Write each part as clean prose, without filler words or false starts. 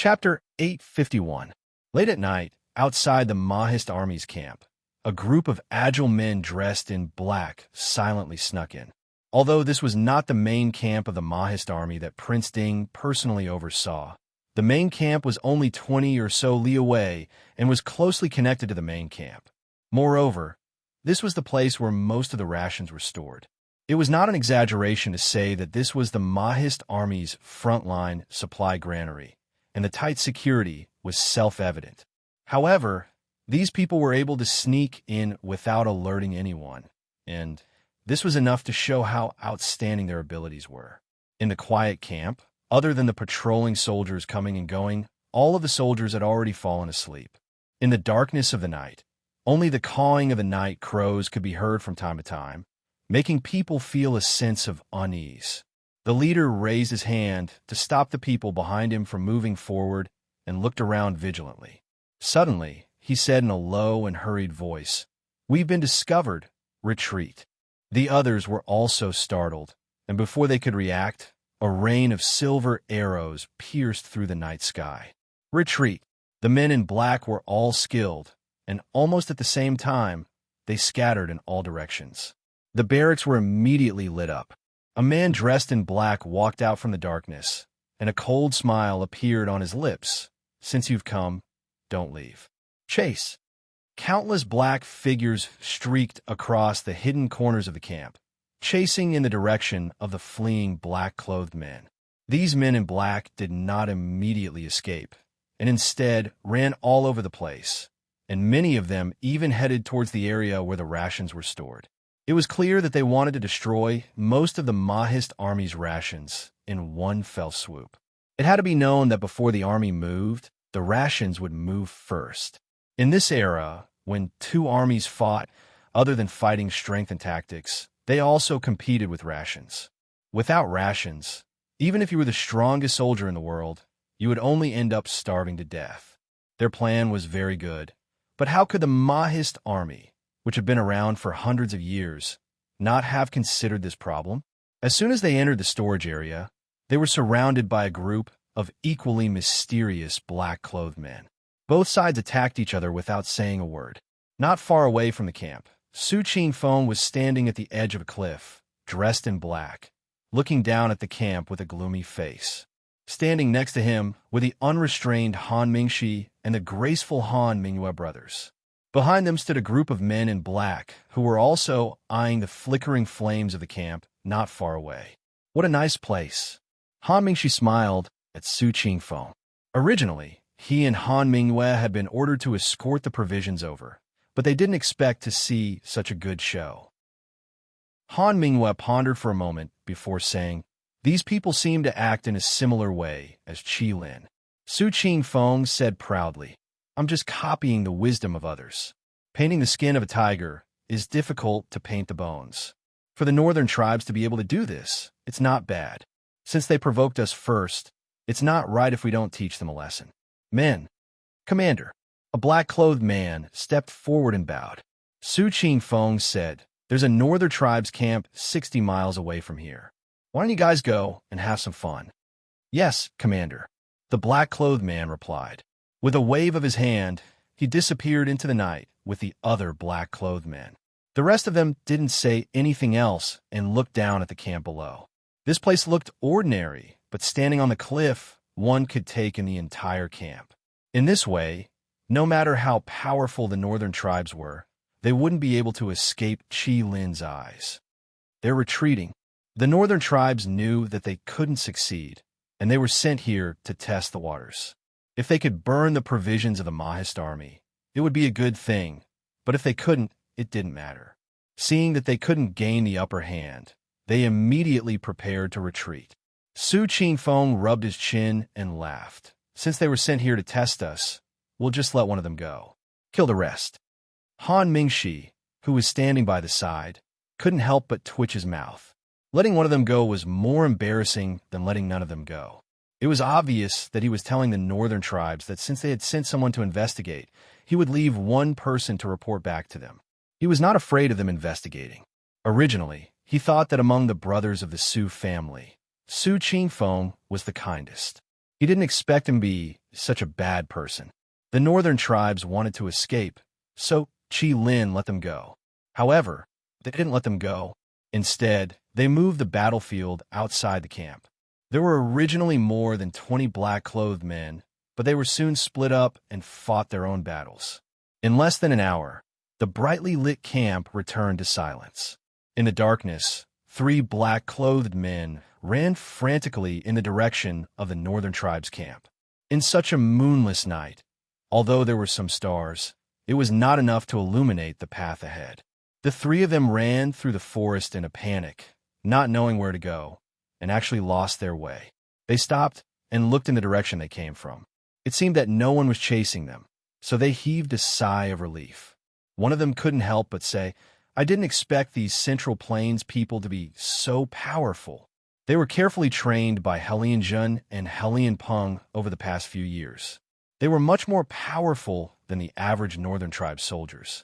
Chapter 851. Late at night, outside the Mahist army's camp, a group of agile men dressed in black silently snuck in. Although this was not the main camp of the Mahist army that Prince Ding personally oversaw, the main camp was only 20 or so li away and was closely connected to the main camp. Moreover, this was the place where most of the rations were stored. It was not an exaggeration to say that this was the Mahist army's frontline supply granary, and the tight security was self-evident. However, these people were able to sneak in without alerting anyone, and this was enough to show how outstanding their abilities were. In the quiet camp, other than the patrolling soldiers coming and going, all of the soldiers had already fallen asleep. In the darkness of the night, only the cawing of the night crows could be heard from time to time, making people feel a sense of unease. The leader raised his hand to stop the people behind him from moving forward and looked around vigilantly. Suddenly, he said in a low and hurried voice, "We've been discovered. Retreat." The others were also startled, and before they could react, a rain of silver arrows pierced through the night sky. Retreat. The men in black were all skilled, and almost at the same time, they scattered in all directions. The barracks were immediately lit up. A man dressed in black walked out from the darkness, and a cold smile appeared on his lips. "Since you've come, don't leave. Chase." Countless black figures streaked across the hidden corners of the camp, chasing in the direction of the fleeing black-clothed men. These men in black did not immediately escape, and instead ran all over the place, and many of them even headed towards the area where the rations were stored. It was clear that they wanted to destroy most of the Mahist army's rations in one fell swoop. It had to be known that before the army moved, the rations would move first. In this era, when two armies fought, other than fighting strength and tactics, they also competed with rations. Without rations, even if you were the strongest soldier in the world, you would only end up starving to death. Their plan was very good, but how could the Mahist army, which had been around for hundreds of years, not have considered this problem? As soon as they entered the storage area, they were surrounded by a group of equally mysterious black-clothed men. Both sides attacked each other without saying a word. Not far away from the camp, Su Qingfeng was standing at the edge of a cliff, dressed in black, looking down at the camp with a gloomy face. Standing next to him were the unrestrained Han Mingxi and the graceful Han Mingyue brothers. Behind them stood a group of men in black who were also eyeing the flickering flames of the camp not far away. "What a nice place." Han Mingxi smiled at Su Qingfeng. Originally, he and Han Mingyue had been ordered to escort the provisions over, but they didn't expect to see such a good show. Han Mingyue pondered for a moment before saying, "These people seem to act in a similar way as Qi Lin." Su Qingfeng said proudly, "I'm just copying the wisdom of others. Painting the skin of a tiger is difficult to paint the bones. For the northern tribes to be able to do this, it's not bad. Since they provoked us first, it's not right if we don't teach them a lesson. Men." "Commander." A black-clothed man stepped forward and bowed. Su Qingfeng said, "There's a northern tribes camp 60 miles away from here. Why don't you guys go and have some fun?" "Yes, Commander," the black-clothed man replied. With a wave of his hand, he disappeared into the night with the other black-clothed men. The rest of them didn't say anything else and looked down at the camp below. This place looked ordinary, but standing on the cliff, one could take in the entire camp. In this way, no matter how powerful the northern tribes were, they wouldn't be able to escape Qi Lin's eyes. They're retreating. The northern tribes knew that they couldn't succeed, and they were sent here to test the waters. If they could burn the provisions of the Mahist army, it would be a good thing, but if they couldn't, it didn't matter. Seeing that they couldn't gain the upper hand, they immediately prepared to retreat. Su Qingfeng rubbed his chin and laughed. "Since they were sent here to test us, we'll just let one of them go. Kill the rest." Han Mingxi, who was standing by the side, couldn't help but twitch his mouth. Letting one of them go was more embarrassing than letting none of them go. It was obvious that he was telling the northern tribes that since they had sent someone to investigate, he would leave one person to report back to them. He was not afraid of them investigating. Originally, he thought that among the brothers of the Su family, Su Qingfeng was the kindest. He didn't expect him to be is such a bad person. The northern tribes wanted to escape, so Qi Lin let them go. However, they didn't let them go. Instead, they moved the battlefield outside the camp. There were originally more than 20 black-clothed men, but they were soon split up and fought their own battles. In less than an hour, the brightly lit camp returned to silence. In the darkness, 3 black-clothed men ran frantically in the direction of the northern tribe's camp. In such a moonless night, although there were some stars, it was not enough to illuminate the path ahead. The 3 of them ran through the forest in a panic, not knowing where to go, and actually lost their way. They stopped and looked in the direction they came from. It seemed that no one was chasing them, so they heaved a sigh of relief. One of them couldn't help but say, "I didn't expect these Central Plains people to be so powerful." They were carefully trained by Helian Jun and Helian Peng over the past few years. They were much more powerful than the average Northern Tribe soldiers.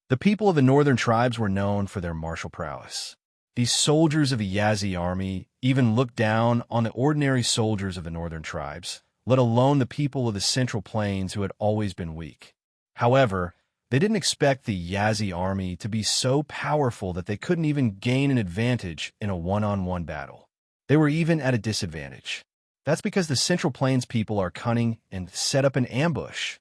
The people of the Northern Tribes were known for their martial prowess. These soldiers of the Yazzie army even looked down on the ordinary soldiers of the Northern Tribes, let alone the people of the Central Plains who had always been weak. However, they didn't expect the Yazzie army to be so powerful that they couldn't even gain an advantage in a one-on-one battle. They were even at a disadvantage. That's because the Central Plains people are cunning and set up an ambush.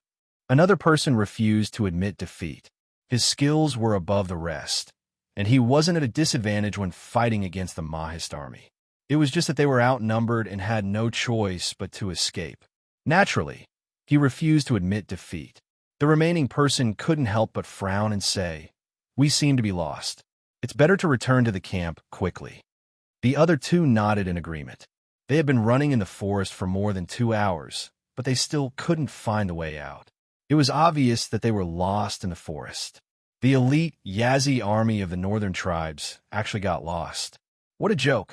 Another person refused to admit defeat. His skills were above the rest, and he wasn't at a disadvantage when fighting against the Mahist army. It was just that they were outnumbered and had no choice but to escape. Naturally, he refused to admit defeat. The remaining person couldn't help but frown and say, "We seem to be lost. It's better to return to the camp quickly." The other 2 nodded in agreement. They had been running in the forest for more than 2 hours, but they still couldn't find the way out. It was obvious that they were lost in the forest. The elite Yazzie army of the Northern Tribes actually got lost. What a joke!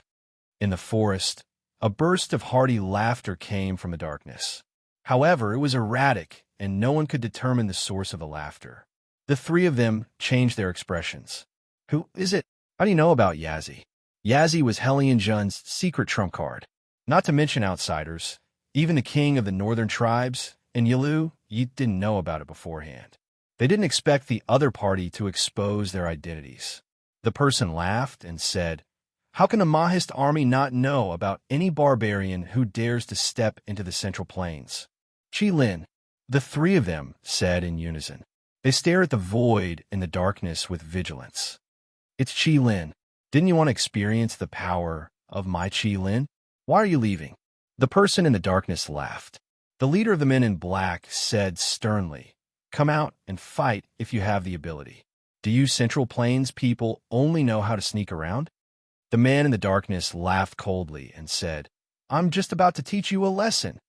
In the forest, a burst of hearty laughter came from the darkness. However, it was erratic, and no one could determine the source of the laughter. The 3 of them changed their expressions. "Who is it? How do you know about Yazzie?" Yazzie was Helian Jun's secret trump card. Not to mention outsiders, even the king of the Northern Tribes and Yalu, you didn't know about it beforehand. They didn't expect the other party to expose their identities. The person laughed and said, "How can the Mahist army not know about any barbarian who dares to step into the Central Plains?" "Qi Lin," the 3 of them said in unison. They stared at the void in the darkness with vigilance. "It's Qi Lin. Didn't you want to experience the power of my Qi Lin? Why are you leaving?" The person in the darkness laughed. The leader of the men in black said sternly, "Come out and fight if you have the ability. Do you Central Plains people only know how to sneak around?" The man in the darkness laughed coldly and said, "I'm just about to teach you a lesson."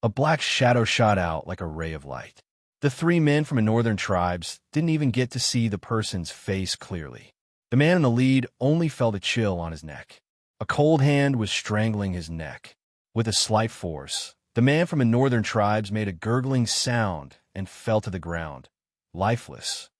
A black shadow shot out like a ray of light. The 3 men from the Northern Tribes didn't even get to see the person's face clearly. The man in the lead only felt a chill on his neck. A cold hand was strangling his neck. With a slight force, the man from the Northern Tribes made a gurgling sound and fell to the ground, lifeless.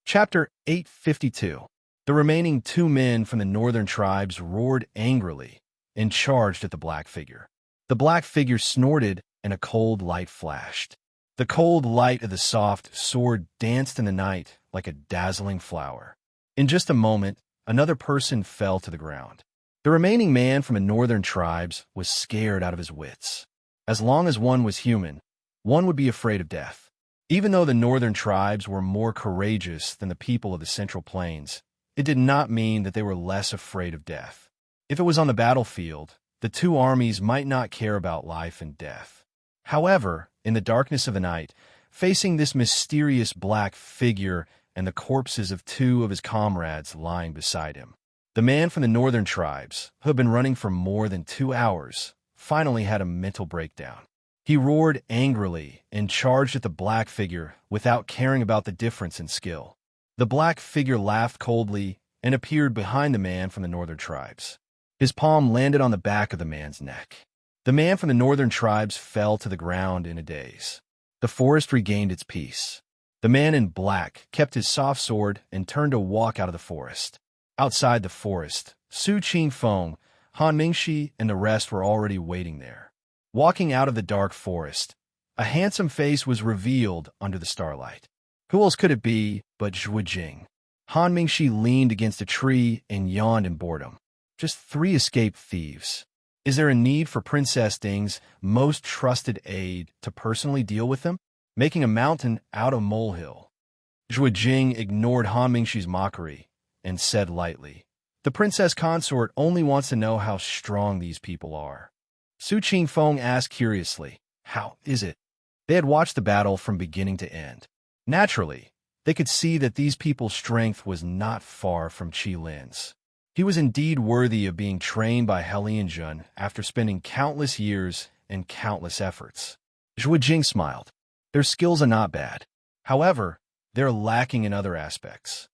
Chapter 852. The remaining 2 men from the Northern Tribes roared angrily and charged at the black figure. The black figure snorted and a cold light flashed. The cold light of the soft sword danced in the night like a dazzling flower. In just a moment, another person fell to the ground. The remaining man from the Northern Tribes was scared out of his wits. As long as one was human, one would be afraid of death. Even though the Northern Tribes were more courageous than the people of the Central Plains, it did not mean that they were less afraid of death. If it was on the battlefield, the 2 armies might not care about life and death. However, in the darkness of the night, facing this mysterious black figure and the corpses of 2 of his comrades lying beside him, the man from the Northern Tribes, who had been running for more than 2 hours, finally had a mental breakdown. He roared angrily and charged at the black figure without caring about the difference in skill. The black figure laughed coldly and appeared behind the man from the Northern Tribes. His palm landed on the back of the man's neck. The man from the Northern Tribes fell to the ground in a daze. The forest regained its peace. The man in black kept his soft sword and turned to walk out of the forest. Outside the forest, Su Qingfeng, Han Mingxi, and the rest were already waiting there. Walking out of the dark forest, a handsome face was revealed under the starlight. Who else could it be but Zhuo Jing? Han Mingxi leaned against a tree and yawned in boredom. Just 3 escaped thieves. Is there a need for Princess Ding's most trusted aide to personally deal with them? Making a mountain out of molehill. Zhuo Jing ignored Han Mingxi's mockery and said lightly, "The princess consort only wants to know how strong these people are." Su Qingfeng asked curiously, "How is it?" They had watched the battle from beginning to end. Naturally, they could see that these people's strength was not far from Qi Lin's. He was indeed worthy of being trained by Helianjun after spending countless years and countless efforts. Zhuo Jing smiled. Their skills are not bad. However, they're lacking in other aspects.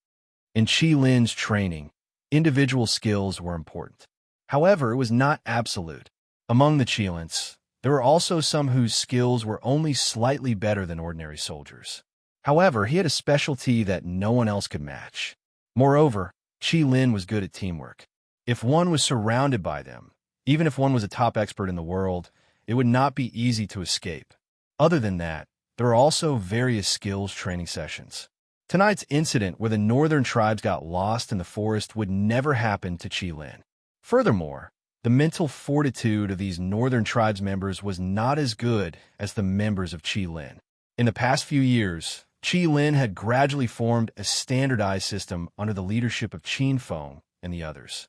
In Qi Lin's training, individual skills were important. However, it was not absolute. Among the Qilins, there were also some whose skills were only slightly better than ordinary soldiers. However, he had a specialty that no one else could match. Moreover, Qi Lin was good at teamwork. If one was surrounded by them, even if one was a top expert in the world, it would not be easy to escape. Other than that, there are also various skills training sessions. Tonight's incident where the northern tribes got lost in the forest would never happen to Qi Lin. Furthermore, the mental fortitude of these northern tribes members was not as good as the members of Qi Lin. In the past few years, Qi Lin had gradually formed a standardized system under the leadership of Qin Feng and the others.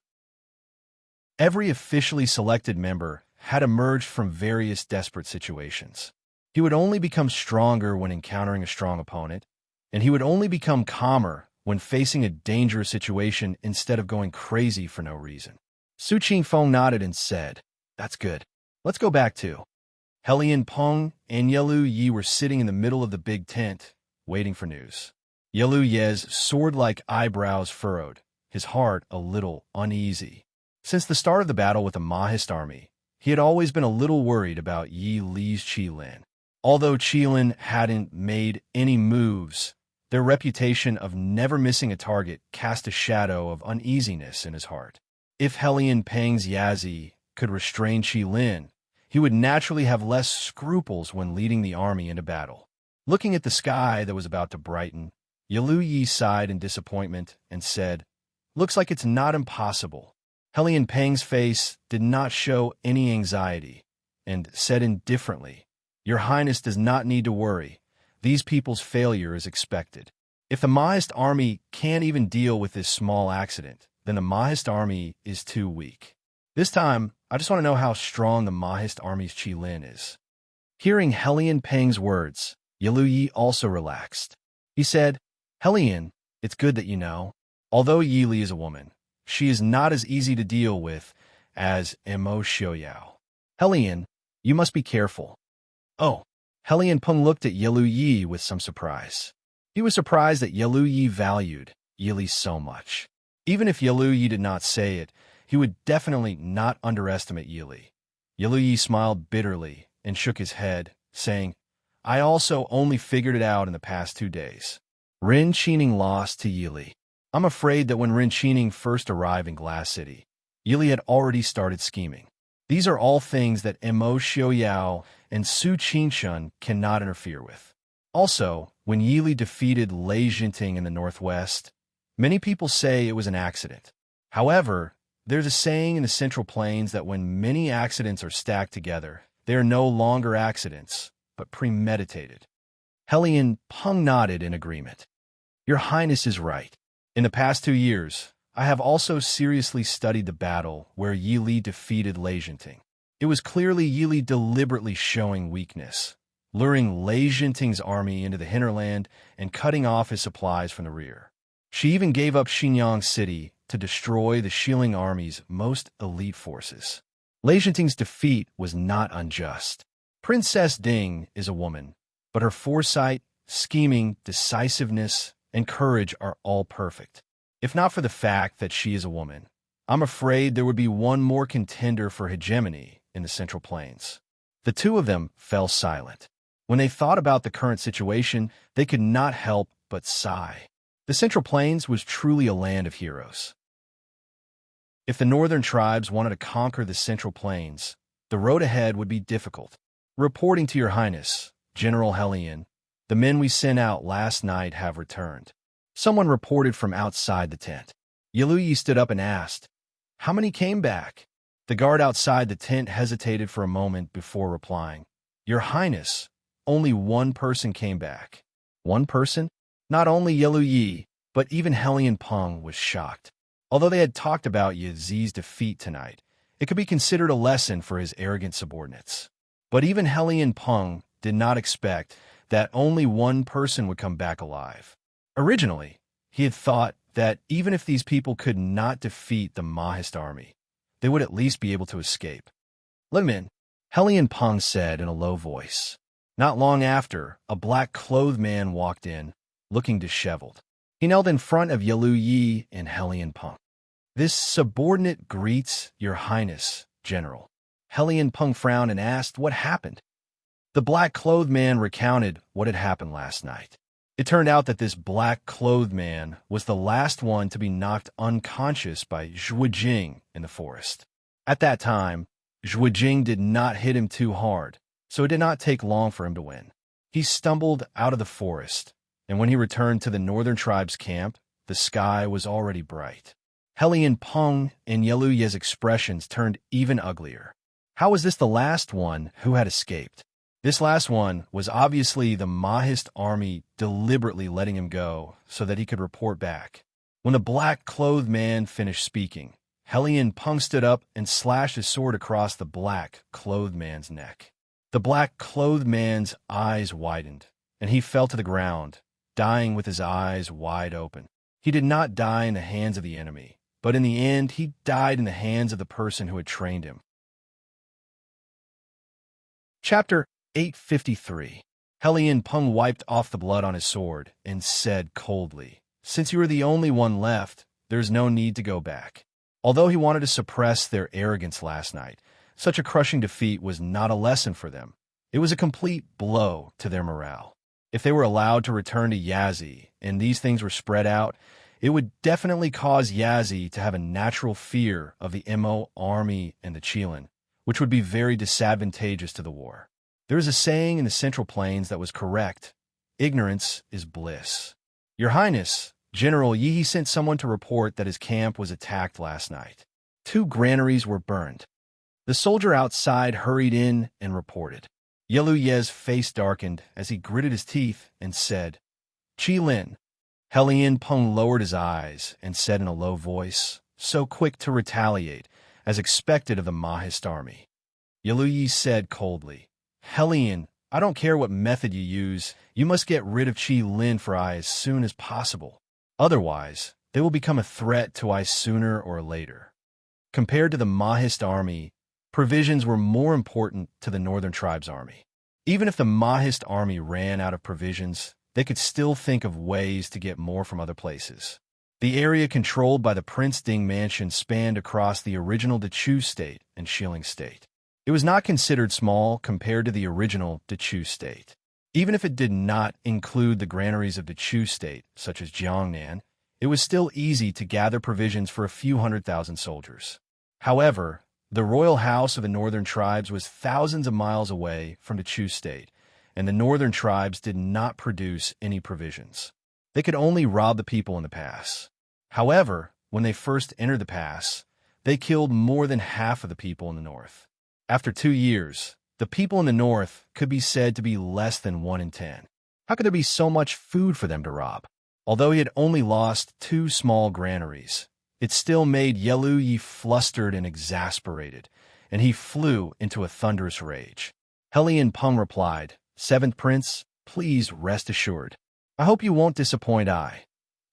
Every officially selected member had emerged from various desperate situations. He would only become stronger when encountering a strong opponent, and he would only become calmer when facing a dangerous situation instead of going crazy for no reason. Su Qingfeng nodded and said, "That's good. Let's go back to." Helian Peng and Yelu Yi were sitting in the middle of the big tent, waiting for news. Yelu Ye's sword-like eyebrows furrowed, his heart a little uneasy. Since the start of the battle with the Mahist army, he had always been a little worried about Yi Li's Qi Lin. Although Qi Lin hadn't made any moves, their reputation of never missing a target cast a shadow of uneasiness in his heart. If Helian Peng's Yazi could restrain Qi Lin, he would naturally have less scruples when leading the army into battle. Looking at the sky that was about to brighten, Yelu Yi sighed in disappointment and said, "Looks like it's not impossible." Helian Peng's face did not show any anxiety, and said indifferently, "Your Highness does not need to worry. These people's failure is expected. If the Mahist army can't even deal with this small accident, then the Mahist army is too weak. This time, I just want to know how strong the Mahist army's Qi Lin is." Hearing Helian Peng's words, Yelu Yi also relaxed. He said, "Helian, it's good that you know. Although Yi Li is a woman, she is not as easy to deal with as Mo Xiaoyao. Helian, you must be careful." Oh, Helian Peng looked at Yelu Yi with some surprise. He was surprised that Yelu Yi valued Yi Li so much. Even if Yelu Yi did not say it, he would definitely not underestimate Yi Li. Yelu Yi smiled bitterly and shook his head, saying, "I also only figured it out in the past 2 days. Ren Qining lost to Yi Li. I'm afraid that when Ren Qining first arrived in Glass City, Yi Li had already started scheming. These are all things that Mo Xiaoyao and Su Qingshun cannot interfere with. Also, when Yi Li defeated Lei Jinting in the northwest, many people say it was an accident. However, there's a saying in the Central Plains that when many accidents are stacked together, they are no longer accidents, but premeditated." Helian Peng nodded in agreement. "Your Highness is right. In the past 2 years, I have also seriously studied the battle where Yi Li defeated Lei Jinting. It was clearly Yi Li deliberately showing weakness, luring Lei Jinting's army into the hinterland and cutting off his supplies from the rear. She even gave up Xinyang City to destroy the Xiling army's most elite forces. Lei Jinting's defeat was not unjust. Princess Ding is a woman, but her foresight, scheming, decisiveness, and courage are all perfect. If not for the fact that she is a woman, I'm afraid there would be one more contender for hegemony in the Central Plains." The two of them fell silent. When they thought about the current situation, they could not help but sigh. The Central Plains was truly a land of heroes. If the northern tribes wanted to conquer the Central Plains, the road ahead would be difficult. Reporting to your highness, General Helion, the men we sent out last night have returned. Someone reported from outside the tent. Yaluyi stood up and asked, "How many came back?" The guard outside the tent hesitated for a moment before replying, "Your highness, only one person came back." One person? Not only Yaluyi, but even Helion Peng was shocked. Although they had talked about Yazi's defeat tonight, it could be considered a lesson for his arrogant subordinates. But even Helion Peng did not expect that only one person would come back alive. Originally, he had thought that even if these people could not defeat the Mahist army, they would at least be able to escape. "Let him in," Helion Peng said in a low voice. Not long after, a black-clothed man walked in, looking disheveled. He knelt in front of Yaluyi and Helion Peng. "This subordinate greets your highness, General." Helion Peng frowned and asked what happened. The black-clothed man recounted what had happened last night. It turned out that this black-clothed man was the last one to be knocked unconscious by Zhuijing in the forest. At that time, Zhuijing did not hit him too hard, so it did not take long for him to win. He stumbled out of the forest, and when he returned to the northern tribe's camp, the sky was already bright. Helion Peng and Yaluyi's expressions turned even uglier. How was this the last one who had escaped? This last one was obviously the Mahist army deliberately letting him go so that he could report back. When the black-clothed man finished speaking, Helion Peng stood up and slashed his sword across the black-clothed man's neck. The black-clothed man's eyes widened, and he fell to the ground, dying with his eyes wide open. He did not die in the hands of the enemy, but in the end he died in the hands of the person who had trained him. Chapter 853. Helion Peng wiped off the blood on his sword and said coldly, "Since you are the only one left, there is no need to go back." Although he wanted to suppress their arrogance last night, such a crushing defeat was not a lesson for them. It was a complete blow to their morale. If they were allowed to return to Yazi and these things were spread out, it would definitely cause Yazi to have a natural fear of the Mo army and the Qilin, which would be very disadvantageous to the war. There is a saying in the Central Plains that was correct: ignorance is bliss. Your Highness, General Yi sent someone to report that his camp was attacked last night. 2 granaries were burned. The soldier outside hurried in and reported. Yaluyi's face darkened as he gritted his teeth and said, "Qilin." Helion Peng lowered his eyes and said in a low voice, so quick to retaliate, as expected of the Mahist army. Yaluyi said coldly, "Helion, I don't care what method you use, you must get rid of Qilin for I as soon as possible. Otherwise, they will become a threat to I sooner or later." Compared to the Mahist army, provisions were more important to the Northern Tribe's army. Even if the Mahist army ran out of provisions, they could still think of ways to get more from other places. The area controlled by the Prince Ding mansion spanned across the original Dechu state and Shilling state. It was not considered small compared to the original Dechu state. Even if it did not include the granaries of Dechu state, such as Jiangnan, it was still easy to gather provisions for a few 100,000 soldiers. However, the royal house of the northern tribes was thousands of miles away from Dechu state, and the northern tribes did not produce any provisions. They could only rob the people in the pass. However, when they first entered the pass, they killed more than half of the people in the north. After 2 years, the people in the north could be said to be less than 1 in 10. How could there be so much food for them to rob? Although he had only lost 2 small granaries, it still made Yaluyi flustered and exasperated, and he flew into a thunderous rage. Helion Peng replied, "Seventh Prince, please rest assured. I hope you won't disappoint I,"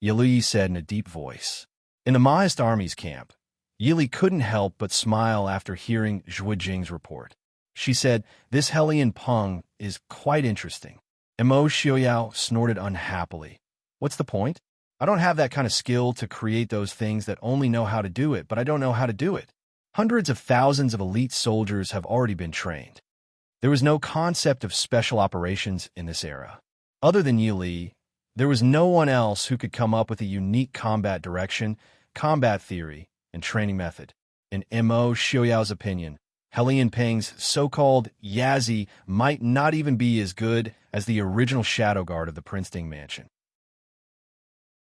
Yaluyi said in a deep voice. In the Mahist army's camp, Yili couldn't help but smile after hearing Zhuijing's report. She said, "This Helion Peng is quite interesting." Mo Xiaoyao snorted unhappily. "What's the point? I don't have that kind of skill to create those things that only know how to do it, but I don't know how to do it. Hundreds of thousands of elite soldiers have already been trained." There was no concept of special operations in this era. Other than Yili, there was no one else who could come up with a unique combat direction, combat theory, and training method. In Mo Xiaoyao's opinion, Helian Peng's so-called Yazi might not even be as good as the original shadow guard of the Prince Ding mansion.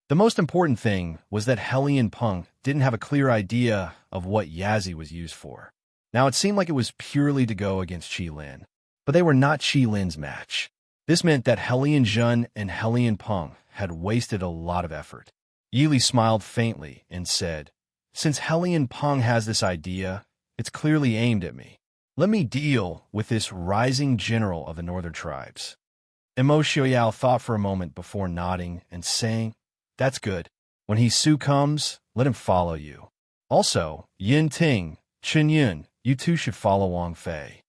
The most important thing was that Helian Peng didn't have a clear idea of what Yazi was used for. Now, it seemed like it was purely to go against Qi Lin, but they were not Qi Lin's match. This meant that Helian Zhen and Helian Peng had wasted a lot of effort. Yili smiled faintly and said, "Since Helian Peng has this idea, it's clearly aimed at me. Let me deal with this rising general of the northern tribes." Mo Xiaoyao thought for a moment before nodding and saying, "That's good. When he Su comes, let him follow you. Also, Yin Ting, Chen Yun, you two should follow Wang Fei."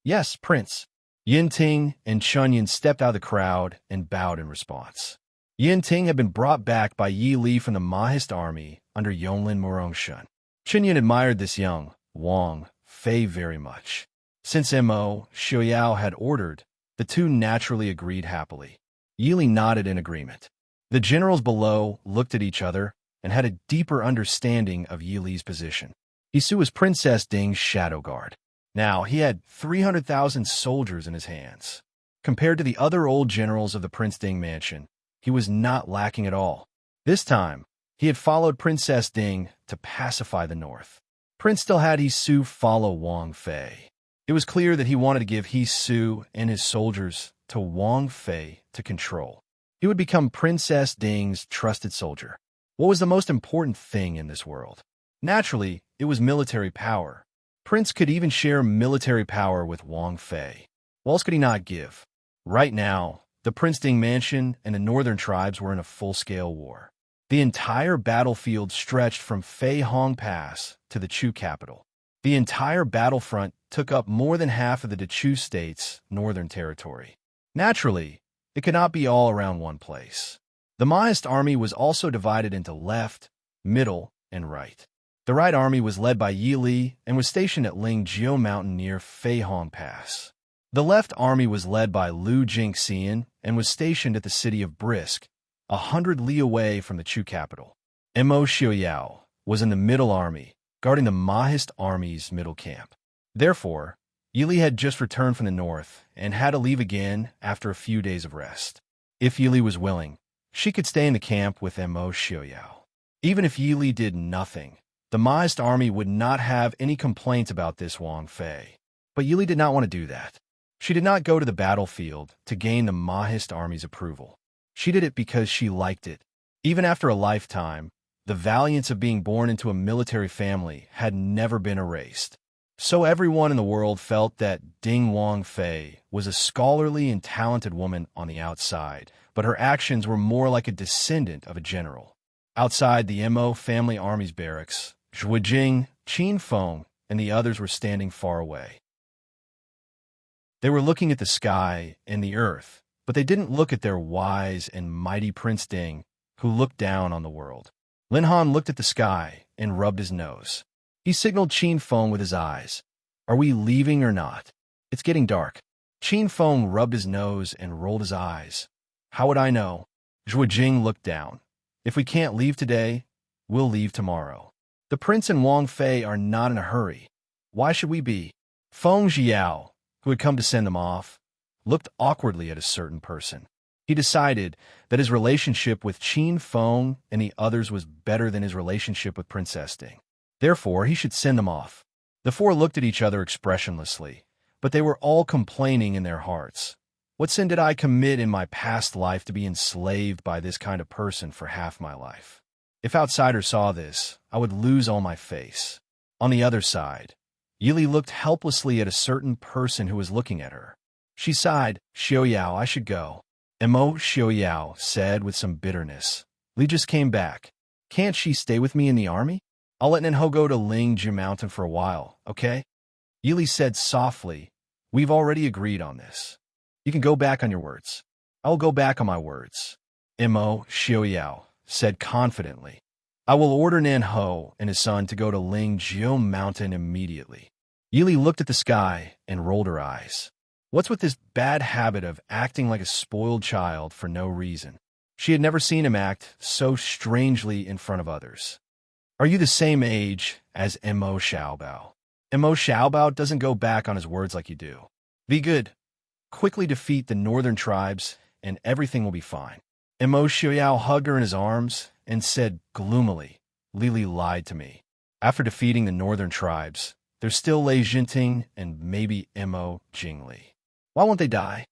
"Yes, Prince." Yin Ting and Chen Yun stepped out of the crowd and bowed in response. Yin Ting had been brought back by Yi Li from the Mahist army under Yonlin Murongshun. Chen Yun admired this young Wang Fei very much. Since Mo Xiaoyao had ordered, the two naturally agreed happily. Yi Li nodded in agreement. The generals below looked at each other and had a deeper understanding of Yi Li's position. He Su was Princess Ding's shadow guard. Now, he had 300,000 soldiers in his hands. Compared to the other old generals of the Prince Ding mansion, he was not lacking at all. This time, he had followed Princess Ding to pacify the north. Prince still had He Su follow Wang Fei. It was clear that he wanted to give He Su and his soldiers to Wang Fei to control. He would become Princess Ding's trusted soldier. What was the most important thing in this world? Naturally, it was military power. Prince could even share military power with Wang Fei. What else could he not give? Right now, the Prince Ding mansion and the northern tribes were in a full-scale war. The entire battlefield stretched from Fei Hong Pass to the Chu capital. The entire battlefront took up more than half of the Dechu state's northern territory. Naturally, it could not be all around one place. The Mahist army was also divided into left, middle, and right. The right army was led by Yi Li and was stationed at Lingjiu Mountain near Fei Hong Pass. The left army was led by Lu Jingxian and was stationed at the city of Brisk, 100 li away from the Chu capital. Mo Xiaoyao was in the middle army, guarding the Mahist army's middle camp. Therefore, Yi Li had just returned from the north and had to leave again after a few days of rest. If Yi Li was willing, she could stay in the camp with Mo Xiaoyao. Even if Yi Li did nothing, the Mahist army would not have any complaints about this Wang Fei. But Yi Li did not want to do that. She did not go to the battlefield to gain the Mahist army's approval. She did it because she liked it. Even after a lifetime, the valiance of being born into a military family had never been erased. So everyone in the world felt that Ding Wang Fei was a scholarly and talented woman on the outside, but her actions were more like a descendant of a general. Outside the Mo family army's barracks, Zhuijing, Qin Feng, and the others were standing far away. They were looking at the sky and the earth, but they didn't look at their wise and mighty Prince Ding, who looked down on the world. Lin Han looked at the sky and rubbed his nose. He signaled Qin Feng with his eyes. "Are we leaving or not? It's getting dark." Qin Feng rubbed his nose and rolled his eyes. "How would I know?" Zhuijing looked down. "If we can't leave today, we'll leave tomorrow. The prince and Wang Fei are not in a hurry. Why should we be?" Feng Jiao, who had come to send them off, looked awkwardly at a certain person. He decided that his relationship with Qin Feng and the others was better than his relationship with Princess Ding. Therefore, he should send them off. The four looked at each other expressionlessly, but they were all complaining in their hearts. What sin did I commit in my past life to be enslaved by this kind of person for half my life? If outsiders saw this, I would lose all my face. On the other side, Yi Li looked helplessly at a certain person who was looking at her. She sighed. "Xiaoyao, I should go." Mo Xiaoyao said with some bitterness. "Li just came back. Can't she stay with me in the army? I'll let Nen Ho go to Lingjiu Mountain for a while, okay?" Yi Li said softly, "We've already agreed on this. You can go back on your words." "I will go back on my words," Mo Xiaoyao said confidently. "I will order Nen Ho and his son to go to Lingjiu Mountain immediately." Yi Li looked at the sky and rolled her eyes. What's with this bad habit of acting like a spoiled child for no reason? She had never seen him act so strangely in front of others. "Are you the same age as Mo Xiaobao?" Imo Xiaobao doesn't go back on his words like you do. Be good. Quickly defeat the northern tribes, and everything will be fine. Imo Xiaoyao hugged her in his arms and said gloomily, Lili lied to me. After defeating the northern tribes, there's still Lei Jinting and maybe Imo Jingli. Why won't they die?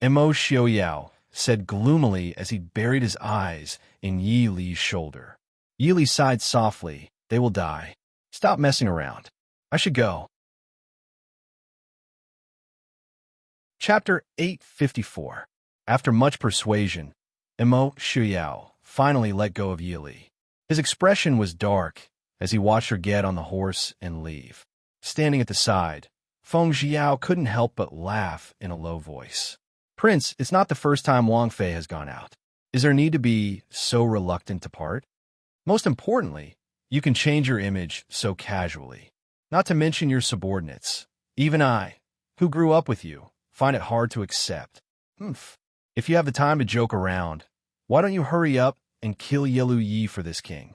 Imo Xiaoyao said gloomily as he buried his eyes in Yi Li's shoulder. Yi Li sighed softly. They will die. Stop messing around. I should go. Chapter 854. After much persuasion, Imo Xiaoyao finally let go of Yi Li. His expression was dark as he watched her get on the horse and leave. Standing at the side, Feng Zhiao couldn't help but laugh in a low voice. Prince, it's not the first time Wang Fei has gone out. Is there need to be so reluctant to part? Most importantly, you can change your image so casually. Not to mention your subordinates. Even I, who grew up with you, find it hard to accept. If you have the time to joke around, why don't you hurry up and kill Yelu Yi for this king?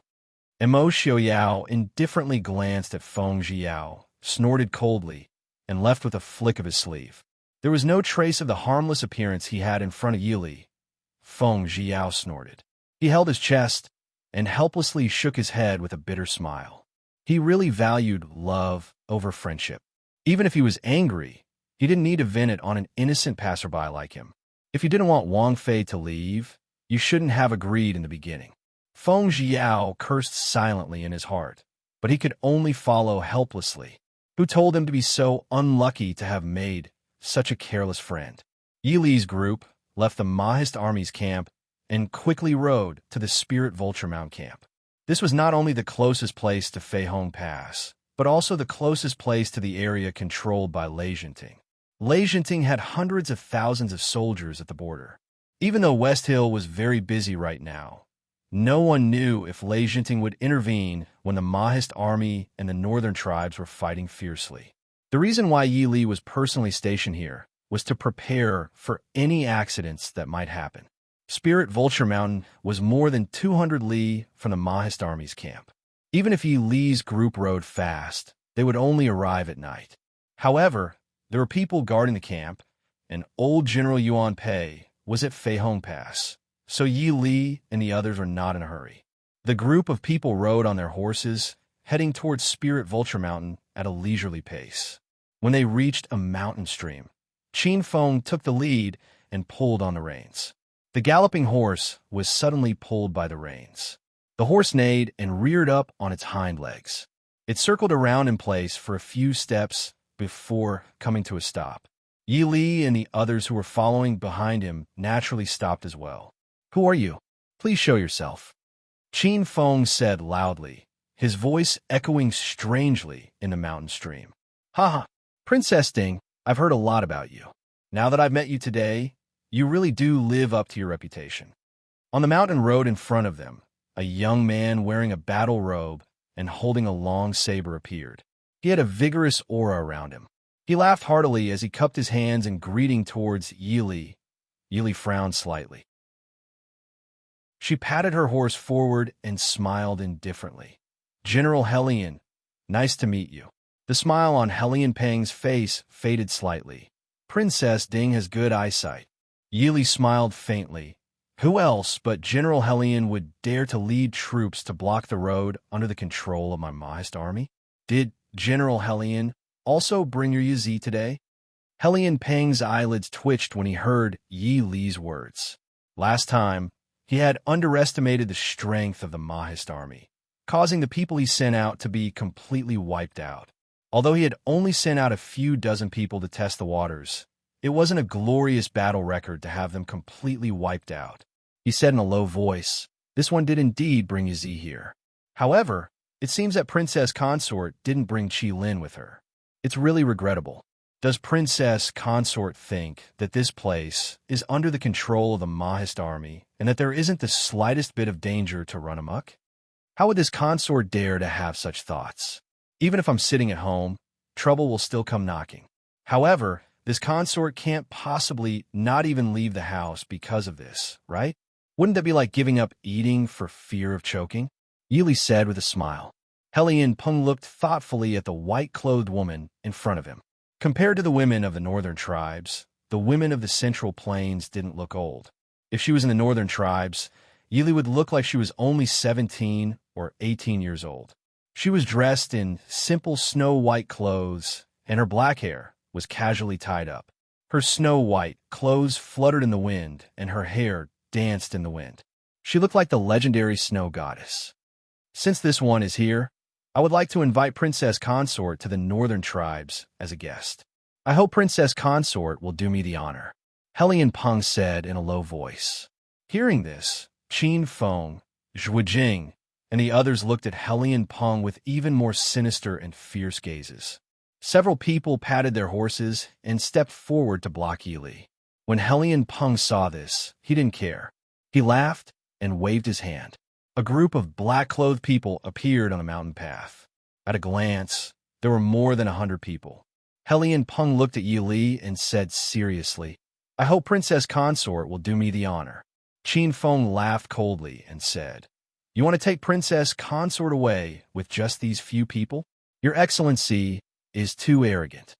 Imo Xiaoyao indifferently glanced at Feng Zhiao, snorted coldly, and left with a flick of his sleeve. There was no trace of the harmless appearance he had in front of Yi Li. Feng Zhiao snorted. He held his chest and helplessly shook his head with a bitter smile. He really valued love over friendship. Even if he was angry, he didn't need to vent it on an innocent passerby like him. If you didn't want Wang Fei to leave, you shouldn't have agreed in the beginning. Feng Zhiao cursed silently in his heart, but he could only follow helplessly. Who told him to be so unlucky to have made such a careless friend? Yi Li's group left the Mahist army's camp and quickly rode to the Spirit Vulture Mount camp. This was not only the closest place to Feihong Pass, but also the closest place to the area controlled by Lei Jinting. Lei Jinting had hundreds of thousands of soldiers at the border. Even though West Hill was very busy right now, no one knew if Lei Jinting would intervene when the Mahist army and the northern tribes were fighting fiercely. The reason why Yi Li was personally stationed here was to prepare for any accidents that might happen. Spirit Vulture Mountain was more than 200 li from the Mahist army's camp. Even if Yi Li's group rode fast, they would only arrive at night. However, there were people guarding the camp, and old General Yuan Pei was at Feihong Pass, so Yi Li and the others were not in a hurry. The group of people rode on their horses, heading towards Spirit Vulture Mountain at a leisurely pace. When they reached a mountain stream, Qin Feng took the lead and pulled on the reins. The galloping horse was suddenly pulled by the reins. The horse neighed and reared up on its hind legs. It circled around in place for a few steps before coming to a stop. Yi Li and the others who were following behind him naturally stopped as well. Who are you? Please show yourself. Qin Feng said loudly, his voice echoing strangely in the mountain stream. Haha, Princess Ding, I've heard a lot about you. Now that I've met you today, you really do live up to your reputation. On the mountain road in front of them, a young man wearing a battle robe and holding a long saber appeared. He had a vigorous aura around him. He laughed heartily as he cupped his hands in greeting towards Yi Li. Yi Li frowned slightly. She patted her horse forward and smiled indifferently. General Helian, nice to meet you. The smile on Helian Peng's face faded slightly. Princess Ding has good eyesight. Yi Li smiled faintly. Who else but General Helian would dare to lead troops to block the road under the control of my Mahist army? Did General Helian also bring your Yi today? Helian Peng's eyelids twitched when he heard Yi Li's words. Last time, he had underestimated the strength of the Mahist army, causing the people he sent out to be completely wiped out. Although he had only sent out a few dozen people to test the waters, it wasn't a glorious battle record to have them completely wiped out. He said in a low voice, this one did indeed bring Yi here. However, it seems that Princess Consort didn't bring Qi Lin with her. It's really regrettable. Does Princess Consort think that this place is under the control of the Mahist army and that there isn't the slightest bit of danger to run amok? How would this consort dare to have such thoughts? Even if I'm sitting at home, trouble will still come knocking. However, this consort can't possibly not even leave the house because of this, right? Wouldn't that be like giving up eating for fear of choking? Yi Li said with a smile. Helian Peng looked thoughtfully at the white-clothed woman in front of him. Compared to the women of the northern tribes, the women of the Central Plains didn't look old. If she was in the northern tribes, Yili would look like she was only 17 or 18 years old. She was dressed in simple snow-white clothes, and her black hair was casually tied up. Her snow-white clothes fluttered in the wind, and her hair danced in the wind. She looked like the legendary snow goddess. Since this one is here, I would like to invite Princess Consort to the northern tribes as a guest. I hope Princess Consort will do me the honor, Helian Peng said in a low voice. Hearing this, Qin Feng, Zhuijing, and the others looked at Helian Peng with even more sinister and fierce gazes. Several people patted their horses and stepped forward to block Yili. When Helian Peng saw this, he didn't care. He laughed and waved his hand. A group of black-clothed people appeared on the mountain path. At a glance, there were more than 100 people. Helian Peng looked at Yili and said seriously, I hope Princess Consort will do me the honor. Qin Feng laughed coldly and said, You want to take Princess Consort away with just these few people? Your Excellency is too arrogant.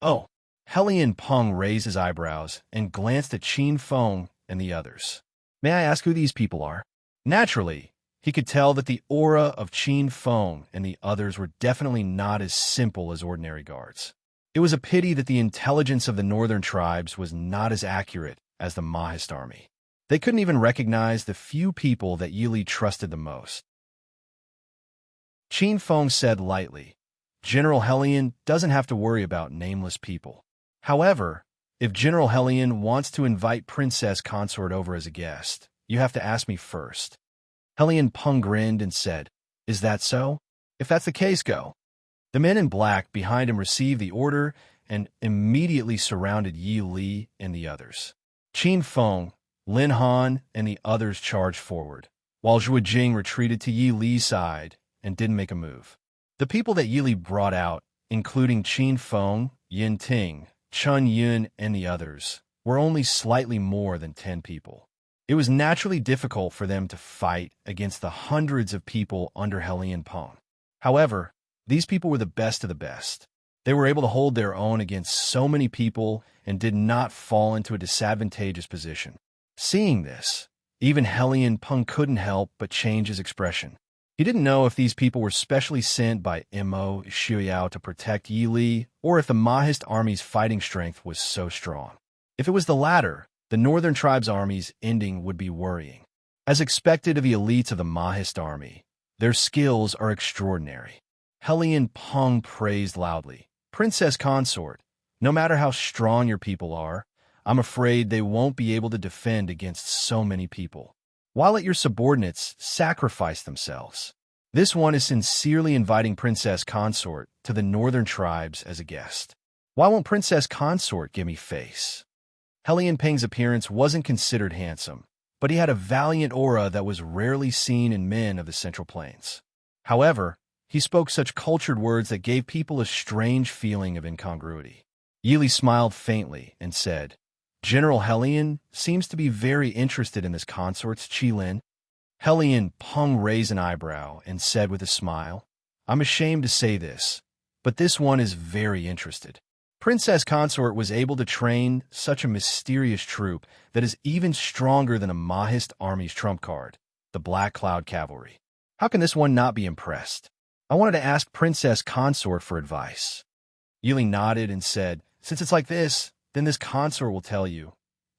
Oh, Helian Peng raised his eyebrows and glanced at Qin Feng and the others. May I ask who these people are? Naturally, he could tell that the aura of Qin Feng and the others were definitely not as simple as ordinary guards. It was a pity that the intelligence of the northern tribes was not as accurate as the Mahist army. They couldn't even recognize the few people that Yili trusted the most. Qin Feng said lightly, General Helian doesn't have to worry about nameless people. However, if General Helian wants to invite Princess Consort over as a guest, you have to ask me first. Helian Peng grinned and said, Is that so? If that's the case, go. The men in black behind him received the order and immediately surrounded Yi Li and the others. Qin Feng, Lin Han, and the others charged forward, while Zhuijing retreated to Yi Li's side and didn't make a move. The people that Yi Li brought out, including Qin Feng, Yin Ting, Chun Yun, and the others, were only slightly more than 10 people. It was naturally difficult for them to fight against the hundreds of people under Helian Peng. However, these people were the best of the best. They were able to hold their own against so many people and did not fall into a disadvantageous position. Seeing this, even Helian Peng couldn't help but change his expression. He didn't know if these people were specially sent by Mo Xiuyao to protect Yi Li, or if the Mahist army's fighting strength was so strong. If it was the latter, the Northern Tribes' army's ending would be worrying. As expected of the elites of the Mahist army, their skills are extraordinary. Helian Peng praised loudly, Princess Consort, no matter how strong your people are, I'm afraid they won't be able to defend against so many people. Why let your subordinates sacrifice themselves? This one is sincerely inviting Princess Consort to the Northern Tribes as a guest. Why won't Princess Consort give me face? Helian Peng's appearance wasn't considered handsome, but he had a valiant aura that was rarely seen in men of the Central Plains. However, he spoke such cultured words that gave people a strange feeling of incongruity. Yili smiled faintly and said, General Helian seems to be very interested in this consort's Qilin. Helian Peng raised an eyebrow and said with a smile, I'm ashamed to say this, but this one is very interested. Princess Consort was able to train such a mysterious troop that is even stronger than a Mahist army's trump card, the Black Cloud Cavalry. How can this one not be impressed? I wanted to ask Princess Consort for advice. Yili nodded and said, Since it's like this, then this consort will tell you,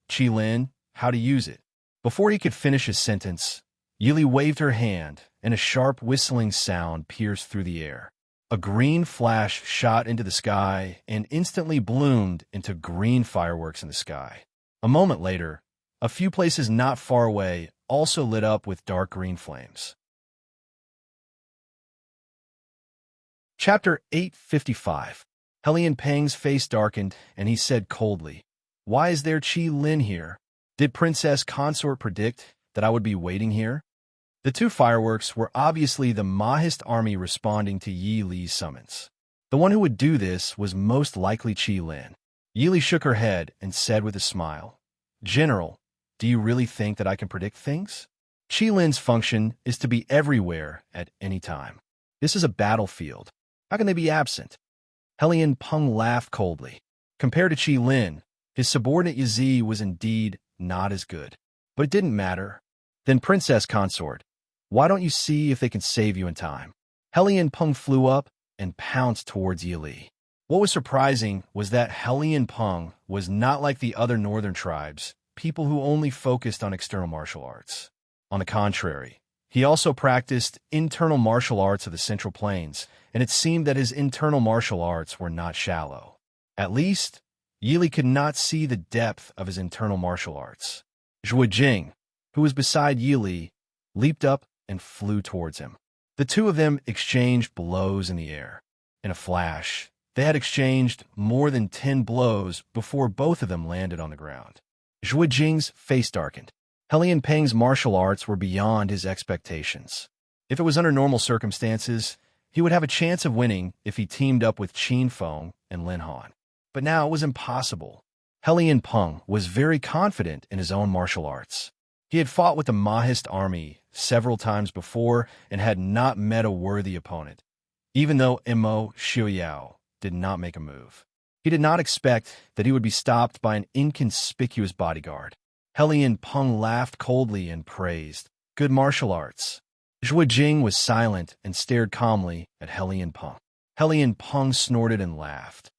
Qilin, how to use it. Before he could finish his sentence, Yili waved her hand, and a sharp whistling sound pierced through the air. A green flash shot into the sky and instantly bloomed into green fireworks in the sky. A moment later, a few places not far away also lit up with dark green flames. Chapter 855. Helian Peng's face darkened, and he said coldly, Why is there Qilin here? Did Princess Consort predict that I would be waiting here? The two fireworks were obviously the Mahist army responding to Yi Li's summons. The one who would do this was most likely Qilin. Yi Li shook her head and said with a smile, General, do you really think that I can predict things? Qilin's function is to be everywhere at any time. This is a battlefield. How can they be absent? Helian Peng laughed coldly. Compared to Qi Lin, his subordinate Yi was indeed not as good. But it didn't matter. Then Princess Consort, why don't you see if they can save you in time? Helian Peng flew up and pounced towards Yi Li. What was surprising was that Helian Peng was not like the other northern tribes, people who only focused on external martial arts. On the contrary, he also practiced internal martial arts of the Central Plains, and it seemed that his internal martial arts were not shallow. At least, Yi Li could not see the depth of his internal martial arts. Zhuge Jing, who was beside Yi Li, leaped up and flew towards him. The two of them exchanged blows in the air. In a flash, they had exchanged more than 10 blows before both of them landed on the ground. Zhuge Jing's face darkened. Helian Peng's martial arts were beyond his expectations. If it was under normal circumstances, he would have a chance of winning if he teamed up with Qin Feng and Lin Han. But now it was impossible. Helian Peng was very confident in his own martial arts. He had fought with the Mahist army several times before and had not met a worthy opponent, even though Imo Xiuyao did not make a move. He did not expect that he would be stopped by an inconspicuous bodyguard. Helian Peng laughed coldly and praised, "Good martial arts." Zhuge Jing was silent and stared calmly at Helian Peng. Helian Peng snorted and laughed.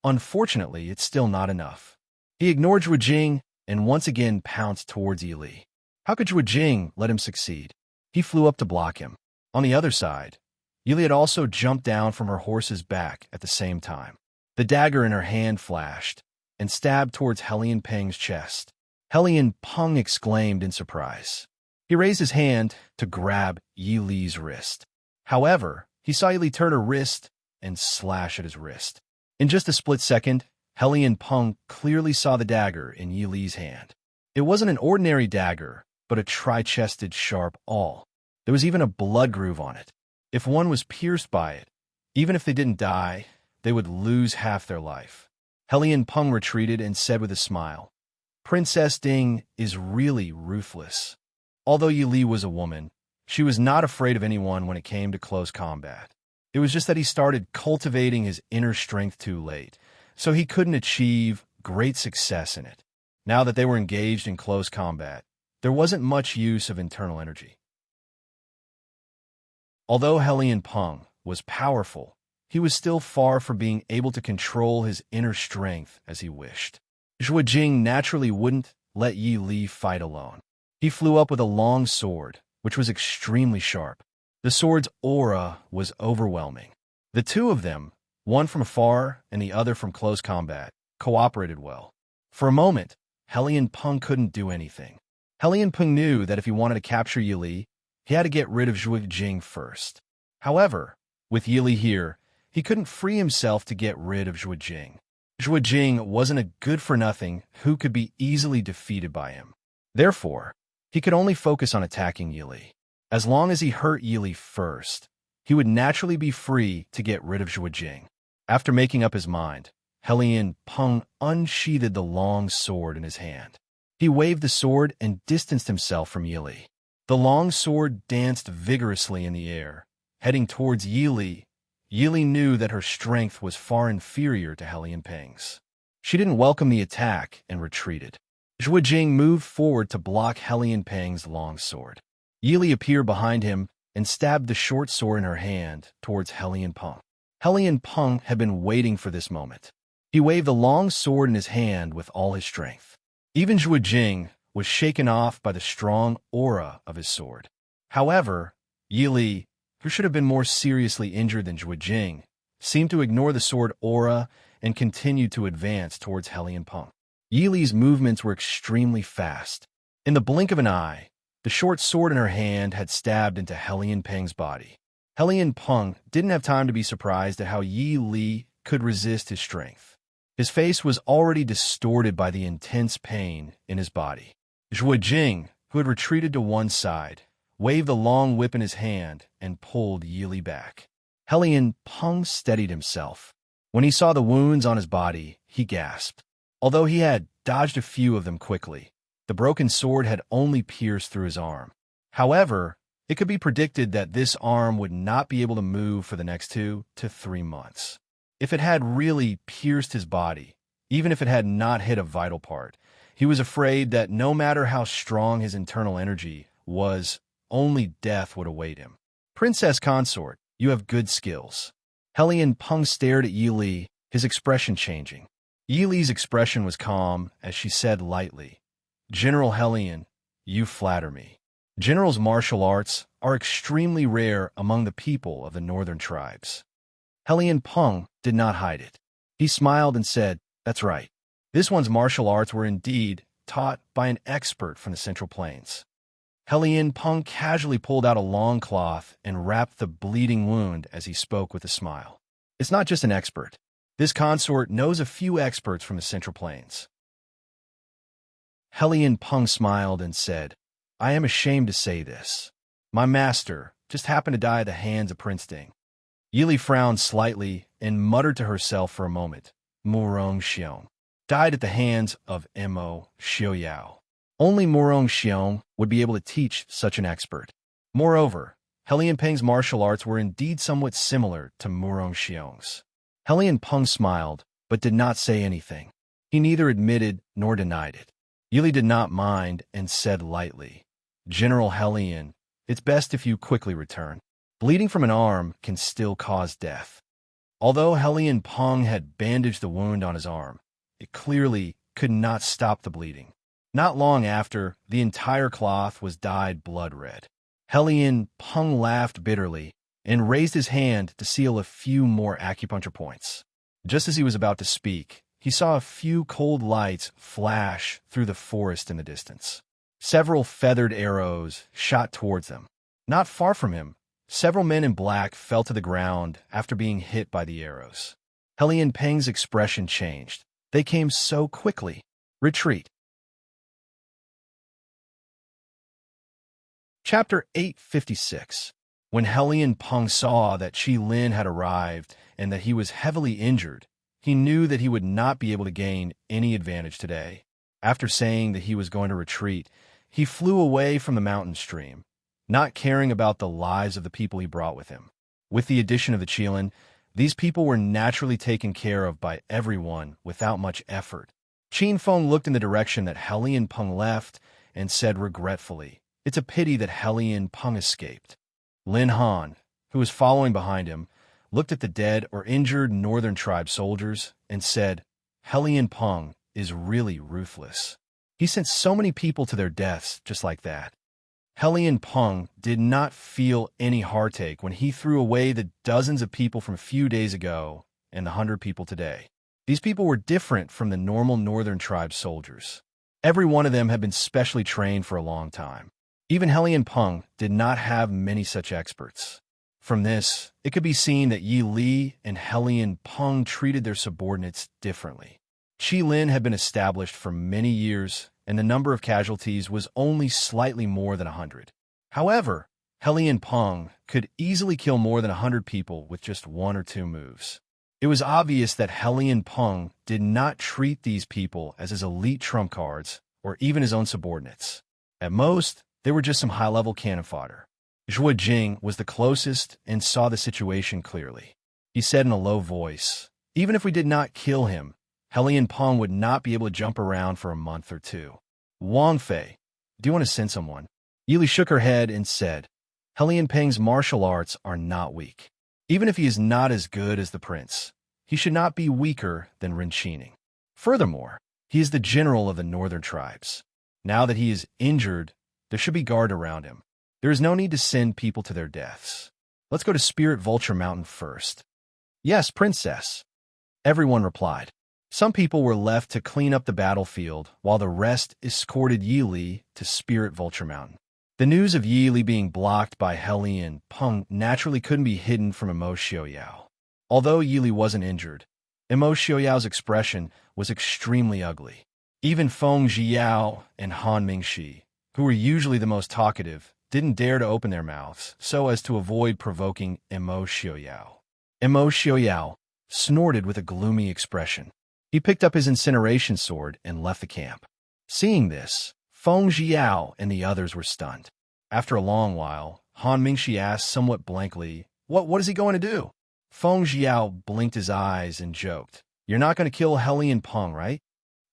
Unfortunately, it's still not enough. He ignored Zhuge Jing and once again pounced towards Yi Li. How could Zhuge Jing let him succeed? He flew up to block him. On the other side, Yi Li had also jumped down from her horse's back at the same time. The dagger in her hand flashed and stabbed towards Helian Peng's chest. Helian Peng exclaimed in surprise. He raised his hand to grab Yi Li's wrist. However, he saw Yi Li turn her wrist and slash at his wrist. In just a split second, Helian Peng clearly saw the dagger in Yi Li's hand. It wasn't an ordinary dagger, but a tri-chested sharp awl. There was even a blood groove on it. If one was pierced by it, even if they didn't die, they would lose half their life. Helian Peng retreated and said with a smile, "Princess Ding is really ruthless." Although Yi Li was a woman, she was not afraid of anyone when it came to close combat. It was just that he started cultivating his inner strength too late, so he couldn't achieve great success in it. Now that they were engaged in close combat, there wasn't much use of internal energy. Although Helian Peng was powerful, he was still far from being able to control his inner strength as he wished. Zhuge Jing naturally wouldn't let Yi Li fight alone. He flew up with a long sword, which was extremely sharp. The sword's aura was overwhelming. The two of them, one from afar and the other from close combat, cooperated well. For a moment, Helian Peng couldn't do anything. Helian Peng knew that if he wanted to capture Yi Li, he had to get rid of Zhuge Jing first. However, with Yi Li here, he couldn't free himself to get rid of Zhuge Jing. Zhuge Jing wasn't a good-for-nothing who could be easily defeated by him. Therefore, he could only focus on attacking Yi Li. As long as he hurt Yi Li first, he would naturally be free to get rid of Zhuge Jing. After making up his mind, Helian Peng unsheathed the long sword in his hand. He waved the sword and distanced himself from Yi Li. The long sword danced vigorously in the air, heading towards Yi Li. Yi Li knew that her strength was far inferior to Helian Peng's. She didn't welcome the attack and retreated. Zhuge Jing moved forward to block Helian Peng's long sword. Yi Li appeared behind him and stabbed the short sword in her hand towards Helian Peng. Helian Peng had been waiting for this moment. He waved the long sword in his hand with all his strength. Even Zhuge Jing was shaken off by the strong aura of his sword. However, Yi Li, who should have been more seriously injured than Zhuge Jing, seemed to ignore the sword aura and continued to advance towards Helian Peng. Yi Li's movements were extremely fast. In the blink of an eye, the short sword in her hand had stabbed into Helian Peng's body. Helian Peng didn't have time to be surprised at how Yi Li could resist his strength. His face was already distorted by the intense pain in his body. Zhuge Jing, who had retreated to one side, waved the long whip in his hand and pulled Yi Li back. Helian Peng steadied himself. When he saw the wounds on his body, he gasped. Although he had dodged a few of them quickly, the broken sword had only pierced through his arm. However, It could be predicted that this arm would not be able to move for the next 2 to 3 months. If it had really pierced his body, even if it had not hit a vital part, he was afraid that no matter how strong his internal energy was, only death would await him. Princess Consort, you have good skills. Hellion Peng stared at Yi Li, his expression changing. Yi Li's expression was calm as she said lightly, General Hellion, you flatter me. Generals' martial arts are extremely rare among the people of the northern tribes. Hellion Peng did not hide it. He smiled and said, that's right. This one's martial arts were indeed taught by an expert from the Central Plains. Hellion Peng casually pulled out a long cloth and wrapped the bleeding wound as he spoke with a smile. It's not just an expert. This consort knows a few experts from the Central Plains. Hellion Peng smiled and said, I am ashamed to say this. My master just happened to die at the hands of Prince Ding. Yi Li frowned slightly and muttered to herself for a moment. Murong Xiong died at the hands of Mo Xiaoyao. Only Murong Xiong would be able to teach such an expert. Moreover, Hellion Peng's martial arts were indeed somewhat similar to Murong Xiong's. Hellion Peng smiled, but did not say anything. He neither admitted nor denied it. Yi Li did not mind and said lightly, General Hellion, it's best if you quickly return. Bleeding from an arm can still cause death. Although Hellion Peng had bandaged the wound on his arm, it clearly could not stop the bleeding. Not long after, the entire cloth was dyed blood red. Hellion Peng laughed bitterly and raised his hand to seal a few more acupuncture points. Just as he was about to speak, he saw a few cold lights flash through the forest in the distance. Several feathered arrows shot towards them. Not far from him, several men in black fell to the ground after being hit by the arrows. Hellion Peng's expression changed. They came so quickly. Retreat. Chapter 856. When Hellion Peng saw that Qi Lin had arrived and that he was heavily injured, he knew that he would not be able to gain any advantage today. After saying that he was going to retreat, he flew away from the mountain stream, not caring about the lives of the people he brought with him. With the addition of the Qilin, these people were naturally taken care of by everyone without much effort. Qin Feng looked in the direction that Hellion Peng left and said regretfully, it's a pity that Hellion Peng escaped. Lin Han, who was following behind him, looked at the dead or injured northern tribe soldiers and said, Hellion Peng is really ruthless. He sent so many people to their deaths just like that. Hellion Peng did not feel any heartache when he threw away the dozens of people from a few days ago and the 100 people today. These people were different from the normal northern tribe soldiers. Every one of them had been specially trained for a long time. Even Hellion Peng did not have many such experts. From this, it could be seen that Yi Li and Hellion Peng treated their subordinates differently. Qi Lin had been established for many years, and the number of casualties was only slightly more than 100. However, Hellion Peng could easily kill more than 100 people with just 1 or 2 moves. It was obvious that Hellion Peng did not treat these people as his elite trump cards or even his own subordinates. At most, they were just some high-level cannon fodder. Zhuo Jing was the closest and saw the situation clearly. He said in a low voice, even if we did not kill him, Hellion Peng would not be able to jump around for a month or 2. Wang Fei, do you want to send someone? Yi Li shook her head and said, Hellion Peng's martial arts are not weak. Even if he is not as good as the prince, he should not be weaker than Ren Qining. Furthermore, he is the general of the northern tribes. Now that he is injured, there should be guard around him. There is no need to send people to their deaths. Let's go to Spirit Vulture Mountain first. Yes, princess. Everyone replied. Some people were left to clean up the battlefield, while the rest escorted Yi Li to Spirit Vulture Mountain. The news of Yi Li being blocked by Hellion Peng naturally couldn't be hidden from Mo Xiaoyao. Although Yi Li wasn't injured, Mo Xiaoyao's expression was extremely ugly. Even Feng Zhiyao and Han Mingxi, who were usually the most talkative, didn't dare to open their mouths so as to avoid provoking Mo Xiaoyao. Mo Xiaoyao snorted with a gloomy expression. He picked up his incineration sword and left the camp. Seeing this, Feng Zhiyao and the others were stunned. After a long while, Han Mingshi asked somewhat blankly. What is he going to do? Feng Jiao blinked his eyes and joked. You're not going to kill Helian Peng, right?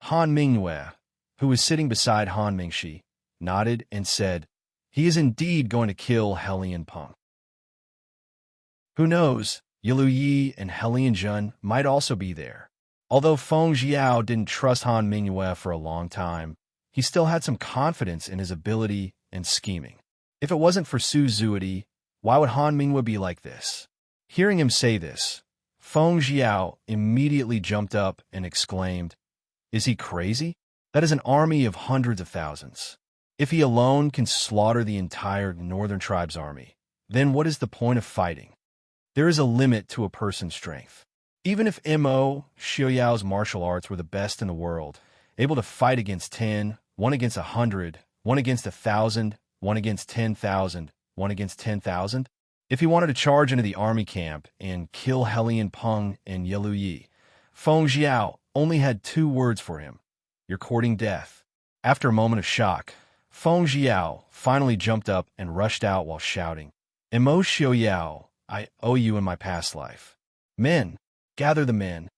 Han Mingyue, who was sitting beside Han Mingshi, nodded and said, he is indeed going to kill Helian Peng. Who knows, Yilu Yi and Helian Zhen might also be there. Although Feng Jiao didn't trust Han Mingyue for a long time, he still had some confidence in his ability and scheming. If it wasn't for Su Zuidi, why would Han Mingyue be like this? Hearing him say this, Feng Jiao immediately jumped up and exclaimed, is he crazy? That is an army of hundreds of thousands. If he alone can slaughter the entire northern tribe's army, then what is the point of fighting? There is a limit to a person's strength. Even if Mo Xiaoyao's martial arts were the best in the world, able to fight against 10, 1 against 100, 1 against 1,000, 1 against 10,000, 1 against 10,000, if he wanted to charge into the army camp and kill Helian Peng and Yilu Yi, Feng Jiao only had 2 words for him. You're courting death. After a moment of shock, Feng Jiao finally jumped up and rushed out while shouting, Mo Xiaoyao, I owe you in my past life. Men, gather the men.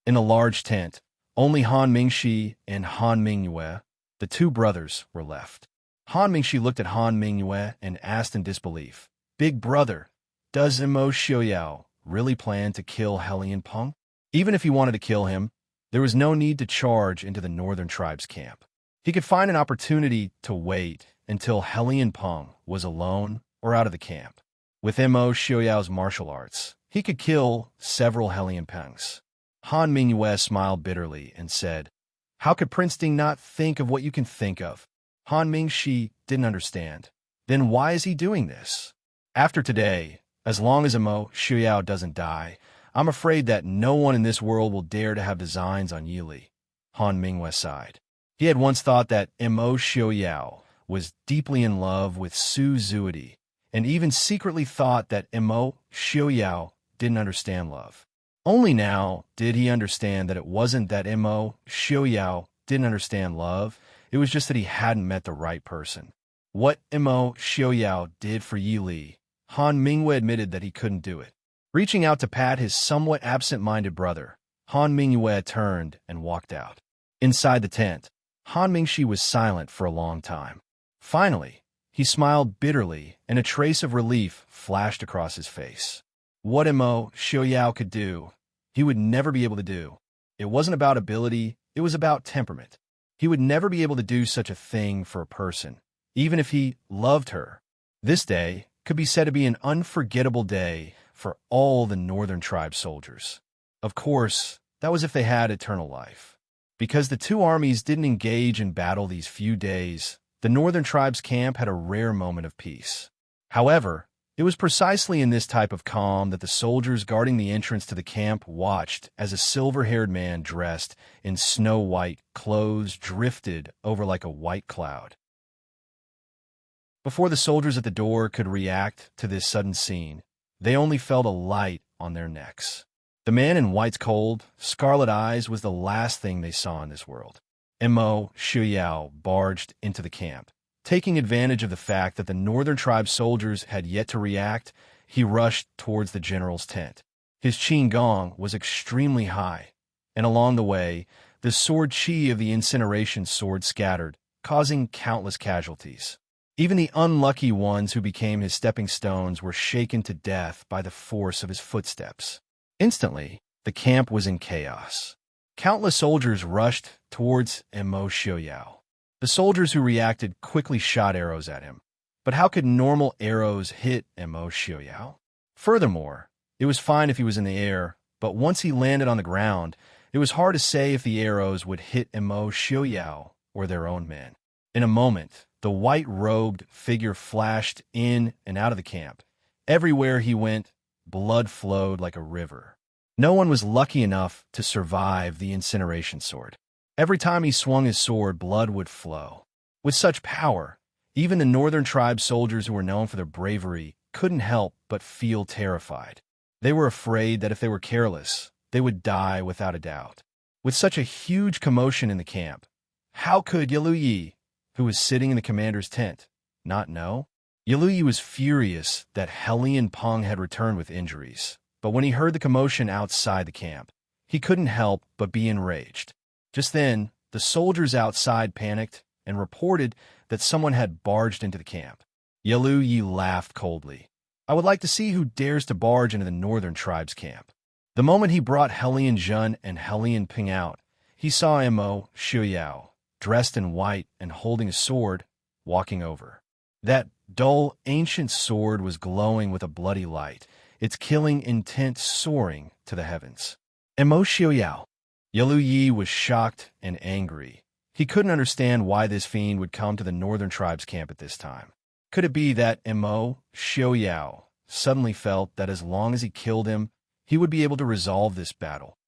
In a large tent, only Han Mingshi and Han Mingyue, the 2 brothers, were left. Han Mingshi looked at Han Mingyue and asked in disbelief, Big brother, does Mo Xiaoyao really plan to kill Helian Peng? Even if he wanted to kill him, there was no need to charge into the northern tribe's camp. He could find an opportunity to wait until Helian Peng was alone or out of the camp. With Mo Xiaoyao's martial arts, he could kill several Helian Pengs. Han Mingyue smiled bitterly and said, how could Prince Ding not think of what you can think of? Han Mingshi didn't understand. Then why is he doing this? After today, as long as Mo Xiaoyao doesn't die, I'm afraid that no one in this world will dare to have designs on Yili. Han Mingyue sighed. He had once thought that Mo Xiaoyao was deeply in love with Su Zuidi, and even secretly thought that Mo Xiaoyao didn't understand love. Only now did he understand that it wasn't that Mo Xiaoyao didn't understand love, it was just that he hadn't met the right person. What Mo Xiaoyao did for Yi Li, Han Mingyue admitted that he couldn't do it. Reaching out to pat his somewhat absent-minded brother, Han Mingyue turned and walked out. Inside the tent, Han Mingshi was silent for a long time. Finally, he smiled bitterly, and a trace of relief flashed across his face. What Mo Xiaoyao could do, he would never be able to do. It wasn't about ability, it was about temperament. He would never be able to do such a thing for a person, even if he loved her. This day could be said to be an unforgettable day for all the Northern Tribe soldiers. Of course, that was if they had eternal life. Because the 2 armies didn't engage in battle these few days, the Northern Tribe's camp had a rare moment of peace. However, it was precisely in this type of calm that the soldiers guarding the entrance to the camp watched as a silver-haired man dressed in snow-white clothes drifted over like a white cloud. Before the soldiers at the door could react to this sudden scene, they only felt a light on their necks. The man in white's cold, scarlet eyes was the last thing they saw in this world. Mo Xiaoyao barged into the camp. Taking advantage of the fact that the Northern Tribe soldiers had yet to react, he rushed towards the general's tent. His qin gong was extremely high, and along the way, the sword qi of the incineration sword scattered, causing countless casualties. Even the unlucky ones who became his stepping stones were shaken to death by the force of his footsteps. Instantly, the camp was in chaos. Countless soldiers rushed towards Mo Xiaoyao. The soldiers who reacted quickly shot arrows at him. But how could normal arrows hit Mo Xiaoyao? Furthermore, it was fine if he was in the air, but once he landed on the ground, it was hard to say if the arrows would hit Mo Xiaoyao or their own men. In a moment, the white-robed figure flashed in and out of the camp. Everywhere he went, blood flowed like a river. No one was lucky enough to survive the incineration sword. Every time he swung his sword, blood would flow. With such power, even the Northern Tribe soldiers who were known for their bravery couldn't help but feel terrified. They were afraid that if they were careless, they would die without a doubt. With such a huge commotion in the camp, how could Yilu Yi, who was sitting in the commander's tent, not know? Yaluyi was furious that Hellion Peng had returned with injuries, but when he heard the commotion outside the camp, he couldn't help but be enraged. Just then, the soldiers outside panicked and reported that someone had barged into the camp. Yaluyi laughed coldly. I would like to see who dares to barge into the northern tribe's camp. The moment he brought Hellion Jun and Hellion Ping out, he saw Mo Xiuyao, dressed in white and holding a sword, walking over. That dull, ancient sword was glowing with a bloody light, its killing intent soaring to the heavens. Mo Xiuyao. Yaluyi was shocked and angry. He couldn't understand why this fiend would come to the northern tribe's camp at this time. Could it be that Mo Xiuyao suddenly felt that as long as he killed him, he would be able to resolve this battle?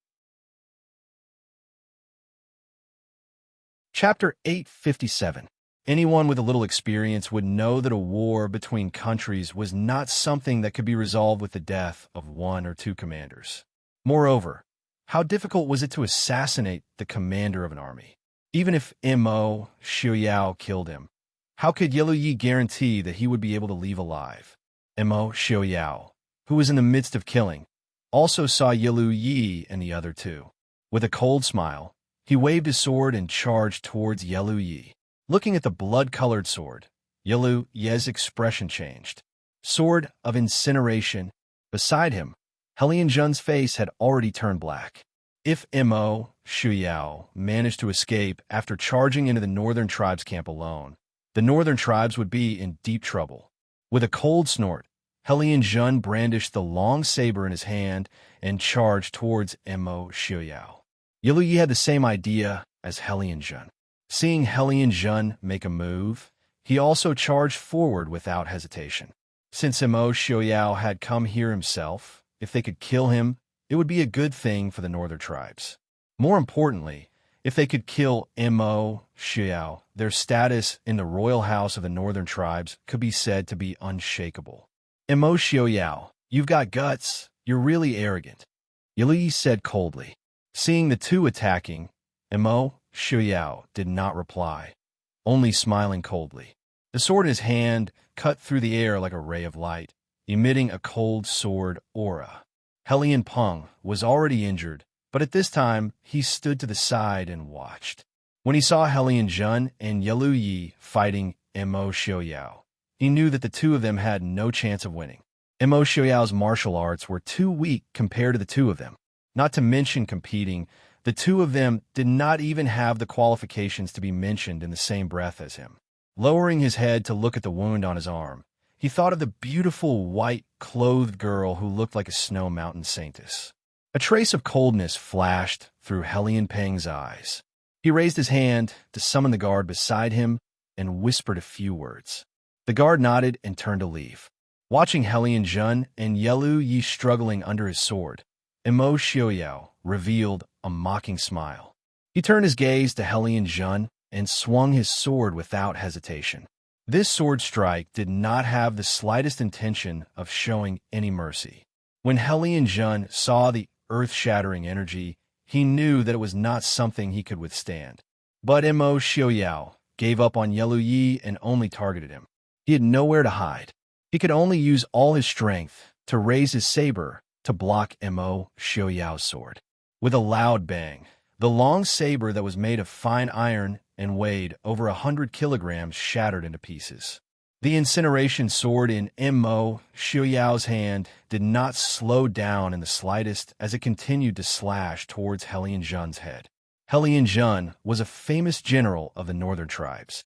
Chapter 857. Anyone with a little experience would know that a war between countries was not something that could be resolved with the death of one or two commanders. Moreover, how difficult was it to assassinate the commander of an army? Even if Mo Xiuyao killed him, how could Yaluyi guarantee that he would be able to leave alive? Mo Xiuyao, who was in the midst of killing, also saw Yaluyi and the other two. With a cold smile, he waved his sword and charged towards Yaluyi. Looking at the blood-colored sword, Yaluyi's expression changed. Sword of incineration. Beside him, Hellion Jun's face had already turned black. If Mo Xiuyao managed to escape after charging into the northern tribe's camp alone, the northern tribes would be in deep trouble. With a cold snort, Hellion Jun brandished the long saber in his hand and charged towards Mo Xiuyao. Yaluyi had the same idea as Hellion Jun. Seeing Hellion Jun make a move, he also charged forward without hesitation. Since Mo Xiuyao had come here himself, if they could kill him, it would be a good thing for the northern tribes. More importantly, if they could kill Mo Xiuyao, their status in the royal house of the northern tribes could be said to be unshakable. Mo Xiuyao, you've got guts. You're really arrogant, Yaluyi said coldly. Seeing the two attacking, Mo Xiuyao did not reply, only smiling coldly. The sword in his hand cut through the air like a ray of light, emitting a cold sword aura. Hellion Peng was already injured, but at this time he stood to the side and watched. When he saw Hellion Jun and Yaluyi fighting Mo Xiuyao, he knew that the two of them had no chance of winning. Mo Xiuyao's martial arts were too weak compared to the two of them. Not to mention competing, the two of them did not even have the qualifications to be mentioned in the same breath as him. Lowering his head to look at the wound on his arm, he thought of the beautiful white-clothed girl who looked like a snow mountain saintess. A trace of coldness flashed through Hellion Peng's eyes. He raised his hand to summon the guard beside him and whispered a few words. The guard nodded and turned to leave. Watching Hellion Jun and Yaluyi struggling under his sword, Mo Xiuyao revealed a mocking smile. He turned his gaze to Hellion Jun and swung his sword without hesitation. This sword strike did not have the slightest intention of showing any mercy. When Hellion Jun saw the earth-shattering energy, he knew that it was not something he could withstand. But Mo Xiuyao gave up on Yaluyi and only targeted him. He had nowhere to hide. He could only use all his strength to raise his saber to block Mo Xiuyao's sword. With a loud bang, the long saber that was made of fine iron and weighed over 100 kilograms shattered into pieces. The incineration sword in Mo Xiuyao's hand did not slow down in the slightest as it continued to slash towards Hellion Jun's head. Hellion Jun was a famous general of the northern tribes.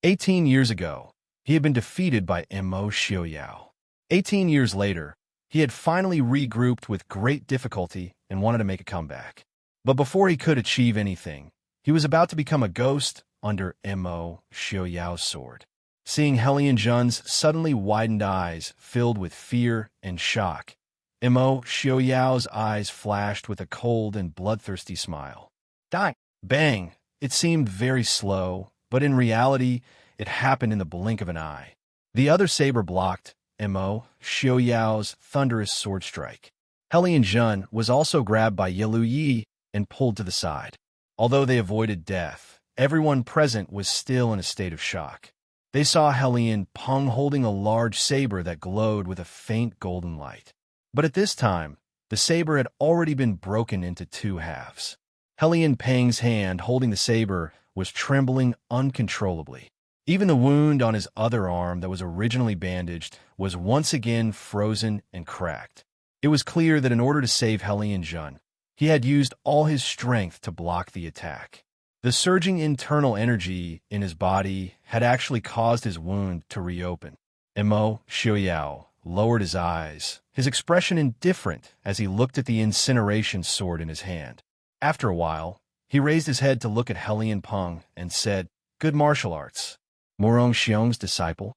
18 years ago, he had been defeated by Mo Xiuyao. 18 years later, he had finally regrouped with great difficulty and wanted to make a comeback. But before he could achieve anything, he was about to become a ghost under Mo Xiuyao's sword. Seeing Hellion Jun's suddenly widened eyes filled with fear and shock, Mo Xiuyao's eyes flashed with a cold and bloodthirsty smile. Die! Bang! It seemed very slow, but in reality, it happened in the blink of an eye. The other saber blocked Mo Xiuyao's thunderous sword strike. Hellion Jun was also grabbed by Yaluyi and pulled to the side. Although they avoided death, everyone present was still in a state of shock. They saw Hellion Peng holding a large saber that glowed with a faint golden light. But at this time, the saber had already been broken into two halves. Hellion Peng's hand holding the saber was trembling uncontrollably. Even the wound on his other arm that was originally bandaged was once again frozen and cracked. It was clear that in order to save Hellion Jun, he had used all his strength to block the attack. The surging internal energy in his body had actually caused his wound to reopen. Mo Xiaoyao lowered his eyes, his expression indifferent as he looked at the incineration sword in his hand. After a while, he raised his head to look at Hellion Peng and said, "Good martial arts. Morong Xiong's disciple?"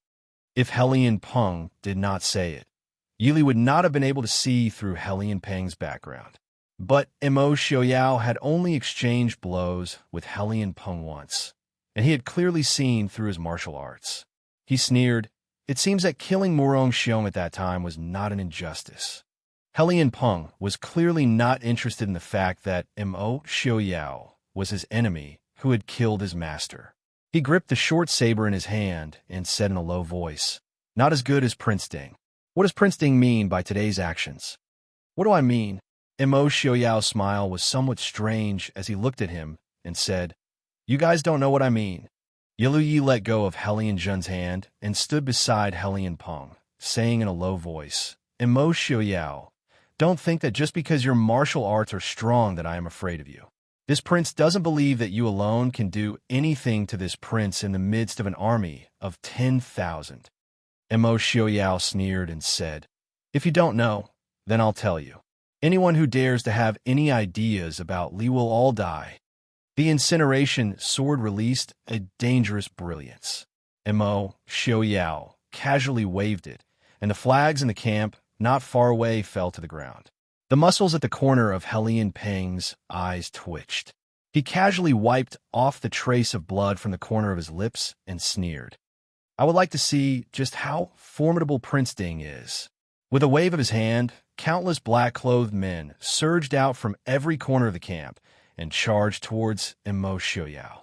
If Hellion Peng did not say it, Yili would not have been able to see through Hellion Peng's background. But Mo Xiaoyao had only exchanged blows with Hellion Peng once, and he had clearly seen through his martial arts. He sneered. It seems that killing Morong Xiong at that time was not an injustice. Hellion Peng was clearly not interested in the fact that Mo Xiaoyao was his enemy who had killed his master. He gripped the short saber in his hand and said in a low voice, "Not as good as Prince Ding." "What does Prince Ding mean by today's actions?" "What do I mean?" Mo Xiaoyao's smile was somewhat strange as he looked at him and said, "You guys don't know what I mean." Yilu Yi let go of Hellion Jun's hand and stood beside Hellion Peng, saying in a low voice, "Mo Xiaoyao, don't think that just because your martial arts are strong that I am afraid of you. This prince doesn't believe that you alone can do anything to this prince in the midst of an army of 10,000. Mo Xiaoyao sneered and said, "If you don't know, then I'll tell you. Anyone who dares to have any ideas about Li will all die." The incineration sword released a dangerous brilliance. Mo Xiaoyao casually waved it, and the flags in the camp not far away fell to the ground. The muscles at the corner of Hellion Peng's eyes twitched. He casually wiped off the trace of blood from the corner of his lips and sneered. "I would like to see just how formidable Prince Ding is." With a wave of his hand, countless black-clothed men surged out from every corner of the camp and charged towards Mo Xiaoyao.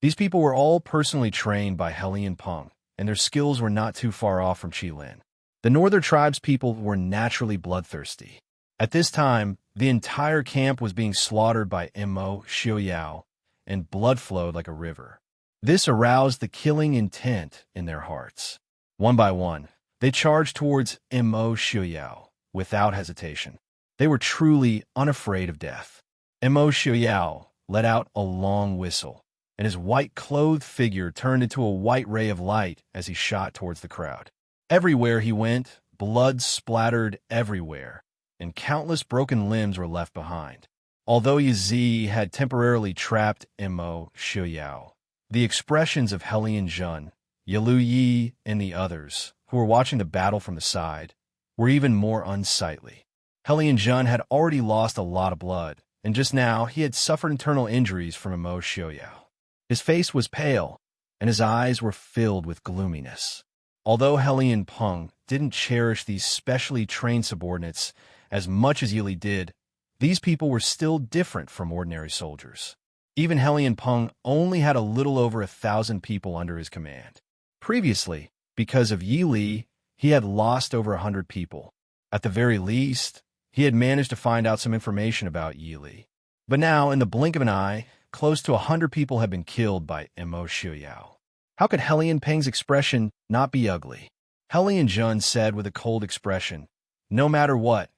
These people were all personally trained by Hellion Peng, and their skills were not too far off from Qilin. The northern tribes people were naturally bloodthirsty. At this time, the entire camp was being slaughtered by Mo Xiaoyao, and blood flowed like a river. This aroused the killing intent in their hearts. One by one, they charged towards Mo Xiaoyao without hesitation. They were truly unafraid of death. Mo Xiaoyao let out a long whistle, and his white-clothed figure turned into a white ray of light as he shot towards the crowd. Everywhere he went, blood splattered everywhere, and countless broken limbs were left behind. Although Yi had temporarily trapped Mo Xiaoyao, the expressions of Hellion Jun, Yilu Yi, and the others, who were watching the battle from the side, were even more unsightly. Hellion Jun had already lost a lot of blood, and just now he had suffered internal injuries from Mo Xiaoyao. His face was pale, and his eyes were filled with gloominess. Although Hellion Peng didn't cherish these specially trained subordinates as much as Yili did, these people were still different from ordinary soldiers. Even Hellion Peng only had a little over 1,000 people under his command. Previously, because of Yi Li, he had lost over 100 people. At the very least, he had managed to find out some information about Yi Li. But now, in the blink of an eye, close to 100 people had been killed by Mo Xiaoyao. How could Hellion Peng's expression not be ugly? Hellion Jun said with a cold expression, "No matter what,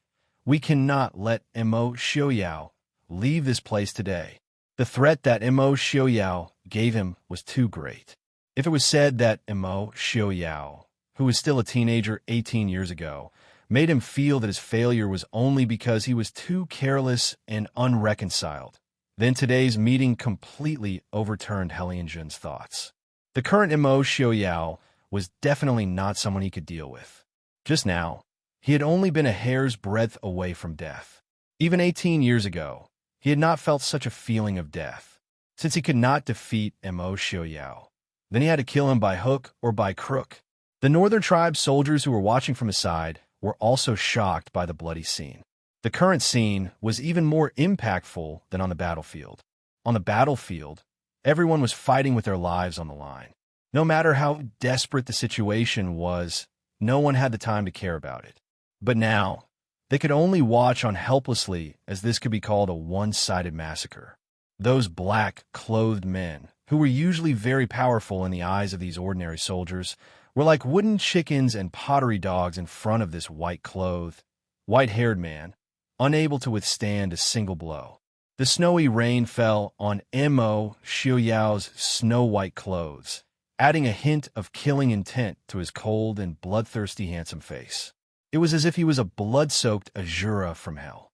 we cannot let Mo Xiaoyao leave this place today." The threat that Mo Xiaoyao gave him was too great. If it was said that Mo Xiaoyao, who was still a teenager 18 years ago, made him feel that his failure was only because he was too careless and unreconciled, then today's meeting completely overturned Hellion Jun's thoughts. The current Mo Xiaoyao was definitely not someone he could deal with. Just now, he had only been a hair's breadth away from death. Even 18 years ago, he had not felt such a feeling of death. Since he could not defeat Mo Xiaoyao, then he had to kill him by hook or by crook. The northern tribe soldiers who were watching from his side were also shocked by the bloody scene. The current scene was even more impactful than on the battlefield. On the battlefield, Everyone was fighting with their lives on the line. No matter how desperate the situation was, no one had the time to care about it. But now, they could only watch on helplessly as this could be called a one-sided massacre. Those black, clothed men, who were usually very powerful in the eyes of these ordinary soldiers, were like wooden chickens and pottery dogs in front of this white-clothed, white-haired man, unable to withstand a single blow. The snowy rain fell on Mo Xiaoyao's snow-white clothes, adding a hint of killing intent to his cold and bloodthirsty handsome face. It was as if he was a blood-soaked Azura from hell.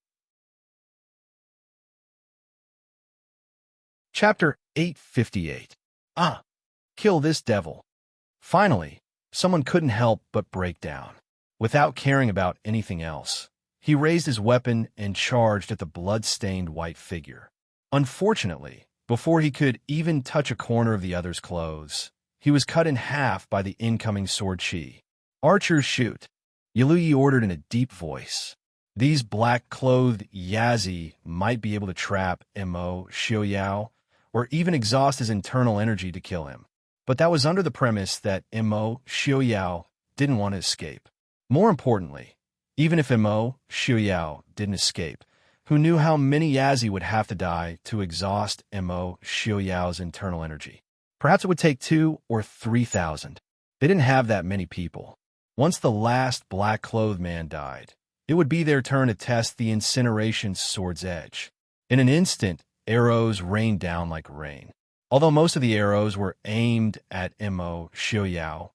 Chapter 858. Kill this devil. Finally, someone couldn't help but break down. Without caring about anything else, he raised his weapon and charged at the blood-stained white figure. Unfortunately, before he could even touch a corner of the other's clothes, he was cut in half by the incoming sword chi. Archers shoot, Yaluyi ordered in a deep voice. These black-clothed Yazi might be able to trap Mo Xiaoyao, or even exhaust his internal energy to kill him. But that was under the premise that Mo Xiaoyao didn't want to escape. More importantly, even if Mo Xiaoyao didn't escape, who knew how many Yazi would have to die to exhaust Mo Xiaoyao's internal energy? Perhaps it would take 2,000 or 3,000. They didn't have that many people. Once the last black-clothed man died, it would be their turn to test the incineration sword's edge. In an instant, arrows rained down like rain. Although most of the arrows were aimed at Mo Xiaoyao,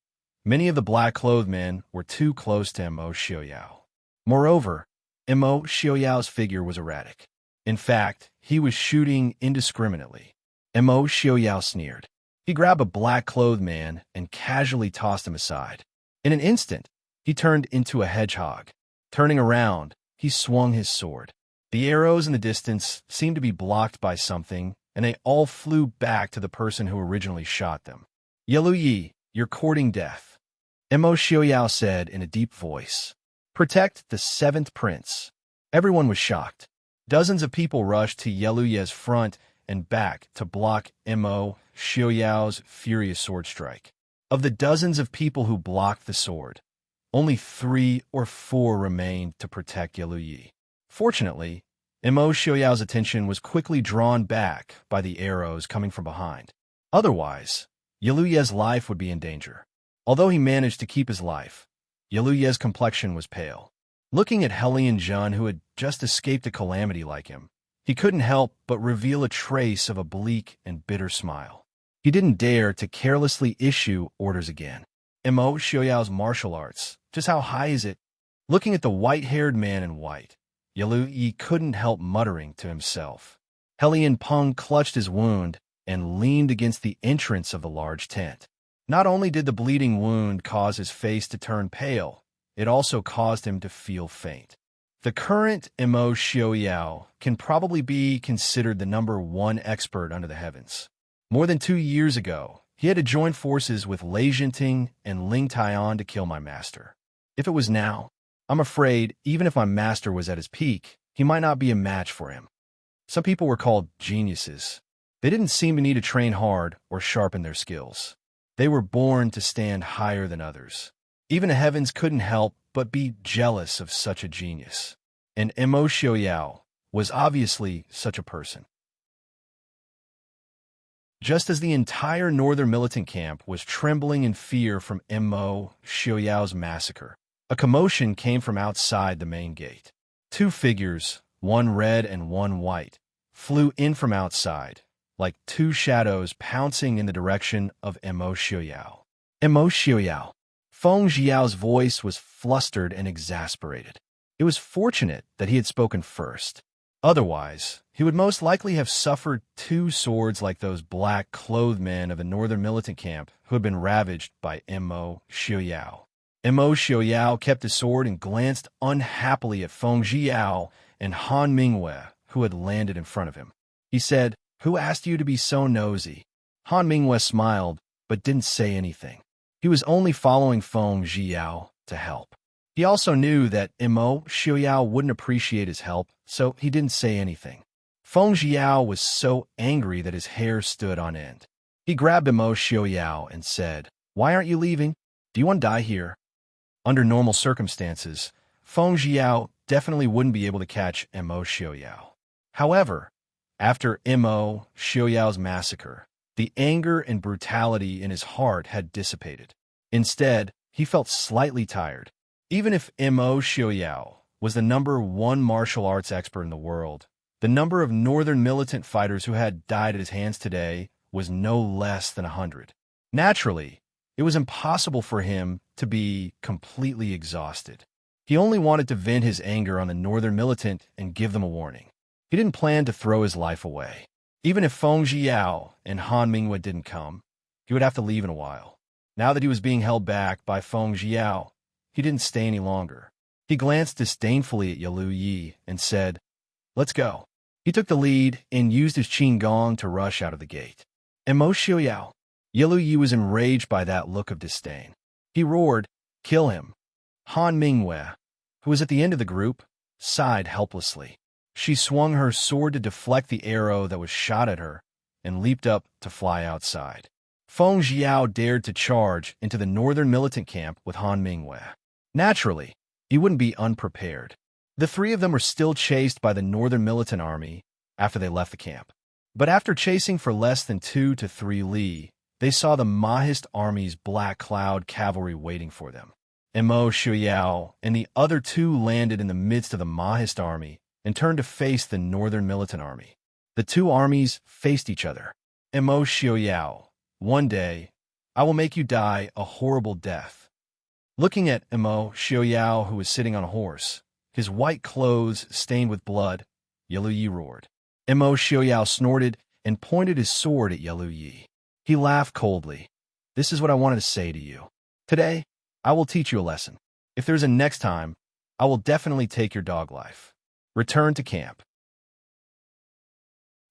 many of the black-clothed men were too close to Mo Xiaoyao. Moreover, Mo Xiaoyao's figure was erratic. In fact, he was shooting indiscriminately. Mo Xiaoyao sneered. He grabbed a black-clothed man and casually tossed him aside. In an instant, he turned into a hedgehog. Turning around, he swung his sword. The arrows in the distance seemed to be blocked by something, and they all flew back to the person who originally shot them. Yaluyi, you're courting death, Mo Xiaoyao said in a deep voice. Protect the seventh prince. Everyone was shocked. Dozens of people rushed to Yaluyi's front and back to block Mo Xiaoyao's furious sword strike. Of the dozens of people who blocked the sword, only 3 or 4 remained to protect Yaluyi. Fortunately, Mo Xiaoyao's attention was quickly drawn back by the arrows coming from behind. Otherwise, Yaluyi's life would be in danger. Although he managed to keep his life, Yaluyi's complexion was pale. Looking at Helian Jun, who had just escaped a calamity like him, he couldn't help but reveal a trace of a bleak and bitter smile. He didn't dare to carelessly issue orders again. Mo Xiaoyao's martial arts, just how high is it? Looking at the white-haired man in white, Yaluyi couldn't help muttering to himself. Helian Peng clutched his wound and leaned against the entrance of the large tent. Not only did the bleeding wound cause his face to turn pale, it also caused him to feel faint. The current Mo Xiaoyao can probably be considered the #1 expert under the heavens. More than 2 years ago, he had to join forces with Lei Jinting and Ling Taian to kill my master. If it was now, I'm afraid even if my master was at his peak, he might not be a match for him. Some people were called geniuses. They didn't seem to need to train hard or sharpen their skills. They were born to stand higher than others. Even the heavens couldn't help but be jealous of such a genius. And Mo Xiaoyao was obviously such a person. Just as the entire northern militant camp was trembling in fear from Mo Xiaoyao's massacre, a commotion came from outside the main gate. 2 figures, one red and one white, flew in from outside, like 2 shadows pouncing in the direction of Mo Xiaoyao. Mo Xiaoyao. Feng Jiao's voice was flustered and exasperated. It was fortunate that he had spoken first. Otherwise, he would most likely have suffered 2 swords like those black-clothed men of the northern militant camp who had been ravaged by Mo Xiaoyao. Mo Xiaoyao kept his sword and glanced unhappily at Feng Jiao and Han Mingwei, who had landed in front of him. He said, "Who asked you to be so nosy?" Han Mingwei smiled, but didn't say anything. He was only following Feng Jiao to help. He also knew that Mo Xiaoyao wouldn't appreciate his help, so he didn't say anything. Feng Jiao was so angry that his hair stood on end. He grabbed Imo Xiaoyao and said, "Why aren't you leaving? Do you want to die here?" Under normal circumstances, Feng Jiao definitely wouldn't be able to catch Imo Xiaoyao. However, after Imo Xiaoyao's massacre, the anger and brutality in his heart had dissipated. Instead, he felt slightly tired. Even if Imo Xiaoyao was the #1 martial arts expert in the world, the number of northern militant fighters who had died at his hands today was no less than 100. Naturally, it was impossible for him to be completely exhausted. He only wanted to vent his anger on the northern militant and give them a warning. He didn't plan to throw his life away. Even if Feng Jiao and Han Mingwe didn't come, he would have to leave in a while. Now that he was being held back by Feng Jiao, he didn't stay any longer. He glanced disdainfully at Yalu Yi and said, "Let's go." He took the lead and used his Qin Gong to rush out of the gate. Imo Xiaoyao. Yalu Yi was enraged by that look of disdain. He roared, "Kill him." Han Mingwe, who was at the end of the group, sighed helplessly. She swung her sword to deflect the arrow that was shot at her and leaped up to fly outside. Feng Jiao dared to charge into the northern militant camp with Han Mingwe. Naturally, he wouldn't be unprepared. The three of them were still chased by the northern militant army after they left the camp. But after chasing for less than 2 to 3 li, they saw the Mahist army's black cloud cavalry waiting for them. Imo Xiaoyao and the other two landed in the midst of the Mahist army and turned to face the northern militant army. The two armies faced each other. Imo Xiaoyao, "One day, I will make you die a horrible death." Looking at Imo Xiaoyao, who was sitting on a horse, his white clothes stained with blood, Yalu Yi roared. Imo Xiaoyao snorted and pointed his sword at Yalu Yi. He laughed coldly. "This is what I wanted to say to you. Today, I will teach you a lesson. If there's a next time, I will definitely take your dog life. Return to camp."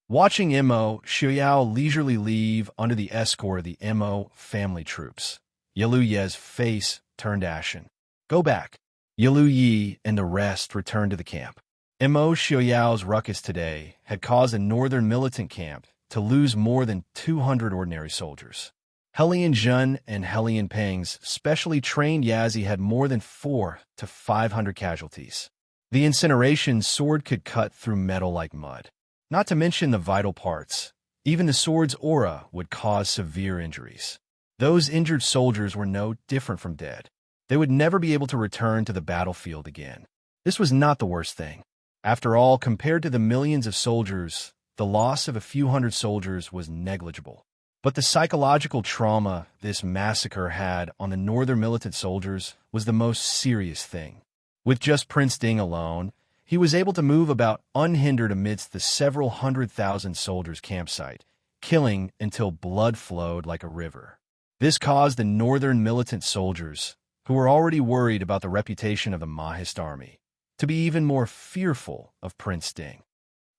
Watching Imo Xiaoyao leisurely leave under the escort of the Imo family troops, Yalu Yi's face turned ashen. "Go back." Yalu Yi and the rest returned to the camp. Imo Xiaoyao's ruckus today had caused a northern militant camp to lose more than 200 ordinary soldiers. Helian Zhen and Helian Peng's specially trained Yazi had more than 400 to 500 casualties. The incineration sword could cut through metal like mud. Not to mention the vital parts. Even the sword's aura would cause severe injuries. Those injured soldiers were no different from dead. They would never be able to return to the battlefield again. This was not the worst thing. After all, compared to the millions of soldiers, the loss of a few hundred soldiers was negligible. But the psychological trauma this massacre had on the northern militant soldiers was the most serious thing. With just Prince Ding alone, he was able to move about unhindered amidst the several 100,000 soldiers' campsite, killing until blood flowed like a river. This caused the northern militant soldiers, who were already worried about the reputation of the Mahist army, to be even more fearful of Prince Ding.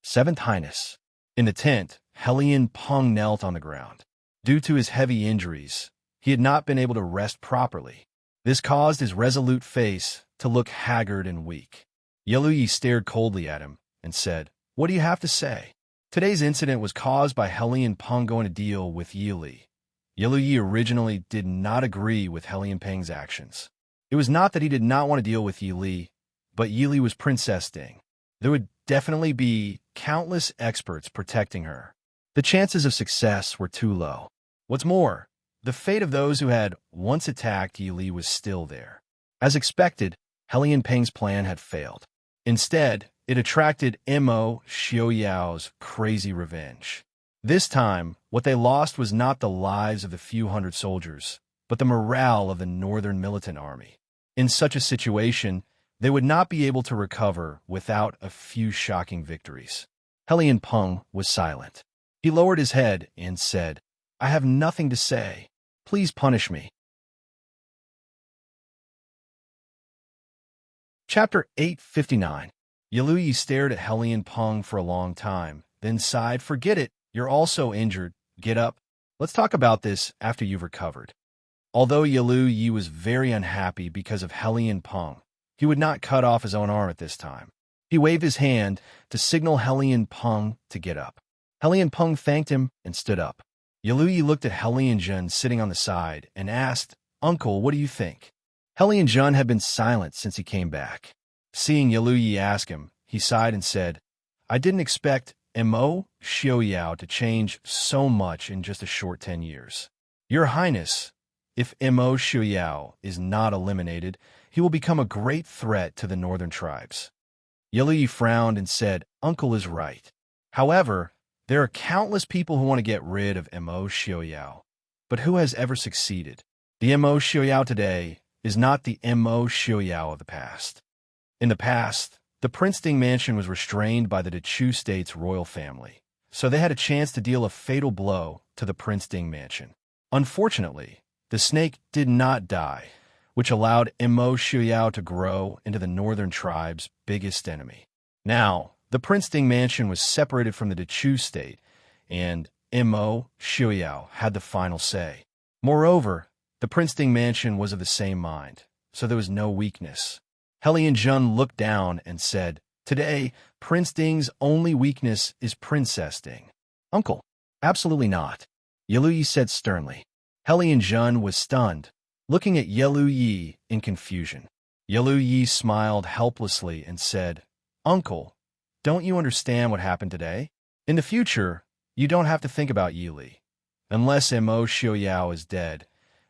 Seventh Highness. In the tent, Helian Peng knelt on the ground. Due to his heavy injuries, he had not been able to rest properly. This caused his resolute face to look haggard and weak. Yalu Yi stared coldly at him and said, "What do you have to say?" Today's incident was caused by Helian Peng going to deal with Yi Li. Yalu Yi originally did not agree with Helian Peng's actions. It was not that he did not want to deal with Yi Li, but Yi Li was Princess Ding. There would definitely be countless experts protecting her. The chances of success were too low. What's more, the fate of those who had once attacked Yi Li was still there. As expected, Helian Peng's plan had failed. Instead, it attracted Imo Xiaoyao's crazy revenge. This time, what they lost was not the lives of the few hundred soldiers, but the morale of the northern militant army. In such a situation, they would not be able to recover without a few shocking victories. Helian Peng was silent. He lowered his head and said, "I have nothing to say. Please punish me." Chapter 859. Yalu Yi stared at Helian Peng for a long time, then sighed, "Forget it. You're also injured. Get up. Let's talk about this after you've recovered." Although Yalu Yi was very unhappy because of Helian Peng, he would not cut off his own arm at this time. He waved his hand to signal Helian Peng to get up. Helian Peng thanked him and stood up. Yaluyi looked at Helian Jun sitting on the side and asked, "Uncle, what do you think?" Helian Jun had been silent since he came back. Seeing Yaluyi ask him, he sighed and said, "I didn't expect Mo Xiaoyao to change so much in just a short 10 years. Your Highness, if Mo Xiaoyao is not eliminated, he will become a great threat to the northern tribes." Yaluyi frowned and said, "Uncle is right. However, there are countless people who want to get rid of Mo Xiaoyao. But who has ever succeeded? The Mo Xiaoyao today is not the Mo Xiaoyao of the past. In the past, the Prince Ding mansion was restrained by the Dechu state's royal family, so they had a chance to deal a fatal blow to the Prince Ding mansion. Unfortunately, the snake did not die, which allowed Mo Xiaoyao to grow into the northern tribe's biggest enemy. Now, the Prince Ding mansion was separated from the Dechu state, and Mo Xiaoyao had the final say. Moreover, the Prince Ding mansion was of the same mind, so there was no weakness. Helian Jun looked down and said, "Today, Prince Ding's only weakness is Princess Ding." "Uncle, absolutely not," Yaluyi said sternly. Helian Jun was stunned, looking at Yaluyi in confusion. Yaluyi smiled helplessly and said, "Uncle, don't you understand what happened today? In the future, you don't have to think about Yili. Unless Mo Xiaoyao is dead,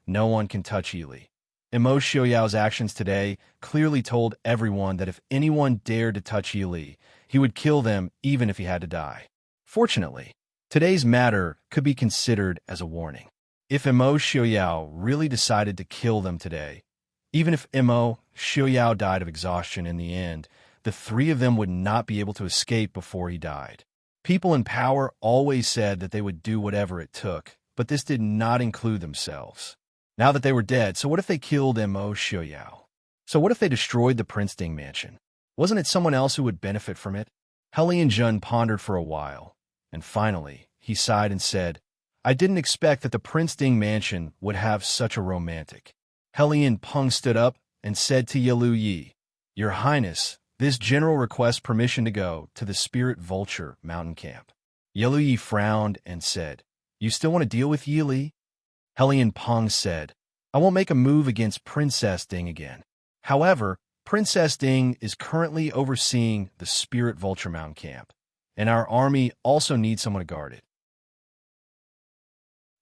no one can touch Yili. Mo Xiaoyao's actions today clearly told everyone that if anyone dared to touch Yili, he would kill them even if he had to die. Fortunately, today's matter could be considered as a warning. If Mo Xiaoyao really decided to kill them today, even if Mo Xiaoyao died of exhaustion in the end, the three of them would not be able to escape before he died. People in power always said that they would do whatever it took, but this did not include themselves. Now that they were dead, so what if they killed Mo Xiaoyao? So what if they destroyed the Prince Ding mansion? Wasn't it someone else who would benefit from it?" Helian Jun pondered for a while, and finally, he sighed and said, "I didn't expect that the Prince Ding mansion would have such a romantic." Helian Peng stood up and said to Yaluyi, "Your Highness, this general requests permission to go to the Spirit Vulture mountain camp." Yaluyi frowned and said, "You still want to deal with Yili?" Helian Peng said, "I won't make a move against Princess Ding again. However, Princess Ding is currently overseeing the Spirit Vulture mountain camp, and our army also needs someone to guard it.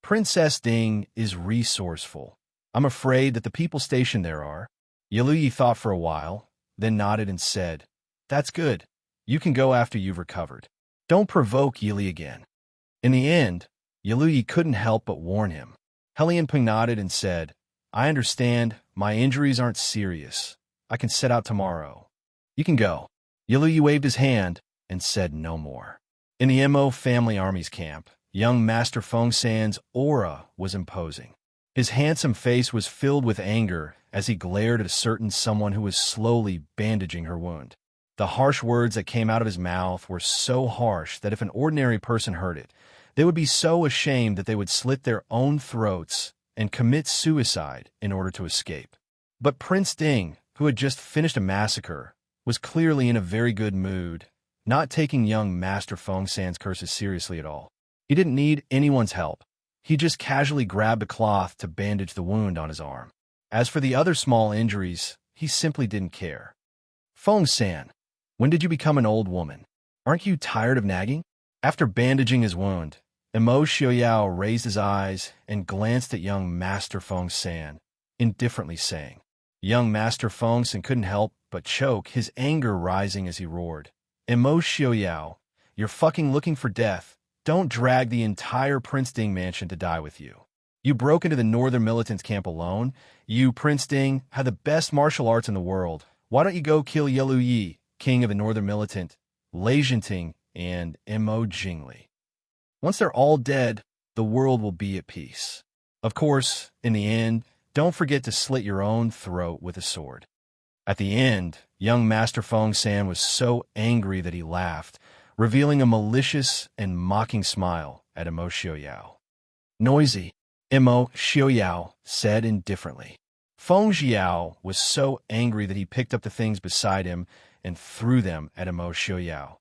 Princess Ding is resourceful. I'm afraid that the people stationed there are." Yaluyi thought for a while, then nodded and said, "That's good. You can go after you've recovered. Don't provoke Yili again." In the end, Yaluyi couldn't help but warn him. Helian Peng nodded and said, "I understand. My injuries aren't serious. I can set out tomorrow. You can go." Yaluyi waved his hand and said no more. In the Mo family army's camp, young Master Feng San's aura was imposing. His handsome face was filled with anger as he glared at a certain someone who was slowly bandaging her wound. The harsh words that came out of his mouth were so harsh that if an ordinary person heard it, they would be so ashamed that they would slit their own throats and commit suicide in order to escape. But Prince Ding, who had just finished a massacre, was clearly in a very good mood, not taking young Master Feng San's curses seriously at all. He didn't need anyone's help. He just casually grabbed a cloth to bandage the wound on his arm. As for the other small injuries, he simply didn't care. "Feng San, when did you become an old woman? Aren't you tired of nagging?" After bandaging his wound, Mo Xiaoyao raised his eyes and glanced at young Master Feng San, indifferently saying. Young Master Feng San couldn't help but choke, his anger rising as he roared. "Mo Xiaoyao, you're fucking looking for death. Don't drag the entire Prince Ding mansion to die with you. You broke into the Northern Militants camp alone. You, Prince Ding, have the best martial arts in the world. Why don't you go kill Yaluyi, king of the Northern Militant, Lei Jinting, and Mo Jingli? Once they're all dead, the world will be at peace. Of course, in the end, don't forget to slit your own throat with a sword." At the end, young Master Feng San was so angry that he laughed, revealing a malicious and mocking smile at Mo Xiaoyao. "Noisy," Mo Xiaoyao said indifferently. Feng Xiao was so angry that he picked up the things beside him and threw them at Imo Xiaoyao,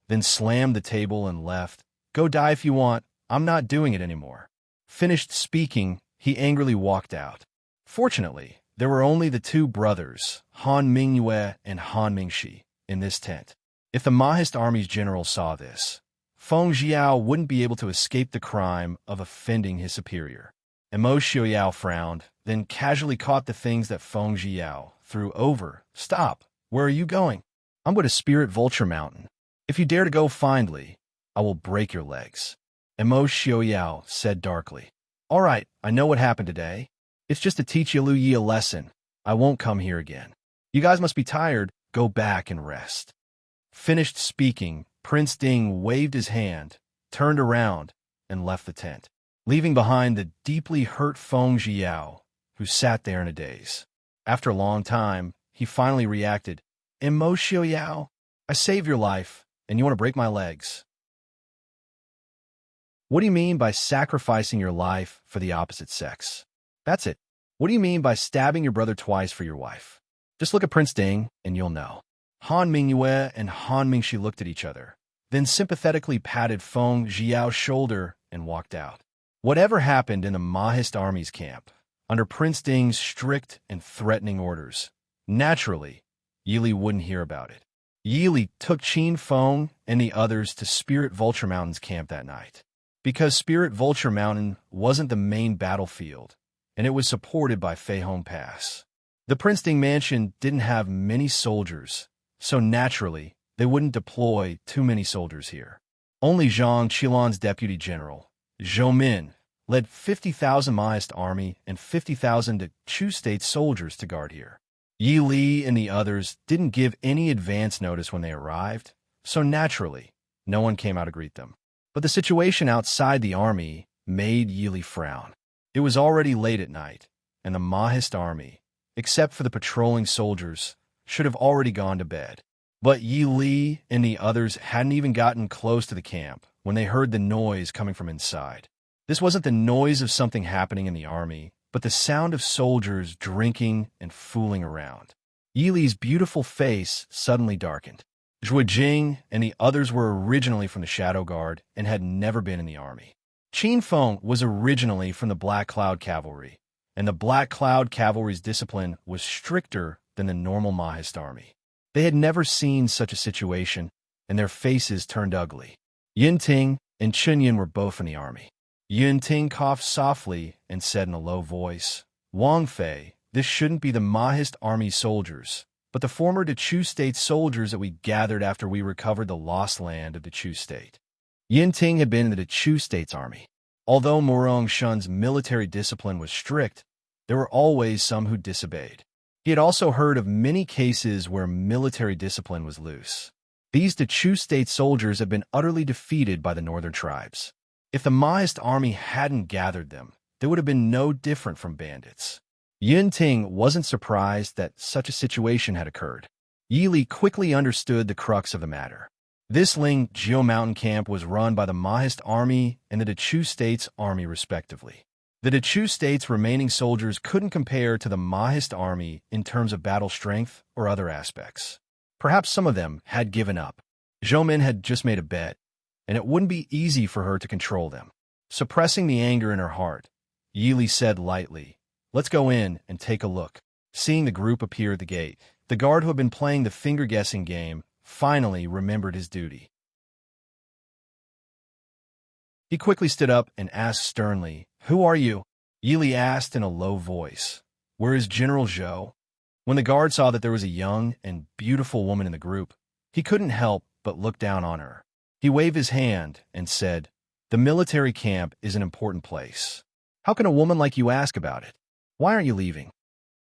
then slammed the table and left. Go die if you want, I'm not doing it anymore. Finished speaking, he angrily walked out. Fortunately, there were only the two brothers, Han Mingyue and Han Mingxi, in this tent. If the Mahist army's general saw this, Feng Jiao wouldn't be able to escape the crime of offending his superior. Imo Xiaoyao frowned, then casually caught the things that Feng Jiao threw over. Stop! Where are you going? I'm going to Spirit Vulture Mountain. If you dare to go find Li, I will break your legs. Imo Xiaoyao said darkly. All right, I know what happened today. It's just to teach Lu Yi a lesson. I won't come here again. You guys must be tired. Go back and rest. Finished speaking, Prince Ding waved his hand, turned around, and left the tent, leaving behind the deeply hurt Feng Jiao, who sat there in a daze. After a long time, he finally reacted. Imo Xiaoyao, I saved your life, and you want to break my legs. What do you mean by sacrificing your life for the opposite sex? That's it. What do you mean by stabbing your brother twice for your wife? Just look at Prince Ding, and you'll know. Han Mingyue and Han Mingxi looked at each other, then sympathetically patted Feng Jiao's shoulder and walked out. Whatever happened in the Mahist army's camp, under Prince Ding's strict and threatening orders, naturally, Yili wouldn't hear about it. Yili took Qin Feng and the others to Spirit Vulture Mountain's camp that night, because Spirit Vulture Mountain wasn't the main battlefield, and it was supported by Feihong Pass. The Prince Ding mansion didn't have many soldiers, so naturally, they wouldn't deploy too many soldiers here. Only Zhang Qilan's deputy general, Zhou Min, led 50,000 Maist army and 50,000 Chu state soldiers to guard here. Yi Li and the others didn't give any advance notice when they arrived, so naturally, no one came out to greet them. But the situation outside the army made Yi Li frown. It was already late at night, and the Mahist army, except for the patrolling soldiers, should have already gone to bed. But Yi Li and the others hadn't even gotten close to the camp when they heard the noise coming from inside. This wasn't the noise of something happening in the army, but the sound of soldiers drinking and fooling around. Yi Li's beautiful face suddenly darkened. Zhuo Jing and the others were originally from the Shadow Guard and had never been in the army. Qin Feng was originally from the Black Cloud Cavalry, and the Black Cloud Cavalry's discipline was stricter than the normal Mahist army. They had never seen such a situation, and their faces turned ugly. Yin Ting and Chunyin were both in the army. Yin Ting coughed softly and said in a low voice, Wang Fei, this shouldn't be the Mahist army soldiers, but the former Chu state soldiers that we gathered after we recovered the lost land of the Chu state. Yin Ting had been in the Chu state's army. Although Morong Shun's military discipline was strict, there were always some who disobeyed. He had also heard of many cases where military discipline was loose. These Chu state soldiers had been utterly defeated by the northern tribes. If the Mahist army hadn't gathered them, they would have been no different from bandits. Yin Ting wasn't surprised that such a situation had occurred. Yi Li quickly understood the crux of the matter. This Ling Jiu mountain camp was run by the Mahist army and the Chu state's army respectively. The Chu state's remaining soldiers couldn't compare to the Mahist army in terms of battle strength or other aspects. Perhaps some of them had given up. Zhou Min had just made a bet, and it wouldn't be easy for her to control them. Suppressing the anger in her heart, Yi Li said lightly, Let's go in and take a look. Seeing the group appear at the gate, the guard who had been playing the finger-guessing game finally remembered his duty. He quickly stood up and asked sternly, Who are you? Yi Li asked in a low voice. Where is General Zhou? When the guard saw that there was a young and beautiful woman in the group, he couldn't help but look down on her. He waved his hand and said, The military camp is an important place. How can a woman like you ask about it? Why aren't you leaving?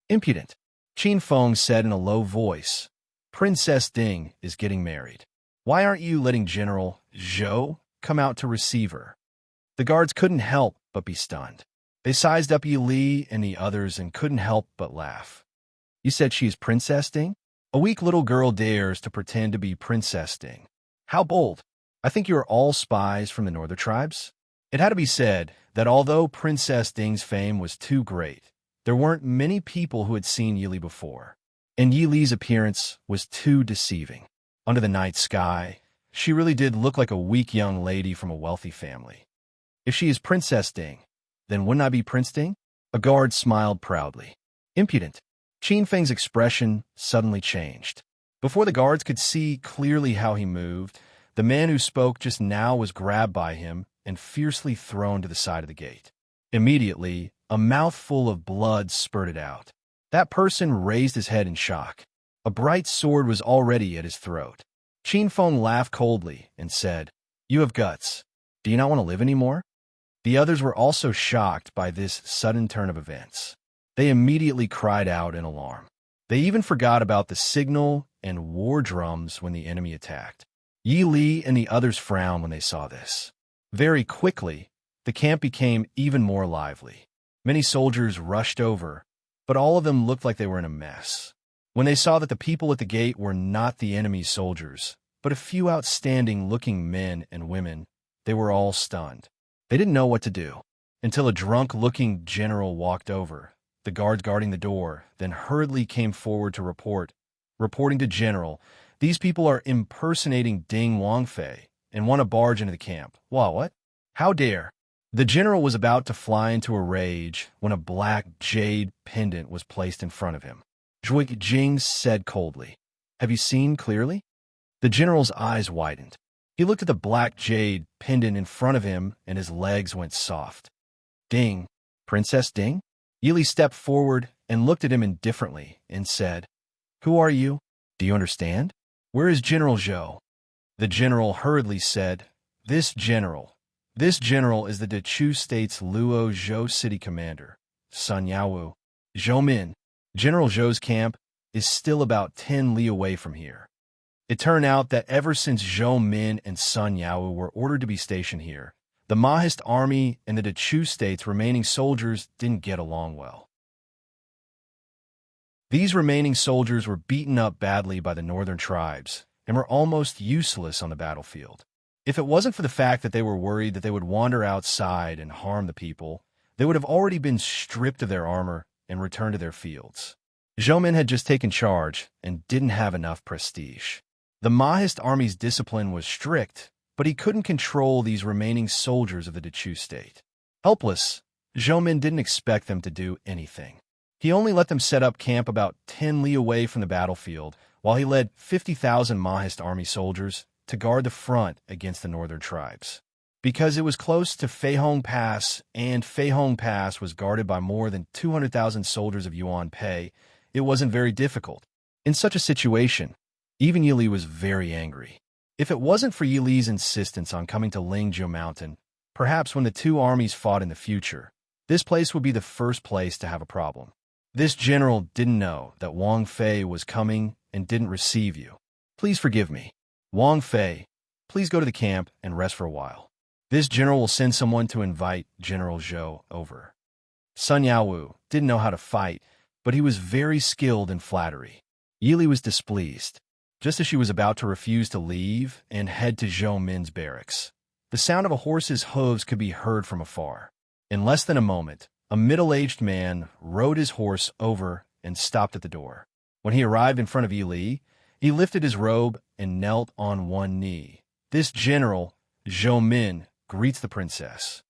Impudent. Qin Feng said in a low voice, Princess Ding is getting married. Why aren't you letting General Zhou come out to receive her? The guards couldn't help but be stunned. They sized up Yi Li and the others and couldn't help but laugh. You said she is Princess Ding? A weak little girl dares to pretend to be Princess Ding. How bold. I think you are all spies from the northern tribes. It had to be said that although Princess Ding's fame was too great, there weren't many people who had seen Yi Li before. and Yi Li's appearance was too deceiving. Under the night sky, she really did look like a weak young lady from a wealthy family. If she is Princess Ding, then wouldn't I be Prince Ding? A guard smiled proudly. Impudent. Qin Feng's expression suddenly changed. Before the guards could see clearly how he moved, the man who spoke just now was grabbed by him and fiercely thrown to the side of the gate. Immediately, a mouthful of blood spurted out. That person raised his head in shock. A bright sword was already at his throat. Qin Feng laughed coldly and said, "You have guts. Do you not want to live anymore?" The others were also shocked by this sudden turn of events. They immediately cried out in alarm. They even forgot about the signal and war drums when the enemy attacked. Yi Li and the others frowned when they saw this. Very quickly, the camp became even more lively. Many soldiers rushed over, but all of them looked like they were in a mess. When they saw that the people at the gate were not the enemy's soldiers, but a few outstanding-looking men and women, they were all stunned. They didn't know what to do, until a drunk-looking general walked over. The guards guarding the door then hurriedly came forward to reporting to General, "These people are impersonating Ding Wangfei and want to barge into the camp." "Wow, what? How dare?" The general was about to fly into a rage when a black jade pendant was placed in front of him. Zhuge Jing said coldly, "Have you seen clearly?" The general's eyes widened. He looked at the black jade pendant in front of him, and his legs went soft. "Ding, Princess Ding?" Yi Li stepped forward and looked at him indifferently and said, "Who are you? Do you understand? Where is General Zhou?" The general hurriedly said, This general is the Dechu State's Luo Zhou city commander, Sun Yaowu. Zhou Min. General Zhou's camp is still about 10 li away from here." It turned out that ever since Zhou Min and Sun Yaowu were ordered to be stationed here, the Mahist army and the Dechu State's remaining soldiers didn't get along well. These remaining soldiers were beaten up badly by the northern tribes and were almost useless on the battlefield. If it wasn't for the fact that they were worried that they would wander outside and harm the people, they would have already been stripped of their armor and returned to their fields. Zhou Min had just taken charge and didn't have enough prestige. The Mahist army's discipline was strict, but he couldn't control these remaining soldiers of the Dechu state. Helpless, Zhou Min didn't expect them to do anything. He only let them set up camp about 10 li away from the battlefield, while he led 50,000 Mahist army soldiers to guard the front against the northern tribes. Because it was close to Feihong Pass, and Feihong Pass was guarded by more than 200,000 soldiers of Yuan Pei, it wasn't very difficult. In such a situation, even Yi Li was very angry. If it wasn't for Yi Li's insistence on coming to Lingjiu Mountain, perhaps when the two armies fought in the future, this place would be the first place to have a problem. This general didn't know that Wang Fei was coming and didn't receive you. "Please forgive me. Wang Fei, please go to the camp and rest for a while. This general will send someone to invite General Zhou over." Sun Yaowu didn't know how to fight, but he was very skilled in flattery. Yi Li was displeased. Just as she was about to refuse to leave and head to Zhou Min's barracks, the sound of a horse's hooves could be heard from afar. In less than a moment, a middle-aged man rode his horse over and stopped at the door. When he arrived in front of Yi Li, he lifted his robe and knelt on one knee. "This general, Zhou Min, greets the princess."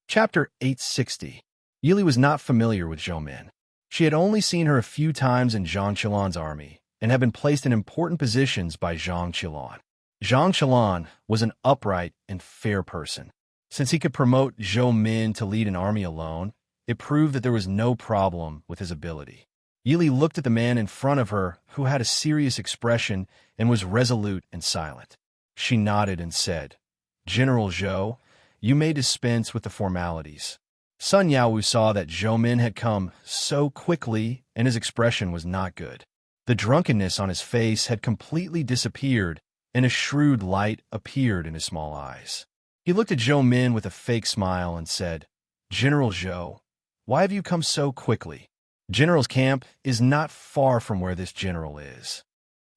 Chapter 860. Yi Li was not familiar with Zhou Min. She had only seen her a few times in Zhang Qilan's army and had been placed in important positions by Zhang Qilan. Zhang Qilan was an upright and fair person. Since he could promote Zhou Min to lead an army alone, it proved that there was no problem with his ability. Yi Li looked at the man in front of her, who had a serious expression and was resolute and silent. She nodded and said, "General Zhou, you may dispense with the formalities." Sun Yaowu saw that Zhou Min had come so quickly and his expression was not good. The drunkenness on his face had completely disappeared and a shrewd light appeared in his small eyes. He looked at Zhou Min with a fake smile and said, "General Zhou, why have you come so quickly? General's camp is not far from where this general is."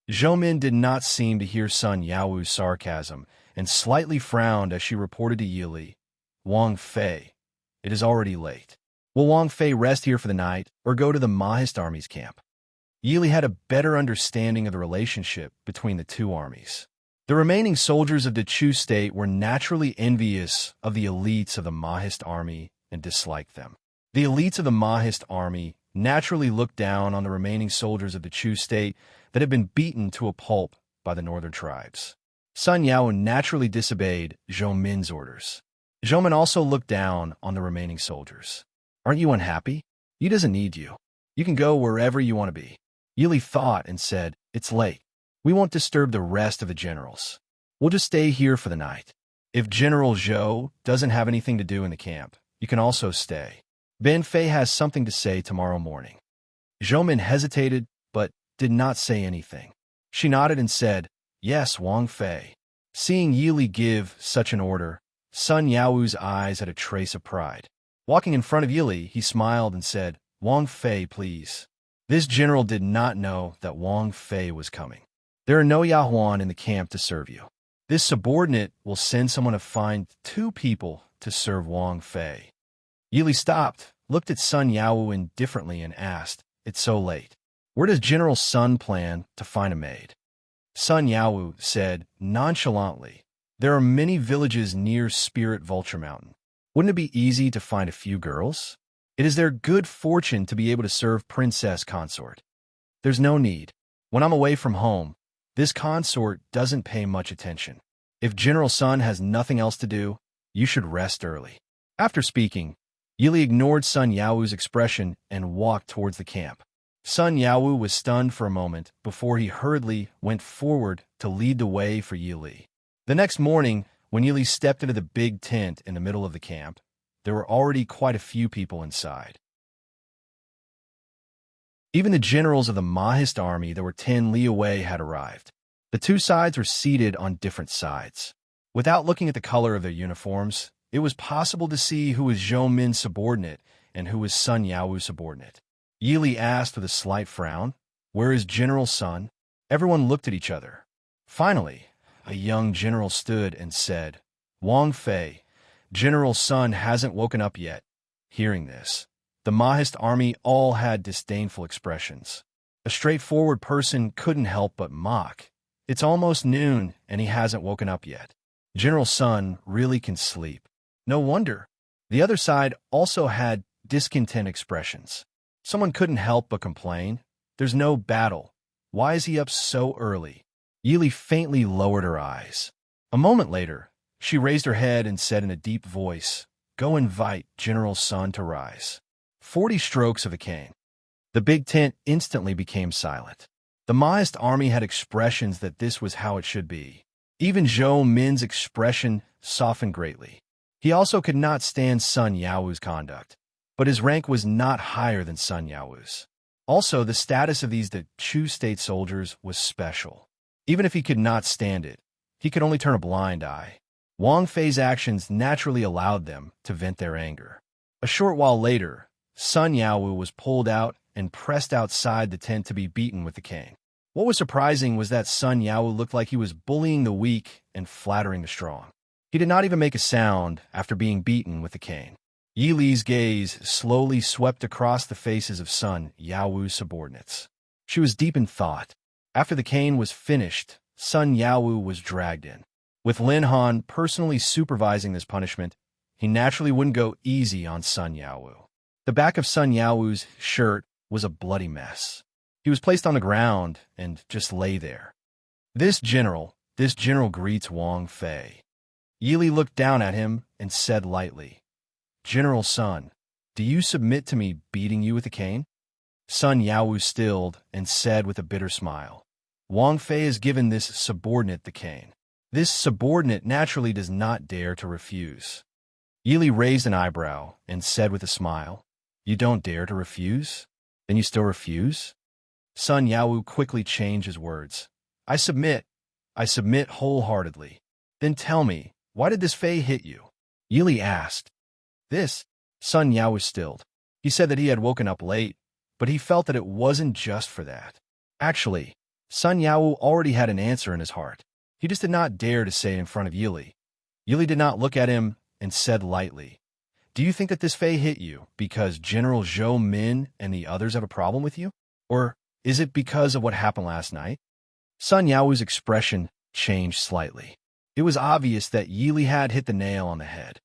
Zhou Min did not seem to hear Sun Yaowu's sarcasm and slightly frowned as she reported to Yi Li, "Wang Fei, it is already late. Will Wang Fei rest here for the night or go to the Mahist army's camp? Yili had a better understanding of the relationship between the two armies. The remaining soldiers of the Chu state were naturally envious of the elites of the Mahist army and disliked them. The elites of the Mahist army naturally looked down on the remaining soldiers of the Chu state that had been beaten to a pulp by the northern tribes. Sun Yao naturally disobeyed Zhou Min's orders. Zhou Min also looked down on the remaining soldiers. Aren't you unhappy? He doesn't need you. You can go wherever you want to be. Yili thought and said, It's late. We won't disturb the rest of the generals. We'll just stay here for the night. If General Zhou doesn't have anything to do in the camp, you can also stay. Ben Fei has something to say tomorrow morning. Zhou Min hesitated, but did not say anything. She nodded and said, Yes, Wang Fei. Seeing Yili give such an order, Sun Yao's eyes had a trace of pride. Walking in front of Yili, he smiled and said, Wang Fei, please. This general did not know that Wang Fei was coming. There are no Yahuan in the camp to serve you. This subordinate will send someone to find 2 people to serve Wang Fei. Yili stopped, looked at Sun Yao indifferently and asked, It's so late. Where does General Sun plan to find a maid? Sun Yao said nonchalantly, There are many villages near Spirit Vulture Mountain. Wouldn't it be easy to find a few girls? It is their good fortune to be able to serve Princess Consort. There's no need. When I'm away from home, this consort doesn't pay much attention. If General Sun has nothing else to do, you should rest early. After speaking, Yili ignored Sun Yao's expression and walked towards the camp. Sun Yao was stunned for a moment before he hurriedly went forward to lead the way for Yili. The next morning, when Yili stepped into the big tent in the middle of the camp, there were already quite a few people inside. Even the generals of the Mahist army that were 10 li away had arrived. The 2 sides were seated on different sides. Without looking at the color of their uniforms, it was possible to see who was Zhou Min's subordinate and who was Sun Yao's subordinate. Yili asked with a slight frown, Where is General Sun? Everyone looked at each other. Finally, a young general stood and said, Wang Fei, General Sun hasn't woken up yet. Hearing this, the Mahist army all had disdainful expressions. A straightforward person couldn't help but mock. It's almost noon and he hasn't woken up yet. General Sun really can sleep. No wonder. The other side also had discontent expressions. Someone couldn't help but complain. There's no battle. Why is he up so early? Yili faintly lowered her eyes. A moment later, she raised her head and said in a deep voice, Go invite General Sun to rise. 40 strokes of a cane. The big tent instantly became silent. The Mahist army had expressions that this was how it should be. Even Zhou Min's expression softened greatly. He also could not stand Sun Yao's conduct, but his rank was not higher than Sun Yao's. Also, the status of these the Chu state soldiers was special. Even if he could not stand it, he could only turn a blind eye. Wang Fei's actions naturally allowed them to vent their anger. A short while later, Sun Yao was pulled out and pressed outside the tent to be beaten with the cane. What was surprising was that Sun Yao looked like he was bullying the weak and flattering the strong. He did not even make a sound after being beaten with the cane. Yili's gaze slowly swept across the faces of Sun Yao's subordinates. She was deep in thought. After the cane was finished, Sun Yao was dragged in. With Lin Han personally supervising this punishment, he naturally wouldn't go easy on Sun Yao. The back of Sun Yao's shirt was a bloody mess. He was placed on the ground and just lay there. This general greets Wang Fei. Yili looked down at him and said lightly, General Sun, do you submit to me beating you with a cane? Sun Yao stilled and said with a bitter smile, Wang Fei has given this subordinate the cane. This subordinate naturally does not dare to refuse. Yili raised an eyebrow and said with a smile, You don't dare to refuse? Then you still refuse? Sun Yao quickly changed his words. I submit wholeheartedly. Then tell me, why did this Fei hit you? Yili asked. This, Sun Yao stilled. He said that he had woken up late, but he felt that it wasn't just for that. Actually, Sun Yao already had an answer in his heart. He just did not dare to say it in front of Yili. Yili did not look at him and said lightly, Do you think that this fey hit you because General Zhou Min and the others have a problem with you? Or is it because of what happened last night? Sun Yao's expression changed slightly. It was obvious that Yili had hit the nail on the head.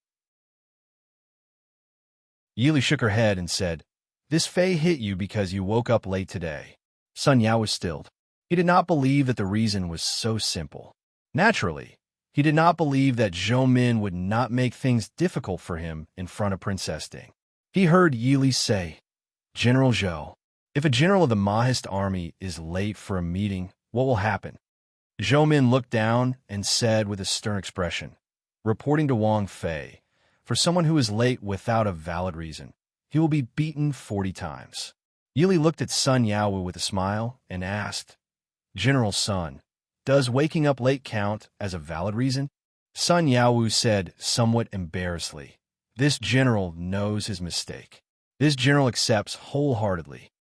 Yili shook her head and said, "This fey hit you because you woke up late today." Sun Yao was stilled. He did not believe that the reason was so simple. Naturally, he did not believe that Zhou Min would not make things difficult for him in front of Princess Ding. He heard Yili say, "General Zhou, if a general of the Mahist army is late for a meeting, what will happen?" Zhou Min looked down and said with a stern expression, "Reporting to Wang Fei, for someone who is late without a valid reason, he will be beaten 40 times. Yili looked at Sun Yao with a smile and asked, "General Sun, does waking up late count as a valid reason?" Sun Yao said somewhat embarrassedly, "This general knows his mistake. This general accepts wholeheartedly."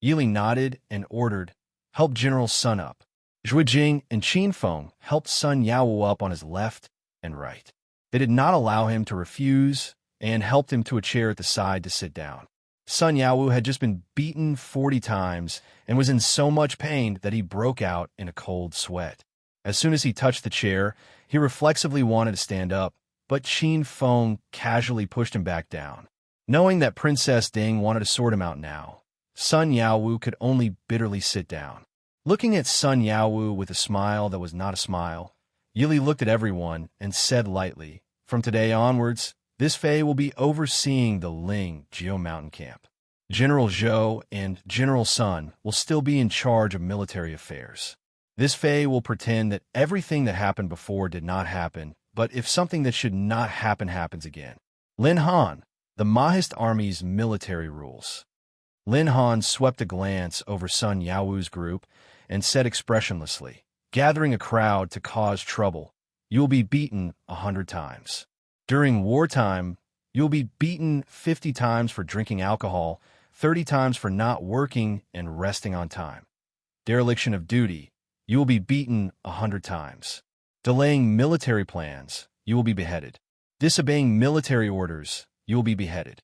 Yili nodded and ordered, "Help General Sun up." Zhui Jing and Qin Feng helped Sun Yao up on his left and right. They did not allow him to refuse and helped him to a chair at the side to sit down. Sun Yao had just been beaten 40 times and was in so much pain that he broke out in a cold sweat. As soon as he touched the chair, he reflexively wanted to stand up, but Qin Feng casually pushed him back down. Knowing that Princess Ding wanted to sort him out now, Sun Yao could only bitterly sit down. Looking at Sun Yao with a smile that was not a smile, Yili looked at everyone and said lightly, "From today onwards, this fey will be overseeing the Ling Geo Mountain Camp. General Zhou and General Sun will still be in charge of military affairs. This fey will pretend that everything that happened before did not happen, but if something that should not happen happens again." Lin Han, the Mahist army's military rules. Lin Han swept a glance over Sun Yao's group and said expressionlessly, "Gathering a crowd to cause trouble, you will be beaten 100 times. During wartime, you will be beaten 50 times for drinking alcohol, 30 times for not working and resting on time. Dereliction of duty, you will be beaten 100 times. Delaying military plans, you will be beheaded. Disobeying military orders, you will be beheaded."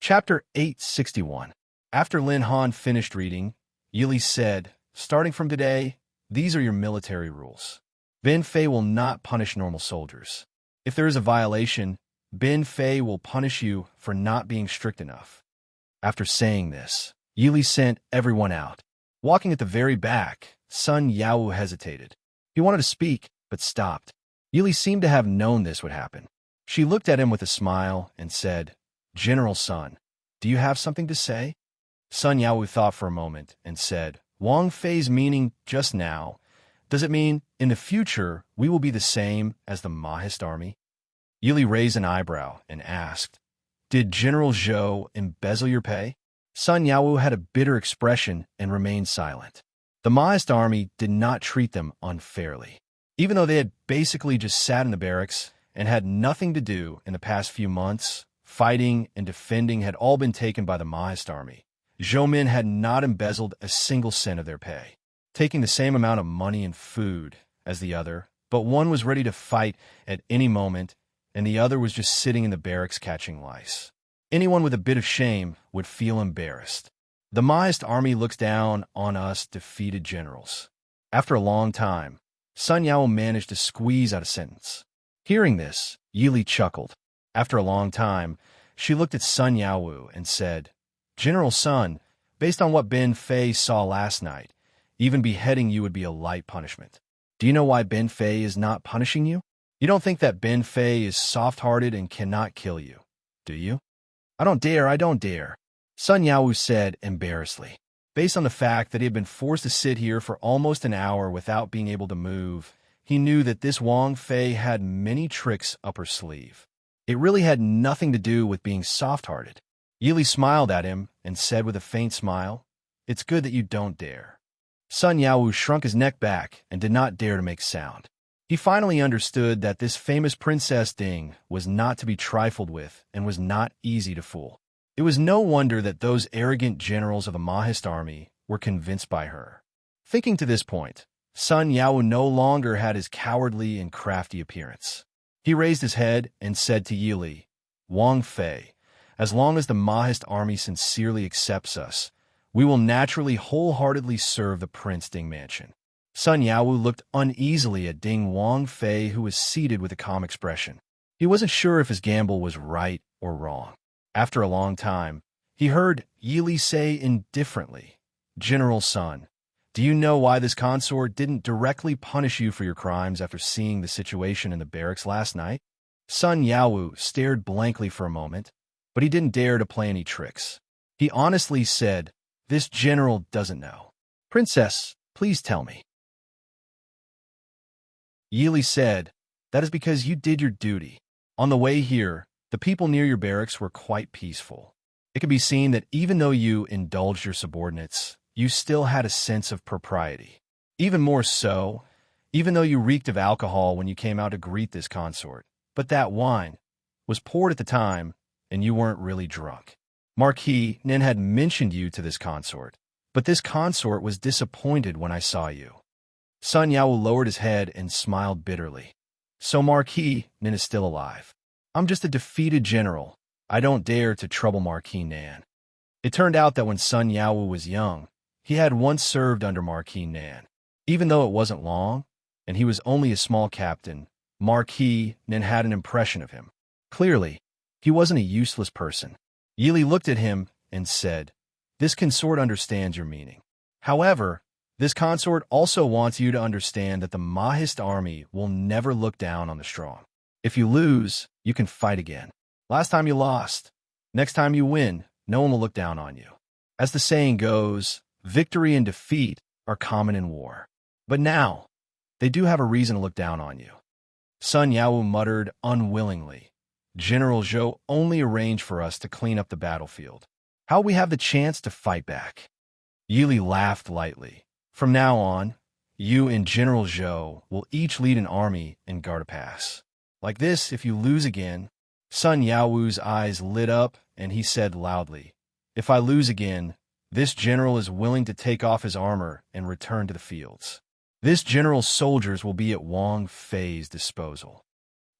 Chapter 861. After Lin Han finished reading, Yili said, "Starting from today, these are your military rules. Ben Fei will not punish normal soldiers. If there is a violation, Ben Fei will punish you for not being strict enough." After saying this, Yili sent everyone out. Walking at the very back, Sun Yao hesitated. He wanted to speak, but stopped. Yili seemed to have known this would happen. She looked at him with a smile and said, "General Sun, do you have something to say?" Sun Yao thought for a moment and said, "Wang Fei's meaning just now, does it mean in the future we will be the same as the Mahist army?" Yili raised an eyebrow and asked, "Did General Zhou embezzle your pay?" Sun Yao had a bitter expression and remained silent. The Mahist army did not treat them unfairly. Even though they had basically just sat in the barracks and had nothing to do in the past few months, fighting and defending had all been taken by the Mahist army. Zhou Min had not embezzled a single cent of their pay, taking the same amount of money and food as the other, but one was ready to fight at any moment, and the other was just sitting in the barracks catching lice. Anyone with a bit of shame would feel embarrassed. The Mahist army looks down on us defeated generals. After a long time, Sun Yao managed to squeeze out a sentence. Hearing this, Yili chuckled. After a long time, she looked at Sun Yao and said, "General Sun, based on what Ben Fei saw last night, even beheading you would be a light punishment. Do you know why Ben Fei is not punishing you? You don't think that Ben Fei is soft-hearted and cannot kill you, do you?" I don't dare," Sun Yao said embarrassedly. Based on the fact that he had been forced to sit here for almost an hour without being able to move, he knew that this Wang Fei had many tricks up her sleeve. It really had nothing to do with being soft-hearted. Yili smiled at him and said with a faint smile, "It's good that you don't dare." Sun Yao shrunk his neck back and did not dare to make sound. He finally understood that this famous Princess Ding was not to be trifled with and was not easy to fool. It was no wonder that those arrogant generals of the Mahist army were convinced by her. Thinking to this point, Sun Yao no longer had his cowardly and crafty appearance. He raised his head and said to Yili, Wang Fei, as long as the Mahist army sincerely accepts us, we will naturally wholeheartedly serve the Prince Ding Mansion. Sun Yao looked uneasily at Ding Wang Fei, who was seated with a calm expression. He wasn't sure if his gamble was right or wrong. After a long time, he heard Yili say indifferently, General Sun, do you know why this consort didn't directly punish you for your crimes after seeing the situation in the barracks last night? Sun Yao stared blankly for a moment, but he didn't dare to play any tricks. He honestly said, This general doesn't know. Princess, please tell me. Yili said, That is because you did your duty. On the way here, the people near your barracks were quite peaceful. It can be seen that even though you indulged your subordinates, you still had a sense of propriety. Even more so, even though you reeked of alcohol when you came out to greet this consort. But that wine was poured at the time, and you weren't really drunk. Marquis Nin had mentioned you to this consort, but this consort was disappointed when I saw you. Sun Yao lowered his head and smiled bitterly. So Marquis Nin is still alive. I'm just a defeated general. I don't dare to trouble Marquis Nan. It turned out that when Sun Yao was young, he had once served under Marquis Nan. Even though it wasn't long, and he was only a small captain, Marquis Nin had an impression of him. Clearly, he wasn't a useless person. Yili looked at him and said, This consort understands your meaning. However, this consort also wants you to understand that the Mahist army will never look down on the strong. If you lose, you can fight again. Last time you lost. Next time you win, no one will look down on you. As the saying goes, victory and defeat are common in war. But now, they do have a reason to look down on you. Sun Yao muttered unwillingly, General Zhou only arranged for us to clean up the battlefield. How will we have the chance to fight back? Yili laughed lightly. From now on, you and General Zhou will each lead an army and guard a pass. Like this, if you lose again, Sun Yao's eyes lit up and he said loudly, If I lose again, this general is willing to take off his armor and return to the fields. This general's soldiers will be at Wang Fei's disposal.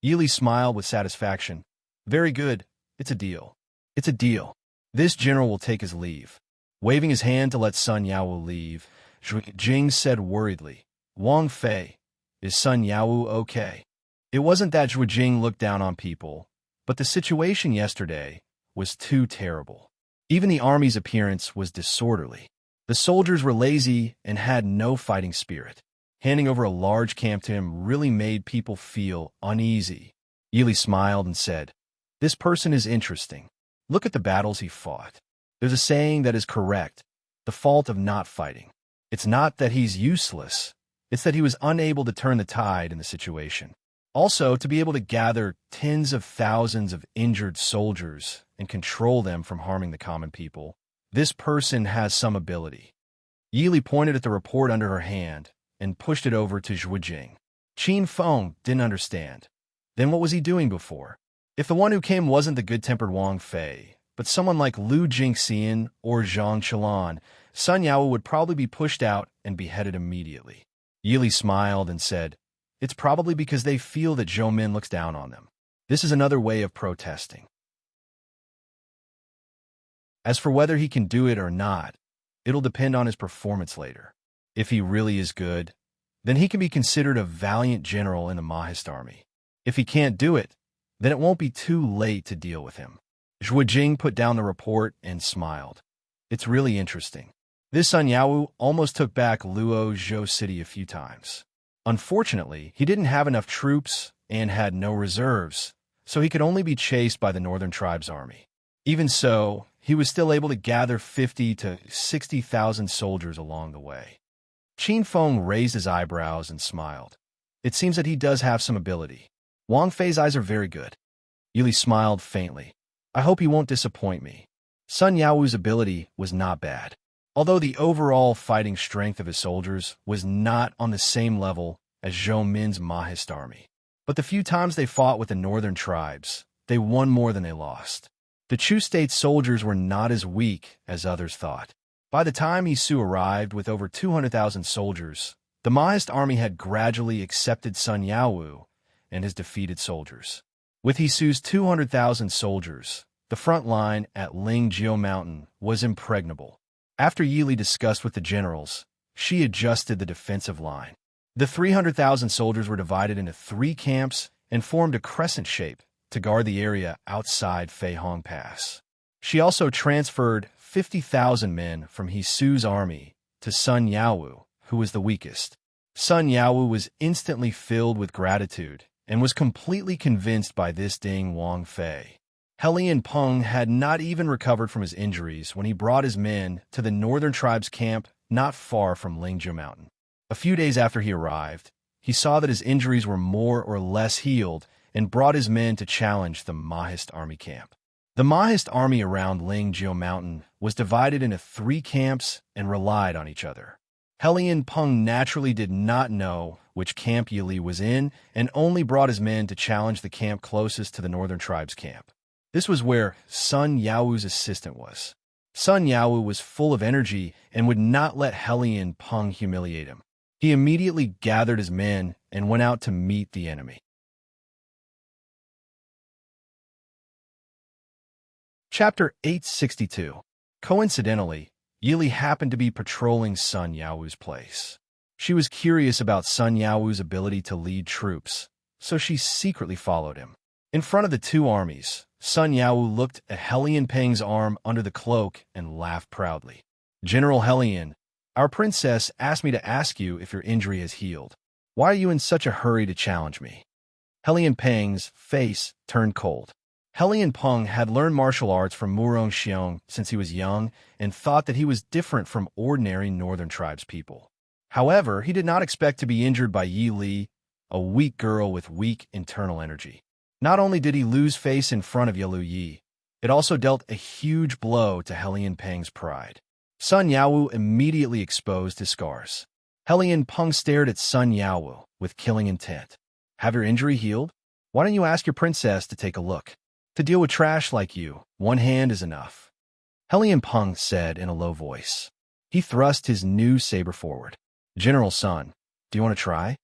Yili smiled with satisfaction. Very good. It's a deal. It's a deal. This general will take his leave. Waving his hand to let Sun Yao leave, Zhu Jing said worriedly, Wang Fei, is Sun Yao okay? It wasn't that Zhu Jing looked down on people, but the situation yesterday was too terrible. Even the army's appearance was disorderly. The soldiers were lazy and had no fighting spirit. Handing over a large camp to him really made people feel uneasy. Yili smiled and said, This person is interesting. Look at the battles he fought. There's a saying that is correct, the fault of not fighting. It's not that he's useless, it's that he was unable to turn the tide in the situation. Also, to be able to gather tens of thousands of injured soldiers and control them from harming the common people, this person has some ability. Yili pointed at the report under her hand and pushed it over to Zhu Jing. Qin Feng didn't understand. Then what was he doing before? If the one who came wasn't the good-tempered Wang Fei, but someone like Lu Jingxian or Zhang Qilan, Sun Yao would probably be pushed out and beheaded immediately. Yili smiled and said, It's probably because they feel that Zhou Min looks down on them. This is another way of protesting. As for whether he can do it or not, it'll depend on his performance later. If he really is good, then he can be considered a valiant general in the Mahist army. If he can't do it, then it won't be too late to deal with him. Zhu Jing put down the report and smiled. It's really interesting. This Sun Yao almost took back Luo Zhou City a few times. Unfortunately, he didn't have enough troops and had no reserves, so he could only be chased by the Northern Tribes army. Even so, he was still able to gather 50 to 60,000 soldiers along the way. Qin Feng raised his eyebrows and smiled. It seems that he does have some ability. Wang Fei's eyes are very good. Yili smiled faintly. I hope he won't disappoint me. Sun Yao's ability was not bad, although the overall fighting strength of his soldiers was not on the same level as Zhou Min's Mahist army. But the few times they fought with the Northern Tribes, they won more than they lost. The Chu State's soldiers were not as weak as others thought. By the time Yisu arrived with over 200,000 soldiers, The Mahist army had gradually accepted Sun Yaowu and his defeated soldiers. With Hisu's 200,000 soldiers, the front line at Lingjiu Mountain was impregnable. After Yili discussed with the generals, she adjusted the defensive line. The 300,000 soldiers were divided into 3 camps and formed a crescent shape to guard the area outside Feihong Pass. She also transferred 50,000 men from Hisu's army to Sun Yaowu, who was the weakest. Sun Yaowu was instantly filled with gratitude and was completely convinced by this Ding Wang Fei. Helian Peng had not even recovered from his injuries when he brought his men to the northern tribe's camp not far from Lingjiu Mountain. A few days after he arrived, he saw that his injuries were more or less healed and brought his men to challenge the Mahist army camp. The Mahist army around Lingjiu Mountain was divided into 3 camps and relied on each other. Helian Peng naturally did not know which camp Yili was in and only brought his men to challenge the camp closest to the northern tribe's camp. This was where Sun Yaowu's assistant was. Sun Yaowu was full of energy and would not let Helian Peng humiliate him. He immediately gathered his men and went out to meet the enemy. Chapter 862. Coincidentally, Yili happened to be patrolling Sun Yaowu's place. She was curious about Sun Yaowu's ability to lead troops, so she secretly followed him. In front of the 2 armies, Sun Yaowu looked at Helian Peng's arm under the cloak and laughed proudly. "General Helian, our princess asked me to ask you if your injury has healed. Why are you in such a hurry to challenge me?" Helian Peng's face turned cold. Helian Peng had learned martial arts from Murong Xiong since he was young and thought that he was different from ordinary northern tribes people. However, he did not expect to be injured by Yi Li, a weak girl with weak internal energy. Not only did he lose face in front of Yalu Yi, it also dealt a huge blow to Helian Peng's pride. Sun Yaowu immediately exposed his scars. Helian Peng stared at Sun Yaowu with killing intent. "Have your injury healed? Why don't you ask your princess to take a look? To deal with trash like you, 1 hand is enough," Helian Peng said in a low voice. He thrust his new saber forward. "General Sun, do you want to try?"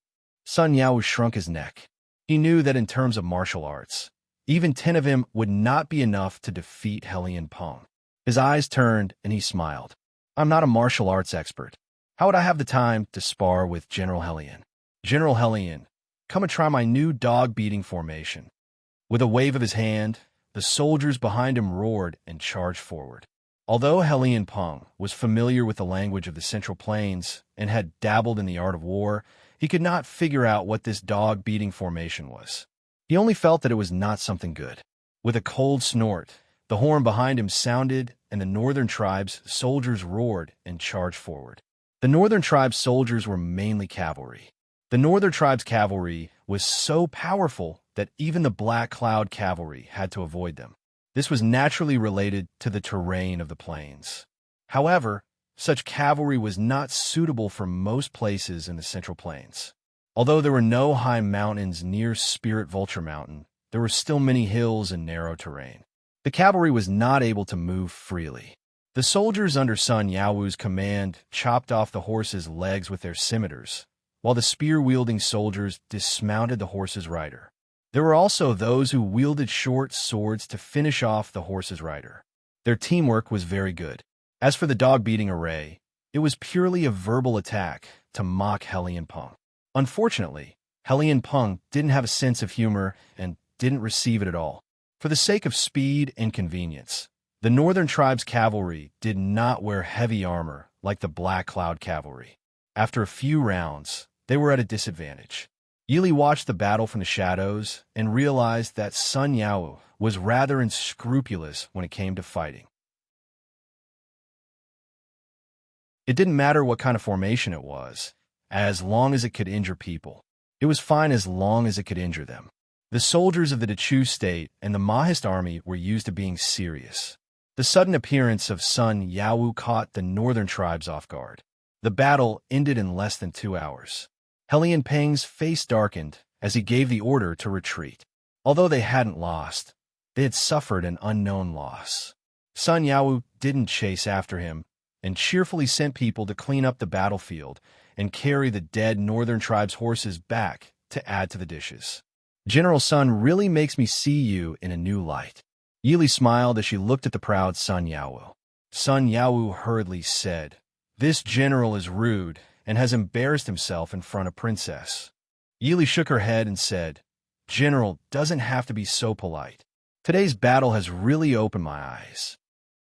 Sun Yaowu shrunk his neck. He knew that in terms of martial arts, even 10 of him would not be enough to defeat Helian Peng. His eyes turned and he smiled. "I'm not a martial arts expert. How would I have the time to spar with General Helian? General Helian, come and try my new dog-beating formation." With a wave of his hand, the soldiers behind him roared and charged forward. Although Helian Peng was familiar with the language of the Central Plains and had dabbled in the art of war, he could not figure out what this dog-beating formation was. He only felt that it was not something good. With a cold snort, the horn behind him sounded, and the northern tribe's soldiers roared and charged forward. The northern tribe's soldiers were mainly cavalry. The northern tribe's cavalry was so powerful that even the Black Cloud cavalry had to avoid them. This was naturally related to the terrain of the plains. However, such cavalry was not suitable for most places in the Central Plains. Although there were no high mountains near Spirit Vulture Mountain, there were still many hills and narrow terrain. The cavalry was not able to move freely. The soldiers under Sun Yaowu's command chopped off the horses' legs with their scimitars, while the spear-wielding soldiers dismounted the horse's rider. There were also those who wielded short swords to finish off the horse's rider. Their teamwork was very good. As for the dog-beating array, it was purely a verbal attack to mock Helian Peng. Unfortunately, Helian Peng didn't have a sense of humor and didn't receive it at all. For the sake of speed and convenience, the Northern Tribe's cavalry did not wear heavy armor like the Black Cloud cavalry. After a few rounds, they were at a disadvantage. Yili watched the battle from the shadows and realized that Sun Yaowu was rather unscrupulous when it came to fighting. It didn't matter what kind of formation it was, as long as it could injure people. It was fine as long as it could injure them. The soldiers of the Dechu state and the Mahist army were used to being serious. The sudden appearance of Sun Yaowu caught the northern tribes off guard. The battle ended in less than 2 hours. Helian Peng's face darkened as he gave the order to retreat. Although they hadn't lost, they had suffered an unknown loss. Sun Yaowu didn't chase after him. and cheerfully sent people to clean up the battlefield and carry the dead northern tribe's horses back to add to the dishes. General Sun really makes me see you in a new light. Yili smiled as she looked at the proud Sun Yaowu. Sun Yaowu hurriedly said, "This general is rude and has embarrassed himself in front of Princess." Yili shook her head and said, "General doesn't have to be so polite. Today's battle has really opened my eyes."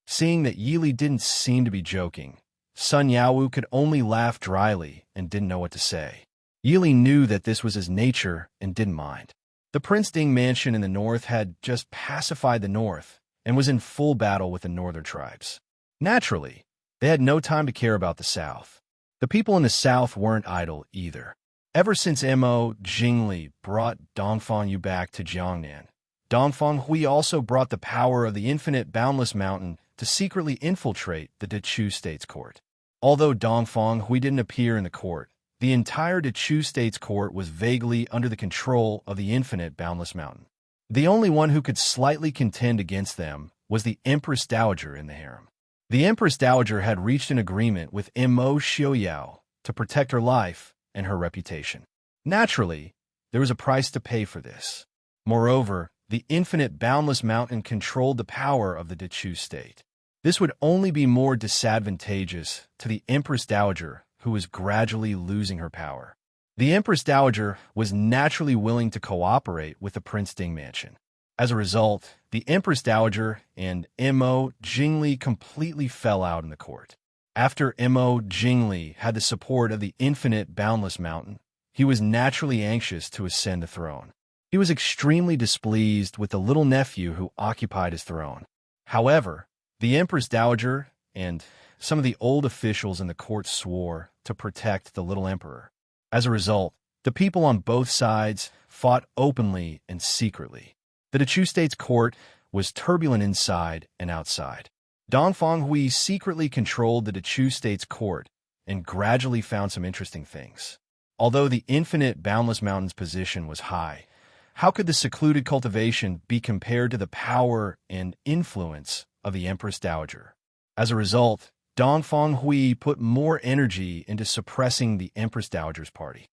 Seeing that Yili didn't seem to be joking, Sun Yaowu could only laugh dryly and didn't know what to say. Yili knew that this was his nature and didn't mind. The Prince Ding mansion in the north had just pacified the north and was in full battle with the northern tribes. Naturally, they had no time to care about the south. The people in the south weren't idle either. Ever since Mo Jingli brought Dongfang Yu back to Jiangnan, Dongfang Hui also brought the power of the infinite boundless mountain to secretly infiltrate the Dechu state's court. Although Dongfang Hui didn't appear in the court, the entire Dechu state's court was vaguely under the control of the infinite boundless mountain. The only one who could slightly contend against them was the Empress Dowager in the harem. The Empress Dowager had reached an agreement with Mo Xiaoyao to protect her life and her reputation. Naturally, there was a price to pay for this. Moreover, the infinite boundless mountain controlled the power of the Dechu state. This would only be more disadvantageous to the Empress Dowager, who was gradually losing her power. The Empress Dowager was naturally willing to cooperate with the Prince Ding mansion. As a result, the Empress Dowager and Mo Jingli completely fell out in the court. After Mo Jingli had the support of the infinite boundless mountain, he was naturally anxious to ascend the throne. He was extremely displeased with the little nephew who occupied his throne. However, the Empress Dowager and some of the old officials in the court swore to protect the little emperor. As a result, the people on both sides fought openly and secretly. The Dechu state's court was turbulent inside and outside. Dongfang Hui secretly controlled the Dechu state's court and gradually found some interesting things. Although the infinite boundless mountain's position was high, how could the secluded cultivation be compared to the power and influence of the Empress Dowager? As a result, Dongfang Hui put more energy into suppressing the Empress Dowager's party.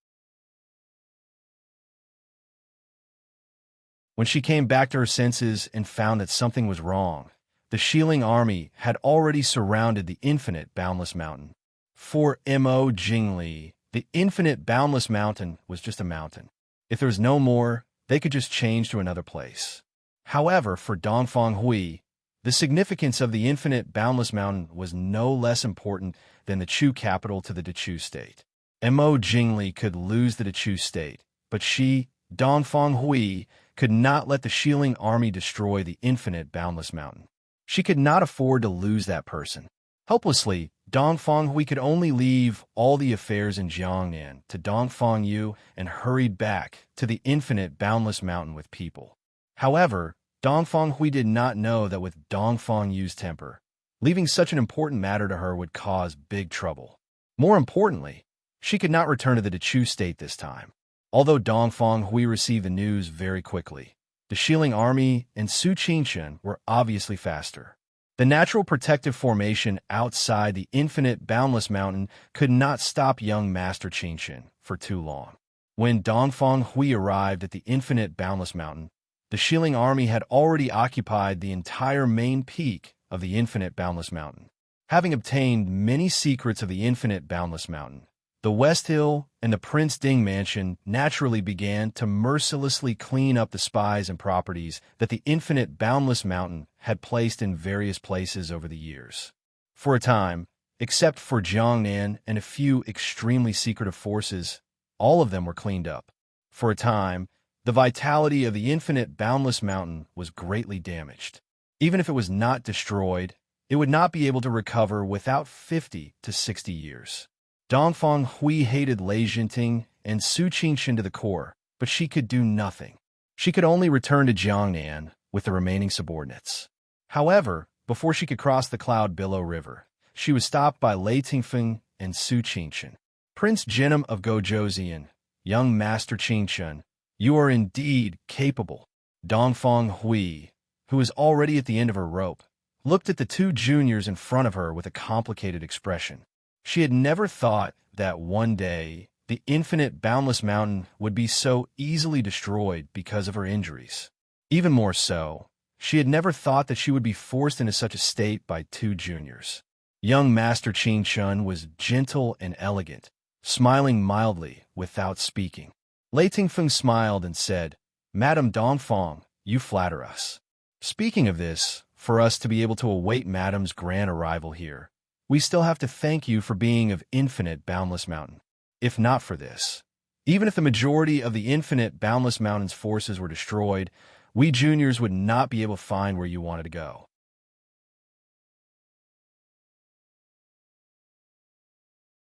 When she came back to her senses and found that something was wrong, the Shiling army had already surrounded the infinite boundless mountain. For Mo Jingli, the infinite boundless mountain was just a mountain. If there was no more, they could just change to another place. However, for Dongfang Hui, the significance of the infinite boundless mountain was no less important than the Chu capital to the Dechu state. Mo Jingli could lose the Dechu state, but she, Dongfang Hui, could not let the Shiling army destroy the infinite boundless mountain. She could not afford to lose that person. Helplessly, Dongfang Hui could only leave all the affairs in Jiangnan to Dongfang Yu and hurried back to the infinite boundless mountain with people. However, Dongfang Hui did not know that with Dongfang Yu's temper, leaving such an important matter to her would cause big trouble. More importantly, she could not return to the Dechu state this time. Although Dongfang Hui received the news very quickly, the Shiling army and Su Qingshan were obviously faster. The natural protective formation outside the infinite boundless mountain could not stop young Master Qingshan for too long. When Dongfang Hui arrived at the infinite boundless mountain, the Shiling army had already occupied the entire main peak of the infinite boundless mountain. Having obtained many secrets of the infinite boundless mountain, the West Hill and the Prince Ding mansion naturally began to mercilessly clean up the spies and properties that the infinite boundless mountain had placed in various places over the years. For a time, except for Jiangnan and a few extremely secretive forces, all of them were cleaned up. For a time, the vitality of the infinite boundless mountain was greatly damaged. Even if it was not destroyed, it would not be able to recover without 50 to 60 years. Dongfang Hui hated Lei Jinting and Su Qingshan to the core, but she could do nothing. She could only return to Jiangnan with the remaining subordinates. However, before she could cross the Cloud Billow River, she was stopped by Lei Tingfeng and Su Qingshan. Prince Jinim of Gozhouzian, young Master Qingshan, you are indeed capable. Dongfang Hui, who was already at the end of her rope, looked at the two juniors in front of her with a complicated expression. She had never thought that one day the infinite boundless mountain would be so easily destroyed because of her injuries. Even more so, she had never thought that she would be forced into such a state by two juniors. Young Master Qin Shun was gentle and elegant, smiling mildly without speaking. Lei Tingfeng smiled and said, "Madame Dongfang, you flatter us. Speaking of this, for us to be able to await Madame's grand arrival here, we still have to thank you for being of infinite boundless mountain. If not for this, even if the majority of the infinite boundless mountain's forces were destroyed, we juniors would not be able to find where you wanted to go."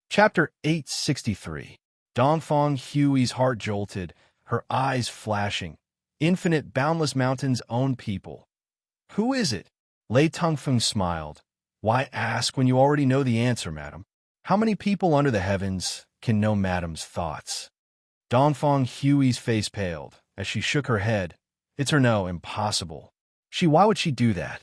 Chapter 863. Dongfang Hui's heart jolted, her eyes flashing. Infinite boundless mountain's own people. Who is it? Lei Tongfeng smiled. Why ask when you already know the answer, madam? How many people under the heavens can know madame's thoughts? Dongfang Hui's face paled as she shook her head. It's or no, impossible. Why would she do that?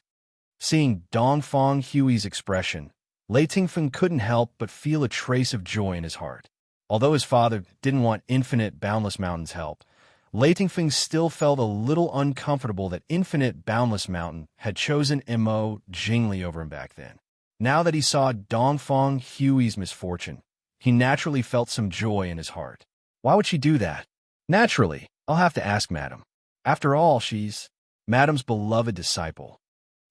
Seeing Dongfang Hui's expression, Lei Tingfeng couldn't help but feel a trace of joy in his heart. Although his father didn't want infinite boundless mountain's help, Lei Tingfeng still felt a little uncomfortable that infinite boundless mountain had chosen Mo Jingli over him back then. Now that he saw Dongfang Hui's misfortune, he naturally felt some joy in his heart. Why would she do that? Naturally, I'll have to ask madam. After all, she's madame's beloved disciple.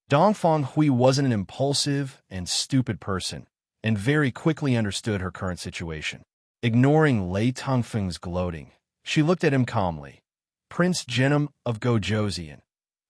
Dongfang Hui wasn't an impulsive and stupid person, and very quickly understood her current situation. Ignoring Lei Tongfeng's gloating, she looked at him calmly. Prince Genom of Gojoseon,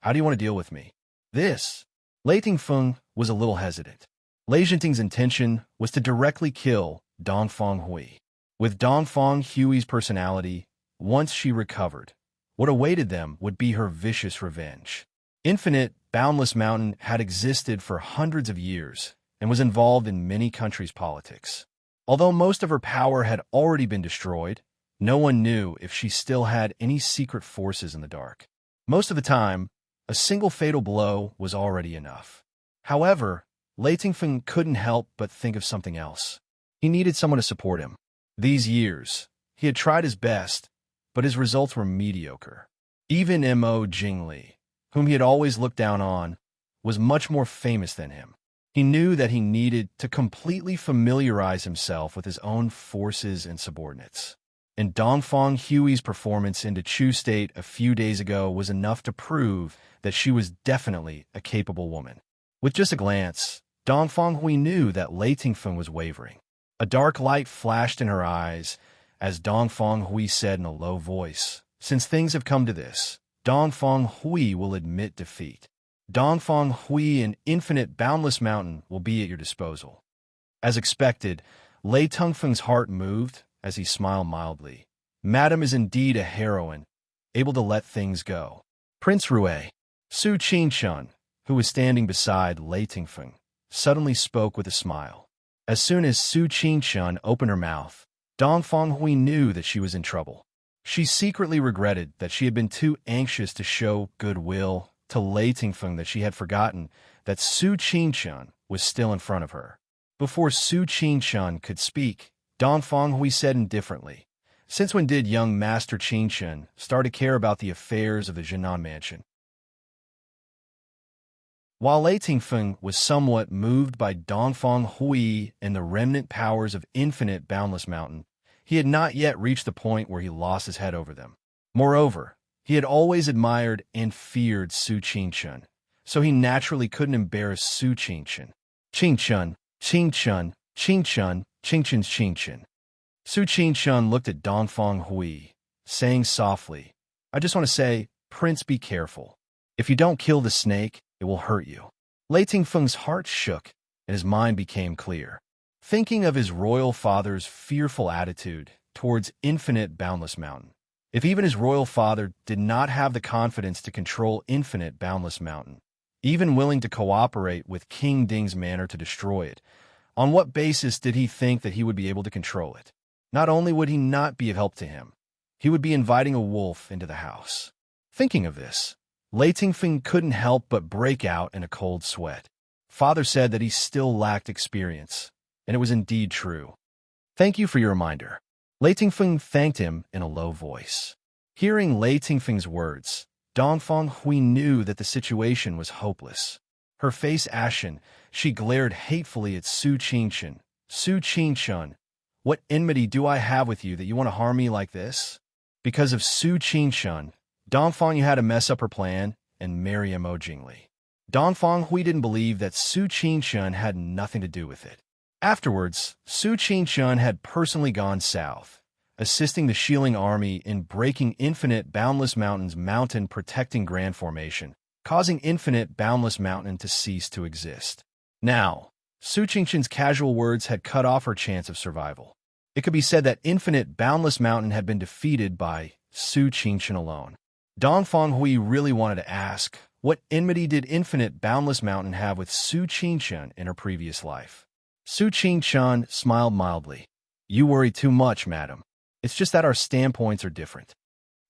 how do you want to deal with me? This. Lei Tingfeng was a little hesitant. Lei Jinting's intention was to directly kill Dongfang Hui. With Dongfang Hui's personality, once she recovered, what awaited them would be her vicious revenge. Infinite, boundless mountain had existed for hundreds of years and was involved in many countries' politics. Although most of her power had already been destroyed, no one knew if she still had any secret forces in the dark. Most of the time, a single fatal blow was already enough. However, Lei Tingfeng couldn't help but think of something else. He needed someone to support him. These years, he had tried his best, but his results were mediocre. Even Mo Jingli, whom he had always looked down on, was much more famous than him. He knew that he needed to completely familiarize himself with his own forces and subordinates. And Dongfang Hui's performance into Chu State a few days ago was enough to prove that she was definitely a capable woman. With just a glance, Dongfang Hui knew that Lei Tingfeng was wavering. A dark light flashed in her eyes as Dongfang Hui said in a low voice, "Since things have come to this, Dongfang Hui will admit defeat. Dongfang Hui and infinite boundless mountain will be at your disposal." As expected, Lei Tongfeng's heart moved as he smiled mildly. Madame is indeed a heroine, able to let things go. Prince Rue, Su Qinshun, who was standing beside Lei Tingfeng, suddenly spoke with a smile. As soon as Su Qinshun opened her mouth, Dongfang Hui knew that she was in trouble. She secretly regretted that she had been too anxious to show goodwill to Lei Tingfeng, that she had forgotten that Su Qinshun was still in front of her. Before Su Qinshun could speak, Dongfang Hui said indifferently, "Since when did young Master Qinshun start to care about the affairs of the Jinan mansion?" While Lei Tingfeng was somewhat moved by Dongfang Hui and the remnant powers of infinite boundless mountain, he had not yet reached the point where he lost his head over them. Moreover, he had always admired and feared Su Qinshun, so he naturally couldn't embarrass Su Qinshun. Qinshun, Qinshun, Qinshun, Qinshun's Qinshun. Su Qinshun looked at Dongfang Hui, saying softly, "I just want to say, Prince, be careful. If you don't kill the snake, it will hurt you." Lei Tingfeng's heart shook, and his mind became clear. Thinking of his royal father's fearful attitude towards infinite boundless mountain, if even his royal father did not have the confidence to control infinite boundless mountain, even willing to cooperate with King Ding's manor to destroy it, on what basis did he think that he would be able to control it? Not only would he not be of help to him, he would be inviting a wolf into the house. Thinking of this, Lei Tingfeng couldn't help but break out in a cold sweat. Father said that he still lacked experience, and it was indeed true. Thank you for your reminder. Lei Tingfeng thanked him in a low voice. Hearing Lei Tingfeng's words, Dongfang Hui knew that the situation was hopeless. Her face ashen, she glared hatefully at Su Qingchen. Su Qingchen, what enmity do I have with you that you want to harm me like this? Because of Su Qingchen, Dongfang Yu had to mess up her plan and marry him Jingli. Dongfang Hui didn't believe that Su Qingchen had nothing to do with it. Afterwards, Su Qingchen had personally gone south, assisting the Shilling army in breaking Infinite Boundless Mountain's mountain protecting Grand Formation, causing Infinite Boundless Mountain to cease to exist. Now, Su Qingchen's casual words had cut off her chance of survival. It could be said that Infinite Boundless Mountain had been defeated by Su Qingchen alone. Dongfang Hui really wanted to ask, what enmity did Infinite Boundless Mountain have with Su Qingchen in her previous life? Su Qingchen smiled mildly. You worry too much, madam. It's just that our standpoints are different.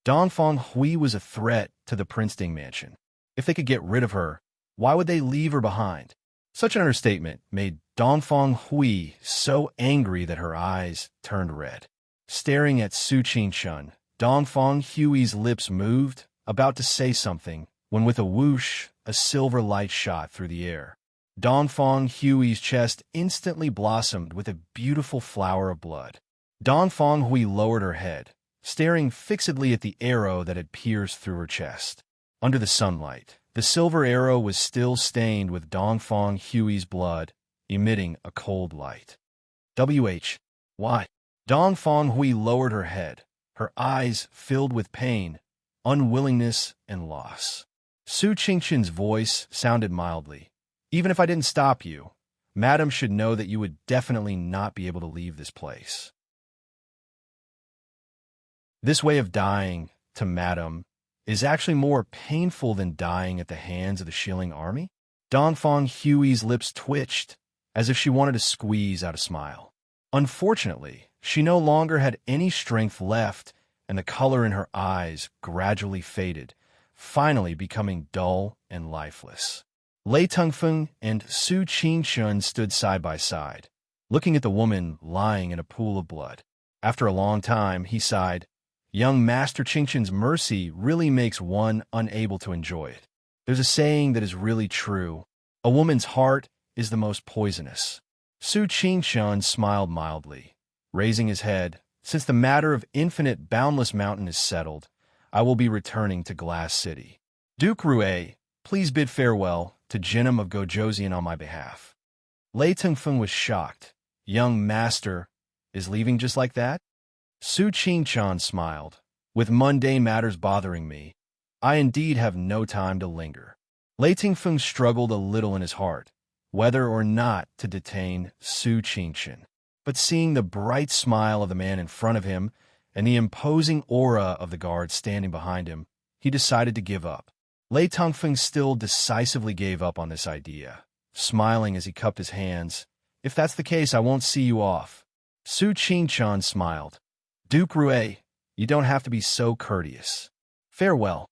Dongfang Hui was a threat to the Princeton mansion. If they could get rid of her, why would they leave her behind? Such an understatement made Dongfang Hui so angry that her eyes turned red. Staring at Su Qingchen, Dongfang Hui's lips moved, about to say something, when with a whoosh, a silver light shot through the air. Dongfang Hui's chest instantly blossomed with a beautiful flower of blood. Dongfang Hui lowered her head, staring fixedly at the arrow that had pierced through her chest. Under the sunlight, the silver arrow was still stained with Dongfang Hui's blood, emitting a cold light. Why? Dongfang Hui lowered her head, her eyes filled with pain, unwillingness, and loss. Su Qingchen's voice sounded mildly. Even if I didn't stop you, madam should know that you would definitely not be able to leave this place. This way of dying, to madam, is actually more painful than dying at the hands of the Shilling army? Dongfang Hui's lips twitched, as if she wanted to squeeze out a smile. Unfortunately, she no longer had any strength left, and the color in her eyes gradually faded, finally becoming dull and lifeless. Lei Tengfeng and Su Qingchen stood side by side, looking at the woman lying in a pool of blood. After a long time, he sighed, Young Master Qingchen's mercy really makes one unable to enjoy it. There's a saying that is really true. A woman's heart is the most poisonous. Su Qingchen smiled mildly, raising his head. Since the matter of Infinite Boundless Mountain is settled, I will be returning to Glass City. Duke Rue, please bid farewell to Jinnam of Gojoseon on my behalf. Lei Tengfeng was shocked. Young Master is leaving just like that? Su Qingchen smiled. With mundane matters bothering me, I indeed have no time to linger. Lei Tengfeng struggled a little in his heart, whether or not to detain Su Qingchen. But seeing the bright smile of the man in front of him and the imposing aura of the guard standing behind him, he decided to give up. Lei Tengfeng still decisively gave up on this idea, smiling as he cupped his hands. If that's the case, I won't see you off. Su Qingchen smiled. Duke Rue, you don't have to be so courteous. Farewell.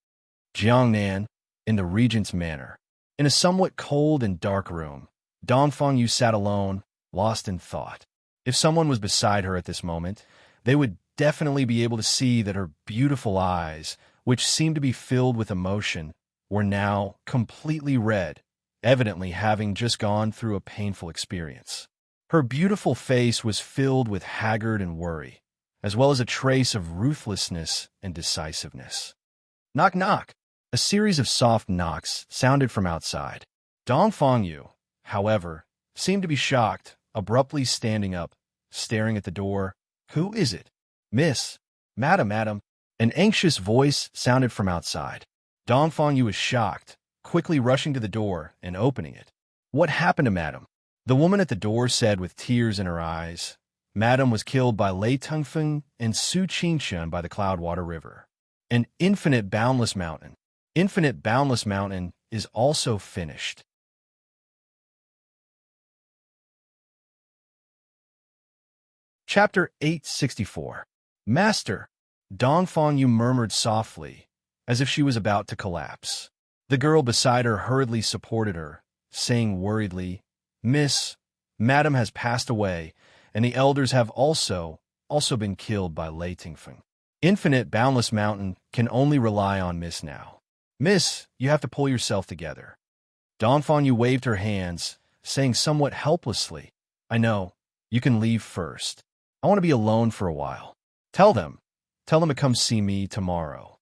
Jiangnan, in the regent's manor. In a somewhat cold and dark room, Dongfang Yu sat alone, lost in thought. If someone was beside her at this moment, they would definitely be able to see that her beautiful eyes, which seemed to be filled with emotion, were now completely red, evidently having just gone through a painful experience. Her beautiful face was filled with haggard and worry, as well as a trace of ruthlessness and decisiveness. Knock, knock. A series of soft knocks sounded from outside. Dongfang Yu, however, seemed to be shocked, abruptly standing up, staring at the door. Who is it? Miss. Madam. An anxious voice sounded from outside. Dongfang Yu was shocked, quickly rushing to the door and opening it. What happened to Madam? The woman at the door said with tears in her eyes. Madam was killed by Lei Tengfeng and Su Qingchen by the Cloudwater River. An Infinite Boundless Mountain. Infinite Boundless Mountain is also finished. Chapter 864. Master. Dongfang Yu murmured softly, as if she was about to collapse. The girl beside her hurriedly supported her, saying worriedly, "Miss, Madam has passed away, and the elders have also been killed by Lei Tingfeng. Infinite Boundless Mountain can only rely on Miss now. Miss, you have to pull yourself together." Dongfang Yu waved her hands, saying somewhat helplessly, "I know. You can leave first. I want to be alone for a while. Tell them to come see me tomorrow."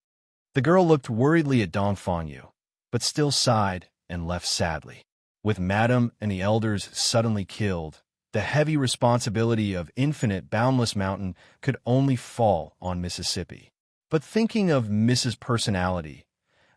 The girl looked worriedly at Dongfang Yu, but still sighed and left sadly. With Madam and the elders suddenly killed, the heavy responsibility of Infinite Boundless Mountain could only fall on Mississippi. But thinking of Mrs. Personality,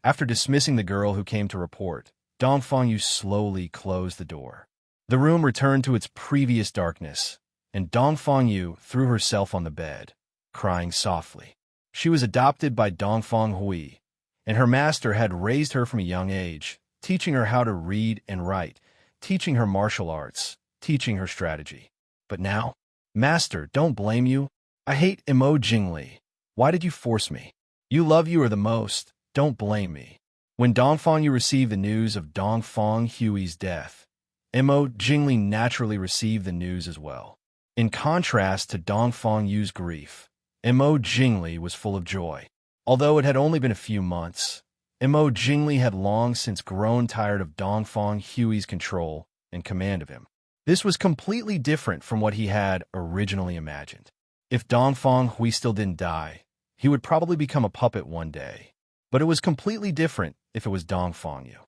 after dismissing the girl who came to report, Dongfang Yu slowly closed the door. The room returned to its previous darkness, and Dongfang Yu threw herself on the bed, crying softly. She was adopted by Dongfang Hui, and her master had raised her from a young age, teaching her how to read and write, teaching her martial arts, teaching her strategy. But now, "Master, don't blame you. I hate Imo Jingli. Why did you force me? You are the most. Don't blame me." When Dongfang Yu received the news of Dongfang Hui's death, Imo Jingli naturally received the news as well. In contrast to Dongfang Yu's grief, Imo Jingli was full of joy. Although it had only been a few months, Imo Jingli had long since grown tired of Dongfang Hui's control and command of him. This was completely different from what he had originally imagined. If Dongfang Hui still didn't die, he would probably become a puppet one day. But it was completely different if it was Dongfang Yu.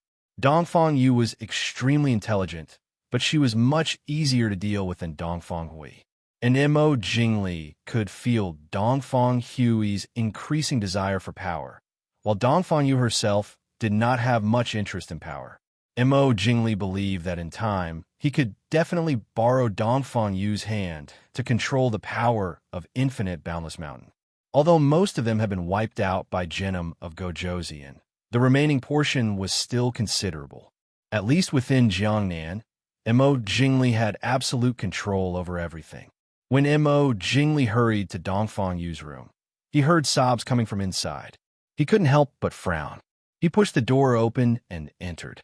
Dongfang Yu was extremely intelligent, but she was much easier to deal with than Dongfang Hui. And Imo Jingli could feel Dongfang Hui's increasing desire for power, while Dongfang Yu herself did not have much interest in power. Imo Jingli believed that in time, he could definitely borrow Dongfang Yu's hand to control the power of Infinite Boundless Mountain. Although most of them had been wiped out by Genom of Gojoseon, the remaining portion was still considerable. At least within Jiangnan, Imo Jingli had absolute control over everything. When Imo Jingli hurried to Dongfang Yu's room, he heard sobs coming from inside. He couldn't help but frown. He pushed the door open and entered.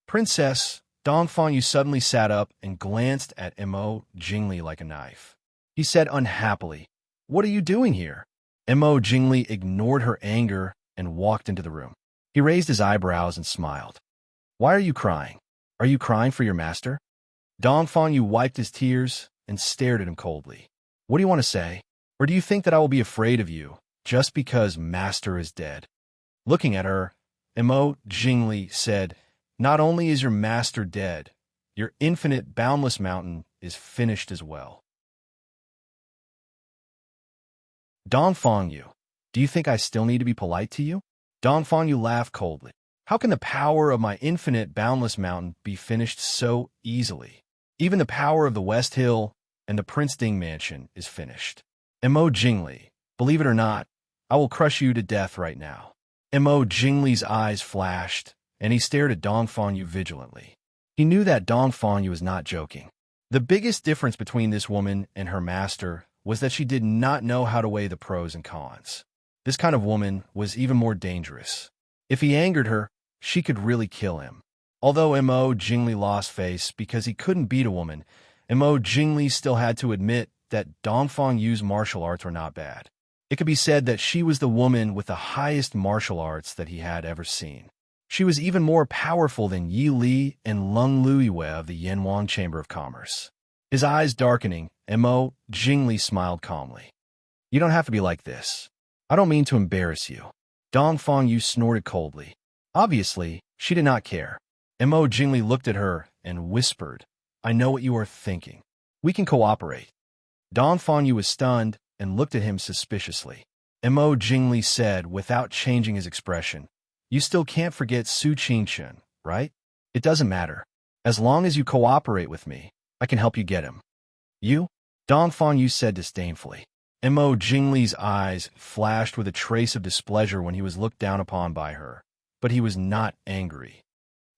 "Princess," Dongfang Yu suddenly sat up and glanced at Imo Jingli like a knife. He said unhappily, "What are you doing here?" Imo Jingli ignored her anger and walked into the room. He raised his eyebrows and smiled. "Why are you crying? Are you crying for your master?" Dongfang Yu wiped his tears and stared at him coldly. "What do you want to say? Or do you think that I will be afraid of you just because master is dead?" Looking at her, Imo Jingli said, "Not only is your master dead, your Infinite Boundless Mountain is finished as well." "Dongfang Yu, do you think I still need to be polite to you?" Dongfang Yu laughed coldly. "How can the power of my Infinite Boundless Mountain be finished so easily? Even the power of the West Hill and the Prince Ding Mansion is finished. Imo Jingli, believe it or not, I will crush you to death right now." Imo Jingli's eyes flashed, and he stared at Dongfang Yu vigilantly. He knew that Dongfang Yu was not joking. The biggest difference between this woman and her master was that she did not know how to weigh the pros and cons. This kind of woman was even more dangerous. If he angered her, she could really kill him. Although Imo Jingli lost face because he couldn't beat a woman, Imo Jingli still had to admit that Dongfang Yu's martial arts were not bad. It could be said that she was the woman with the highest martial arts that he had ever seen. She was even more powerful than Yi Li and Lung Luiwei of the Yanwang Chamber of Commerce. His eyes darkening, Imo Jingli smiled calmly. "You don't have to be like this. I don't mean to embarrass you." Dongfang Yu snorted coldly. Obviously, she did not care. Imo Jingli looked at her and whispered, "I know what you are thinking. We can cooperate." Dongfang Yu was stunned and looked at him suspiciously. Imo Jingli said without changing his expression, "You still can't forget Su Qingchen, right? It doesn't matter. As long as you cooperate with me, I can help you get him." "You?" Dongfang Yu said disdainfully. Imo Jingli's eyes flashed with a trace of displeasure when he was looked down upon by her, but he was not angry.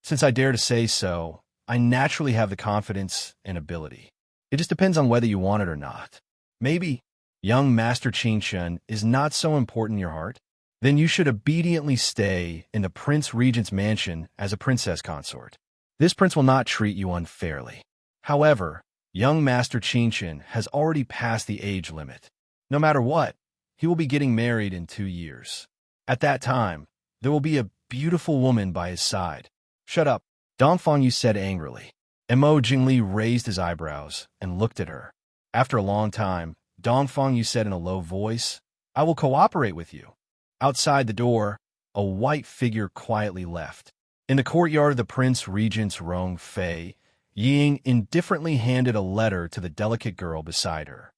"Since I dare to say so, I naturally have the confidence and ability. It just depends on whether you want it or not. Maybe young Master Qingchen is not so important in your heart? Then you should obediently stay in the Prince Regent's mansion as a princess consort. This prince will not treat you unfairly. However, young Master Qinchin has already passed the age limit. No matter what, he will be getting married in 2 years. At that time, there will be a beautiful woman by his side. Shut up, Dongfang Yu said angrily. Mo Jingli raised his eyebrows and looked at her. After a long time, Dongfang Yu said in a low voice, I will cooperate with you. Outside the door, a white figure quietly left. In the courtyard of the Prince Regent's Rong Fei, Ying indifferently handed a letter to the delicate girl beside her.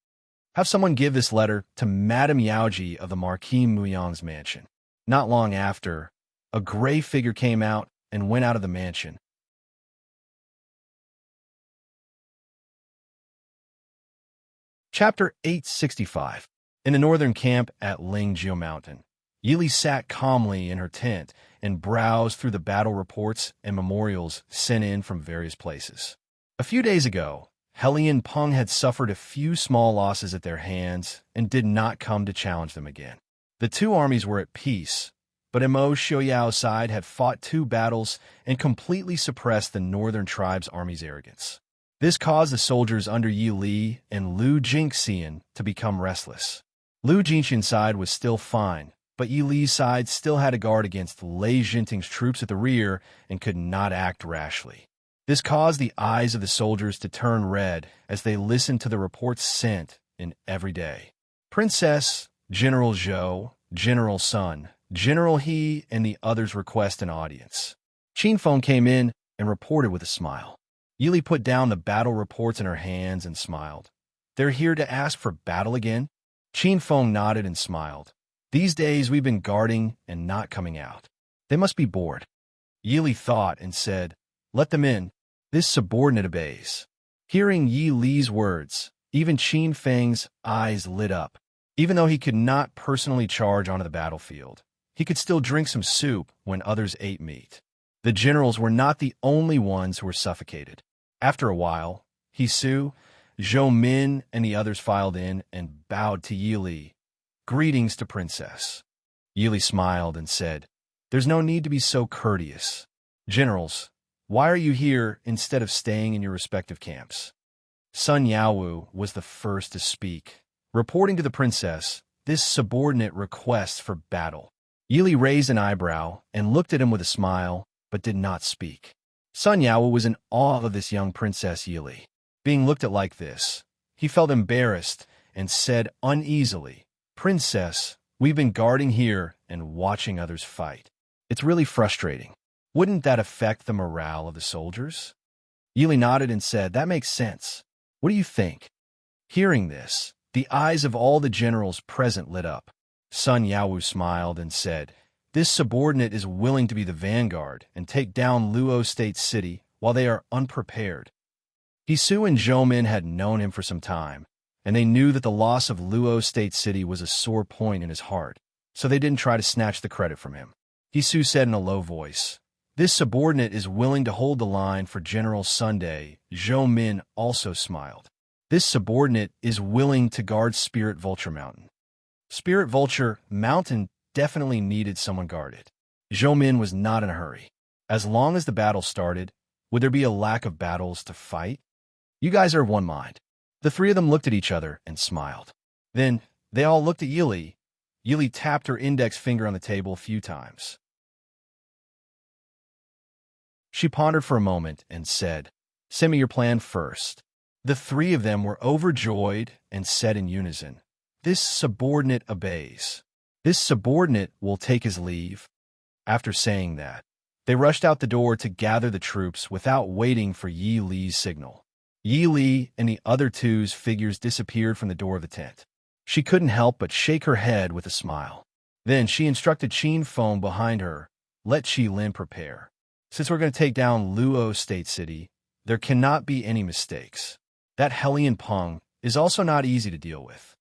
Have someone give this letter to Madame Yaoji of the Marquis Muyang's mansion. Not long after, a gray figure came out and went out of the mansion. Chapter 865. In the northern camp at Lingjiu Mountain, Yili sat calmly in her tent and browsed through the battle reports and memorials sent in from various places. A few days ago, Helian Peng had suffered a few small losses at their hands and did not come to challenge them again. The two armies were at peace, but Mo Xiuyao's side had fought 2 battles and completely suppressed the northern tribe's army's arrogance. This caused the soldiers under Yi Li and Lu Jingxian to become restless. Lu Jingxian's side was still fine, but Yi Li's side still had to guard against Lei Jinting's troops at the rear and could not act rashly. This caused the eyes of the soldiers to turn red as they listened to the reports sent in every day. Princess, General Zhou, General Sun, General He, and the others request an audience. Qin Feng came in and reported with a smile. Yili put down the battle reports in her hands and smiled. They're here to ask for battle again? Qin Feng nodded and smiled. These days we've been guarding and not coming out. They must be bored. Yili thought and said, let them in. This subordinate obeys. Hearing Yi Li's words, even Qin Feng's eyes lit up. Even though he could not personally charge onto the battlefield, he could still drink some soup when others ate meat. The generals were not the only ones who were suffocated. After a while, He Su, Zhou Min, and the others filed in and bowed to Yi Li. Greetings to Princess. Yi Li smiled and said, there's no need to be so courteous. Generals, why are you here instead of staying in your respective camps? Sun Yaowu was the first to speak. Reporting to the princess, this subordinate requests for battle. Yi Li raised an eyebrow and looked at him with a smile, but did not speak. Sun Yaowu was in awe of this young Princess Yi Li. Being looked at like this, he felt embarrassed and said uneasily, Princess, we've been guarding here and watching others fight. It's really frustrating. Wouldn't that affect the morale of the soldiers? Yi Li nodded and said, that makes sense. What do you think? Hearing this, the eyes of all the generals present lit up. Sun Yaowu smiled and said, this subordinate is willing to be the vanguard and take down Luo State City while they are unprepared. He Su and Zhou Min had known him for some time, and they knew that the loss of Luo State City was a sore point in his heart, so they didn't try to snatch the credit from him. He Su said in a low voice, this subordinate is willing to hold the line for General Sunday. Zhou Min also smiled. This subordinate is willing to guard Spirit Vulture Mountain. Spirit Vulture Mountain definitely needed someone guarded. Zhou Min was not in a hurry. As long as the battle started, would there be a lack of battles to fight? You guys are of one mind. The three of them looked at each other and smiled. Then, they all looked at Yi Li. Yi Li tapped her index finger on the table a few times. She pondered for a moment and said, send me your plan first. The three of them were overjoyed and said in unison, this subordinate obeys. This subordinate will take his leave. After saying that, they rushed out the door to gather the troops without waiting for Yi Li's signal. Yi Li and the other two's figures disappeared from the door of the tent. She couldn't help but shake her head with a smile. Then she instructed Qin Feng behind her, let Qi Lin prepare. Since we're going to take down Luo State City, there cannot be any mistakes. That Helian Peng is also not easy to deal with.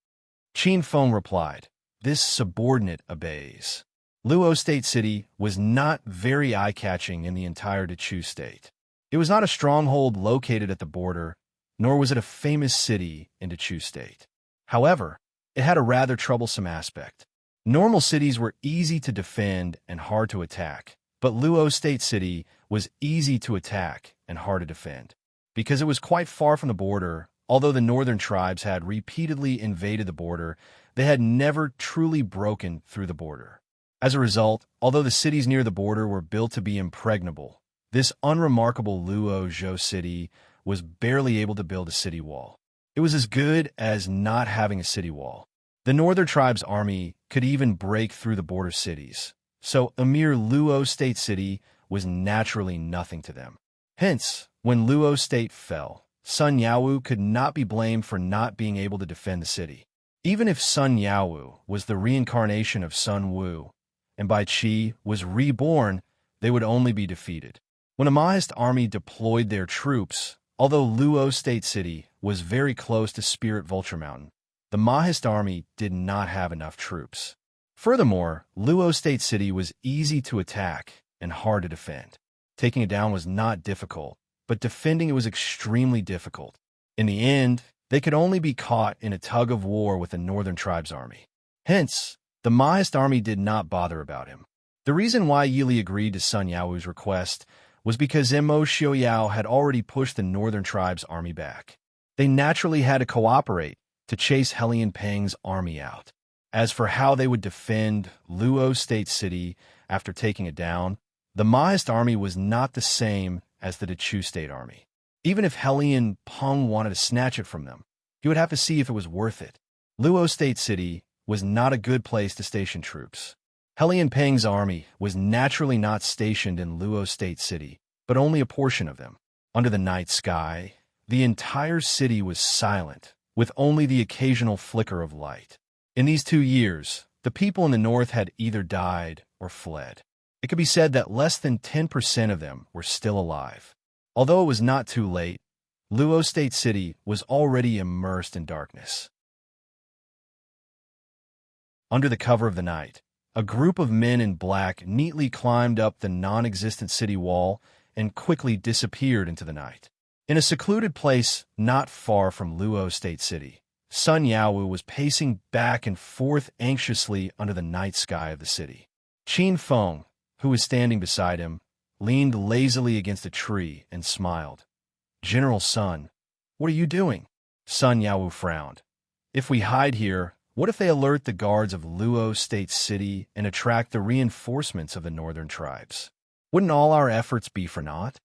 Qin Feng replied, this subordinate obeys. Luo State City was not very eye-catching in the entire Dechu state. It was not a stronghold located at the border, nor was it a famous city in Dechu state. However, it had a rather troublesome aspect. Normal cities were easy to defend and hard to attack, But Luo State City was easy to attack and hard to defend. Because it was quite far from the border, although the northern tribes had repeatedly invaded the border, they had never truly broken through the border. As a result, although the cities near the border were built to be impregnable, this unremarkable Luo Zhou city was barely able to build a city wall. It was as good as not having a city wall. The northern tribes' army could even break through the border cities, so a mere Luo State City was naturally nothing to them. Hence, when Luo State fell, Sun Yaowu could not be blamed for not being able to defend the city. Even if Sun Yaowu was the reincarnation of Sun Wu, and by Qi was reborn, they would only be defeated. When a Mahist army deployed their troops, although Luo State City was very close to Spirit Vulture Mountain, the Mahist army did not have enough troops. Furthermore, Luo State City was easy to attack and hard to defend. Taking it down was not difficult, but defending it was extremely difficult. In the end, they could only be caught in a tug-of-war with the northern tribes' army. Hence, the Mahist army did not bother about him. The reason why Yili agreed to Sun Yaowu's request was because Mo Xiaoyao had already pushed the northern tribes' army back. They naturally had to cooperate to chase Hellion Peng's army out. As for how they would defend Luo State City after taking it down, the Mahist army was not the same as the Dechu State army. Even if Hellion Peng wanted to snatch it from them, he would have to see if it was worth it. Luo State City was not a good place to station troops. Hellion Peng's army was naturally not stationed in Luo State City, but only a portion of them. Under the night sky, the entire city was silent, with only the occasional flicker of light. In these 2 years, the people in the north had either died or fled. It could be said that less than 10% of them were still alive. Although it was not too late, Luo State City was already immersed in darkness. Under the cover of the night, a group of men in black neatly climbed up the non-existent city wall and quickly disappeared into the night. In a secluded place not far from Luo State City, Sun Yaowu was pacing back and forth anxiously under the night sky of the city. Qin Feng, who was standing beside him, leaned lazily against a tree and smiled. "General Sun, what are you doing?" Sun Yaowu frowned. "If we hide here, what if they alert the guards of Luo State City and attract the reinforcements of the northern tribes? Wouldn't all our efforts be for naught?"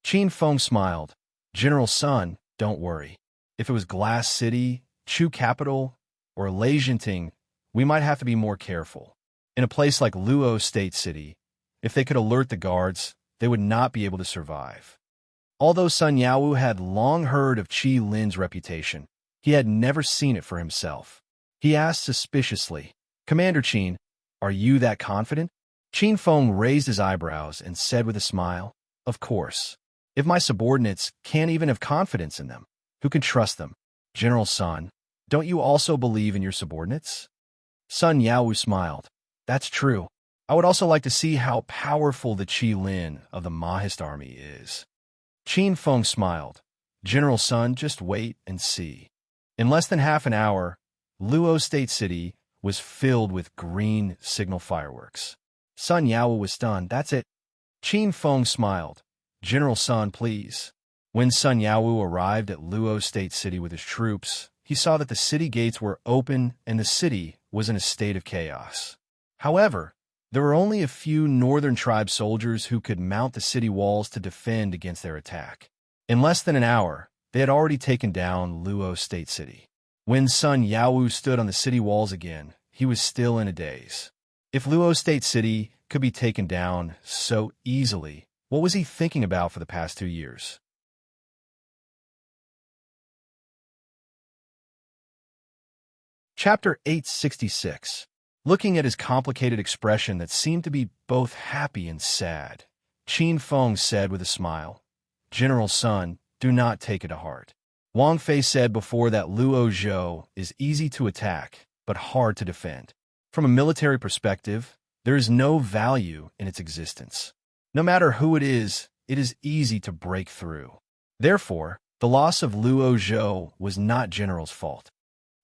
Qin Feng smiled. "General Sun, don't worry. If it was Glass City, Chu Capital, or Leijianting, we might have to be more careful. In a place like Luo State City, if they could alert the guards, they would not be able to survive." Although Sun Yaowu had long heard of Qi Lin's reputation, he had never seen it for himself. He asked suspiciously, "Commander Qin, are you that confident?" Qin Feng raised his eyebrows and said with a smile, "Of course. If my subordinates can't even have confidence in them, who can trust them? General Sun, don't you also believe in your subordinates?" Sun Yaowu smiled. "That's true. I would also like to see how powerful the Qi Lin of the Mahist army is." Qin Feng smiled. "General Sun, just wait and see." In less than half an hour, Luo State City was filled with green signal fireworks. Sun Yaowu was stunned. "That's it." Qin Feng smiled. "General Sun, please." When Sun Yaowu arrived at Luo State City with his troops, he saw that the city gates were open and the city was in a state of chaos. However, there were only a few northern tribe soldiers who could mount the city walls to defend against their attack. In less than an hour, they had already taken down Luo State City. When Sun Yaowu stood on the city walls again, he was still in a daze. If Luo State City could be taken down so easily, what was he thinking about for the past 2 years? Chapter 866. Looking at his complicated expression that seemed to be both happy and sad, Qin Feng said with a smile, "General Sun, do not take it to heart. Wang Fei said before that Luo Zhou is easy to attack, but hard to defend. From a military perspective, there is no value in its existence. No matter who it is easy to break through. Therefore, the loss of Luo Zhou was not General's fault."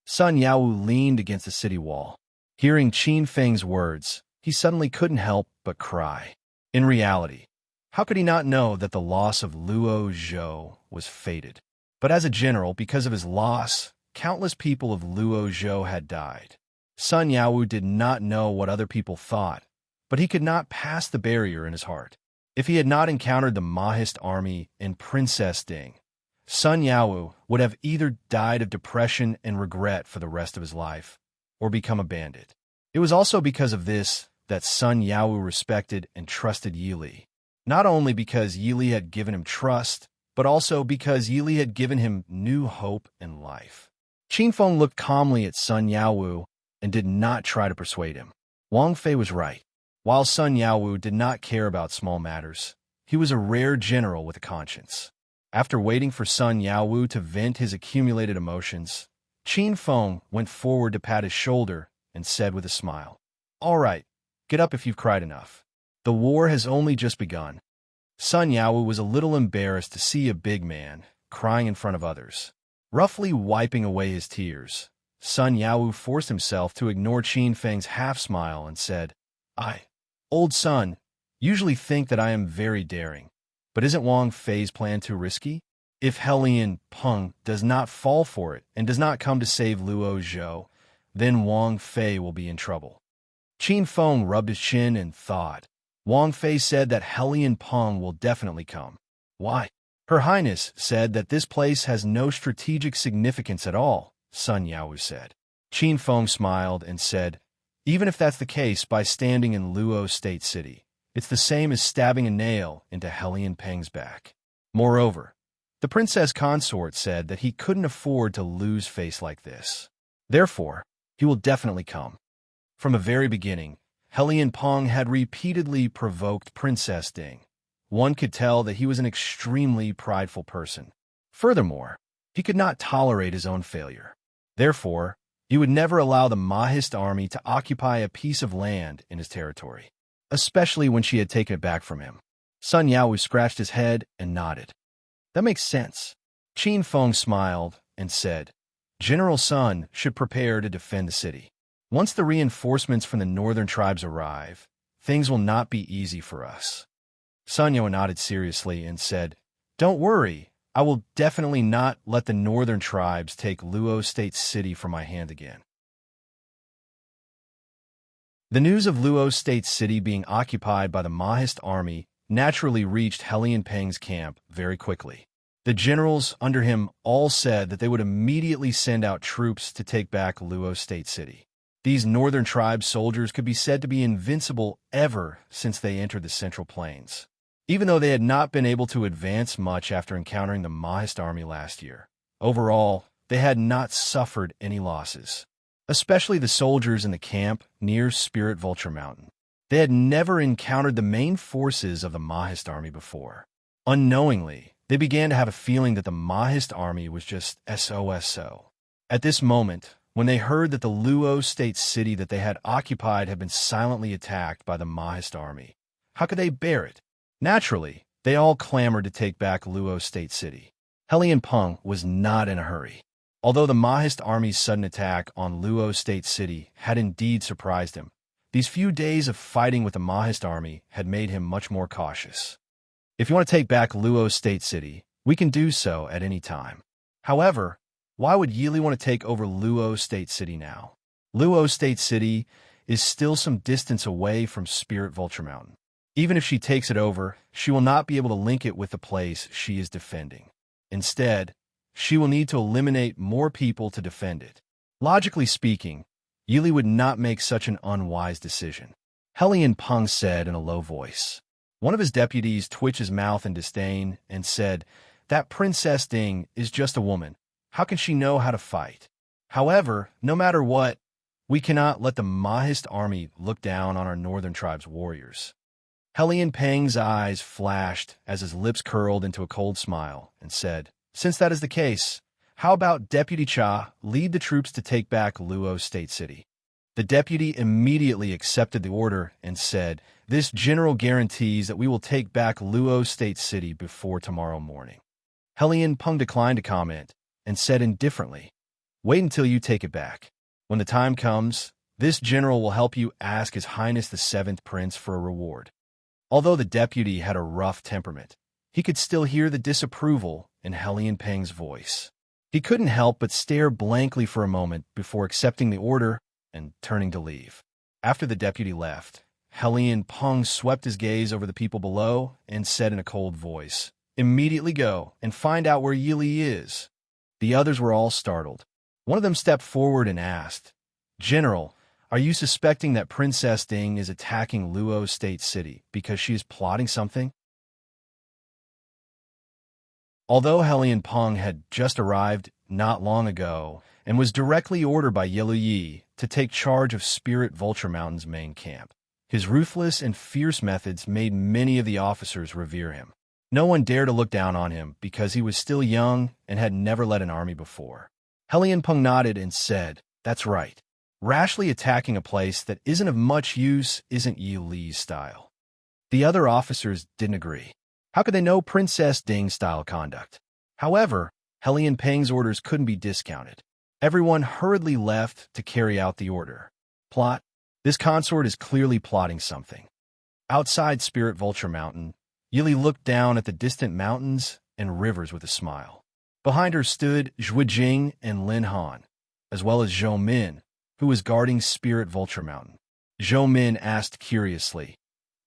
Sun Yaowu leaned against the city wall. Hearing Qin Feng's words, he suddenly couldn't help but cry. In reality, how could he not know that the loss of Luo Zhou was fated? But as a general, because of his loss, countless people of Luo Zhou had died. Sun Yaowu did not know what other people thought, but he could not pass the barrier in his heart. If he had not encountered the Mahist army in Princess Ding, Sun Yaowu would have either died of depression and regret for the rest of his life, or become a bandit. It was also because of this that Sun Yaowu respected and trusted Yi Li. Not only because Yi Li had given him trust, but also because Yi Li had given him new hope in life. Qin Feng looked calmly at Sun Yaowu and did not try to persuade him. Wang Fei was right. While Sun Yaowu did not care about small matters, he was a rare general with a conscience. After waiting for Sun Yaowu to vent his accumulated emotions, Qin Feng went forward to pat his shoulder and said with a smile, "All right, get up if you've cried enough. The war has only just begun." Sun Yaowu was a little embarrassed to see a big man crying in front of others. Roughly wiping away his tears, Sun Yaowu forced himself to ignore Qin Feng's half-smile and said, Old Sun, usually think that I am very daring, but isn't Wang Fei's plan too risky? If Helian Peng does not fall for it and does not come to save Luo Zhou, then Wang Fei will be in trouble." Qin Feng rubbed his chin and thought. Wang Fei said that Helian Peng will definitely come. Why? Her Highness said that this place has no strategic significance at all, Sun Yaowu said. Qin Feng smiled and said, "Even if that's the case, by standing in Luo State City, it's the same as stabbing a nail into Helian Peng's back." Moreover, the princess consort said that he couldn't afford to lose face like this. Therefore, he will definitely come. From the very beginning, Helian Peng had repeatedly provoked Princess Ding. One could tell that he was an extremely prideful person. Furthermore, he could not tolerate his own failure. Therefore, he would never allow the Mahist army to occupy a piece of land in his territory, especially when she had taken it back from him. Sun Yaowu scratched his head and nodded. That makes sense. Qin Feng smiled and said, "General Sun should prepare to defend the city. Once the reinforcements from the northern tribes arrive, things will not be easy for us." Sun Yaowu nodded seriously and said, "Don't worry, I will definitely not let the northern tribes take Luo State City from my hand again." The news of Luo State City being occupied by the Mahist army naturally reached Helian Peng's camp very quickly. The generals under him all said that they would immediately send out troops to take back Luo State City. These northern tribe soldiers could be said to be invincible ever since they entered the Central Plains. Even though they had not been able to advance much after encountering the Mahist army last year, overall, they had not suffered any losses, especially the soldiers in the camp near Spirit Vulture Mountain. They had never encountered the main forces of the Mahist army before. Unknowingly, they began to have a feeling that the Mahist army was just SOSO. At this moment, when they heard that the Luo State City that they had occupied had been silently attacked by the Mahist army, how could they bear it? Naturally, they all clamored to take back Luo State City. Helian Peng was not in a hurry. Although the Mahist army's sudden attack on Luo State City had indeed surprised him, these few days of fighting with the Mahist army had made him much more cautious. If you want to take back Luo State City, we can do so at any time. However, why would Yi Li want to take over Luo State City now? Luo State City is still some distance away from Spirit Vulture Mountain. Even if she takes it over, she will not be able to link it with the place she is defending. Instead, she will need to eliminate more people to defend it. Logically speaking, Yi Li would not make such an unwise decision. Helian Peng said in a low voice. One of his deputies twitched his mouth in disdain and said, "That Princess Ding is just a woman. How can she know how to fight? However, no matter what, we cannot let the Mahist army look down on our northern tribe's warriors." Helian Peng's eyes flashed as his lips curled into a cold smile and said, "Since that is the case, how about Deputy Cha lead the troops to take back Luo State City?" The deputy immediately accepted the order and said, "This general guarantees that we will take back Luo State City before tomorrow morning." Helian Peng declined to comment and said indifferently, "Wait until you take it back. When the time comes, this general will help you ask His Highness the Seventh Prince for a reward." Although the deputy had a rough temperament, he could still hear the disapproval in Helian Peng's voice. He couldn't help but stare blankly for a moment before accepting the order and turning to leave. After the deputy left, Helian Peng swept his gaze over the people below and said in a cold voice, "Immediately go and find out where Yili is." The others were all startled. One of them stepped forward and asked, "General, are you suspecting that Princess Ding is attacking Luo State City because she is plotting something?" Although Helian Peng had just arrived not long ago and was directly ordered by Yilu Yi to take charge of Spirit Vulture Mountain's main camp, his ruthless and fierce methods made many of the officers revere him. No one dared to look down on him because he was still young and had never led an army before. Helian Peng nodded and said, "That's right. Rashly attacking a place that isn't of much use isn't Yi Li's style." The other officers didn't agree. How could they know Princess Ding-style conduct? However, Helian Peng's orders couldn't be discounted. Everyone hurriedly left to carry out the order. Plot? This consort is clearly plotting something. Outside Spirit Vulture Mountain, Yili looked down at the distant mountains and rivers with a smile. Behind her stood Zhui Jing and Lin Han, as well as Zhou Min, who was guarding Spirit Vulture Mountain. Zhou Min asked curiously,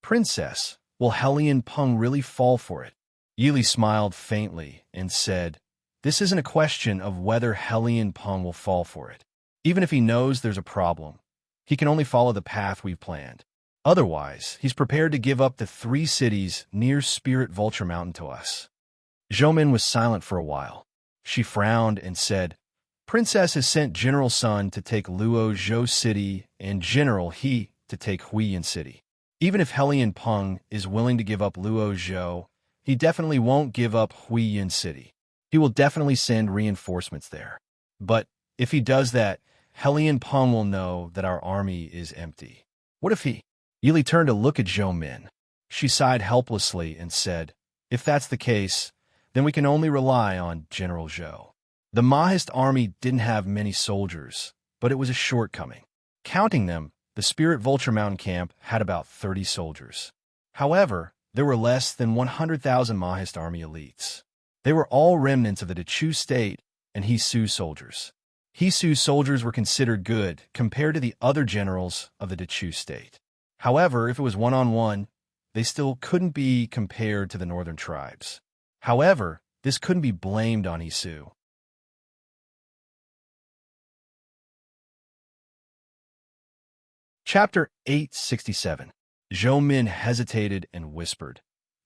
"Princess, will Helian Peng really fall for it?" Yili smiled faintly and said, "This isn't a question of whether Helian Peng will fall for it. Even if he knows there's a problem, he can only follow the path we've planned. Otherwise, he's prepared to give up the 3 cities near Spirit Vulture Mountain to us." Zhou Min was silent for a while. She frowned and said, "Princess has sent General Sun to take Luo Zhou City and General He to take Huiyin City. Even if Helian Peng is willing to give up Luo Zhou, he definitely won't give up Huiyin City. He will definitely send reinforcements there. But if he does that, Helian Peng will know that our army is empty. What if he—" Yili turned to look at Zhou Min. She sighed helplessly and said, "If that's the case, then we can only rely on General Zhou." The Mahist army didn't have many soldiers, but it was a shortcoming. Counting them, the Spirit Vulture Mountain camp had about 30 soldiers. However, there were less than 100,000 Mahist army elites. They were all remnants of the Dechu state and Hisu soldiers. Hisu soldiers were considered good compared to the other generals of the Dechu state. However, if it was one-on-one, they still couldn't be compared to the northern tribes. However, this couldn't be blamed on Hisu. Chapter 867. Zhou Min hesitated and whispered,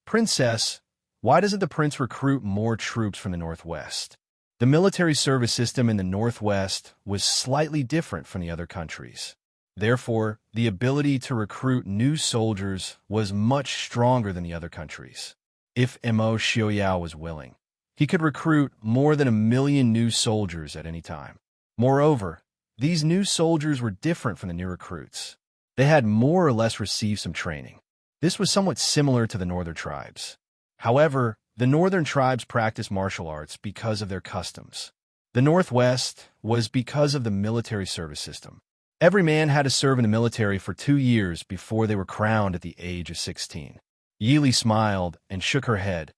"Princess, why doesn't the prince recruit more troops from the northwest?" The military service system in the northwest was slightly different from the other countries. Therefore, the ability to recruit new soldiers was much stronger than the other countries. If Mo Xiaoyao was willing, he could recruit more than 1,000,000 new soldiers at any time. Moreover, these new soldiers were different from the new recruits. They had more or less received some training. This was somewhat similar to the northern tribes. However, the northern tribes practiced martial arts because of their customs. The northwest was because of the military service system. Every man had to serve in the military for 2 years before they were crowned at the age of 16. Yili smiled and shook her head.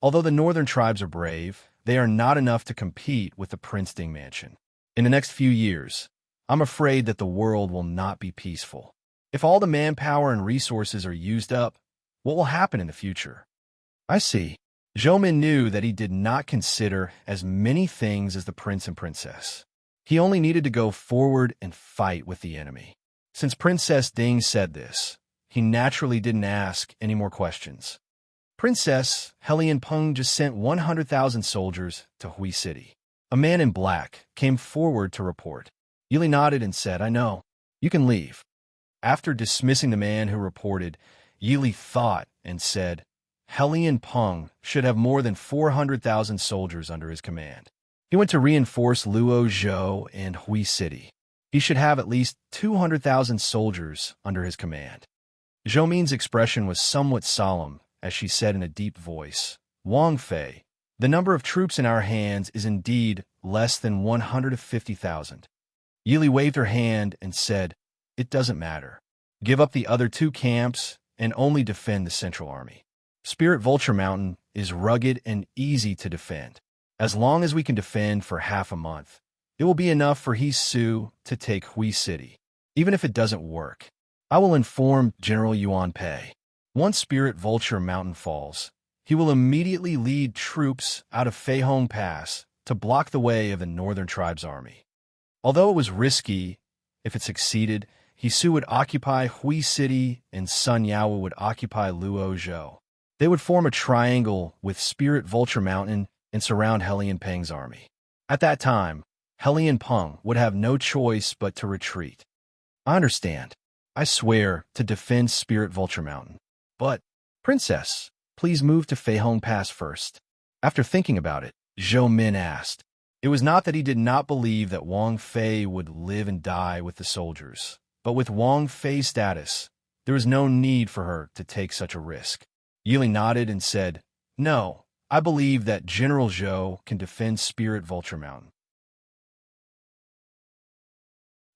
Although the northern tribes are brave, they are not enough to compete with the Prince Ding Mansion. In the next few years, I'm afraid that the world will not be peaceful. If all the manpower and resources are used up, what will happen in the future? I see. Zhou Min knew that he did not consider as many things as the prince and princess. He only needed to go forward and fight with the enemy. Since Princess Ding said this, he naturally didn't ask any more questions. Princess, Helian Peng just sent 100,000 soldiers to Hui City. A man in black came forward to report. Yili nodded and said, "I know. You can leave." After dismissing the man who reported, Yili thought and said, "Helian Peng should have more than 400,000 soldiers under his command. He went to reinforce Luo Zhou and Hui City. He should have at least 200,000 soldiers under his command." Zhou Min's expression was somewhat solemn as she said in a deep voice, "Wang Fei, the number of troops in our hands is indeed less than 150,000. Yili waved her hand and said, "It doesn't matter. Give up the other 2 camps and only defend the central army. Spirit Vulture Mountain is rugged and easy to defend. As long as we can defend for half a month, it will be enough for He Su to take Hui City. Even if it doesn't work, I will inform General Yuan Pei. Once Spirit Vulture Mountain falls, he will immediately lead troops out of Feihong Pass to block the way of the Northern Tribes Army. Although it was risky, if it succeeded, He Su would occupy Hui City and Sun Yao would occupy Luozhou. They would form a triangle with Spirit Vulture Mountain and surround Helian Peng's army. At that time, Helian Peng would have no choice but to retreat. I understand. I swear to defend Spirit Vulture Mountain. But, Princess, please move to Feihong Pass first. After thinking about it, Zhou Min asked. It was not that he did not believe that Wang Fei would live and die with the soldiers, but with Wang Fei's status, there was no need for her to take such a risk. Yili nodded and said, No, I believe that General Zhou can defend Spirit Vulture Mountain.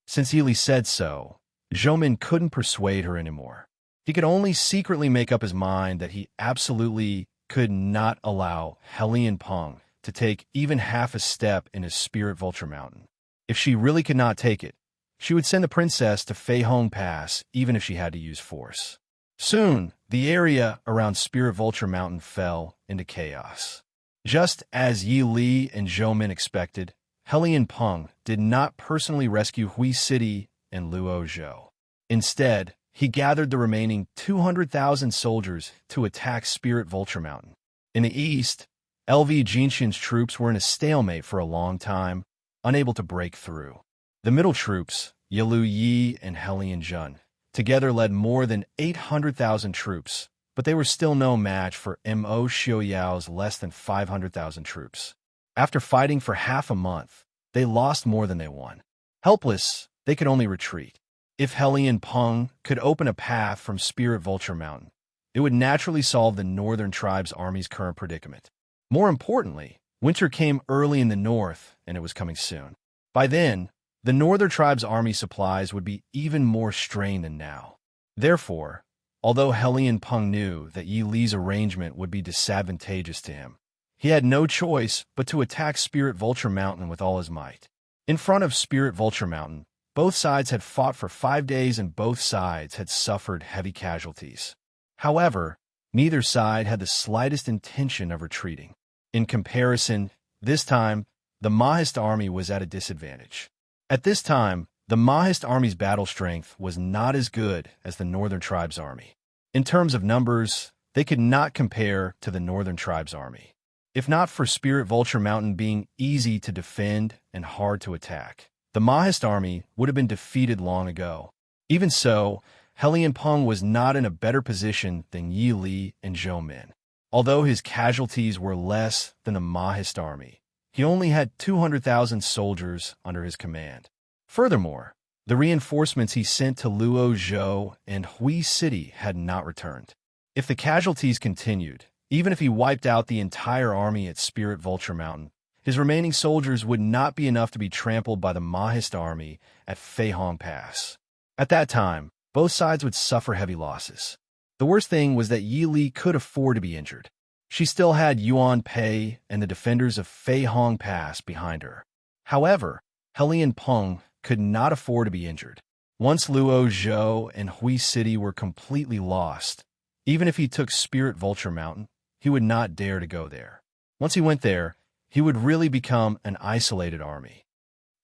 Since Yili said so, Zhou Min couldn't persuade her anymore. He could only secretly make up his mind that he absolutely could not allow Helian Peng to take even half a step in his Spirit Vulture Mountain. If she really could not take it, she would send the princess to Feihong Pass even if she had to use force. Soon, the area around Spirit Vulture Mountain fell into chaos. Just as Yi Li and Zhou Min expected, Helian Peng did not personally rescue Hui City and Luozhou. Instead, he gathered the remaining 200,000 soldiers to attack Spirit Vulture Mountain. In the east, LV Jinxian's troops were in a stalemate for a long time, unable to break through. The middle troops, Yilu Yi and Helian Jun, together led more than 800,000 troops, but they were still no match for Mo Xiuyao's less than 500,000 troops. After fighting for half a month, they lost more than they won. Helpless, they could only retreat. If Helian Peng could open a path from Spirit Vulture Mountain, it would naturally solve the Northern Tribes Army's current predicament. More importantly, winter came early in the north, and it was coming soon. By then, the Northern Tribes Army supplies would be even more strained than now. Therefore, although Helian Peng knew that Yi Li's arrangement would be disadvantageous to him, he had no choice but to attack Spirit Vulture Mountain with all his might. In front of Spirit Vulture Mountain, both sides had fought for 5 days and both sides had suffered heavy casualties. However, neither side had the slightest intention of retreating. In comparison, this time, the Mahist army was at a disadvantage. At this time, the Mahist army's battle strength was not as good as the Northern Tribes army. In terms of numbers, they could not compare to the Northern Tribes army. If not for Spirit Vulture Mountain being easy to defend and hard to attack, the Mahist army would have been defeated long ago. Even so, Helian Peng was not in a better position than Yi Li and Zhou Min. Although his casualties were less than the Mahist army, he only had 200,000 soldiers under his command. Furthermore, the reinforcements he sent to Luozhou and Hui City had not returned. If the casualties continued, even if he wiped out the entire army at Spirit Vulture Mountain, his remaining soldiers would not be enough to be trampled by the Mahist army at Feihong Pass. At that time, both sides would suffer heavy losses. The worst thing was that Yi Li could afford to be injured. She still had Yuan Pei and the defenders of Feihong Pass behind her. However, Helian Peng could not afford to be injured. Once Luozhou and Hui City were completely lost, even if he took Spirit Vulture Mountain, he would not dare to go there. Once he went there, he would really become an isolated army.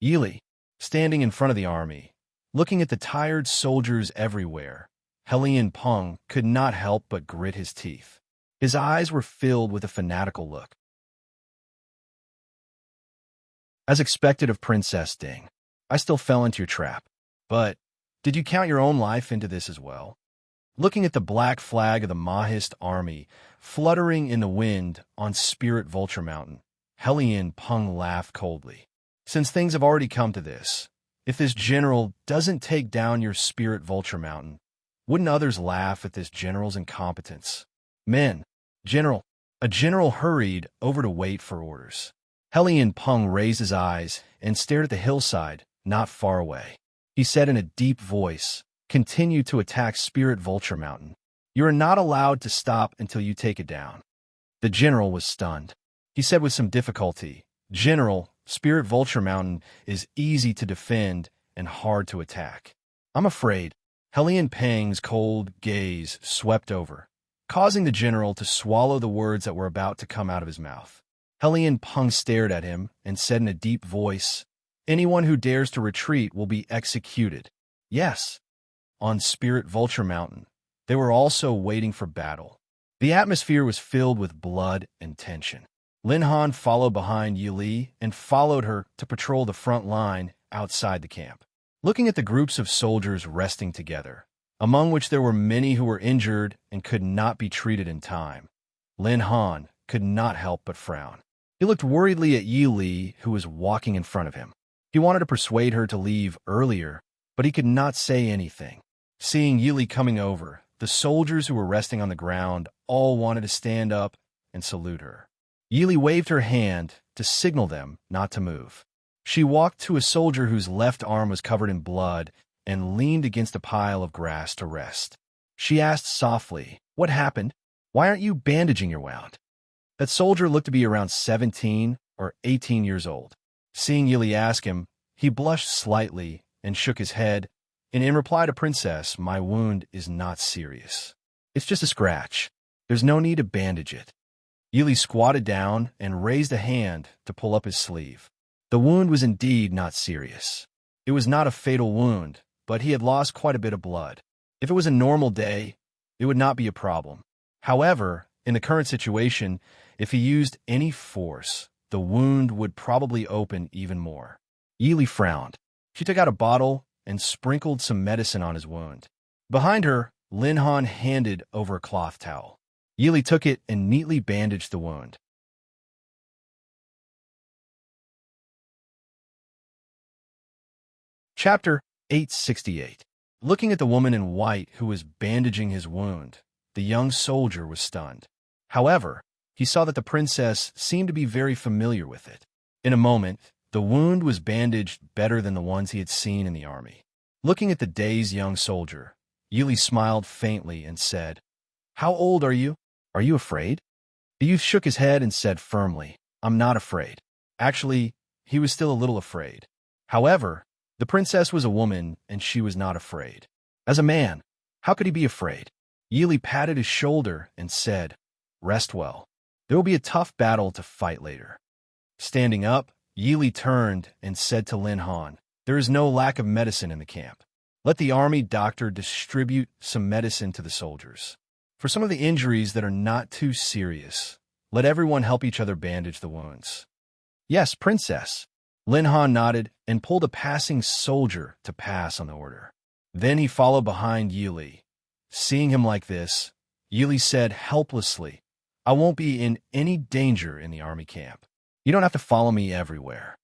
Yi Li, standing in front of the army, looking at the tired soldiers everywhere, Helian Peng could not help but grit his teeth. His eyes were filled with a fanatical look. As expected of Princess Ding, I still fell into your trap. But did you count your own life into this as well? Looking at the black flag of the Mahist army fluttering in the wind on Spirit Vulture Mountain, Helian Peng laughed coldly. Since things have already come to this, if this general doesn't take down your Spirit Vulture Mountain, wouldn't others laugh at this general's incompetence? Men, General. A general hurried over to wait for orders. Helian Peng raised his eyes and stared at the hillside not far away. He said in a deep voice, "Continue to attack Spirit Vulture Mountain. You are not allowed to stop until you take it down. The general was stunned. He said with some difficulty, General, Spirit Vulture Mountain is easy to defend and hard to attack. I'm afraid. Hellion Peng's cold gaze swept over, causing the general to swallow the words that were about to come out of his mouth. Hellion Peng stared at him and said in a deep voice, anyone who dares to retreat will be executed. Yes. On Spirit Vulture Mountain, they were also waiting for battle. The atmosphere was filled with blood and tension. Lin Han followed behind Yi Li and followed her to patrol the front line outside the camp. Looking at the groups of soldiers resting together, among which there were many who were injured and could not be treated in time, Lin Han could not help but frown. He looked worriedly at Yi Li, who was walking in front of him. He wanted to persuade her to leave earlier, but he could not say anything. Seeing Yi Li coming over, the soldiers who were resting on the ground all wanted to stand up and salute her. Yi Li waved her hand to signal them not to move. She walked to a soldier whose left arm was covered in blood and leaned against a pile of grass to rest. She asked softly, what happened? Why aren't you bandaging your wound? That soldier looked to be around 17 or 18 years old. Seeing Yi Li ask him, he blushed slightly and shook his head, and in reply to Princess, my wound is not serious. It's just a scratch. There's no need to bandage it. Yi Li squatted down and raised a hand to pull up his sleeve. The wound was indeed not serious. It was not a fatal wound, but he had lost quite a bit of blood. If it was a normal day, it would not be a problem. However, in the current situation, if he used any force, the wound would probably open even more. Yi Li frowned. She took out a bottle and sprinkled some medicine on his wound. Behind her, Lin Han handed over a cloth towel. Yi Li took it and neatly bandaged the wound. Chapter 868. Looking at the woman in white who was bandaging his wound, the young soldier was stunned. However, he saw that the princess seemed to be very familiar with it. In a moment, the wound was bandaged better than the ones he had seen in the army. Looking at the dazed young soldier, Yi Li smiled faintly and said, how old are you? Are you afraid? The youth shook his head and said firmly, I'm not afraid. Actually, he was still a little afraid. However, the princess was a woman, and she was not afraid. As a man, how could he be afraid? Yi Li patted his shoulder and said, rest well. There will be a tough battle to fight later. Standing up, Yi Li turned and said to Lin Han, there is no lack of medicine in the camp. Let the army doctor distribute some medicine to the soldiers. For some of the injuries that are not too serious, let everyone help each other bandage the wounds. Yes, princess. Lin Han nodded and pulled a passing soldier to pass on the order. Then he followed behind Yi Li. Seeing him like this, Yi Li said helplessly, I won't be in any danger in the army camp. You don't have to follow me everywhere.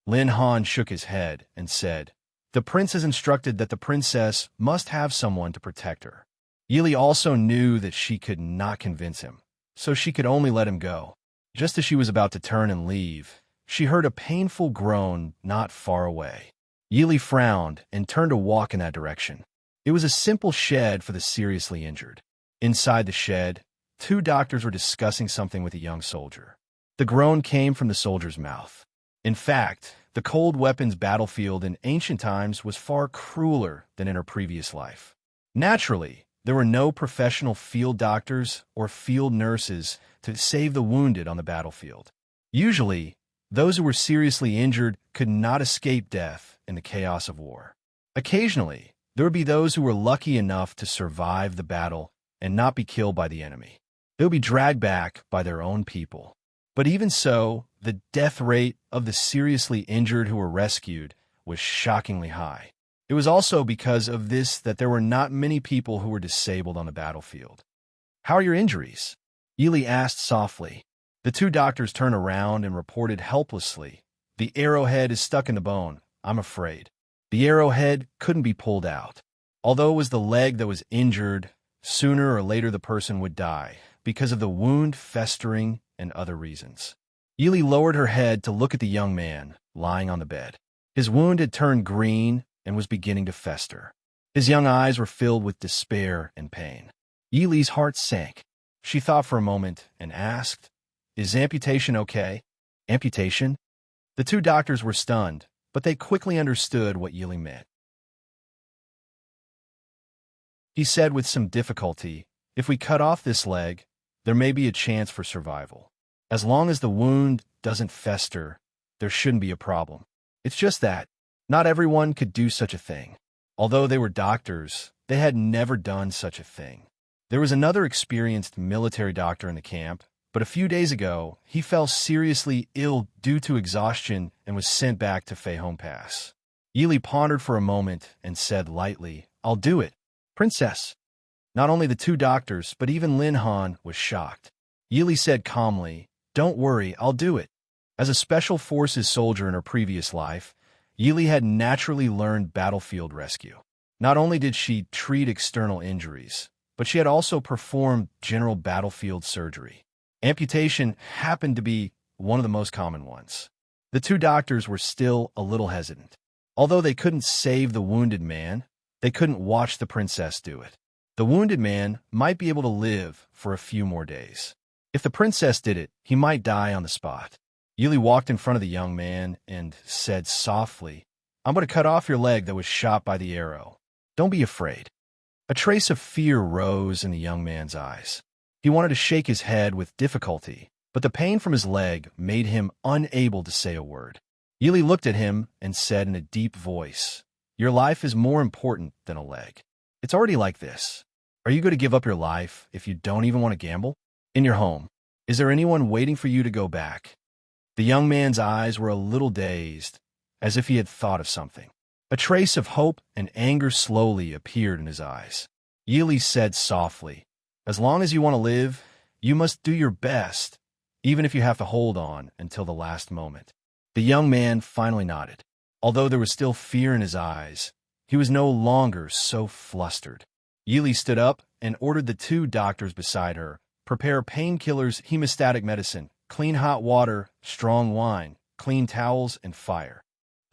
Lin Han shook his head and said, the prince has instructed that the princess must have someone to protect her. Yi Li also knew that she could not convince him, so she could only let him go. Just as she was about to turn and leave, she heard a painful groan not far away. Yi Li frowned and turned to walk in that direction. It was a simple shed for the seriously injured. Inside the shed, two doctors were discussing something with a young soldier. The groan came from the soldier's mouth. In fact, the cold weapons battlefield in ancient times was far crueler than in her previous life. Naturally, there were no professional field doctors or field nurses to save the wounded on the battlefield. Usually, those who were seriously injured could not escape death in the chaos of war. Occasionally, there would be those who were lucky enough to survive the battle and not be killed by the enemy. They would be dragged back by their own people. But even so, the death rate of the seriously injured who were rescued was shockingly high. It was also because of this that there were not many people who were disabled on the battlefield. How are your injuries? Yi Li asked softly. The two doctors turned around and reported helplessly, the arrowhead is stuck in the bone, I'm afraid. The arrowhead couldn't be pulled out. Although it was the leg that was injured, sooner or later the person would die because of the wound festering and other reasons. Yi Li lowered her head to look at the young man lying on the bed. His wound had turned green and was beginning to fester. His young eyes were filled with despair and pain. Yi Li's heart sank. She thought for a moment and asked, "Is amputation okay?" Amputation? The two doctors were stunned, but they quickly understood what Yi Li meant. He said with some difficulty, "If we cut off this leg, there may be a chance for survival. As long as the wound doesn't fester, there shouldn't be a problem. It's just that not everyone could do such a thing." Although they were doctors, they had never done such a thing. There was another experienced military doctor in the camp, but a few days ago, he fell seriously ill due to exhaustion and was sent back to Feihong Pass. Yi Li pondered for a moment and said lightly, "I'll do it, Princess." Not only the two doctors, but even Lin Han was shocked. Yi Li said calmly, "Don't worry, I'll do it." As a special forces soldier in her previous life, Yi Li had naturally learned battlefield rescue. Not only did she treat external injuries, but she had also performed general battlefield surgery. Amputation happened to be one of the most common ones. The two doctors were still a little hesitant. Although they couldn't save the wounded man, they couldn't watch the princess do it. The wounded man might be able to live for a few more days. If the princess did it, he might die on the spot. Yi Li walked in front of the young man and said softly, "I'm going to cut off your leg that was shot by the arrow. Don't be afraid." A trace of fear rose in the young man's eyes. He wanted to shake his head with difficulty, but the pain from his leg made him unable to say a word. Yi Li looked at him and said in a deep voice, "Your life is more important than a leg. It's already like this. Are you going to give up your life if you don't even want to gamble? In your home, is there anyone waiting for you to go back?" The young man's eyes were a little dazed, as if he had thought of something. A trace of hope and anger slowly appeared in his eyes. Yi Li said softly, "As long as you want to live, you must do your best, even if you have to hold on until the last moment." The young man finally nodded. Although there was still fear in his eyes, he was no longer so flustered. Yi Li stood up and ordered the two doctors beside her, "Prepare painkillers, hemostatic medicine, clean hot water, strong wine, clean towels, and fire."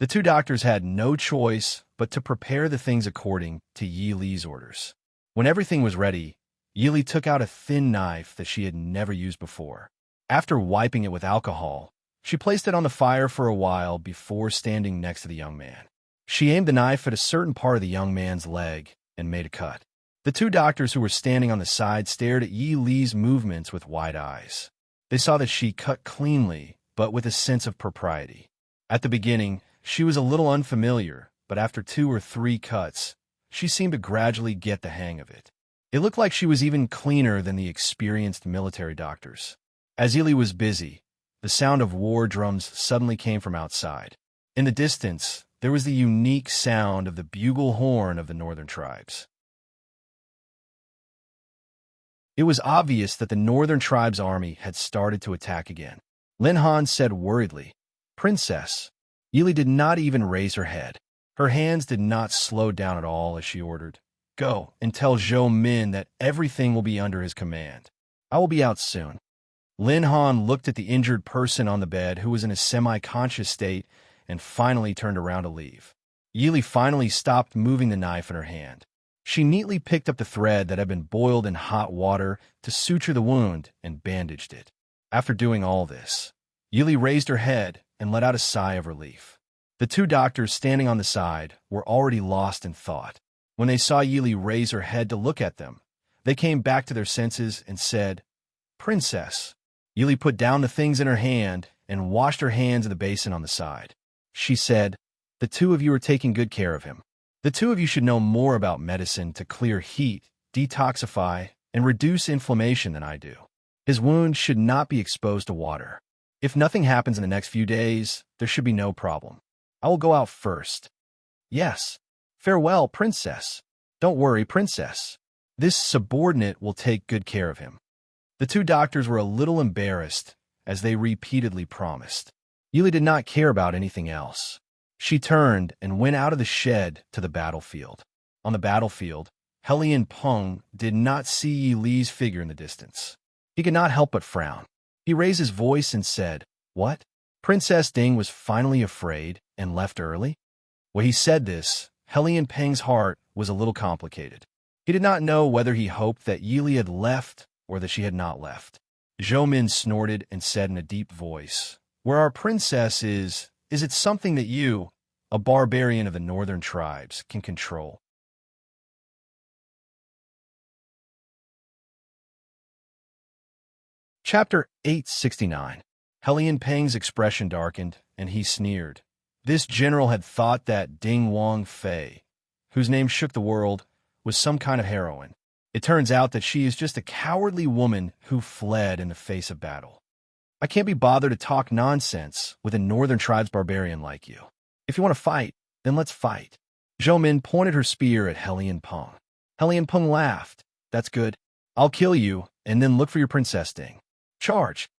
The two doctors had no choice but to prepare the things according to Yi Li's orders. When everything was ready, Yi Li took out a thin knife that she had never used before. After wiping it with alcohol, she placed it on the fire for a while before standing next to the young man. She aimed the knife at a certain part of the young man's leg and made a cut. The two doctors who were standing on the side stared at Yi Li's movements with wide eyes. They saw that she cut cleanly, but with a sense of propriety. At the beginning, she was a little unfamiliar, but after 2 or 3 cuts, she seemed to gradually get the hang of it. It looked like she was even cleaner than the experienced military doctors. As Yi Li was busy, the sound of war drums suddenly came from outside. In the distance, there was the unique sound of the bugle horn of the northern tribes. It was obvious that the northern tribes' army had started to attack again. Lin Han said worriedly, "Princess." Yi Li did not even raise her head. Her hands did not slow down at all as she ordered, "Go and tell Zhou Min that everything will be under his command. I will be out soon." Lin Han looked at the injured person on the bed who was in a semi-conscious state and finally turned around to leave. Yi Li finally stopped moving the knife in her hand. She neatly picked up the thread that had been boiled in hot water to suture the wound and bandaged it. After doing all this, Yi Li raised her head and let out a sigh of relief. The two doctors standing on the side were already lost in thought. When they saw Yi Li raise her head to look at them, they came back to their senses and said, "Princess." Yi Li put down the things in her hand and washed her hands in the basin on the side. She said, "The two of you are taking good care of him. The two of you should know more about medicine to clear heat, detoxify, and reduce inflammation than I do. His wound should not be exposed to water. If nothing happens in the next few days, there should be no problem. I will go out first." "Yes. Farewell, Princess." "Don't worry, Princess. This subordinate will take good care of him." The two doctors were a little embarrassed as they repeatedly promised. Yi Li did not care about anything else. She turned and went out of the shed to the battlefield. On the battlefield, Helian Peng did not see Yi Li's figure in the distance. He could not help but frown. He raised his voice and said, "What? Princess Ding was finally afraid and left early?" When he said this, Helian Peng's heart was a little complicated. He did not know whether he hoped that Yili had left or that she had not left. Zhou Min snorted and said in a deep voice, "Where our princess is it something that you, a barbarian of the northern tribes, can control?" Chapter 869. Helian Peng's expression darkened, and he sneered. This general had thought that Ding Wang Fei, whose name shook the world, was some kind of heroine. It turns out that she is just a cowardly woman who fled in the face of battle. I can't be bothered to talk nonsense with a northern tribes barbarian like you. If you want to fight, then let's fight. Zhou Min pointed her spear at Helian Peng. Helian Peng laughed. "That's good. I'll kill you, and then look for your princess Ding. Charge."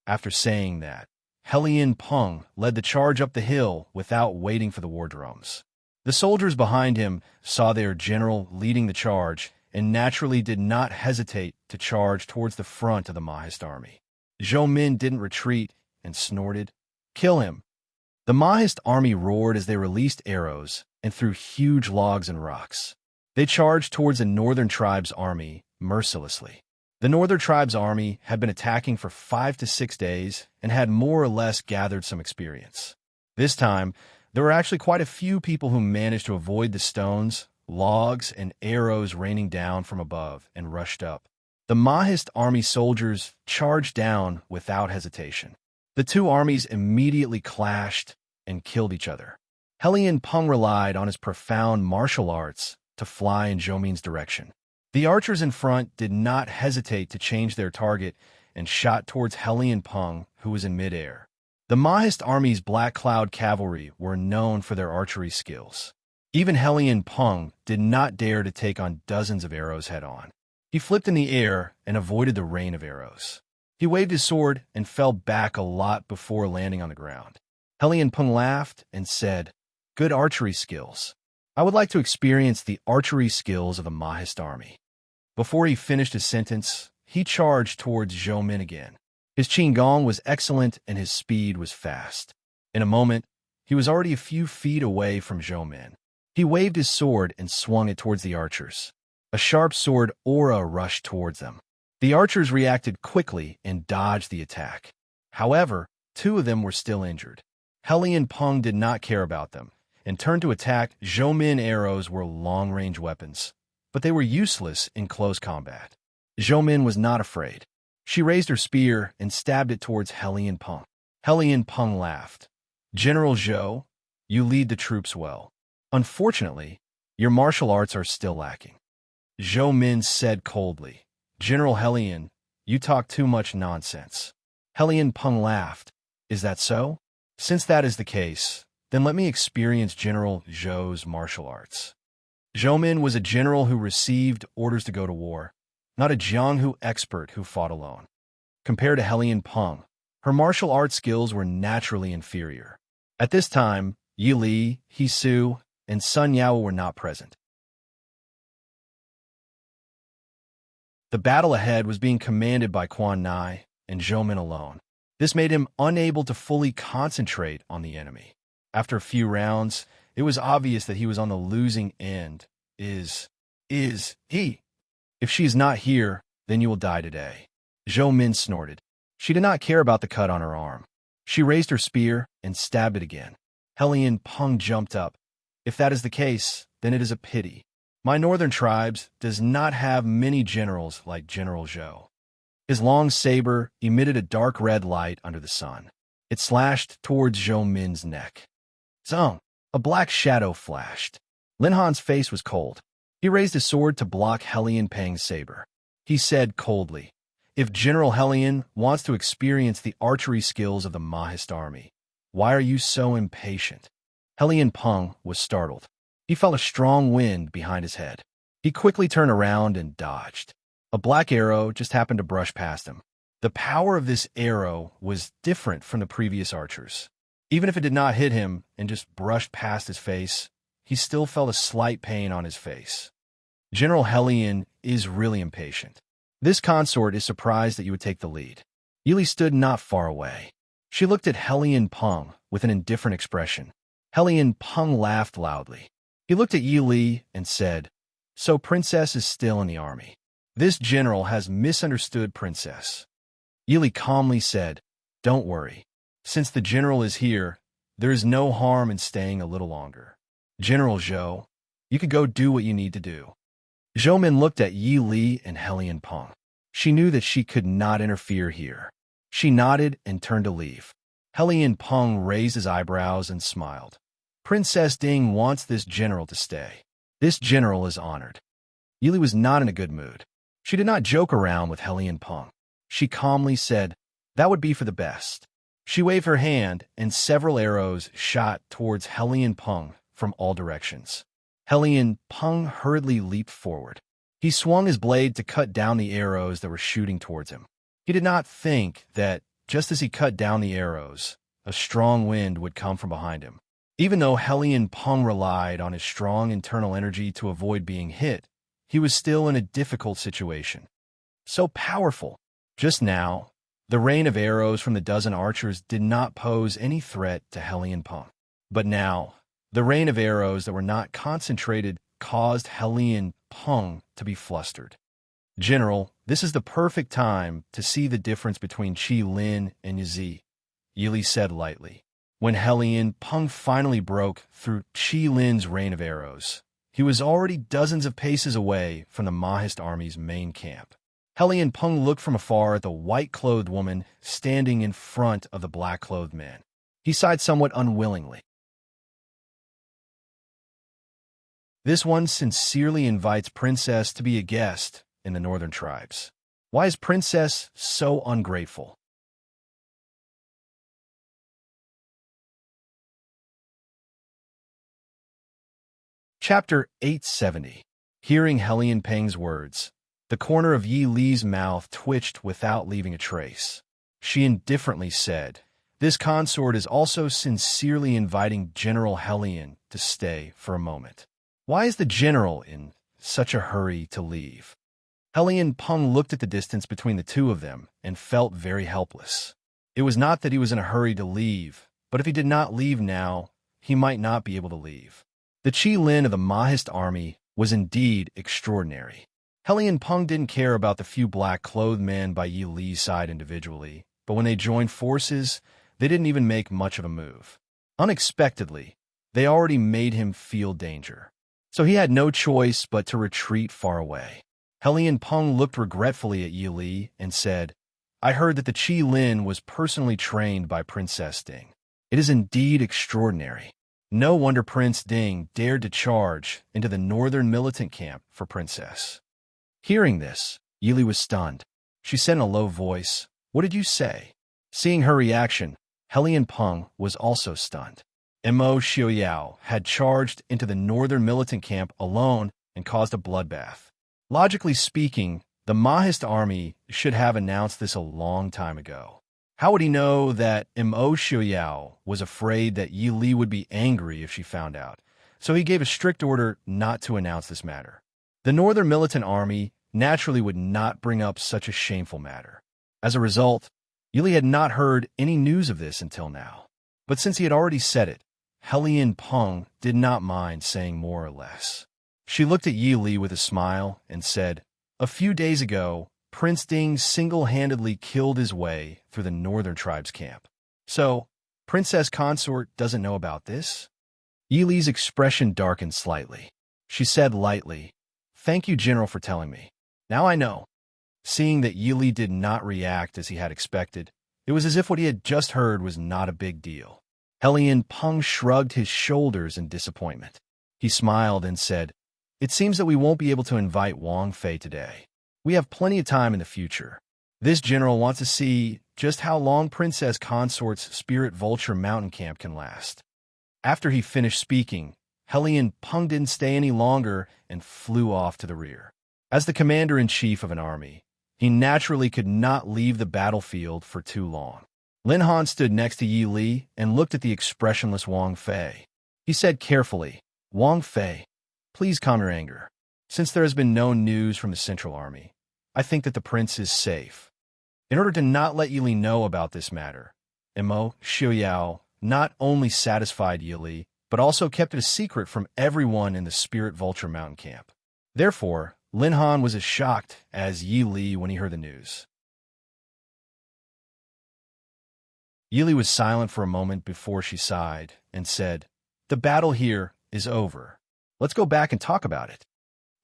After saying that, Helian Peng led the charge up the hill without waiting for the war drums. The soldiers behind him saw their general leading the charge and naturally did not hesitate to charge towards the front of the Mahist army. Zhou Min didn't retreat and snorted, "Kill him." The Mahist army roared as they released arrows and threw huge logs and rocks. They charged towards the northern tribes' army mercilessly. The northern tribes' army had been attacking for 5 to 6 days and had more or less gathered some experience. This time, there were actually quite a few people who managed to avoid the stones, logs, and arrows raining down from above and rushed up. The Mahist army soldiers charged down without hesitation. The two armies immediately clashed and killed each other. Helian Peng relied on his profound martial arts to fly in Zhou Min's direction. The archers in front did not hesitate to change their target and shot towards Helian Peng, who was in midair. The Mahist army's Black Cloud cavalry were known for their archery skills. Even Helian Peng did not dare to take on dozens of arrows head-on. He flipped in the air and avoided the rain of arrows. He waved his sword and fell back a lot before landing on the ground. Helian Peng laughed and said, "Good archery skills. I would like to experience the archery skills of the Mahist army." Before he finished his sentence, he charged towards Zhou Min again. His qigong was excellent and his speed was fast. In a moment, he was already a few feet away from Zhou Min. He waved his sword and swung it towards the archers. A sharp sword aura rushed towards them. The archers reacted quickly and dodged the attack. However, 2 of them were still injured. Helian Peng did not care about them and turned to attack. Zhou Min arrows were long-range weapons, but they were useless in close combat. Zhou Min was not afraid. She raised her spear and stabbed it towards Helian Peng. Helian Peng laughed. "General Zhou, you lead the troops well. Unfortunately, your martial arts are still lacking." Zhou Min said coldly, "General Helian, you talk too much nonsense." Helian Peng laughed. "Is that so? Since that is the case, then let me experience General Zhou's martial arts." Zhou Min was a general who received orders to go to war, not a Jianghu expert who fought alone. Compared to Helian Peng, her martial arts skills were naturally inferior. At this time, Yi Li, He Su, and Sun Yao were not present. The battle ahead was being commanded by Quan Nai and Zhou Min alone. This made him unable to fully concentrate on the enemy. After a few rounds, it was obvious that he was on the losing end. Is he? "If she is not here, then you will die today." Zhou Min snorted. She did not care about the cut on her arm. She raised her spear and stabbed it again. Helian Peng jumped up. "If that is the case, then it is a pity. My northern tribes does not have many generals like General Zhou." His long saber emitted a dark red light under the sun. It slashed towards Zhou Min's neck. Zong! A black shadow flashed. Lin Han's face was cold. He raised his sword to block Helian Peng's saber. He said coldly, "If General Helian wants to experience the archery skills of the Mahist army, why are you so impatient?" Helian Peng was startled. He felt a strong wind behind his head. He quickly turned around and dodged. A black arrow just happened to brush past him. The power of this arrow was different from the previous archers. Even if it did not hit him and just brushed past his face, he still felt a slight pain on his face. General Helian is really impatient. This consort is surprised that you would take the lead. Yili stood not far away. She looked at Helian Peng with an indifferent expression. Helian Peng laughed loudly. He looked at Yi Li and said, So Princess is still in the army. This general has misunderstood Princess. Yili calmly said, "Don't worry. Since the general is here, there is no harm in staying a little longer. General Zhou, you could go do what you need to do." Zhou Min looked at Yi Li and Helian Peng. She knew that she could not interfere here. She nodded and turned to leave. Helian Peng raised his eyebrows and smiled. Princess Ding wants this general to stay. This general is honored. Yili was not in a good mood. She did not joke around with Helian Peng. She calmly said, "That would be for the best." She waved her hand, and several arrows shot towards Helian Peng from all directions. Helian Peng hurriedly leaped forward. He swung his blade to cut down the arrows that were shooting towards him. He did not think that, just as he cut down the arrows, a strong wind would come from behind him. Even though Helian Peng relied on his strong internal energy to avoid being hit, he was still in a difficult situation. So powerful. Just now, the rain of arrows from the dozen archers did not pose any threat to Helian Peng. But now, the rain of arrows that were not concentrated caused Helian Peng to be flustered. "General, this is the perfect time to see the difference between Qi Lin and Yi," Yili said lightly. When Helian Peng finally broke through Qi Lin's rain of arrows, he was already dozens of paces away from the Mahist army's main camp. Helian Peng looked from afar at the white-clothed woman standing in front of the black-clothed man. He sighed somewhat unwillingly. This one sincerely invites Princess to be a guest in the northern tribes. Why is Princess so ungrateful? Chapter 870. Hearing Helian Peng's words, the corner of Yi Li's mouth twitched without leaving a trace. She indifferently said, "This consort is also sincerely inviting General Helian to stay for a moment." Why is the general in such a hurry to leave? Helian Peng looked at the distance between the two of them and felt very helpless. It was not that he was in a hurry to leave, but if he did not leave now, he might not be able to leave. The Qi Lin of the Mahist army was indeed extraordinary. Helian Peng didn't care about the few black-clothed men by Yi Li's side individually, but when they joined forces, they didn't even make much of a move. Unexpectedly, they already made him feel danger. So he had no choice but to retreat far away. Helian Peng looked regretfully at Yi Li and said, "I heard that the Qi Lin was personally trained by Princess Ding. It is indeed extraordinary. No wonder Prince Ding dared to charge into the northern militant camp for Princess." Hearing this, Yi Li was stunned. She said in a low voice, "What did you say?" Seeing her reaction, Helian Peng was also stunned. Mo Xiaoyao had charged into the northern militant camp alone and caused a bloodbath. Logically speaking, the Mahist army should have announced this a long time ago. How would he know that Mo Xiaoyao was afraid that Yi Li would be angry if she found out? So he gave a strict order not to announce this matter. The northern militant army naturally would not bring up such a shameful matter. As a result, Yi Li had not heard any news of this until now. But since he had already said it, Helian Peng did not mind saying more or less. She looked at Yi Li with a smile and said, "A few days ago, Prince Ding single-handedly killed his way through the northern tribes camp. So, Princess Consort doesn't know about this?" Yi Li's expression darkened slightly. She said lightly, "Thank you, General, for telling me. Now I know." Seeing that Yi Li did not react as he had expected, it was as if what he had just heard was not a big deal. Helian Peng shrugged his shoulders in disappointment. He smiled and said, "It seems that we won't be able to invite Wang Fei today. We have plenty of time in the future. This general wants to see just how long Princess Consort's Spirit Vulture mountain camp can last." After he finished speaking, Helian Peng didn't stay any longer and flew off to the rear. As the commander-in-chief of an army, he naturally could not leave the battlefield for too long. Lin Han stood next to Yi Li and looked at the expressionless Wang Fei. He said carefully, "Wang Fei, please calm your anger. Since there has been no news from the Central Army, I think that the prince is safe." In order to not let Yi Li know about this matter, Mo Xiaoyao not only satisfied Yi Li, but also kept it a secret from everyone in the Spirit Vulture mountain camp. Therefore, Lin Han was as shocked as Yi Li when he heard the news. Yi Li was silent for a moment before she sighed and said, "The battle here is over. Let's go back and talk about it."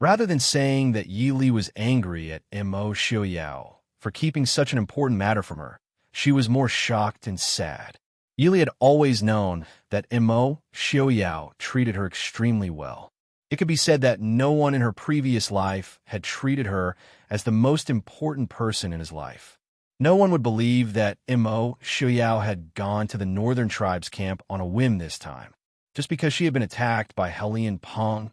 Rather than saying that Yi Li was angry at Mo Xiaoyao for keeping such an important matter from her, she was more shocked and sad. Yi Li had always known that Mo Xiaoyao treated her extremely well. It could be said that no one in her previous life had treated her as the most important person in his life. No one would believe that Mo Xiaoyao had gone to the northern tribes camp on a whim this time, just because she had been attacked by Helian Peng.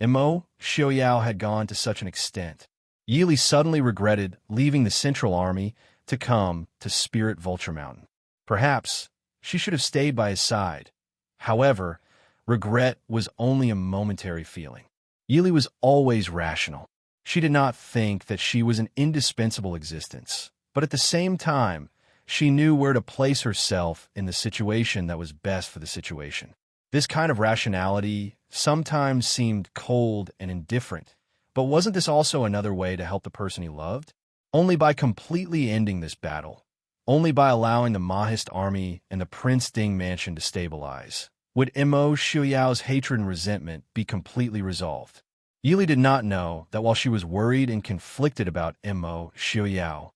Mo Xiaoyao had gone to such an extent. Yi Li suddenly regretted leaving the Central Army to come to Spirit Vulture Mountain. Perhaps she should have stayed by his side. However, regret was only a momentary feeling. Yi Li was always rational. She did not think that she was an indispensable existence, but at the same time, she knew where to place herself in the situation that was best for the situation. This kind of rationality sometimes seemed cold and indifferent, but wasn't this also another way to help the person he loved? Only by completely ending this battle, only by allowing the Mahist army and the Prince Ding mansion to stabilize, would Mo Xiaoyao's hatred and resentment be completely resolved. Yi Li did not know that while she was worried and conflicted about Mo Xiaoyao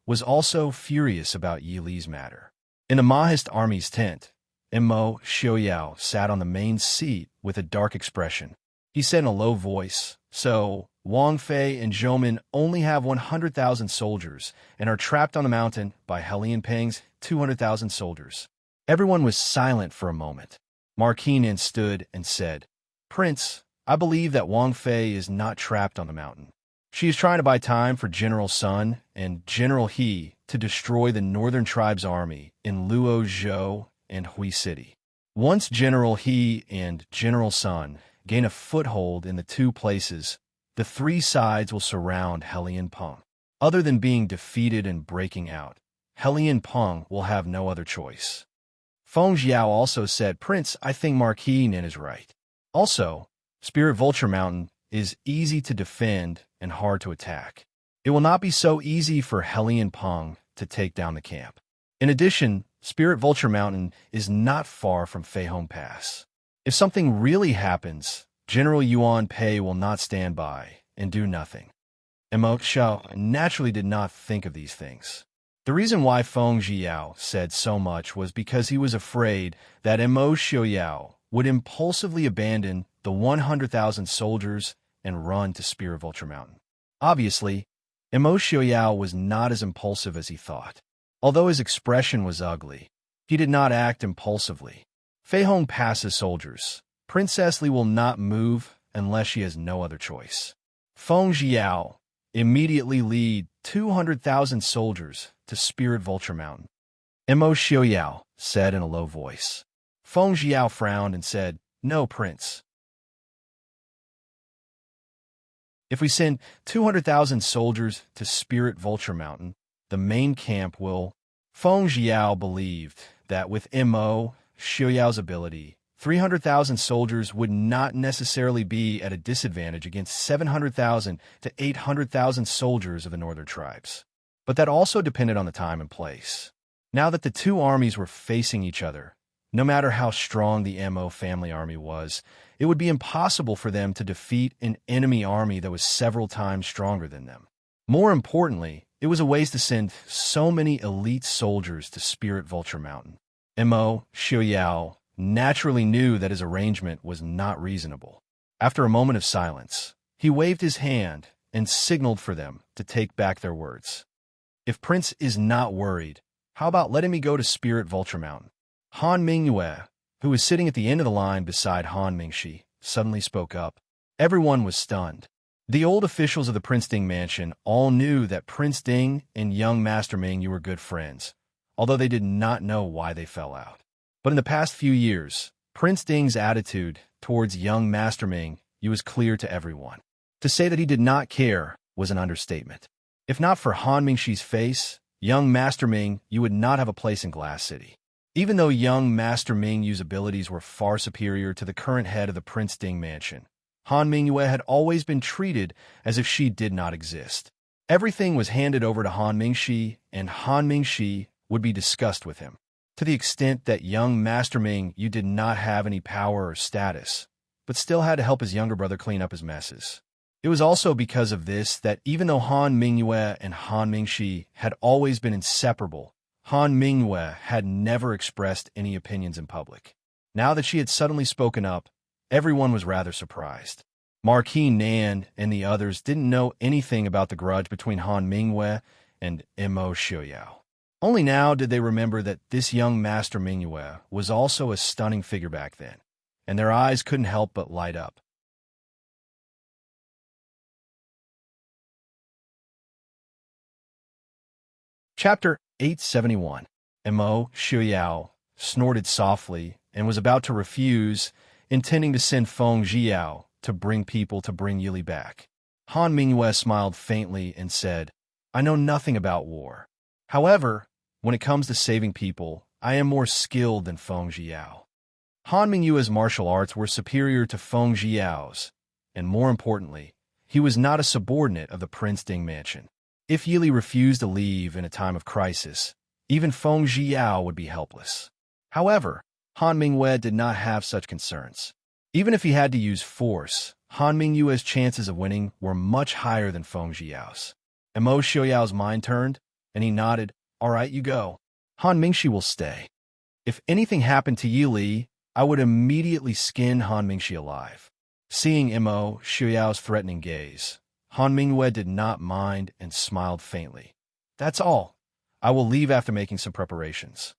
was also furious about Yi Li's matter. In the Mahist army's tent, Mo Xiaoyao sat on the main seat with a dark expression. He said in a low voice, "So, Wang Fei and Zhoumin only have 100,000 soldiers and are trapped on the mountain by Helian Peng's 200,000 soldiers." Everyone was silent for a moment. Marquis stood and said, "Prince, I believe that Wang Fei is not trapped on the mountain. She is trying to buy time for General Sun and General He to destroy the northern tribes' army in Luozhou and Hui City. Once General He and General Sun gain a foothold in the two places, the three sides will surround Helian Peng. Other than being defeated and breaking out, Helian Peng will have no other choice." Feng Jiao also said, "Prince, I think Marquis Nin is right. Also, Spirit Vulture Mountain is easy to defend and hard to attack. It will not be so easy for Helian Peng to take down the camp. In addition, Spirit Vulture Mountain is not far from Feihong Pass. If something really happens, General Yuan Pei will not stand by and do nothing." Mo Xiao naturally did not think of these things. The reason why Feng Jiao said so much was because he was afraid that Mo Xiaoyao would impulsively abandon the 100,000 soldiers and run to Spirit Vulture Mountain. Obviously, Mo Xiaoyao was not as impulsive as he thought. Although his expression was ugly, he did not act impulsively. Feihong Pass's soldiers. Princess Li will not move unless she has no other choice. Feng Jiao immediately lead 200,000 soldiers to Spirit Vulture Mountain. Mo Xiaoyao said in a low voice. Feng Jiao frowned and said, "No, Prince. If we send 200,000 soldiers to Spirit Vulture Mountain, the main camp will..." Feng Jiao believed that with Mo Xiaoyao's ability, 300,000 soldiers would not necessarily be at a disadvantage against 700,000 to 800,000 soldiers of the northern tribes. But that also depended on the time and place. Now that the two armies were facing each other, no matter how strong the Mo family army was, it would be impossible for them to defeat an enemy army that was several times stronger than them. More importantly, it was a waste to send so many elite soldiers to Spirit Vulture Mountain. Mo Xiaoyao naturally knew that his arrangement was not reasonable. After a moment of silence, he waved his hand and signaled for them to take back their words. "If Prince is not worried, how about letting me go to Spirit Vulture Mountain?" Han Mingyue, who was sitting at the end of the line beside Han Mingxi, suddenly spoke up. Everyone was stunned. The old officials of the Prince Ding mansion all knew that Prince Ding and young Master Mingyu were good friends, although they did not know why they fell out. But in the past few years, Prince Ding's attitude towards young Master Ming was clear to everyone. To say that he did not care was an understatement. If not for Han Mingxi's face, young Master Ming would not have a place in Glass City. Even though young Master Mingyu's abilities were far superior to the current head of the Prince Ding mansion, Han Mingyue had always been treated as if she did not exist. Everything was handed over to Han Mingxi, and Han Mingxi would be discussed with him. To the extent that young Master Ming Yu did not have any power or status, but still had to help his younger brother clean up his messes. It was also because of this that even though Han Mingyue and Han Mingxi had always been inseparable, Han Mingyue had never expressed any opinions in public. Now that she had suddenly spoken up, everyone was rather surprised. Marquis Nan and the others didn't know anything about the grudge between Han Mingyue and Immerse Xiuyao. Only now did they remember that this young Master Mingyue was also a stunning figure back then, and their eyes couldn't help but light up. Chapter 871. Immerse Xiuyao snorted softly and was about to refuse, intending to send Feng Jiao to bring people to bring Yili back. Han Mingyue smiled faintly and said, "I know nothing about war. However, when it comes to saving people, I am more skilled than Feng Jiao." Han Mingyue's martial arts were superior to Feng Jiao's, and more importantly, he was not a subordinate of the Prince Ding mansion. If Yili refused to leave in a time of crisis, even Feng Jiao would be helpless. However, Han Mingyue did not have such concerns. Even if he had to use force, Han Mingyue's chances of winning were much higher than Feng Jiao's. Immerse Xiuyao's mind turned, and he nodded. "All right, you go. Han Mingxi will stay. If anything happened to Yili, I would immediately skin Han Mingxi alive." Seeing Immerse Xiuyao's threatening gaze, Han Mingyue did not mind and smiled faintly. "That's all. I will leave after making some preparations."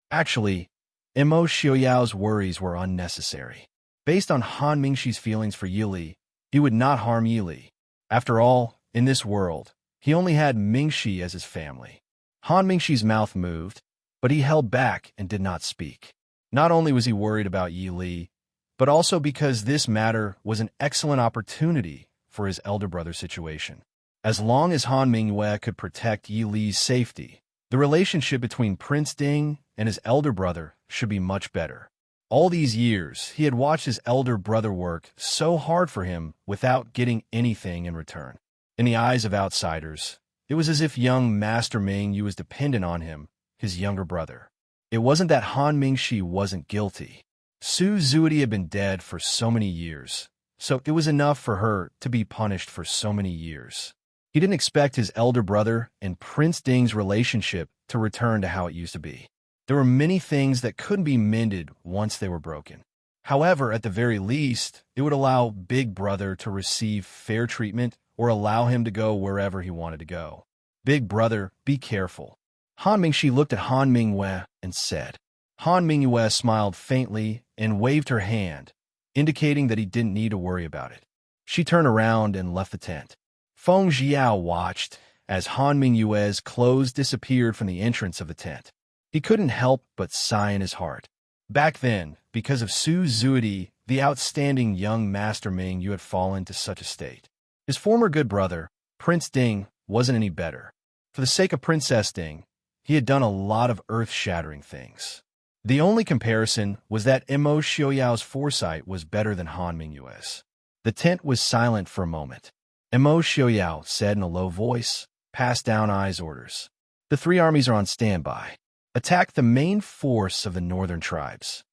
Actually, Immerse Xiuyao's worries were unnecessary. Based on Han Mingxi's feelings for Yili, he would not harm Yili. After all, in this world, he only had Mingxi as his family. Han Mingxi's mouth moved, but he held back and did not speak. Not only was he worried about Yi Li, but also because this matter was an excellent opportunity for his elder brother's situation. As long as Han Mingyue could protect Yi Li's safety, the relationship between Prince Ding and his elder brother should be much better. All these years, he had watched his elder brother work so hard for him without getting anything in return. In the eyes of outsiders, it was as if young Master Ming Yu was dependent on him, his younger brother. It wasn't that Han Mingxi wasn't guilty. Su Zuidi had been dead for so many years, so it was enough for her to be punished for so many years. He didn't expect his elder brother and Prince Ding's relationship to return to how it used to be. There were many things that couldn't be mended once they were broken. However, at the very least, it would allow Big Brother to receive fair treatment or allow him to go wherever he wanted to go. "Big Brother, be careful." Han Mingxi looked at Han Mingyue and said. Han Mingyue smiled faintly and waved her hand, indicating that he didn't need to worry about it. She turned around and left the tent. Feng Jiao watched as Han Mingyue's clothes disappeared from the entrance of the tent. He couldn't help but sigh in his heart. Back then, because of Su Zuidi, the outstanding young Master Ming Yu had fallen to such a state. His former good brother, Prince Ding, wasn't any better. For the sake of Princess Ding, he had done a lot of earth-shattering things. The only comparison was that Immerse Xiuyao's foresight was better than Han Mingyue's. The tent was silent for a moment. Immerse Xiuyao said in a low voice, "Pass down Ai's orders. The three armies are on standby. Attack the main force of the northern tribes."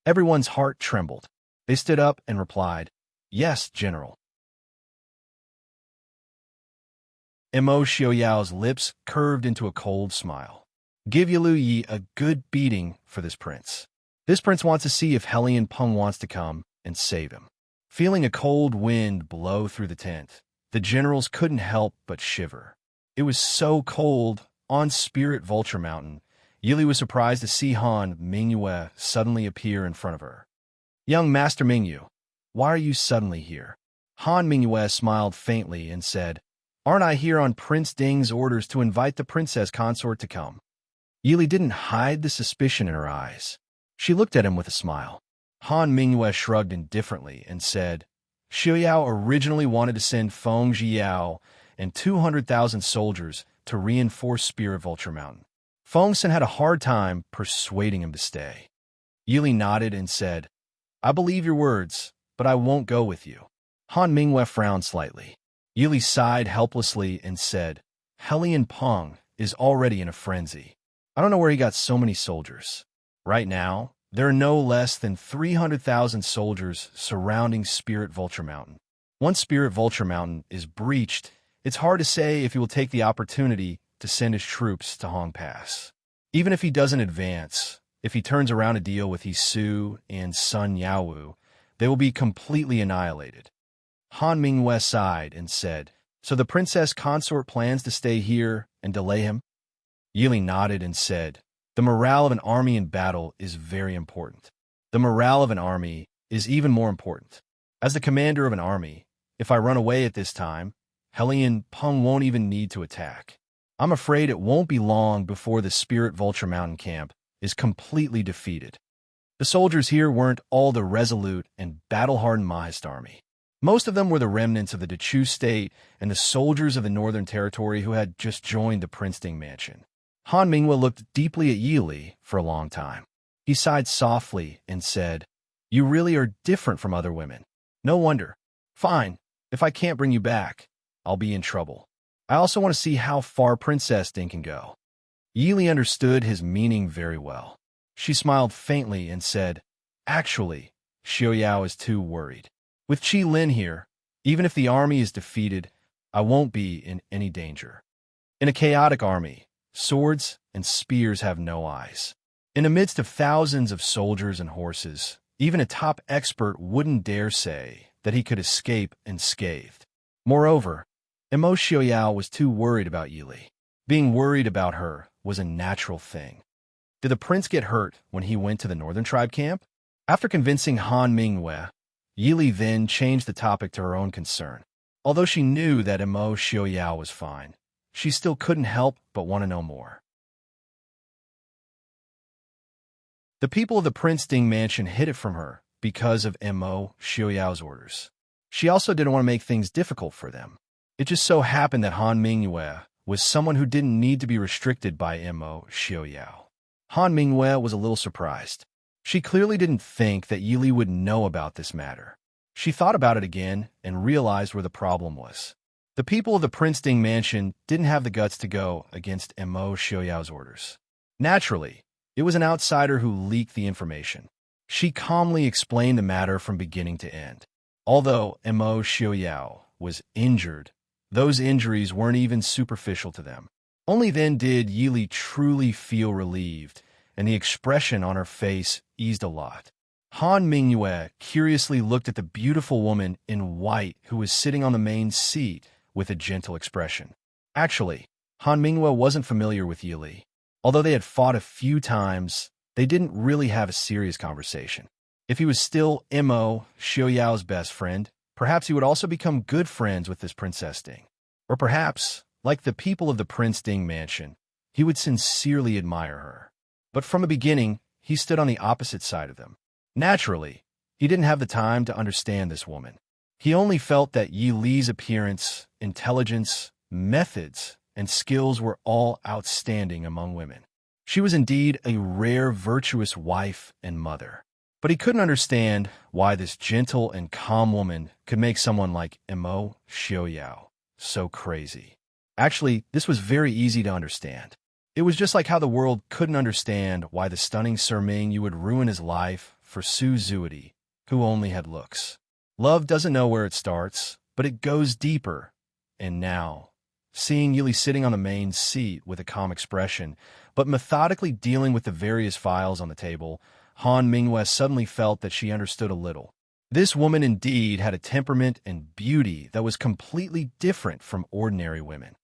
Everyone's heart trembled. They stood up and replied, "Yes, General." Immerse Xiuyao's lips curved into a cold smile. "Give Yilu Yi a good beating for this prince. This prince wants to see if Hellion Peng wants to come and save him." Feeling a cold wind blow through the tent, the generals couldn't help but shiver. It was so cold on Spirit Vulture Mountain. Yili was surprised to see Han Mingyue suddenly appear in front of her. "Young Master Mingyu, why are you suddenly here?" Han Mingyue smiled faintly and said, "Aren't I here on Prince Ding's orders to invite the princess consort to come?" Yili didn't hide the suspicion in her eyes. She looked at him with a smile. Han Mingyue shrugged indifferently and said, "Xiuyao originally wanted to send Feng Jiao and 200,000 soldiers to reinforce Spirit Vulture Mountain. Feng Sen had a hard time persuading him to stay." Yili nodded and said, "I believe your words, but I won't go with you." Han Mingwe frowned slightly. Yili sighed helplessly and said, Helian Peng is already in a frenzy. I don't know where he got so many soldiers. Right now, there are no less than 300,000 soldiers surrounding Spirit Vulture Mountain. Once Spirit Vulture Mountain is breached, it's hard to say if he will take the opportunity to send his troops to Hong Pass. Even if he doesn't advance, if he turns around a deal with Yisu and Sun Yaowu, they will be completely annihilated. Han Mingwe sighed and said, So the princess consort plans to stay here and delay him? Yili nodded and said, The morale of an army in battle is very important. The morale of an army is even more important. As the commander of an army, if I run away at this time, Helian Peng won't even need to attack. I'm afraid it won't be long before the Spirit Vulture Mountain camp is completely defeated. The soldiers here weren't all the resolute and battle-hardened Mahist army. Most of them were the remnants of the Dechu state and the soldiers of the Northern Territory who had just joined the Princeton Mansion. Han Mingwe looked deeply at Yili for a long time. He sighed softly and said, You really are different from other women. No wonder. Fine, if I can't bring you back, I'll be in trouble. I also want to see how far Princess Ding can go. Yili understood his meaning very well. She smiled faintly and said, Actually, Xiaoyao is too worried. With Qi Lin here, even if the army is defeated, I won't be in any danger. In a chaotic army, swords and spears have no eyes. In the midst of thousands of soldiers and horses, even a top expert wouldn't dare say that he could escape unscathed. Moreover, Imo Xiaoyao was too worried about Yili. Being worried about her was a natural thing. Did the prince get hurt when he went to the Northern Tribe camp? After convincing Han Mingwe, Yili then changed the topic to her own concern. Although she knew that Imo Xiaoyao was fine, she still couldn't help but want to know more. The people of the Princeton Mansion hid it from her because of Imo Xiaoyao's orders. She also didn't want to make things difficult for them. It just so happened that Han Mingwe was someone who didn't need to be restricted by Imo Xiaoyao. Han Mingwe was a little surprised. She clearly didn't think that Yili would know about this matter. She thought about it again and realized where the problem was. The people of the Princeton Mansion didn't have the guts to go against Imo Xiaoyao's orders. Naturally, it was an outsider who leaked the information. She calmly explained the matter from beginning to end. Although Imo Xiaoyao was injured, those injuries weren't even superficial to them. Only then did Yili truly feel relieved, and the expression on her face eased a lot. Han Mingwe curiously looked at the beautiful woman in white who was sitting on the main seat with a gentle expression. Actually, Han Mingwe wasn't familiar with Yili. Although they had fought a few times, they didn't really have a serious conversation. If he was still Imo Xiaoyao's best friend, perhaps he would also become good friends with this Princess Ding. Or perhaps, like the people of the Prince Ding Mansion, he would sincerely admire her. But from the beginning, he stood on the opposite side of them. Naturally, he didn't have the time to understand this woman. He only felt that Yi Li's appearance, intelligence, methods, and skills were all outstanding among women. She was indeed a rare virtuous wife and mother. But he couldn't understand why this gentle and calm woman could make someone like Imo Xiaoyao so crazy. Actually, this was very easy to understand. It was just like how the world couldn't understand why the stunning Sir Ming would ruin his life for Su Zuidi, who only had looks. Love doesn't know where it starts, but it goes deeper. And now, seeing Yili sitting on the main seat with a calm expression, but methodically dealing with the various files on the table, Han Mingwe suddenly felt that she understood a little. This woman indeed had a temperament and beauty that was completely different from ordinary women.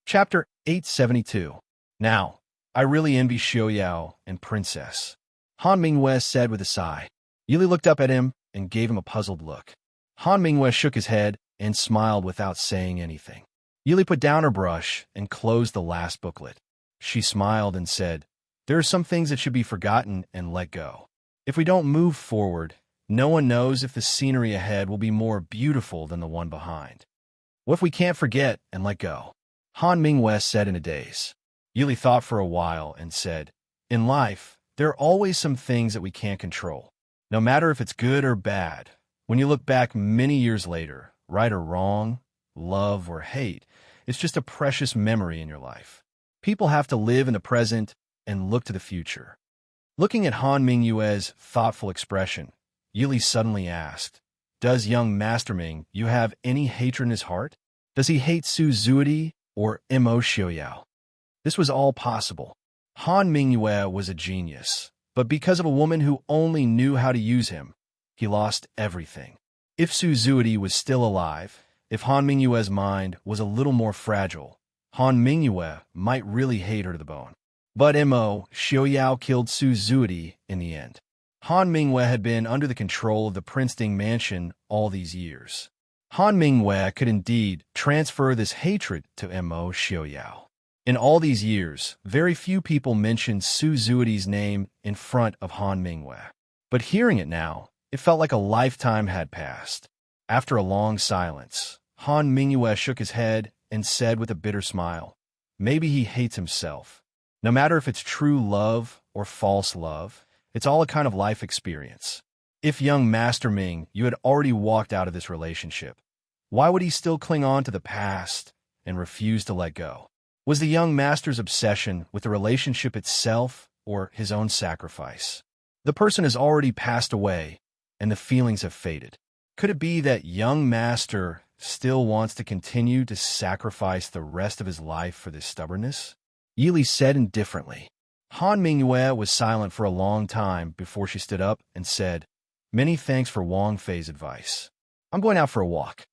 Chapter 872. Now, I really envy Xiaoyao and Princess, Han Mingwe said with a sigh. Yili looked up at him and gave him a puzzled look. Han Mingwe shook his head and smiled without saying anything. Yili put down her brush and closed the last booklet. She smiled and said, There are some things that should be forgotten and let go. If we don't move forward, no one knows if the scenery ahead will be more beautiful than the one behind. What if we can't forget and let go? Han Mingwe said in a daze. Yili thought for a while and said, In life, There are always some things that we can't control. No matter if it's good or bad, when you look back many years later, right or wrong, love or hate, it's just a precious memory in your life. People have to live in the present and look to the future. Looking at Han Mingyue's thoughtful expression, Yili suddenly asked, "Does young Master Ming you have any hatred in his heart? Does he hate Su Zuidi or Mo Xiaoyao?" This was all possible. Han Mingyue was a genius, but because of a woman who only knew how to use him, he lost everything. If Su Zuidi was still alive, if Han Mingyue's mind was a little more fragile, Han Mingyue might really hate her to the bone. But Mo Xiaoyao killed Su Zuidi in the end. Han Mingyue had been under the control of the Prince Ding mansion all these years. Han Mingyue could indeed transfer this hatred to Mo Xiaoyao. In all these years, very few people mentioned Su Zuidi's name in front of Han Mingyue. But hearing it now, it felt like a lifetime had passed. After a long silence, Han Mingyue shook his head and said with a bitter smile, "Maybe he hates himself. No matter if it's true love or false love, it's all a kind of life experience. If young Master Ming, you had already walked out of this relationship, why would he still cling on to the past and refuse to let go? Was the young master's obsession with the relationship itself or his own sacrifice? The person has already passed away, and the feelings have faded. Could it be that young master still wants to continue to sacrifice the rest of his life for this stubbornness?" Yili said indifferently. Han Mingyue was silent for a long time before she stood up and said, "Many thanks for Wang Fei's advice. I'm going out for a walk.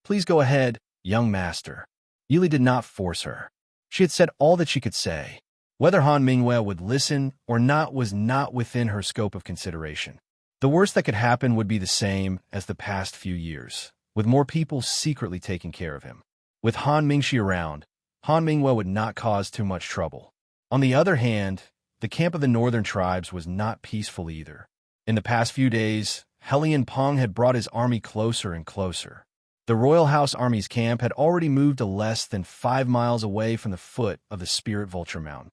Please go ahead, young master." Yili did not force her. She had said all that she could say. Whether Han Mingyue would listen or not was not within her scope of consideration. The worst that could happen would be the same as the past few years, with more people secretly taking care of him. With Han Mingxi around, Han Mingyue would not cause too much trouble. On the other hand, the camp of the northern tribes was not peaceful either. In the past few days, Helian Peng had brought his army closer and closer. The Royal House Army's camp had already moved to less than 5 miles away from the foot of the Spirit Vulture Mountain.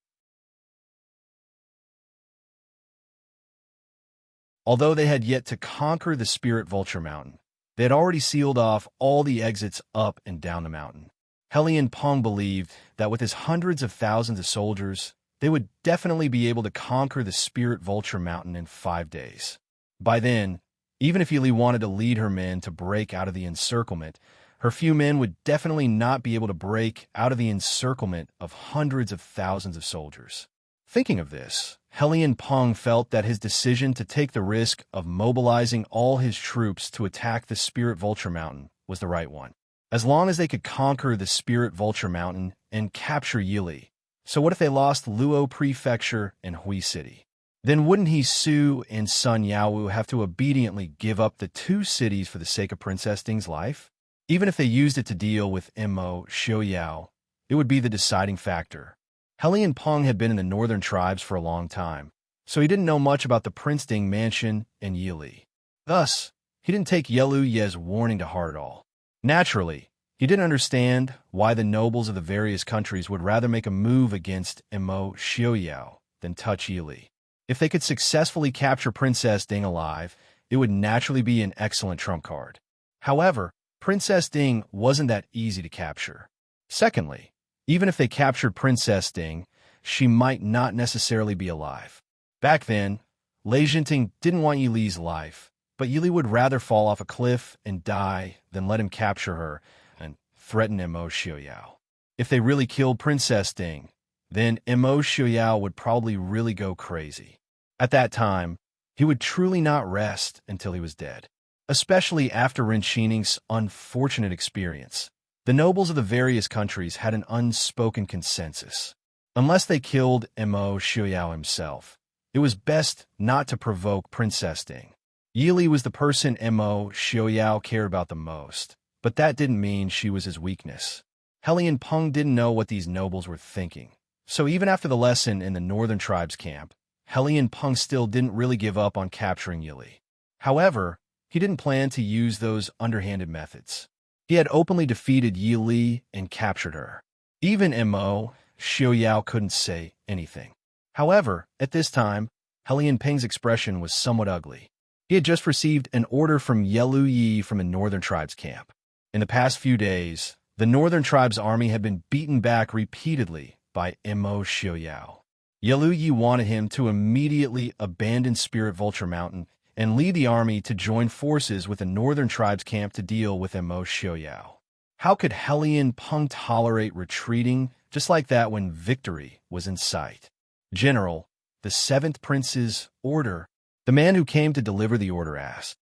Although they had yet to conquer the Spirit Vulture Mountain, they had already sealed off all the exits up and down the mountain. Helian Peng believed that with his hundreds of thousands of soldiers, they would definitely be able to conquer the Spirit Vulture Mountain in 5 days. By then, even if Yili wanted to lead her men to break out of the encirclement, her few men would definitely not be able to break out of the encirclement of hundreds of thousands of soldiers. Thinking of this, Helian Peng felt that his decision to take the risk of mobilizing all his troops to attack the Spirit Vulture Mountain was the right one. As long as they could conquer the Spirit Vulture Mountain and capture Yili. So what if they lost Luo Prefecture and Hui City? Then wouldn't he, Su, and Sun Yaowu have to obediently give up the 2 cities for the sake of Princess Ding's life? Even if they used it to deal with Mo Xiaoyao, it would be the deciding factor. Helian Peng had been in the northern tribes for a long time, so he didn't know much about the Prince Ding mansion and Yili. Thus, he didn't take Yelu Ye's warning to heart at all. Naturally, he didn't understand why the nobles of the various countries would rather make a move against Mo Xiaoyao than touch Yili. If they could successfully capture Princess Ding alive, it would naturally be an excellent trump card. However, Princess Ding wasn't that easy to capture. Secondly, even if they captured Princess Ding, she might not necessarily be alive. Back then, Lei Jinting didn't want Yili's life, but Yili would rather fall off a cliff and die than let him capture her and threaten Mo Xiaoyao. If they really killed Princess Ding, then Mo Xiaoyao would probably really go crazy. At that time, he would truly not rest until he was dead. Especially after Ren Qining's unfortunate experience, the nobles of the various countries had an unspoken consensus. Unless they killed Mo Xiaoyao himself, it was best not to provoke Princess Ding. Yili was the person Mo Xiaoyao cared about the most, but that didn't mean she was his weakness. Helian Peng didn't know what these nobles were thinking. So even after the lesson in the northern tribes camp, Helian Peng still didn't really give up on capturing Yili. However, he didn't plan to use those underhanded methods. He had openly defeated Yili and captured her. Even Mo Xiaoyao couldn't say anything. However, at this time, Helian Peng's expression was somewhat ugly. He had just received an order from Yelu Yi from a northern tribe's camp. In the past few days, the northern tribe's army had been beaten back repeatedly by Immerse Xiaoyao. Yelu Yi wanted him to immediately abandon Spirit Vulture Mountain and lead the army to join forces with the northern tribe's camp to deal with Immerse Xiaoyao. How could Helian Peng tolerate retreating just like that when victory was in sight? General, the seventh prince's order. The man who came to deliver the order asked.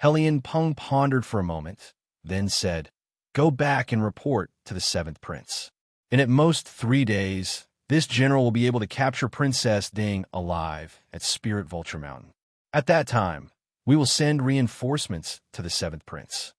Helian Peng pondered for a moment, then said, "Go back and report to the seventh prince. In at most 3 days, this general will be able to capture Princess Ding alive at Spirit Vulture Mountain. At that time, we will send reinforcements to the seventh prince."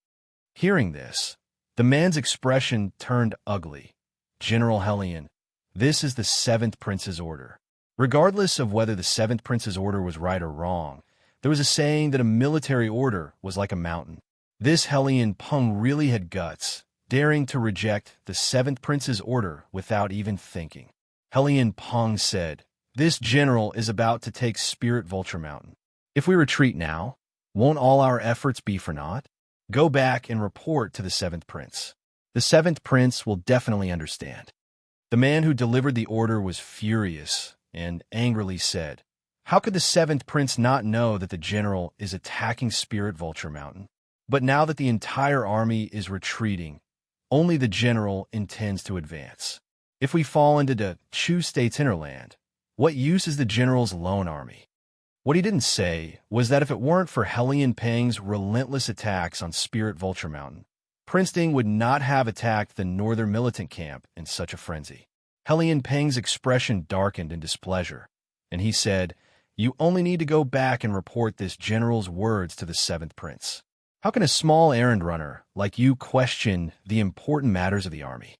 Hearing this, the man's expression turned ugly. "General Helian, this is the seventh prince's order." Regardless of whether the seventh prince's order was right or wrong, there was a saying that a military order was like a mountain. This Helian Peng really had guts, daring to reject the seventh prince's order without even thinking. Helian Peng said, "This general is about to take Spirit Vulture Mountain. If we retreat now, won't all our efforts be for naught? Go back and report to the seventh prince. The seventh prince will definitely understand." The man who delivered the order was furious and angrily said, "How could the seventh prince not know that the general is attacking Spirit Vulture Mountain? But now that the entire army is retreating, only the general intends to advance. If we fall into the Chu State's hinterland, what use is the general's lone army?" What he didn't say was that if it weren't for Helian Peng's relentless attacks on Spirit Vulture Mountain, Prince Ding would not have attacked the northern militant camp in such a frenzy. Helian Peng's expression darkened in displeasure, and he said, "You only need to go back and report this general's words to the seventh prince. How can a small errand runner like you question the important matters of the army?"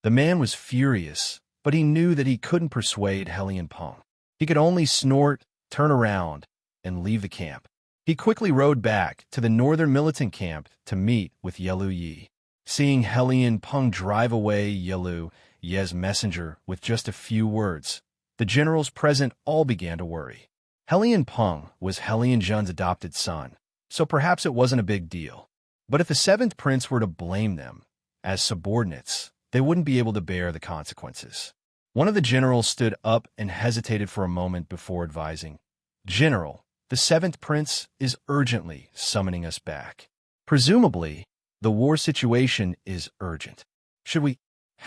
The man was furious, but he knew that he couldn't persuade Helian Peng. He could only snort, turn around, and leave the camp. He quickly rode back to the northern militant camp to meet with Yelu Yi. Seeing Helian Peng drive away Yelu Ye's messenger with just a few words, the generals present all began to worry. Helian Peng was Helian Zhen's adopted son, so perhaps it wasn't a big deal. But if the seventh prince were to blame them as subordinates, they wouldn't be able to bear the consequences. One of the generals stood up and hesitated for a moment before advising, "General, the seventh prince is urgently summoning us back. Presumably, the war situation is urgent. Should we?"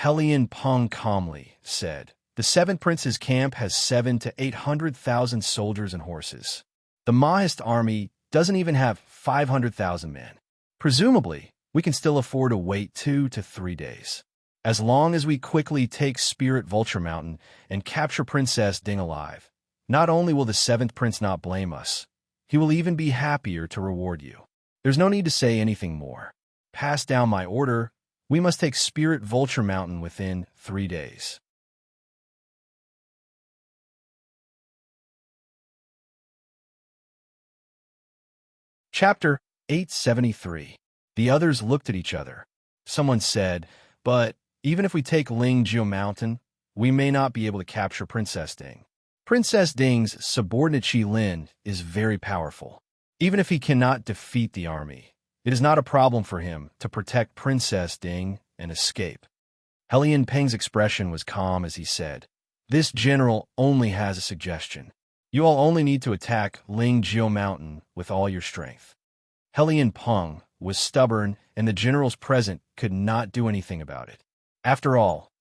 Helian Peng calmly said, "The seventh prince's camp has 700,000 to 800,000 soldiers and horses. The Mahist army doesn't even have 500,000 men. Presumably, we can still afford to wait 2 to 3 days. As long as we quickly take Spirit Vulture Mountain and capture Princess Ding alive, not only will the seventh prince not blame us, he will even be happier to reward you. There's no need to say anything more. Pass down my order. We must take Spirit Vulture Mountain within 3 days." Chapter 873. The others looked at each other. Someone said, "But even if we take Lingjiu Mountain, we may not be able to capture Princess Ding. Princess Ding's subordinate Qi Lin is very powerful. Even if he cannot defeat the army, it is not a problem for him to protect Princess Ding and escape." Helian Peng's expression was calm as he said, "This general only has a suggestion. You all only need to attack Lingjiu Mountain with all your strength." Helian Peng was stubborn, and the generals present could not do anything about it. After all,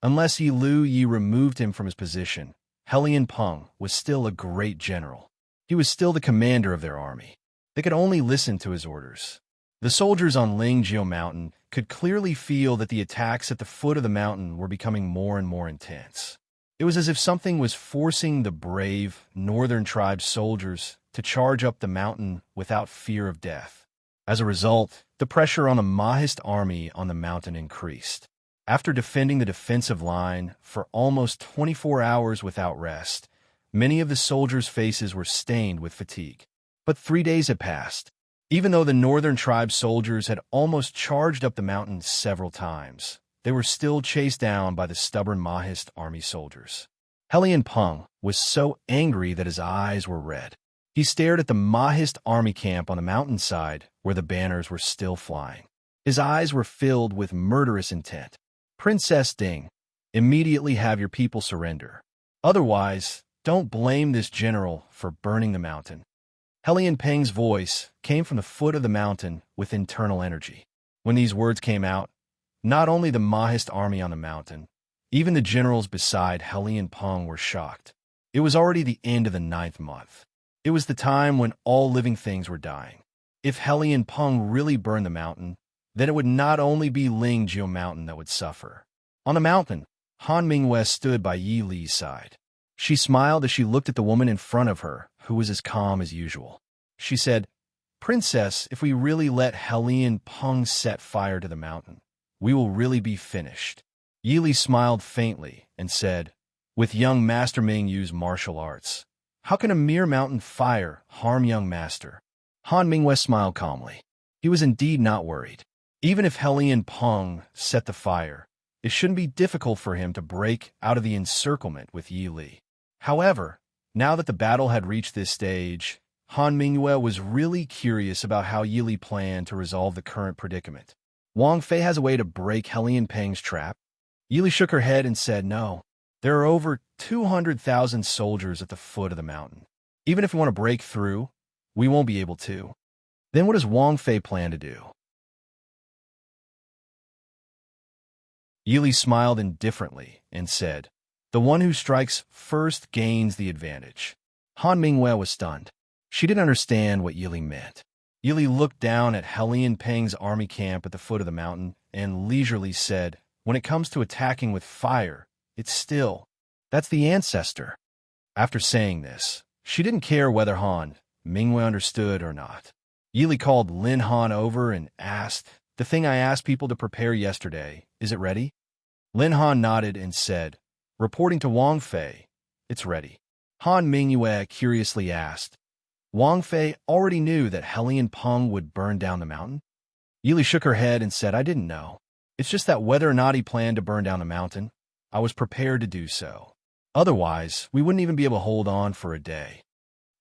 unless Yelu Yi removed him from his position, Helian Peng was still a great general. He was still the commander of their army. They could only listen to his orders. The soldiers on Lingjiu Mountain could clearly feel that the attacks at the foot of the mountain were becoming more and more intense. It was as if something was forcing the brave northern tribe soldiers to charge up the mountain without fear of death. As a result, the pressure on the Mahist army on the mountain increased. After defending the defensive line for almost 24 hours without rest, many of the soldiers' faces were stained with fatigue. But 3 days had passed. Even though the northern tribe soldiers had almost charged up the mountain several times, they were still chased down by the stubborn Mahist army soldiers. Hellion Peng was so angry that his eyes were red. He stared at the Mahist army camp on the mountainside where the banners were still flying. His eyes were filled with murderous intent. Princess Ding, immediately have your people surrender. Otherwise, don't blame this general for burning the mountain. Hellion Peng's voice came from the foot of the mountain with internal energy. When these words came out, not only the Mahist army on the mountain, even the generals beside Hellion Peng were shocked. It was already the end of the 9th month. It was the time when all living things were dying. If Hellion Peng really burned the mountain, then it would not only be Lingjiu Mountain that would suffer. On the mountain, Han Mingyue stood by Yi Li's side. She smiled as she looked at the woman in front of her, who was as calm as usual. She said, "Princess, if we really let Hellion Peng set fire to the mountain, we will really be finished." Yi Li smiled faintly and said, "With young Master Mingyu's martial arts, how can a mere mountain fire harm young master?" Han Mingyue smiled calmly. He was indeed not worried. Even if Hellion Peng set the fire, it shouldn't be difficult for him to break out of the encirclement with Yi Li. However, now that the battle had reached this stage, Han Mingyue was really curious about how Yi Li planned to resolve the current predicament. Wang Fei has a way to break Hellion Peng's trap? Yi Li shook her head and said, "No. There are over 200,000 soldiers at the foot of the mountain. Even if we want to break through, we won't be able to." Then what does Wang Fei plan to do? Yi Li smiled indifferently and said, "The one who strikes first gains the advantage." Han Mingyue was stunned. She didn't understand what Yi Li meant. Yi Li looked down at Hellion Peng's army camp at the foot of the mountain and leisurely said, "When it comes to attacking with fire, it's still. That's the ancestor." After saying this, she didn't care whether Han Mingyue understood or not. Yi Li called Lin Han over and asked, "The thing I asked people to prepare yesterday, is it ready?" Lin Han nodded and said, "Reporting to Wang Fei, it's ready." Han Mingyue curiously asked, "Wang Fei already knew that Hellion Peng would burn down the mountain?" Yi Li shook her head and said, "I didn't know. It's just that whether or not he planned to burn down the mountain, I was prepared to do so. Otherwise, we wouldn't even be able to hold on for a day."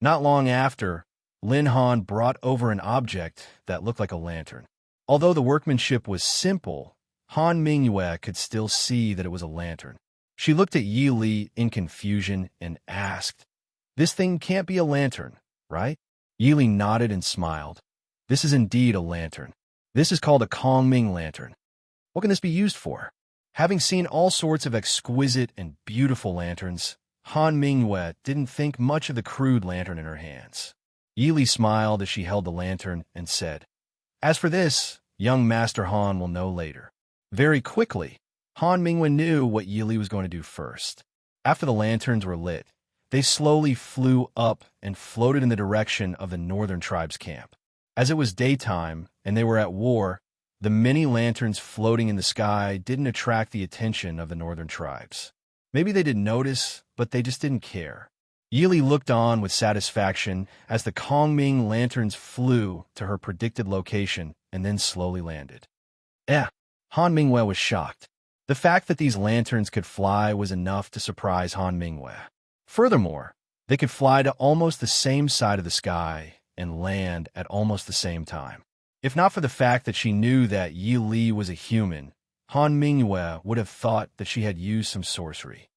Not long after, Lin Han brought over an object that looked like a lantern. Although the workmanship was simple, Han Mingyue could still see that it was a lantern. She looked at Yi Li in confusion and asked, "This thing can't be a lantern, right?" Yi Li nodded and smiled. "This is indeed a lantern. This is called a Kongming lantern." "What can this be used for?" Having seen all sorts of exquisite and beautiful lanterns, Han Mingyue didn't think much of the crude lantern in her hands. Yi Li smiled as she held the lantern and said, "As for this, young Master Han will know later." Very quickly, Han Mingyue knew what Yi Li was going to do first. After the lanterns were lit, they slowly flew up and floated in the direction of the northern tribes' camp. As it was daytime and they were at war, the many lanterns floating in the sky didn't attract the attention of the northern tribes. Maybe they didn't notice, but they just didn't care. Yi Li looked on with satisfaction as the Kongming lanterns flew to her predicted location and then slowly landed. Han Mingyue was shocked. The fact that these lanterns could fly was enough to surprise Han Mingyue. Furthermore, they could fly to almost the same side of the sky and land at almost the same time. If not for the fact that she knew that Yi Li was a human, Han Mingyue would have thought that she had used some sorcery.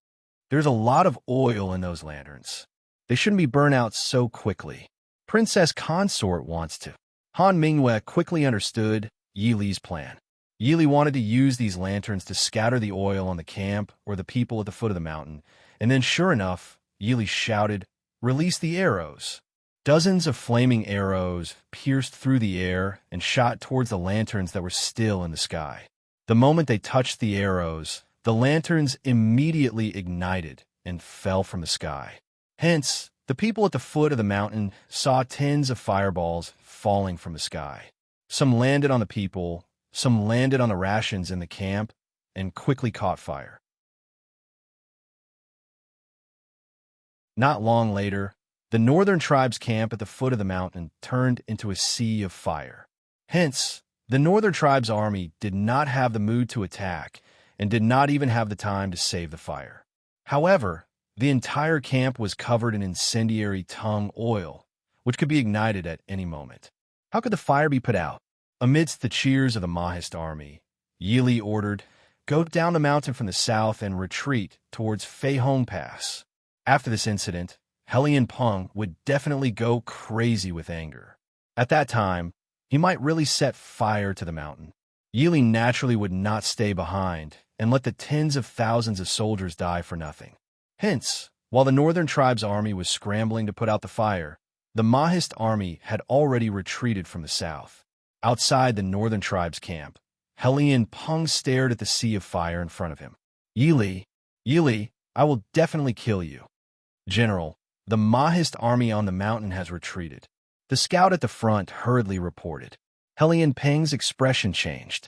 There's a lot of oil in those lanterns. They shouldn't be burned out so quickly. Princess Consort wants to. Han Mingyue quickly understood Yi Li's plan. Yi Li wanted to use these lanterns to scatter the oil on the camp or the people at the foot of the mountain, and then sure enough, Yi Li shouted, "Release the arrows." Dozens of flaming arrows pierced through the air and shot towards the lanterns that were still in the sky. The moment they touched the arrows, the lanterns immediately ignited and fell from the sky. Hence, the people at the foot of the mountain saw tens of fireballs falling from the sky. Some landed on the people, some landed on the rations in the camp, and quickly caught fire. Not long later, the northern tribes' camp at the foot of the mountain turned into a sea of fire. Hence, the northern tribes' army did not have the mood to attack and did not even have the time to save the fire. However, The entire camp was covered in incendiary tung oil, which could be ignited at any moment. How could the fire be put out? Amidst the cheers of the Mahist army, Yili ordered, "Go down the mountain from the south and retreat towards Fei Hong Pass." After this incident, Helian Peng would definitely go crazy with anger. At that time, he might really set fire to the mountain. Yili naturally would not stay behind and let the tens of thousands of soldiers die for nothing. Hence, while the northern tribe's army was scrambling to put out the fire, the Mahist army had already retreated from the south. Outside the northern tribe's camp, Helian Peng stared at the sea of fire in front of him. Yili, I will definitely kill you." "General, the Mahist army on the mountain has retreated," the scout at the front hurriedly reported. Helian Peng's expression changed.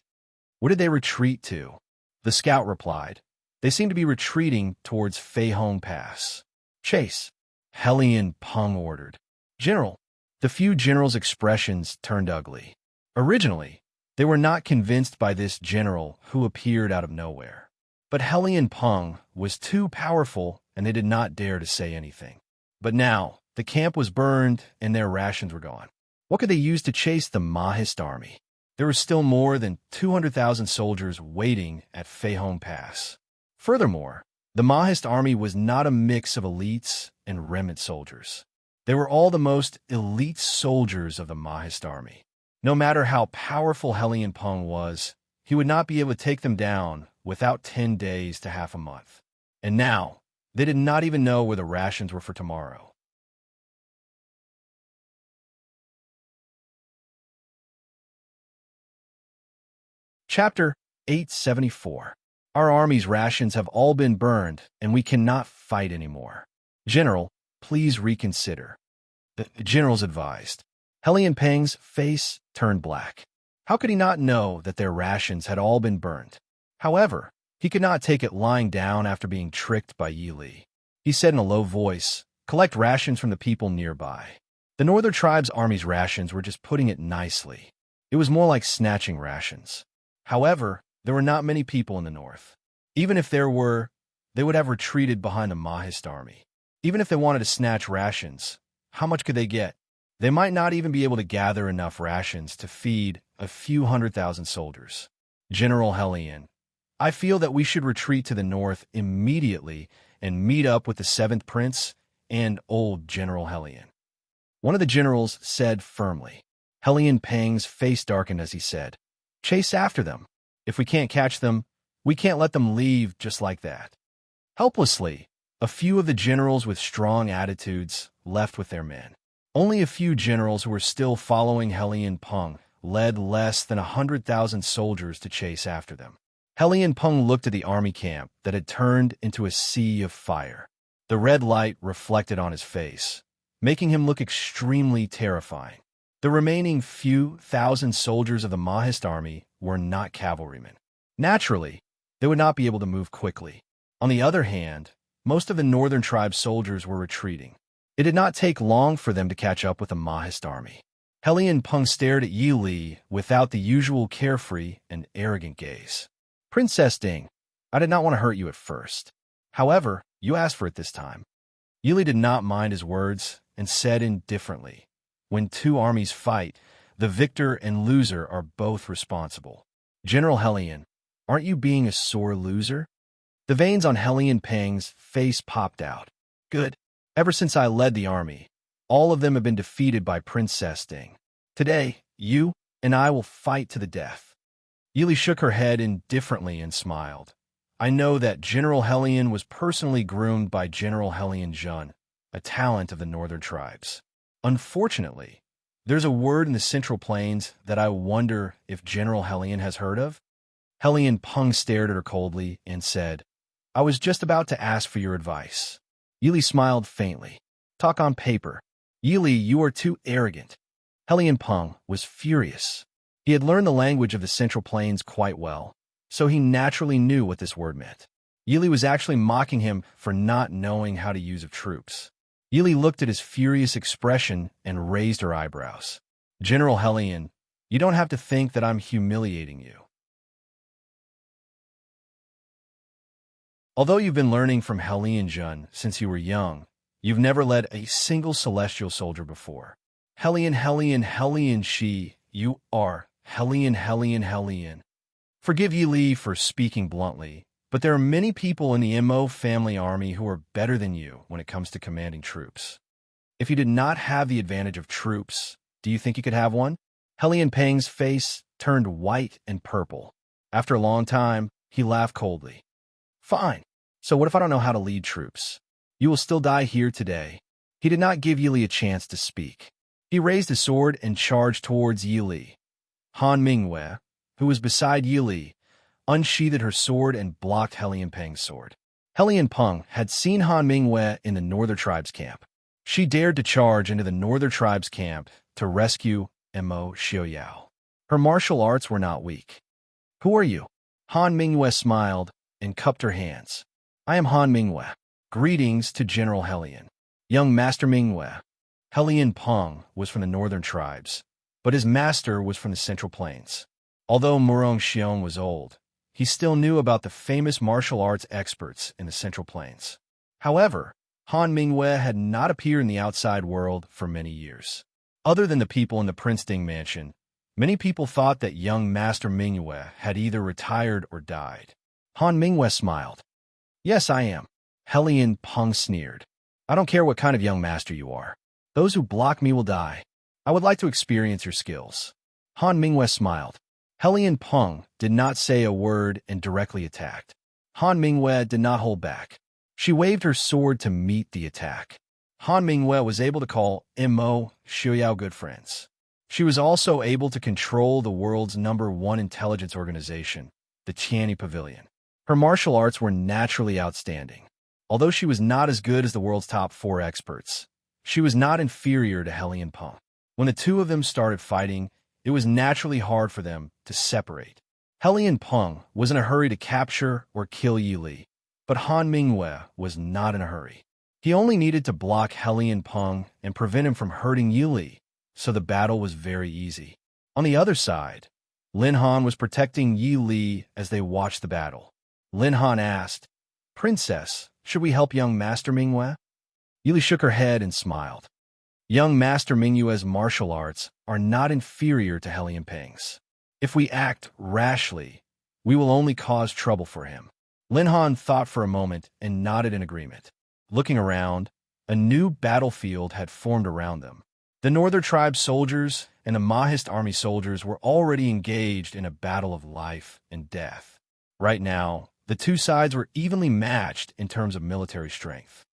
"Where did they retreat to?" The scout replied, "They seem to be retreating towards Fei Hong Pass." "Chase," Helian Peng ordered. "General." The few generals' expressions turned ugly. Originally, they were not convinced by this general who appeared out of nowhere. But Helian Peng was too powerful and they did not dare to say anything. But now, the camp was burned and their rations were gone. What could they use to chase the Mahist army? There were still more than 200,000 soldiers waiting at Fei Hong Pass. Furthermore, the Mahist army was not a mix of elites and remnant soldiers. They were all the most elite soldiers of the Mahist army. No matter how powerful Helian Peng was, he would not be able to take them down without 10 days to half a month. And now, they did not even know where the rations were for tomorrow. Chapter 874. Our army's rations have all been burned, and we cannot fight anymore. General, please reconsider. The generals advised. Helian Peng's face turned black. How could he not know that their rations had all been burned? However, he could not take it lying down after being tricked by Yili. He said in a low voice, "Collect rations from the people nearby." The Northern Tribe's army's rations were just putting it nicely. It was more like snatching rations. However, there were not many people in the north. Even if there were, they would have retreated behind the Mahist army. Even if they wanted to snatch rations, how much could they get? They might not even be able to gather enough rations to feed a few 100,000 soldiers. General Helian, I feel that we should retreat to the north immediately and meet up with the 7th Prince and old General Helian. One of the generals said firmly. Helian Peng's face darkened as he said, "Chase after them. If we can't catch them, we can't let them leave just like that." Helplessly, a few of the generals with strong attitudes left with their men. Only a few generals who were still following Helian Peng led less than 100,000 soldiers to chase after them. Helian Peng looked at the army camp that had turned into a sea of fire. The red light reflected on his face, making him look extremely terrifying. The remaining few thousand soldiers of the Mahist army were not cavalrymen. Naturally, they would not be able to move quickly. On the other hand, most of the northern tribe's soldiers were retreating. It did not take long for them to catch up with the Mahist army. Helian Peng stared at Yi Li without the usual carefree and arrogant gaze. "Princess Ding, I did not want to hurt you at first. However, you asked for it this time." Yi Li did not mind his words and said indifferently, "When two armies fight, the victor and loser are both responsible. General Helian, aren't you being a sore loser?" The veins on Helian Peng's face popped out. "Good. Ever since I led the army, all of them have been defeated by Princess Ding. Today, you and I will fight to the death." Yili shook her head indifferently and smiled. "I know that General Helian was personally groomed by General Helian Jun, a talent of the northern tribes. Unfortunately, there's a word in the Central Plains that I wonder if General Helian has heard of." Helian Peng stared at her coldly and said, "I was just about to ask for your advice." Yili smiled faintly. "Talk on paper. Yili, you are too arrogant." Helian Peng was furious. He had learned the language of the Central Plains quite well, so he naturally knew what this word meant. Yili was actually mocking him for not knowing how to use of troops. Yili looked at his furious expression and raised her eyebrows. "General Helian, you don't have to think that I'm humiliating you." Although you've been learning from Jun since you were young, you've never led a single celestial soldier before. Hellion, she, you are Hellion. Forgive Yi Li for speaking bluntly, but there are many people in the Mo family army who are better than you when it comes to commanding troops. If you did not have the advantage of troops, do you think you could have one? Hellion Peng's face turned white and purple. After a long time, he laughed coldly. Fine. So what if I don't know how to lead troops? You will still die here today. He did not give Yi Li a chance to speak. He raised his sword and charged towards Yi Li. Han Mingwei, who was beside Yi Li, unsheathed her sword and blocked Hellion Peng's sword. Hellion Peng had seen Han Mingwei in the Northern Tribes camp. She dared to charge into the Northern Tribes camp to rescue Mo Xiaoyao. Her martial arts were not weak. Who are you? Han Mingwei smiled and cupped her hands. I am Han Mingwei. Greetings to General Hellion. Young Master Mingwei. Hellion Peng was from the Northern Tribes, but his master was from the Central Plains. Although Murong Xiong was old, he still knew about the famous martial arts experts in the Central Plains. However, Han Mingwei had not appeared in the outside world for many years. Other than the people in the Prince Ding mansion, many people thought that young Master Mingwei had either retired or died. Han Mingwei smiled. Yes, I am. Hellion Peng sneered. I don't care what kind of young master you are. Those who block me will die. I would like to experience your skills. Han Mingwei smiled. Hellion Peng did not say a word and directly attacked. Han Mingwei did not hold back. She waved her sword to meet the attack. Han Mingwei was able to call Mo Xiaoyao good friends. She was also able to control the world's #1 intelligence organization, the Tianyi Pavilion. Her martial arts were naturally outstanding. Although she was not as good as the world's top 4 experts, she was not inferior to Hellion Peng. When the two of them started fighting, it was naturally hard for them to separate. Hellion Peng was in a hurry to capture or kill Yi Li, but Han Mingwei was not in a hurry. He only needed to block Hellion Peng and prevent him from hurting Yi Li, so the battle was very easy. On the other side, Lin Han was protecting Yi Li as they watched the battle. Lin Han asked, Princess, should we help young Master Mingwei? Yi Li shook her head and smiled. Young Master Mingwei's martial arts are not inferior to Hellion Peng's. If we act rashly, we will only cause trouble for him. Lin Han thought for a moment and nodded in agreement. Looking around, a new battlefield had formed around them. The Northern Tribe soldiers and the Mahist army soldiers were already engaged in a battle of life and death. Right now, the two sides were evenly matched in terms of military strength.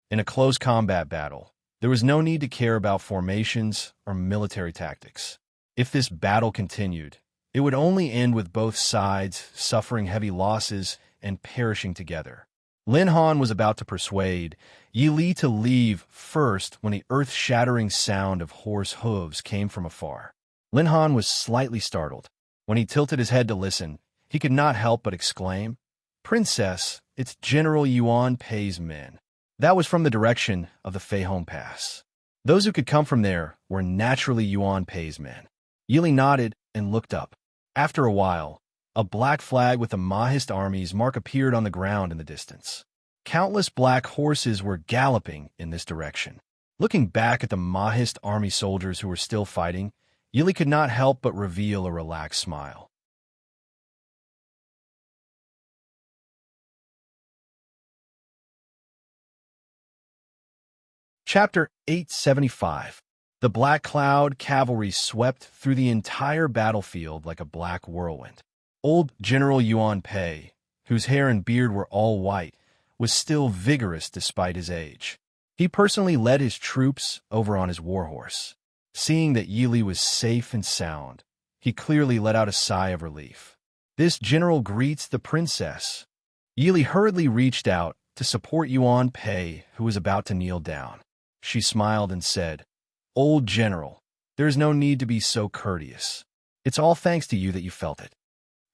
In a close combat battle, there was no need to care about formations or military tactics. If this battle continued, it would only end with both sides suffering heavy losses and perishing together. Lin Han was about to persuade Yi Li to leave first when the earth-shattering sound of horse hooves came from afar. Lin Han was slightly startled. When he tilted his head to listen, he could not help but exclaim, Princess, it's General Yuan Pei's men. That was from the direction of the Feihong Pass. Those who could come from there were naturally Yuan Pei's men. Yi Li nodded and looked up. After a while, a black flag with the Mahist army's mark appeared on the ground in the distance. Countless black horses were galloping in this direction. Looking back at the Mahist army soldiers who were still fighting, Yi Li could not help but reveal a relaxed smile. Chapter 875. The Black Cloud cavalry swept through the entire battlefield like a black whirlwind. Old General Yuan Pei, whose hair and beard were all white, was still vigorous despite his age. He personally led his troops over on his warhorse. Seeing that Yi Li was safe and sound, he clearly let out a sigh of relief. This general greets the princess. Yi Li hurriedly reached out to support Yuan Pei, who was about to kneel down. She smiled and said, Old General, there is no need to be so courteous. It's all thanks to you that you felt it.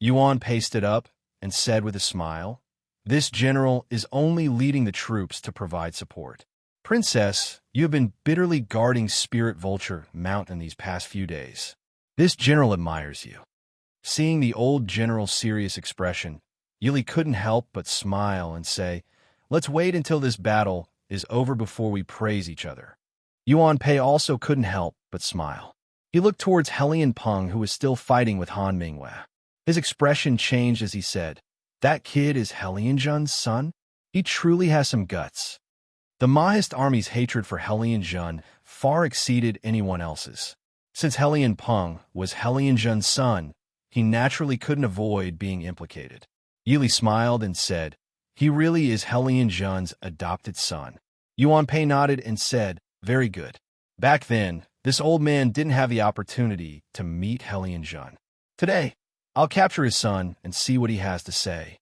Yuan Pei stood up and said with a smile, This general is only leading the troops to provide support. Princess, you have been bitterly guarding Spirit Vulture Mountain these past few days. This general admires you. Seeing the old general's serious expression, Yili couldn't help but smile and say, "Let's wait until this battle is over before we praise each other." Yuan Pei also couldn't help but smile. He looked towards Helian Peng, who was still fighting with Han Mingwei. His expression changed as he said, "That kid is Helian Zhen's son? He truly has some guts." The Mahist army's hatred for Helian Zhen far exceeded anyone else's. Since Helian Peng was Helian Zhen's son, he naturally couldn't avoid being implicated. Yili smiled and said, "He really is Helian Zhen's adopted son." Yuan Pei nodded and said, "Very good." Back then, this old man didn't have the opportunity to meet Helian Zhen. Today, I'll capture his son and see what he has to say.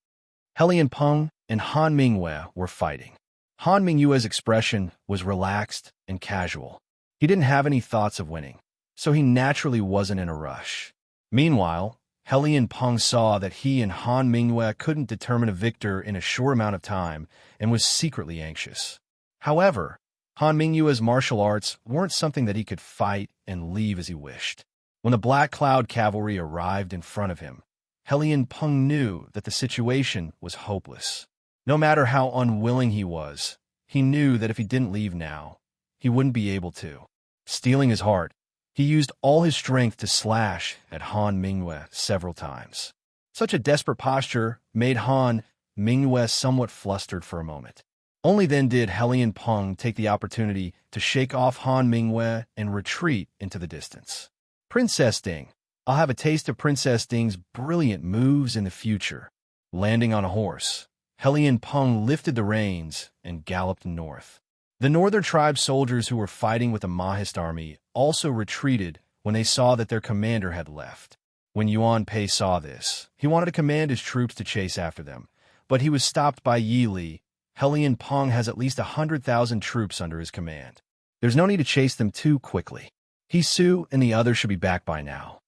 Helian Peng and Han Mingwei were fighting. Han Mingwei's expression was relaxed and casual. He didn't have any thoughts of winning, so he naturally wasn't in a rush. Meanwhile, Helian Peng saw that he and Han Mingwei couldn't determine a victor in a short amount of time and was secretly anxious. However, Han Mingwei's martial arts weren't something that he could fight and leave as he wished. When the Black Cloud cavalry arrived in front of him, Helian Peng knew that the situation was hopeless. No matter how unwilling he was, he knew that if he didn't leave now, he wouldn't be able to. Steeling his heart, he used all his strength to slash at Han Mingwei several times. Such a desperate posture made Han Mingwei somewhat flustered for a moment. Only then did Helian Peng take the opportunity to shake off Han Mingwei and retreat into the distance. "Princess Ding, I'll have a taste of Princess Ding's brilliant moves in the future." Landing on a horse, Helian Peng lifted the reins and galloped north. The northern tribe soldiers who were fighting with the Mahist army also retreated when they saw that their commander had left. When Yuan Pei saw this, he wanted to command his troops to chase after them, but he was stopped by Yi Li. "Helian Peng has at least 100,000 troops under his command. There's no need to chase them too quickly. He Su and the others should be back by now."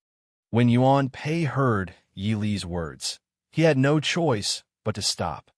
When Yuan Pei heard Yi Li's words, he had no choice but to stop.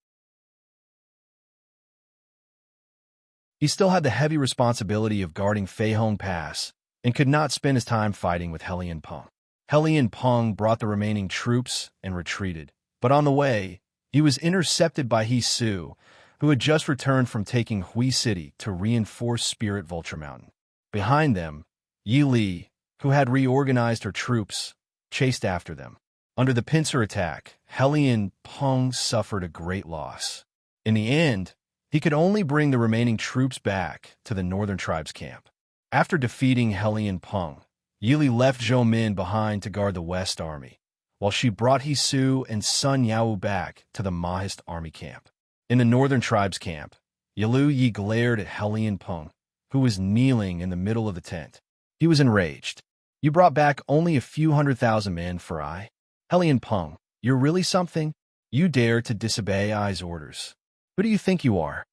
He still had the heavy responsibility of guarding Feihong Pass and could not spend his time fighting with Helian Peng. Helian Peng brought the remaining troops and retreated, but on the way, he was intercepted by He Su, who had just returned from taking Hui City to reinforce Spirit Vulture Mountain. Behind them, Yi Li, who had reorganized her troops, chased after them. Under the pincer attack, Helian Peng suffered a great loss. In the end, he could only bring the remaining troops back to the northern tribe's camp. After defeating Helian Peng, Yi Li left Zhou Min behind to guard the West Army, while she brought He Su and Sun Yao back to the Mahist army camp. In the northern tribe's camp, Yalu Yi glared at Helian Peng, who was kneeling in the middle of the tent. He was enraged. "You brought back only a few 100,000 men for I? Helian Peng, you're really something? You dare to disobey I's orders. Who do you think you are?"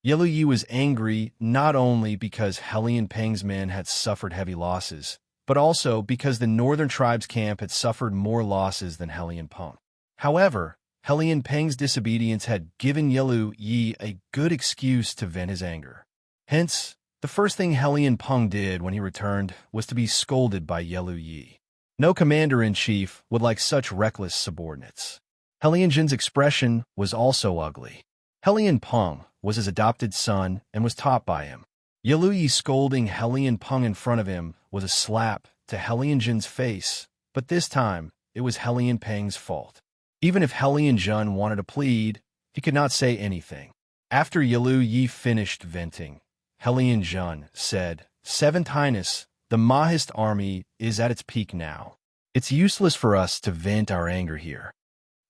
Yalu Yi was angry not only because Helian Peng's men had suffered heavy losses, but also because the northern tribe's camp had suffered more losses than Helian Peng. However, Helian Peng's disobedience had given Yalu Yi a good excuse to vent his anger. Hence, the first thing Helian Peng did when he returned was to be scolded by Yalu Yi. No commander-in-chief would like such reckless subordinates. Helian Jin's expression was also ugly. Helian Peng was his adopted son and was taught by him. Yalu Yi scolding Helian Peng in front of him was a slap to Helian Jin's face, but this time it was Helian Peng's fault. Even if Helian Zhen wanted to plead, he could not say anything. After Yalu Yi finished venting, Helian Zhen said, "Seventh Highness, the Mahist army is at its peak now. It's useless for us to vent our anger here.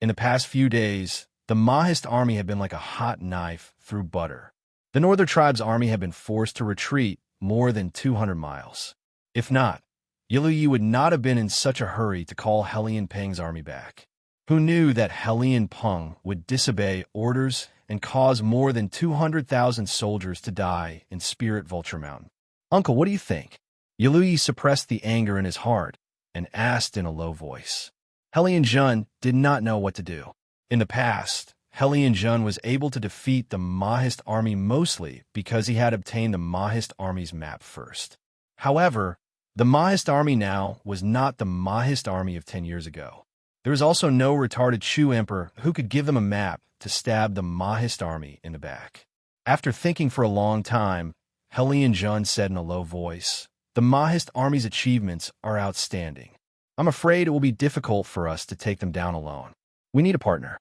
In the past few days, the Mahist army had been like a hot knife through butter. The Northern Tribe's army had been forced to retreat more than 200 miles. If not, Yalu Yi would not have been in such a hurry to call Helian Peng's army back. Who knew that Helian Peng would disobey orders and cause more than 200,000 soldiers to die in Spirit Vulture Mountain? Uncle, what do you think?" Yalu Yi suppressed the anger in his heart and asked in a low voice. Helian Zhen did not know what to do. In the past, Helian Zhen was able to defeat the Mahist army mostly because he had obtained the Mahist army's map first. However, the Mahist army now was not the Mahist army of 10 years ago. There was also no retarded Chu emperor who could give them a map to stab the Mahist army in the back. After thinking for a long time, Helian Jun said in a low voice, "The Mahist army's achievements are outstanding. I'm afraid it will be difficult for us to take them down alone. We need a partner."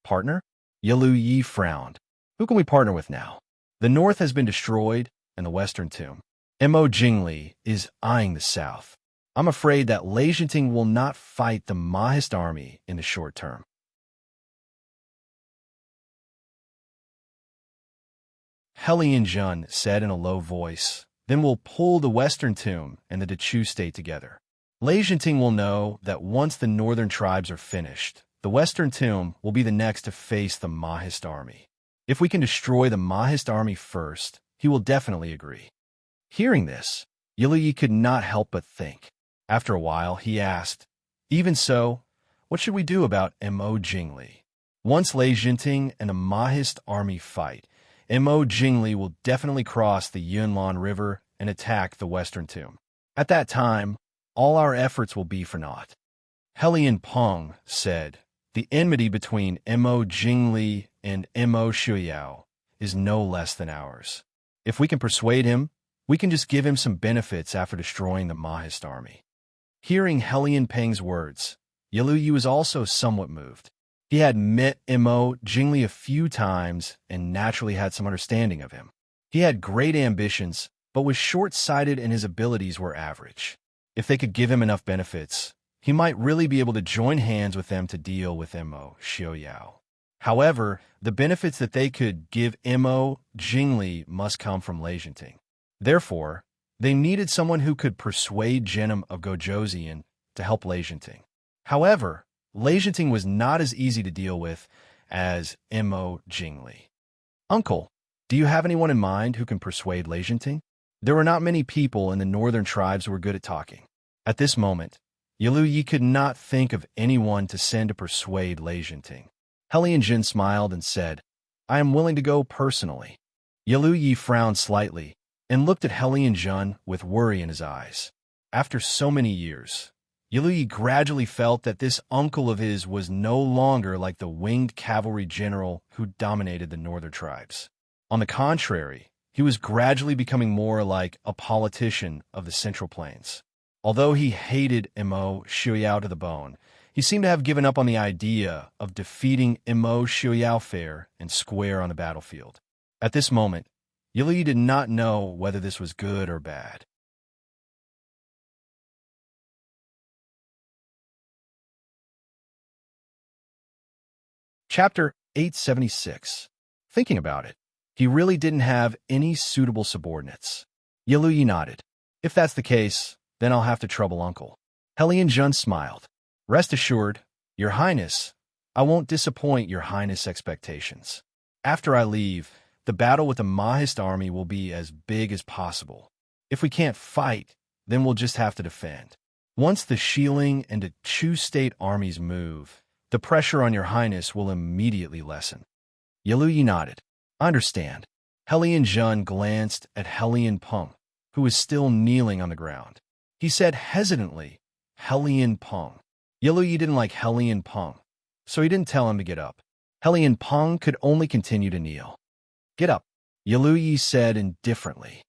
Partner? Yalu Yi frowned. Who can we partner with now? The north has been destroyed, and the western tomb. Mo Jingli is eyeing the south. I'm afraid that Lei Jinting will not fight the Mahist army in the short term. Helian Jun said in a low voice, "Then we'll pull the western tomb and the Dechu state together. Lei Jinting will know that once the northern tribes are finished, the western tomb will be the next to face the Mahist army. If we can destroy the Mahist army first, he will definitely agree." Hearing this, Yiluyi could not help but think. After a while, he asked, "Even so, what should we do about Mo Jingli? Once Lei Jinting and the Mahist army fight, Mo Jingli will definitely cross the Yunlan River and attack the western tomb. At that time, all our efforts will be for naught." Helian Peng said, "The enmity between Mo Jingli and Mo Shuyao is no less than ours. If we can persuade him, we can just give him some benefits after destroying the Mahist army." Hearing Helian Peng's words, Yiluyi was also somewhat moved. He had met Mo Jingli a few times and naturally had some understanding of him. He had great ambitions, but was short-sighted and his abilities were average. If they could give him enough benefits, he might really be able to join hands with them to deal with Mo Xiaoyao. However, the benefits that they could give Mo Jingli must come from Lei Jinting. Therefore, they needed someone who could persuade Genom of Gojoseon to help Lei Jinting. However, Lei Jinting was not as easy to deal with as Mo Jingli. "Uncle, do you have anyone in mind who can persuade Lei Jinting?" There were not many people in the northern tribes who were good at talking. At this moment, Yiluyi could not think of anyone to send to persuade Lei Jinting. Helian Jin smiled and said, "I am willing to go personally." Yiluyi frowned slightly and looked at Helian Jun with worry in his eyes. After so many years, Yiluyi gradually felt that this uncle of his was no longer like the winged cavalry general who dominated the northern tribes. On the contrary, he was gradually becoming more like a politician of the Central Plains. Although he hated Mo Shuyao to the bone, he seemed to have given up on the idea of defeating Mo Shuyao fair and square on the battlefield. At this moment, Yiluyi did not know whether this was good or bad. Chapter 876. Thinking about it, he really didn't have any suitable subordinates. Yiluyi nodded. "If that's the case, then I'll have to trouble Uncle." Helian Jun smiled. "Rest assured, Your Highness, I won't disappoint Your Highness' expectations. After I leave, the battle with the Mahist army will be as big as possible. If we can't fight, then we'll just have to defend. Once the Shilin and the Chu state armies move, the pressure on Your Highness will immediately lessen." Yiluyi nodded. "I understand." Helian Jun glanced at Helian Peng, who was still kneeling on the ground. He said hesitantly, "Helian Peng." Yiluyi didn't like Helian Peng, so he didn't tell him to get up. Helian Peng could only continue to kneel. "Get up," Yiluyi said indifferently.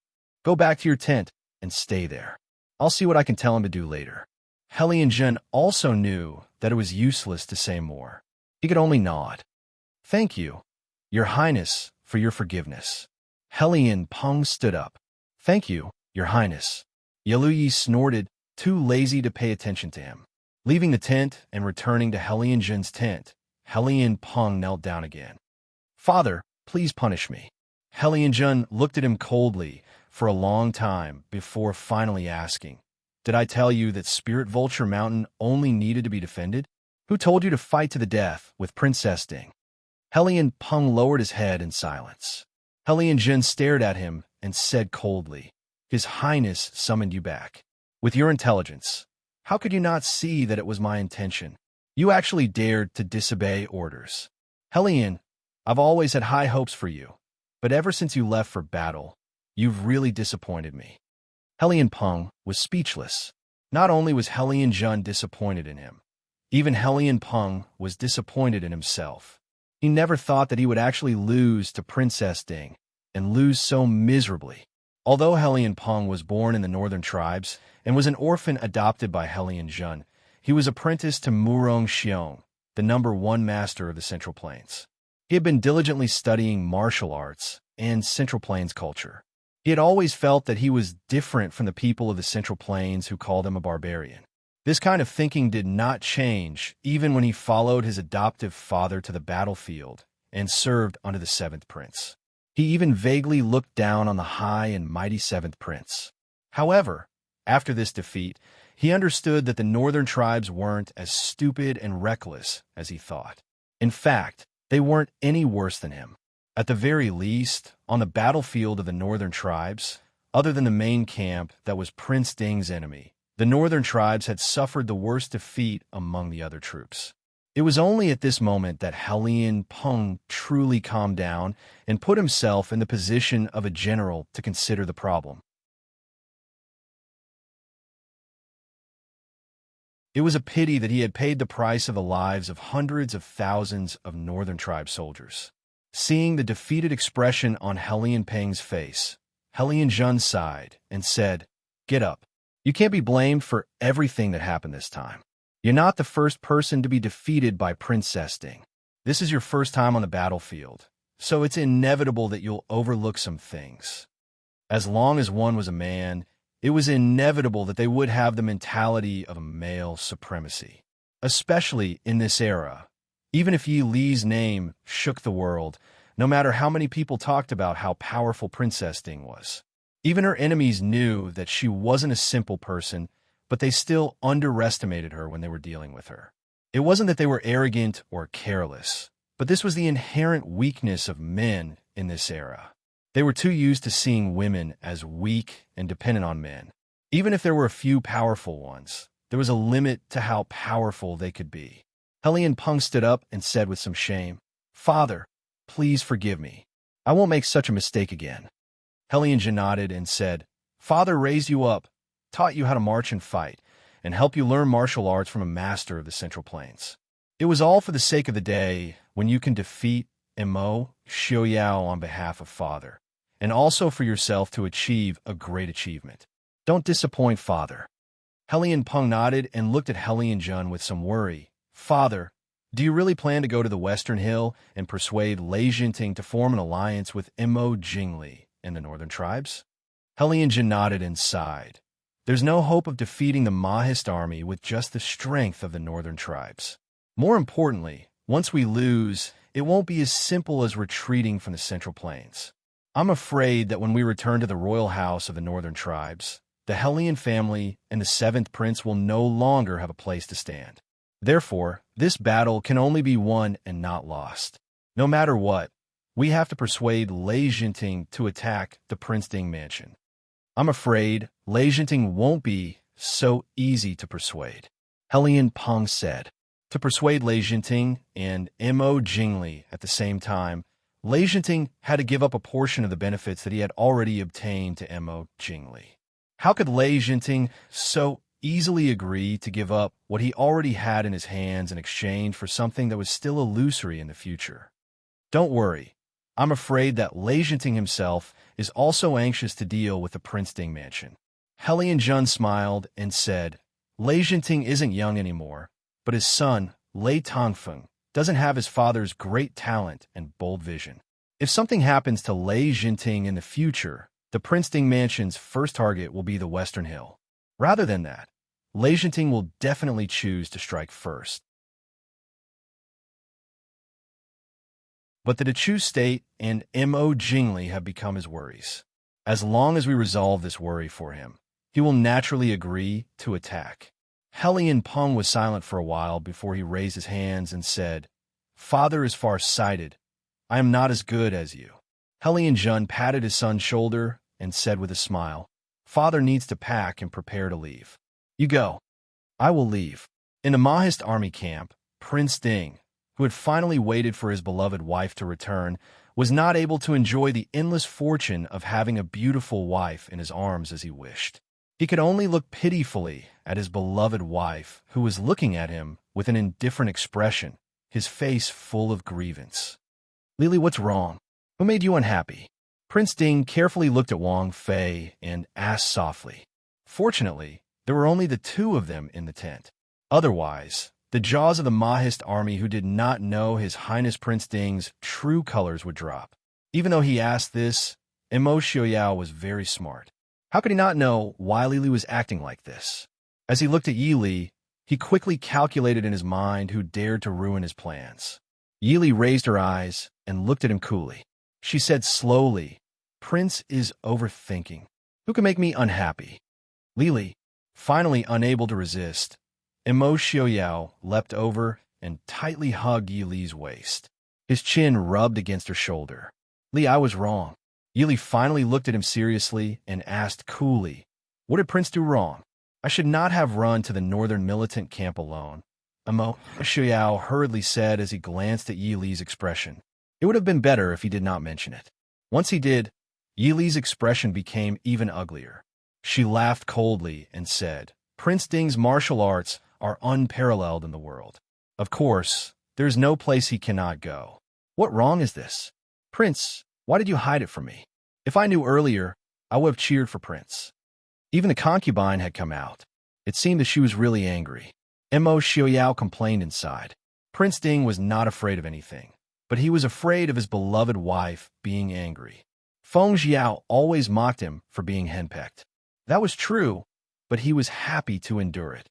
"Go back to your tent and stay there. I'll see what I can tell him to do later." Helian Jun also knew that it was useless to say more. He could only nod. "Thank you, Your Highness, for your forgiveness." Helian Peng stood up. "Thank you, Your Highness." Yiluyi snorted, too lazy to pay attention to him. Leaving the tent and returning to Helian Jun's tent, Helian Peng knelt down again. "Father, please punish me." Helian Jun looked at him coldly for a long time before finally asking, "Did I tell you that Spirit Vulture Mountain only needed to be defended? Who told you to fight to the death with Princess Ding?" Helian Peng lowered his head in silence. Helian Jun stared at him and said coldly, "His Highness summoned you back. With your intelligence, how could you not see that it was my intention? You actually dared to disobey orders. Helian, I've always had high hopes for you, but ever since you left for battle, you've really disappointed me." Helian Peng was speechless. Not only was Helian Jun disappointed in him, Even Helian Peng was disappointed in himself. He never thought that he would actually lose to Princess Ding, and lose so miserably. Although Helian Peng was born in the northern tribes and was an orphan adopted by Helian Jun, he was apprenticed to Murong Xiong, the #1 master of the Central Plains. He had been diligently studying martial arts and Central Plains culture. He had always felt that he was different from the people of the Central Plains who called him a barbarian. This kind of thinking did not change even when he followed his adoptive father to the battlefield and served under the 7th Prince. He even vaguely looked down on the high and mighty 7th Prince. However, after this defeat, he understood that the northern tribes weren't as stupid and reckless as he thought. In fact, they weren't any worse than him. At the very least, on the battlefield of the northern tribes, other than the main camp that was Prince Ding's enemy, the northern tribes had suffered the worst defeat among the other troops. It was only at this moment that Helian Peng truly calmed down and put himself in the position of a general to consider the problem. It was a pity that he had paid the price of the lives of hundreds of thousands of northern tribe soldiers. Seeing the defeated expression on Helian Peng's face, Helian Jun sighed and said, "Get up. You can't be blamed for everything that happened this time. You're not the first person to be defeated by Princess Ding. This is your first time on the battlefield, so it's inevitable that you'll overlook some things. As long as one was a man, it was inevitable that they would have the mentality of male supremacy, especially in this era. Even if Yi Li's name shook the world, no matter how many people talked about how powerful Princess Ding was. Even her enemies knew that she wasn't a simple person, but they still underestimated her when they were dealing with her. It wasn't that they were arrogant or careless, but this was the inherent weakness of men in this era. They were too used to seeing women as weak and dependent on men. Even if there were a few powerful ones, there was a limit to how powerful they could be. Helian Peng stood up and said with some shame, "Father, please forgive me. I won't make such a mistake again." Helian Jun nodded and said, "Father raised you up, taught you how to march and fight, and helped you learn martial arts from a master of the Central Plains. It was all for the sake of the day when you can defeat Mo Xiaoyao on behalf of Father, and also for yourself to achieve a great achievement. Don't disappoint Father." Helian Peng nodded and looked at Helian Jun with some worry. "Father, do you really plan to go to the Western Hill and persuade Lei Jinting to form an alliance with Mo Jingli and the northern tribes?" Helian Jun nodded and sighed. There's no hope of defeating the Mahist army with just the strength of the northern tribes. More importantly, once we lose, it won't be as simple as retreating from the Central Plains. I'm afraid that when we return to the royal house of the northern tribes, the Helian family and the 7th Prince will no longer have a place to stand. Therefore, this battle can only be won and not lost. No matter what, we have to persuade Lei Jinting to attack the Prince Ding mansion. I'm afraid Lei Jinting won't be so easy to persuade," Helian Peng said. To persuade Lei Jinting and Mo Jingli at the same time, Lei Jinting had to give up a portion of the benefits that he had already obtained to Mo Jingli. How could Lei Jinting so easily agree to give up what he already had in his hands in exchange for something that was still illusory in the future? Don't worry. I'm afraid that Lei Jinting himself is also anxious to deal with the Prince Ding mansion. Helian Jun smiled and said, "Lei Jinting isn't young anymore, but his son, Lei Tongfeng, doesn't have his father's great talent and bold vision. If something happens to Lei Jinting in the future, the Prince Ding mansion's first target will be the Western Hill. Rather than that, Lei Jinting will definitely choose to strike first." But the Dechu state and Mo Jingli have become his worries. As long as we resolve this worry for him, he will naturally agree to attack. Helian Peng was silent for a while before he raised his hands and said, "Father is far-sighted. I am not as good as you." Helian Jun patted his son's shoulder and said with a smile, "Father needs to pack and prepare to leave. You go. I will leave." In the Mahist army camp, Prince Ding, who had finally waited for his beloved wife to return, was not able to enjoy the endless fortune of having a beautiful wife in his arms as he wished. He could only look pitifully at his beloved wife, who was looking at him with an indifferent expression, his face full of grievance. Lily, what's wrong? Who made you unhappy? Prince Ding carefully looked at Wang Fei and asked softly. Fortunately, there were only the two of them in the tent. Otherwise, the jaws of the Mahist army who did not know His Highness Prince Ding's true colors would drop. Even though he asked this, Imo Xiaoyao was very smart. How could he not know why Li Li was acting like this? As he looked at Yi Li, he quickly calculated in his mind who dared to ruin his plans. Yi Li raised her eyes and looked at him coolly. She said slowly, Prince is overthinking. Who can make me unhappy? Li Li, finally unable to resist, Imo Xiaoyao leapt over and tightly hugged Yi Li's waist. His chin rubbed against her shoulder. Li, I was wrong. Yi Li finally looked at him seriously and asked coolly, what did Prince do wrong? I should not have run to the northern militant camp alone, Imo Xiaoyao hurriedly said as he glanced at Yi Li's expression. It would have been better if he did not mention it. Once he did, Yi Li's expression became even uglier. She laughed coldly and said, Prince Ding's martial arts are unparalleled in the world. Of course, there is no place he cannot go. What wrong is this? Prince, why did you hide it from me? If I knew earlier, I would have cheered for Prince. Even the concubine had come out. It seemed that she was really angry. Imo Xiaoyao complained inside. Prince Ding was not afraid of anything, but he was afraid of his beloved wife being angry. Feng Jiao always mocked him for being henpecked. That was true, but he was happy to endure it.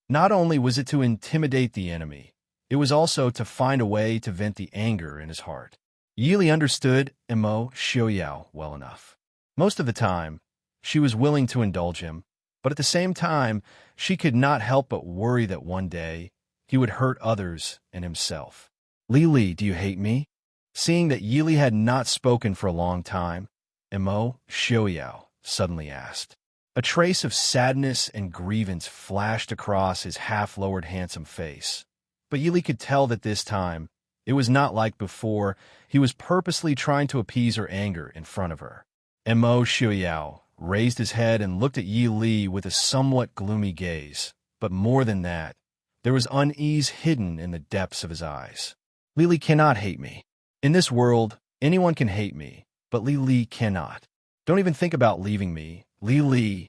Not only was it to intimidate the enemy, it was also to find a way to vent the anger in his heart. Yi Li understood Imo Xiaoyao well enough. Most of the time, she was willing to indulge him, but at the same time, she could not help but worry that one day he would hurt others and himself. Li Li, do you hate me? Seeing that Yi Li had not spoken for a long time, Imo Xiaoyao suddenly asked. A trace of sadness and grievance flashed across his half-lowered handsome face. But Yi Li could tell that this time, it was not like before. He was purposely trying to appease her anger in front of her. Imo Xiaoyao raised his head and looked at Yi Li with a somewhat gloomy gaze. But more than that, there was unease hidden in the depths of his eyes. Li Li cannot hate me. In this world, anyone can hate me, but Li Li cannot. Don't even think about leaving me, Li Li.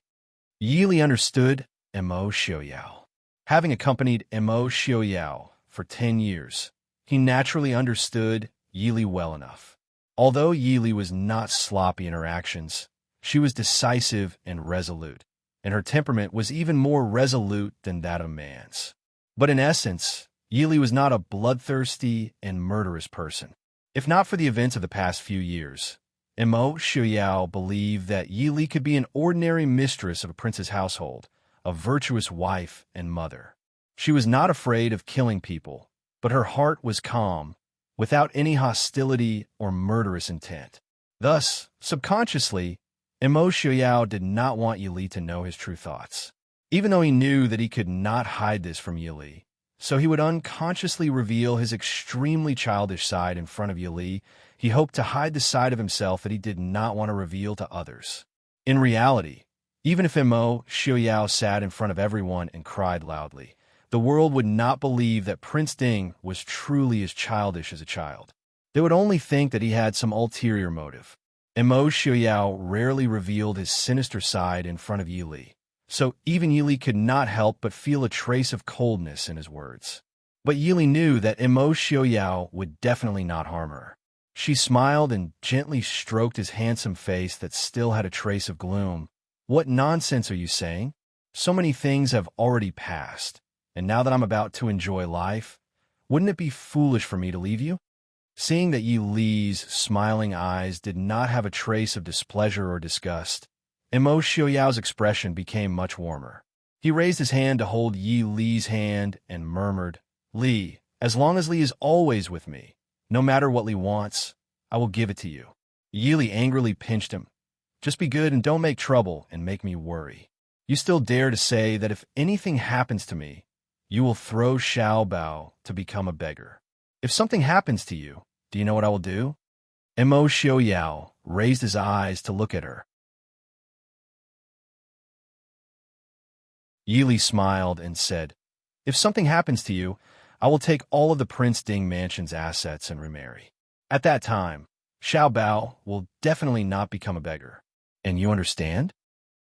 Yi Li understood Imo Xiaoyao. Having accompanied Imo Xiaoyao for 10 years, he naturally understood Yi Li well enough. Although Yi Li was not sloppy in her actions, she was decisive and resolute, and her temperament was even more resolute than that of man's. But in essence, Yi Li was not a bloodthirsty and murderous person. If not for the events of the past few years, Imo Xiaoyao believed that Yi Li could be an ordinary mistress of a prince's household, a virtuous wife and mother. She was not afraid of killing people, but her heart was calm, without any hostility or murderous intent. Thus, subconsciously, Imo Xiaoyao did not want Yi Li to know his true thoughts. Even though he knew that he could not hide this from Yi Li, so he would unconsciously reveal his extremely childish side in front of Yi Li. He hoped to hide the side of himself that he did not want to reveal to others. In reality, even if Imo Xiaoyao sat in front of everyone and cried loudly, the world would not believe that Prince Ding was truly as childish as a child. They would only think that he had some ulterior motive. Imo Xiaoyao rarely revealed his sinister side in front of Yi Li, so even Yi Li could not help but feel a trace of coldness in his words. But Yi Li knew that Imo Xiaoyao would definitely not harm her. She smiled and gently stroked his handsome face that still had a trace of gloom. What nonsense are you saying? So many things have already passed, and now that I'm about to enjoy life, wouldn't it be foolish for me to leave you? Seeing that Yi Li's smiling eyes did not have a trace of displeasure or disgust, Imo Xiaoyao's expression became much warmer. He raised his hand to hold Yi Li's hand and murmured, Li, as long as Li is always with me, no matter what Li wants, I will give it to you. Yi Li angrily pinched him. Just be good and don't make trouble and make me worry. You still dare to say that if anything happens to me, you will throw Xiao Bao to become a beggar. If something happens to you, do you know what I will do? Mo Xiaoyao raised his eyes to look at her. Yili smiled and said, if something happens to you, I will take all of the Prince Ding Mansion's assets and remarry. At that time, Xiao Bao will definitely not become a beggar. And you understand?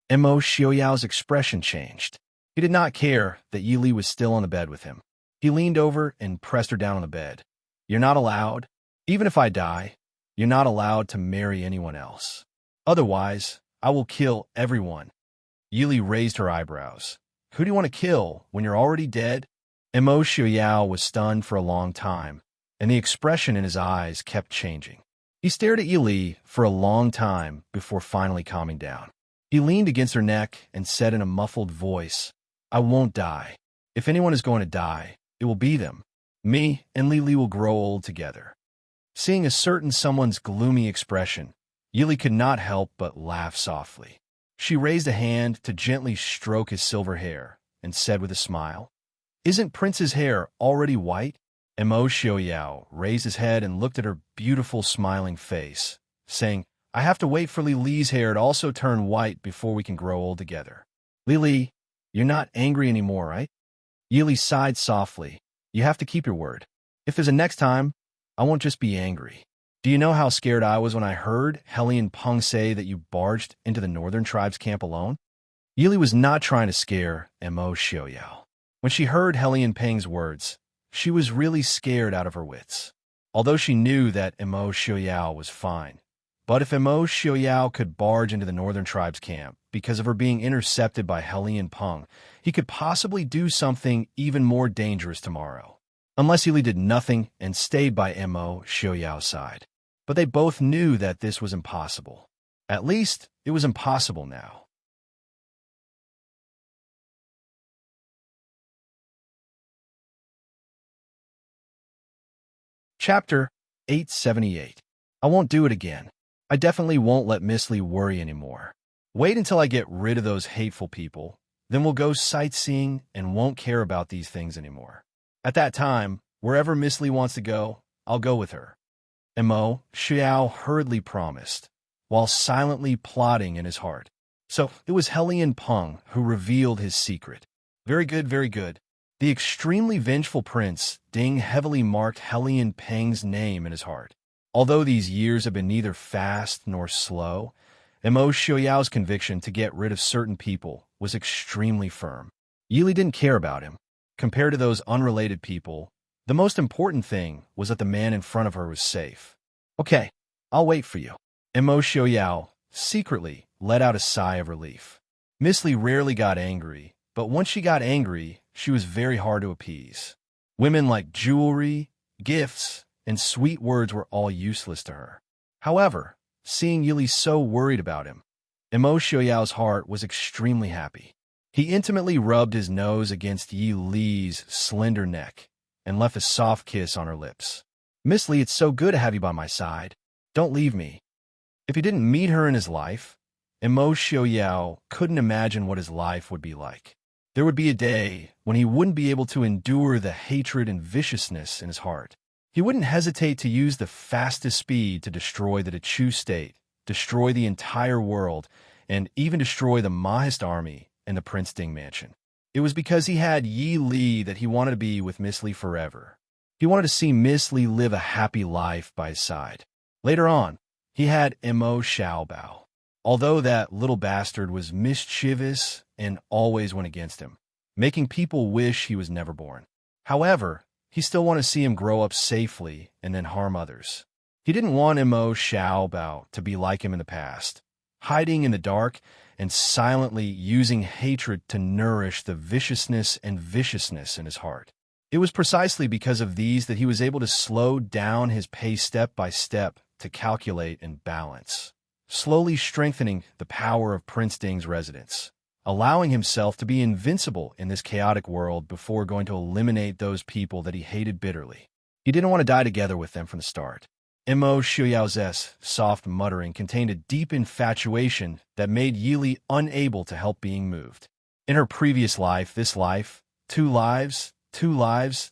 Mo Xiaoyao's expression changed. He did not care that Yili was still on the bed with him. He leaned over and pressed her down on the bed. You're not allowed, even if I die, you're not allowed to marry anyone else. Otherwise, I will kill everyone. Yili raised her eyebrows. Who do you want to kill when you're already dead? Mo Xiaoyao was stunned for a long time, and the expression in his eyes kept changing. He stared at Yili for a long time before finally calming down. He leaned against her neck and said in a muffled voice, I won't die. If anyone is going to die, it will be them. Me and Lili will grow old together. Seeing a certain someone's gloomy expression, Yili could not help but laugh softly. She raised a hand to gently stroke his silver hair and said with a smile, Isn't Prince's hair already white? Mo Xiaoyao raised his head and looked at her beautiful smiling face, saying, I have to wait for Lili's hair to also turn white before we can grow old together. Lili, you're not angry anymore, right? Yili sighed softly. You have to keep your word. If there's a next time, I won't just be angry. Do you know how scared I was when I heard Hellion Peng say that you barged into the northern tribes camp alone? Yili was not trying to scare Mo Xiaoyao. When she heard Hellion Peng's words, she was really scared out of her wits. Although she knew that Mo Xiaoyao was fine. But if Mo Xiaoyao could barge into the northern tribes camp because of her being intercepted by Hellion Peng, he could possibly do something even more dangerous tomorrow. Unless Yili did nothing and stayed by Mo Xiaoyao's side. But they both knew that this was impossible. At least, it was impossible now. Chapter 878. I won't do it again. I definitely won't let Miss Lee worry anymore. Wait until I get rid of those hateful people, then we'll go sightseeing and won't care about these things anymore. At that time, wherever Miss Lee wants to go, I'll go with her. Mo Xiao hurriedly promised, while silently plotting in his heart. So it was Hellion Peng who revealed his secret. Very good, very good. The extremely vengeful prince Ding heavily marked Hellion Peng's name in his heart. Although these years have been neither fast nor slow, Mo Xiaoyao's conviction to get rid of certain people was extremely firm. Yili didn't care about him. Compared to those unrelated people, the most important thing was that the man in front of her was safe. Okay, I'll wait for you. Mo Xiaoyao secretly let out a sigh of relief. Miss Lee rarely got angry, but once she got angry, she was very hard to appease. Women like jewelry, gifts, and sweet words were all useless to her. However, seeing Yili so worried about him, Mo Xiaoyao's heart was extremely happy. He intimately rubbed his nose against Yi Li's slender neck and left a soft kiss on her lips. Miss Lee, it's so good to have you by my side. Don't leave me. If he didn't meet her in his life, Mo Xiaoyao couldn't imagine what his life would be like. There would be a day when he wouldn't be able to endure the hatred and viciousness in his heart. He wouldn't hesitate to use the fastest speed to destroy the Dechu state, destroy the entire world, and even destroy the Mahist army and the Prince Ding mansion. It was because he had Yi Li that he wanted to be with Miss Li forever. He wanted to see Miss Li live a happy life by his side. Later on, he had Mo Xiaobao. Although that little bastard was mischievous and always went against him, making people wish he was never born. However, he still wanted to see him grow up safely and then harm others. He didn't want Mo Xiaobao to be like him in the past, hiding in the dark and silently using hatred to nourish the viciousness and viciousness in his heart. It was precisely because of these that he was able to slow down his pace step by step to calculate and balance, slowly strengthening the power of Prince Ding's residence, allowing himself to be invincible in this chaotic world before going to eliminate those people that he hated bitterly. He didn't want to die together with them from the start. Mo Xiaoyao's soft muttering contained a deep infatuation that made Yili unable to help being moved. In her previous life, this life, 2 lives, two lives,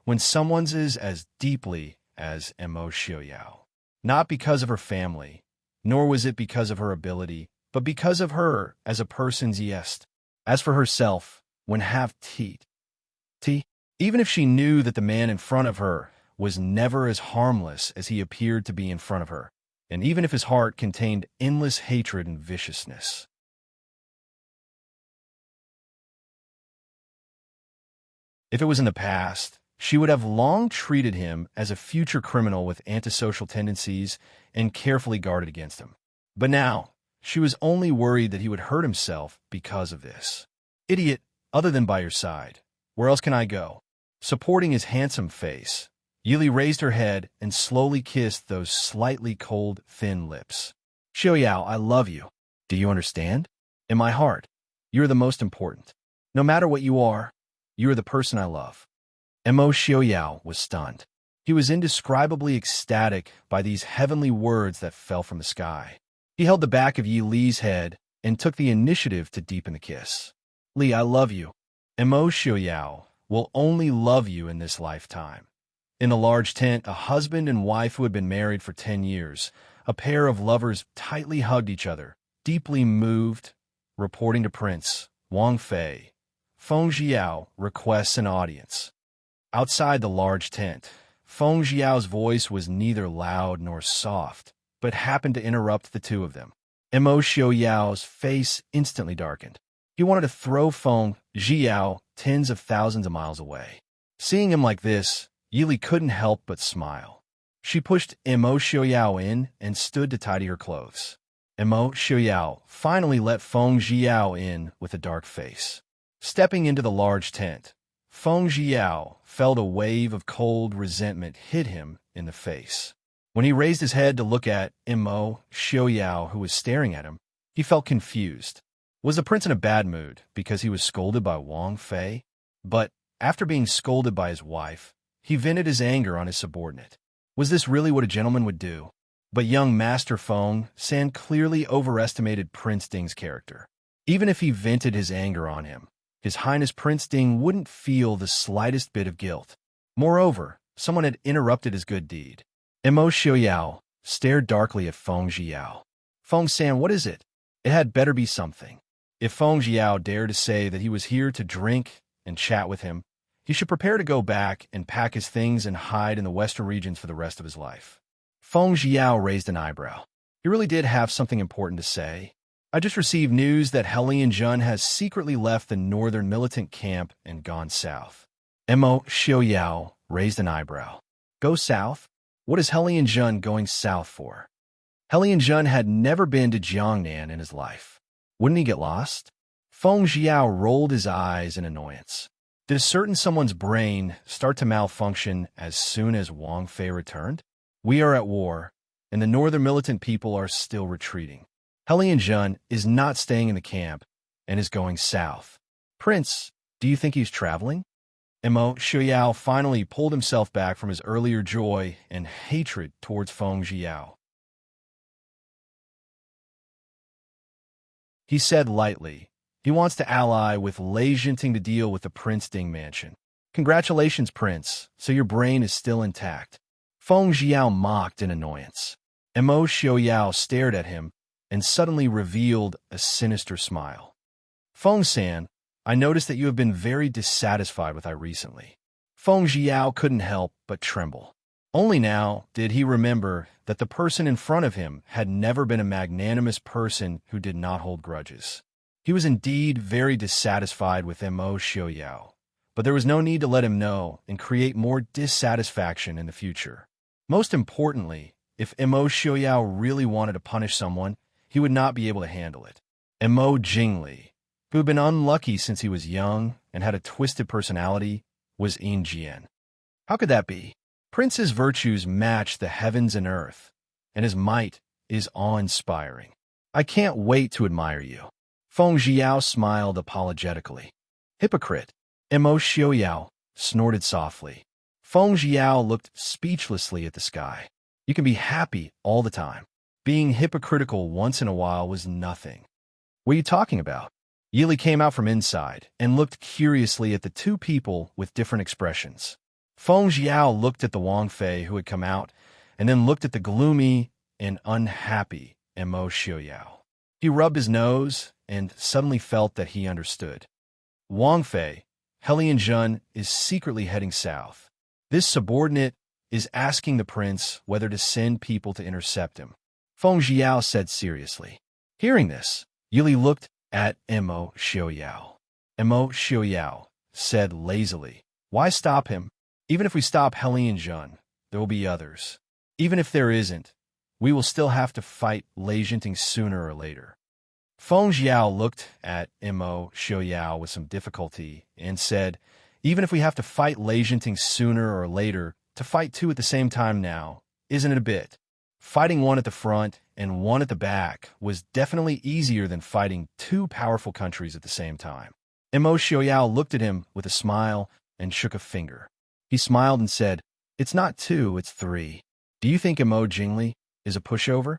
when someone's is as deeply as Emo Xiaoyao. Not because of her family, nor was it because of her ability, but because of her as a person's yes. As for herself, when have teat, even if she knew that the man in front of her was never as harmless as he appeared to be in front of her, and even if his heart contained endless hatred and viciousness. If it was in the past, she would have long treated him as a future criminal with antisocial tendencies and carefully guarded against him. But now, she was only worried that he would hurt himself because of this. Idiot, other than by your side. Where else can I go? Supporting his handsome face, Yili raised her head and slowly kissed those slightly cold, thin lips. Xiaoyao, I love you. Do you understand? In my heart, you're the most important. No matter what you are the person I love. Emo Xiaoyao was stunned. He was indescribably ecstatic by these heavenly words that fell from the sky. He held the back of Yi Li's head and took the initiative to deepen the kiss. Li, I love you. Emo Xiaoyao will only love you in this lifetime. In the large tent, a husband and wife who had been married for 10 years, a pair of lovers tightly hugged each other, deeply moved, reporting to Prince Wang Fei. Feng Jiao requests an audience. Outside the large tent, Feng Jiao's voice was neither loud nor soft, but happened to interrupt the two of them. Emo Xiaoyao's face instantly darkened. He wanted to throw Feng Jiao tens of thousands of miles away. Seeing him like this, Yili couldn't help but smile. She pushed Emo Xiaoyao in and stood to tidy her clothes. Emo Xiaoyao finally let Feng Jiao in with a dark face. Stepping into the large tent, Feng Jiao felt a wave of cold resentment hit him in the face. When he raised his head to look at Emo Xiaoyao, who was staring at him, he felt confused. Was the prince in a bad mood because he was scolded by Wang Fei? But, after being scolded by his wife, he vented his anger on his subordinate. Was this really what a gentleman would do? But young Master Feng San clearly overestimated Prince Ding's character. Even if he vented his anger on him, His Highness Prince Ding wouldn't feel the slightest bit of guilt. Moreover, someone had interrupted his good deed. Emo Xiaoyao stared darkly at Feng Jiao. Feng San, what is it? It had better be something. If Feng Jiao dared to say that he was here to drink and chat with him, he should prepare to go back and pack his things and hide in the western regions for the rest of his life. Feng Jiao raised an eyebrow. He really did have something important to say. I just received news that Helian Jun has secretly left the northern militant camp and gone south. Emo Xiaoyao raised an eyebrow. Go south? What is Helian Jun going south for? Helian Jun had never been to Jiangnan in his life. Wouldn't he get lost? Feng Jiao rolled his eyes in annoyance. Did a certain someone's brain start to malfunction as soon as Wang Fei returned? We are at war, and the northern militant people are still retreating. Helian Jun is not staying in the camp and is going south. Prince, do you think he's traveling? Emo Xiaoyao finally pulled himself back from his earlier joy and hatred towards Feng Jiao. He said lightly, he wants to ally with Lei Jinting to deal with the Prince Ding mansion. Congratulations, Prince, so your brain is still intact. Feng Jiao mocked in annoyance. Emo Xiaoyao stared at him and suddenly revealed a sinister smile. Feng San, I noticed that you have been very dissatisfied with I recently. Feng Jiao couldn't help but tremble. Only now did he remember that the person in front of him had never been a magnanimous person who did not hold grudges. He was indeed very dissatisfied with Emo Xiaoyao, but there was no need to let him know and create more dissatisfaction in the future. Most importantly, if Emo Xiaoyao really wanted to punish someone, he would not be able to handle it. Emo Jingli, who had been unlucky since he was young and had a twisted personality, was Yin Jian. How could that be? Prince's virtues match the heavens and earth, and his might is awe-inspiring. I can't wait to admire you. Feng Jiao smiled apologetically. Hypocrite. Emo Xiaoyao snorted softly. Feng Jiao looked speechlessly at the sky. You can be happy all the time. Being hypocritical once in a while was nothing. What are you talking about? Yili came out from inside and looked curiously at the two people with different expressions. Feng Jiao looked at the Wang Fei who had come out, and then looked at the gloomy and unhappy Mo Xiaoyao. He rubbed his nose and suddenly felt that he understood. Wang Fei, Helian Jun, is secretly heading south. This subordinate is asking the prince whether to send people to intercept him. Feng Jiao said seriously. Hearing this, Yili looked at Mo Xiaoyao. Mo Xiaoyao said lazily, why stop him? Even if we stop Helian Jun, there will be others. Even if there isn't, we will still have to fight Lei Jinting sooner or later. Feng Jiao looked at Mo Xiaoyao with some difficulty and said, even if we have to fight Lei Jinting sooner or later, to fight two at the same time now, isn't it a bit? Fighting one at the front and one at the back was definitely easier than fighting two powerful countries at the same time. Mo Xiaoyao looked at him with a smile and shook a finger. He smiled and said, it's not two, it's three. Do you think Mo Jingli is a pushover?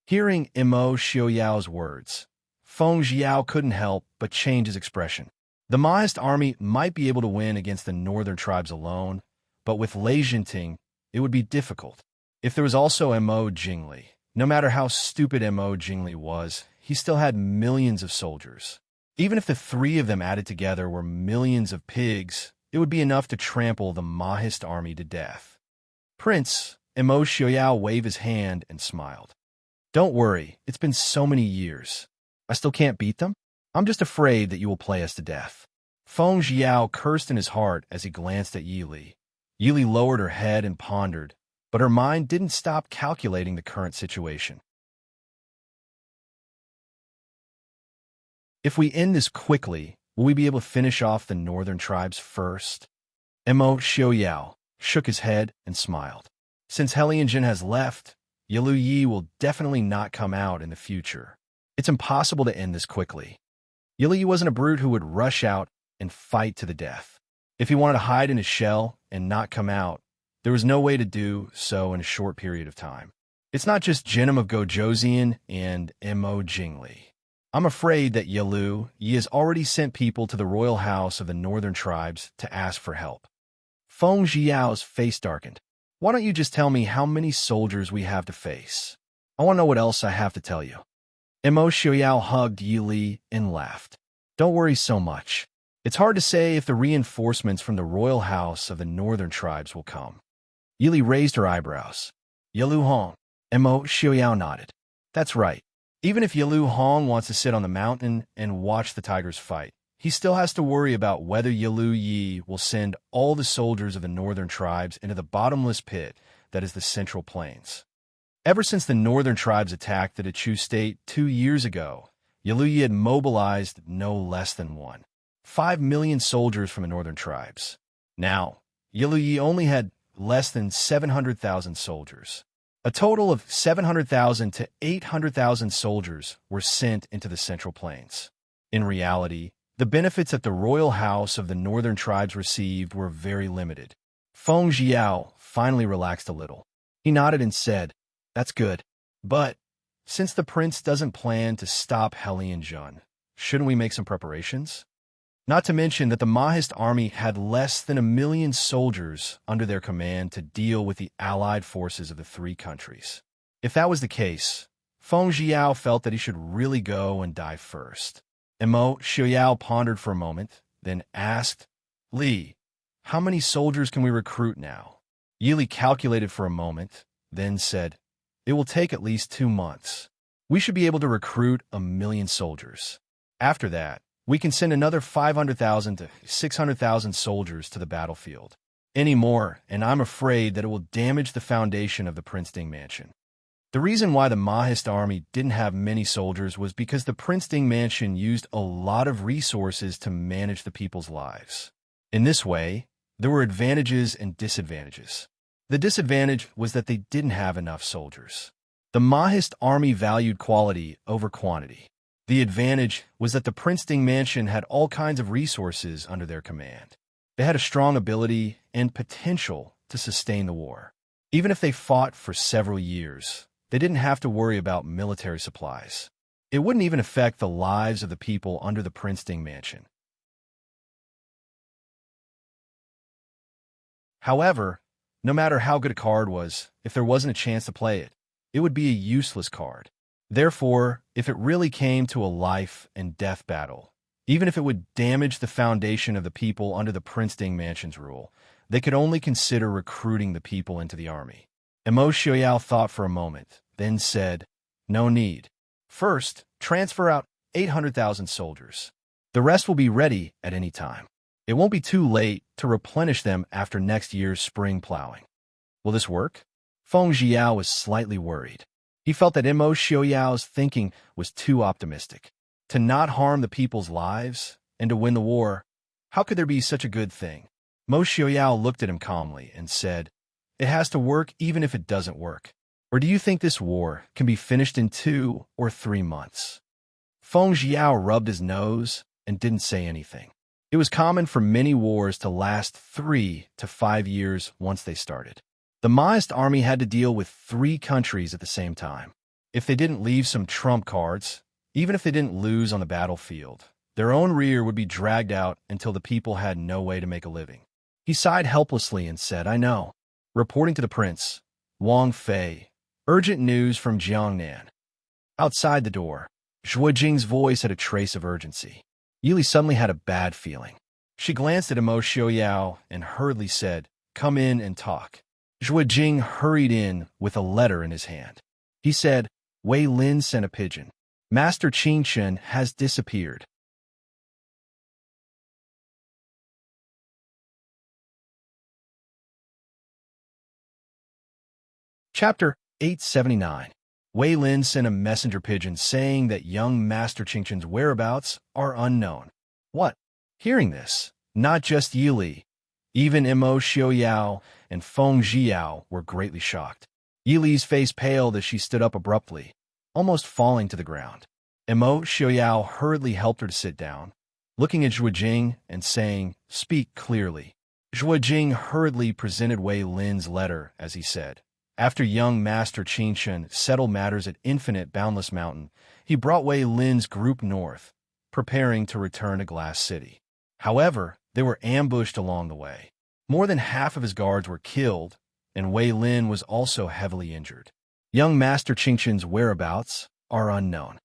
Hearing Mo Xiaoyao's words, Feng Jiao couldn't help but change his expression. The Maoist army might be able to win against the northern tribes alone, but with Lei Jinting, it would be difficult. If there was also Mo Jingli, no matter how stupid Mo Jingli was, he still had millions of soldiers. Even if the three of them added together were millions of pigs, it would be enough to trample the Maoist army to death. Prince, Mo Xiaoyao waved his hand and smiled. Don't worry, it's been so many years. I still can't beat them? I'm just afraid that you will play us to death. Feng Jiao cursed in his heart as he glanced at Yili. Yili lowered her head and pondered, but her mind didn't stop calculating the current situation. If we end this quickly, will we be able to finish off the northern tribes first? Mo Xiaoyao shook his head and smiled. Since Helian Jin has left, Yilu Yi will definitely not come out in the future. It's impossible to end this quickly. Yilu Yi wasn't a brute who would rush out and fight to the death. If he wanted to hide in his shell and not come out, there was no way to do so in a short period of time. It's not just Jinim of Gojoseon and Mo Jingli. I'm afraid that Yilu Yi has already sent people to the royal house of the northern tribes to ask for help. Feng Jiao's face darkened. Why don't you just tell me how many soldiers we have to face? I want to know what else I have to tell you. Mo Xiaoyao hugged Yili and laughed. Don't worry so much. It's hard to say if the reinforcements from the royal house of the northern tribes will come. Yili raised her eyebrows. Yilu Hong. Mo Xiaoyao nodded. That's right. Even if Yilu Hong wants to sit on the mountain and watch the tigers fight, he still has to worry about whether Yilu Yi will send all the soldiers of the northern tribes into the bottomless pit that is the Central Plains. Ever since the northern tribes attacked the Dachu state 2 years ago, Yilu Yi had mobilized no less than 5 million soldiers from the northern tribes. Now, Yilu Yi only had less than 700,000 soldiers. A total of 700,000 to 800,000 soldiers were sent into the Central Plains. In reality, the benefits that the royal house of the northern tribes received were very limited. Feng Jiao finally relaxed a little. He nodded and said, that's good. But, since the prince doesn't plan to stop Helian Jun, shouldn't we make some preparations? Not to mention that the Maoist army had less than 1 million soldiers under their command to deal with the allied forces of the three countries. If that was the case, Feng Jiao felt that he should really go and die first. Mo Xiaoyao pondered for a moment, then asked, Li, how many soldiers can we recruit now? Yili calculated for a moment, then said, it will take at least 2 months. We should be able to recruit 1 million soldiers. After that, we can send another 500,000 to 600,000 soldiers to the battlefield. Any more, and I'm afraid that it will damage the foundation of the Prince Ding Mansion. The reason why the Maoist army didn't have many soldiers was because the Prince Ding Mansion used a lot of resources to manage the people's lives. In this way, there were advantages and disadvantages. The disadvantage was that they didn't have enough soldiers. The Maoist army valued quality over quantity. The advantage was that the Prince Ding Mansion had all kinds of resources under their command. They had a strong ability and potential to sustain the war. Even if they fought for several years, they didn't have to worry about military supplies. It wouldn't even affect the lives of the people under the Princeton mansion. However, no matter how good a card was, if there wasn't a chance to play it, it would be a useless card. Therefore, if it really came to a life and death battle, even if it would damage the foundation of the people under the Princeton mansion's rule, they could only consider recruiting the people into the army. Emo Xiaoyao thought for a moment, then said, "No need. First, transfer out 800,000 soldiers. The rest will be ready at any time. It won't be too late to replenish them after next year's spring plowing." Will this work? Feng Jiao was slightly worried. He felt that Emo Xiaoyao's thinking was too optimistic. To not harm the people's lives and to win the war, how could there be such a good thing? Mo Xiaoyao looked at him calmly and said, "It has to work even if it doesn't work. Or do you think this war can be finished in 2 or 3 months?" Feng Jiao rubbed his nose and didn't say anything. It was common for many wars to last 3 to 5 years once they started. The Maoist army had to deal with 3 countries at the same time. If they didn't leave some trump cards, even if they didn't lose on the battlefield, their own rear would be dragged out until the people had no way to make a living. He sighed helplessly and said, "I know." Reporting to the prince, Wang Fei, urgent news from Jiangnan. Outside the door, Zhuo Jing's voice had a trace of urgency. Yili suddenly had a bad feeling. She glanced at Emo Xiaoyao and hurriedly said, "Come in and talk." Zhuo Jing hurried in with a letter in his hand. He said, "Wei Lin sent a pigeon. Master Qin Shen has disappeared." Chapter 879. Wei Lin sent a messenger pigeon saying that young Master Qin Shen's whereabouts are unknown. What? Hearing this, not just Yili, even Emo Xiaoyao and Feng Jiao were greatly shocked. Yili's face paled as she stood up abruptly, almost falling to the ground. Emo Xiaoyao hurriedly helped her to sit down, looking at Zhuo Jing and saying, "Speak clearly." Zhuo Jing hurriedly presented Wei Lin's letter as he said. After young Master Qin Shen settled matters at Infinite Boundless Mountain, he brought Wei Lin's group north, preparing to return to Glass City. However, they were ambushed along the way. More than half of his guards were killed, and Wei Lin was also heavily injured. Young Master Qin Shen's whereabouts are unknown.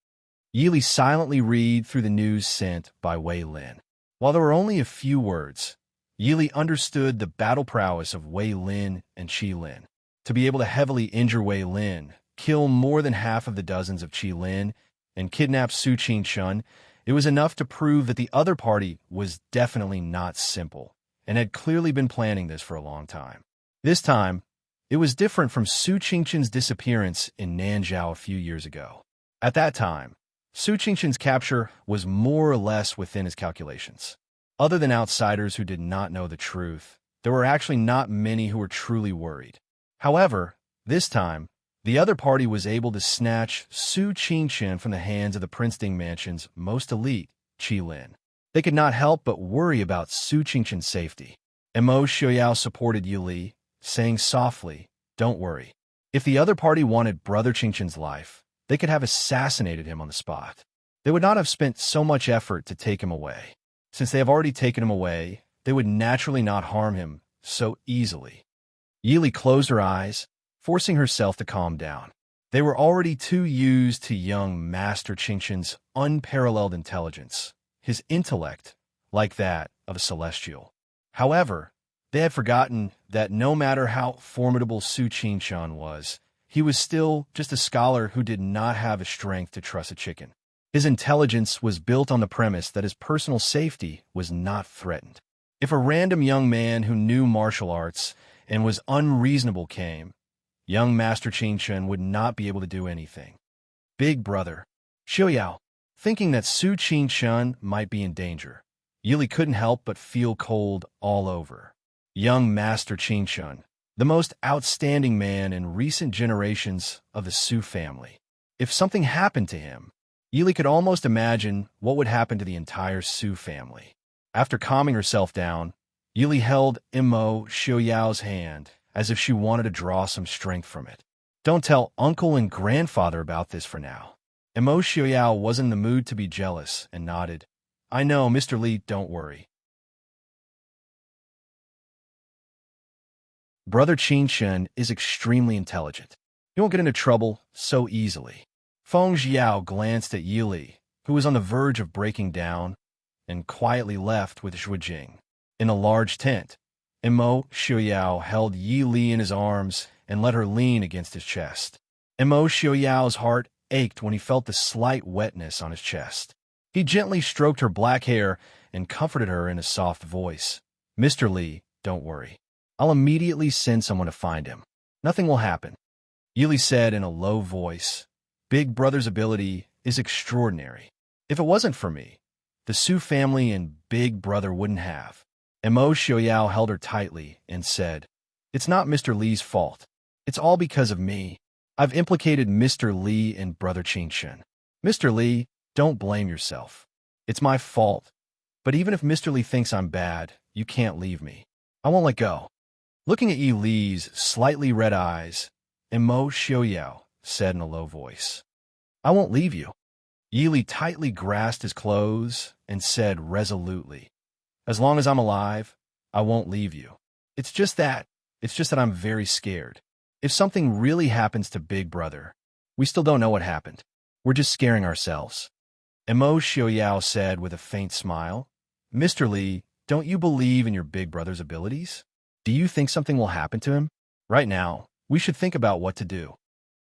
Yili silently read through the news sent by Wei Lin. While there were only a few words, Yili understood the battle prowess of Wei Lin and Qi Lin. To be able to heavily injure Wei Lin, kill more than half of the dozens of Qi Lin, and kidnap Su Qin Shun, it was enough to prove that the other party was definitely not simple, and had clearly been planning this for a long time. This time, it was different from Su Qingqin's disappearance in Nanzhao a few years ago. At that time, Su Qingqin's capture was more or less within his calculations. Other than outsiders who did not know the truth, there were actually not many who were truly worried. However, this time, the other party was able to snatch Su Qingqin from the hands of the Princeton mansion's most elite, Qi Lin. They could not help but worry about Su Qingqin's safety. Emo Xiaoyao supported Yili, saying softly, "Don't worry. If the other party wanted Brother Qingqin's life, they could have assassinated him on the spot. They would not have spent so much effort to take him away. Since they have already taken him away, they would naturally not harm him so easily." Yili closed her eyes, forcing herself to calm down. They were already too used to young Master Qingqin's unparalleled intelligence, his intellect, like that of a celestial. However, they had forgotten that no matter how formidable Su Qingqin was, he was still just a scholar who did not have the strength to trust a chicken. His intelligence was built on the premise that his personal safety was not threatened. If a random young man who knew martial arts and was unreasonable came, young Master Qingqin would not be able to do anything. Big brother, Xiaoyao, thinking that Su Qingqin might be in danger, Yili couldn't help but feel cold all over. Young Master Qingqin, the most outstanding man in recent generations of the Su family. If something happened to him, Yili could almost imagine what would happen to the entire Su family. After calming herself down, Yili held Emo Xiaoyao's hand as if she wanted to draw some strength from it. "Don't tell uncle and grandfather about this for now. Imo Xiaoyao wasn't in the mood to be jealous and nodded. I know, Mr. Li, don't worry. Brother Qingshen is extremely intelligent. He won't get into trouble so easily. Feng Xiao glanced at Yi Li, who was on the verge of breaking down, and quietly left with Zhu Jing. In a large tent, Imo Xiaoyao held Yi Li in his arms and let her lean against his chest. Imo Xiaoyao's heart ached when he felt the slight wetness on his chest. He gently stroked her black hair and comforted her in a soft voice. Mr. Li, don't worry. I'll immediately send someone to find him. Nothing will happen. Yi Li said in a low voice. Big Brother's ability is extraordinary. If it wasn't for me, the Su family and Big Brother wouldn't have. Imo Xiaoyao held her tightly and said, It's not Mr. Li's fault. It's all because of me. I've implicated Mr. Li and Brother Qingshen. Mr. Li, don't blame yourself. It's my fault. But even if Mr. Li thinks I'm bad, you can't leave me. I won't let go. Looking at Yi Li's slightly red eyes, Imo Xiaoyao said in a low voice, I won't leave you. Yi Li tightly grasped his clothes and said resolutely, As long as I'm alive, I won't leave you. It's just that I'm very scared. If something really happens to Big Brother, we still don't know what happened. We're just scaring ourselves. Imo Xiaoyao said with a faint smile, Mr. Li, don't you believe in your Big Brother's abilities? Do you think something will happen to him? Right now, we should think about what to do.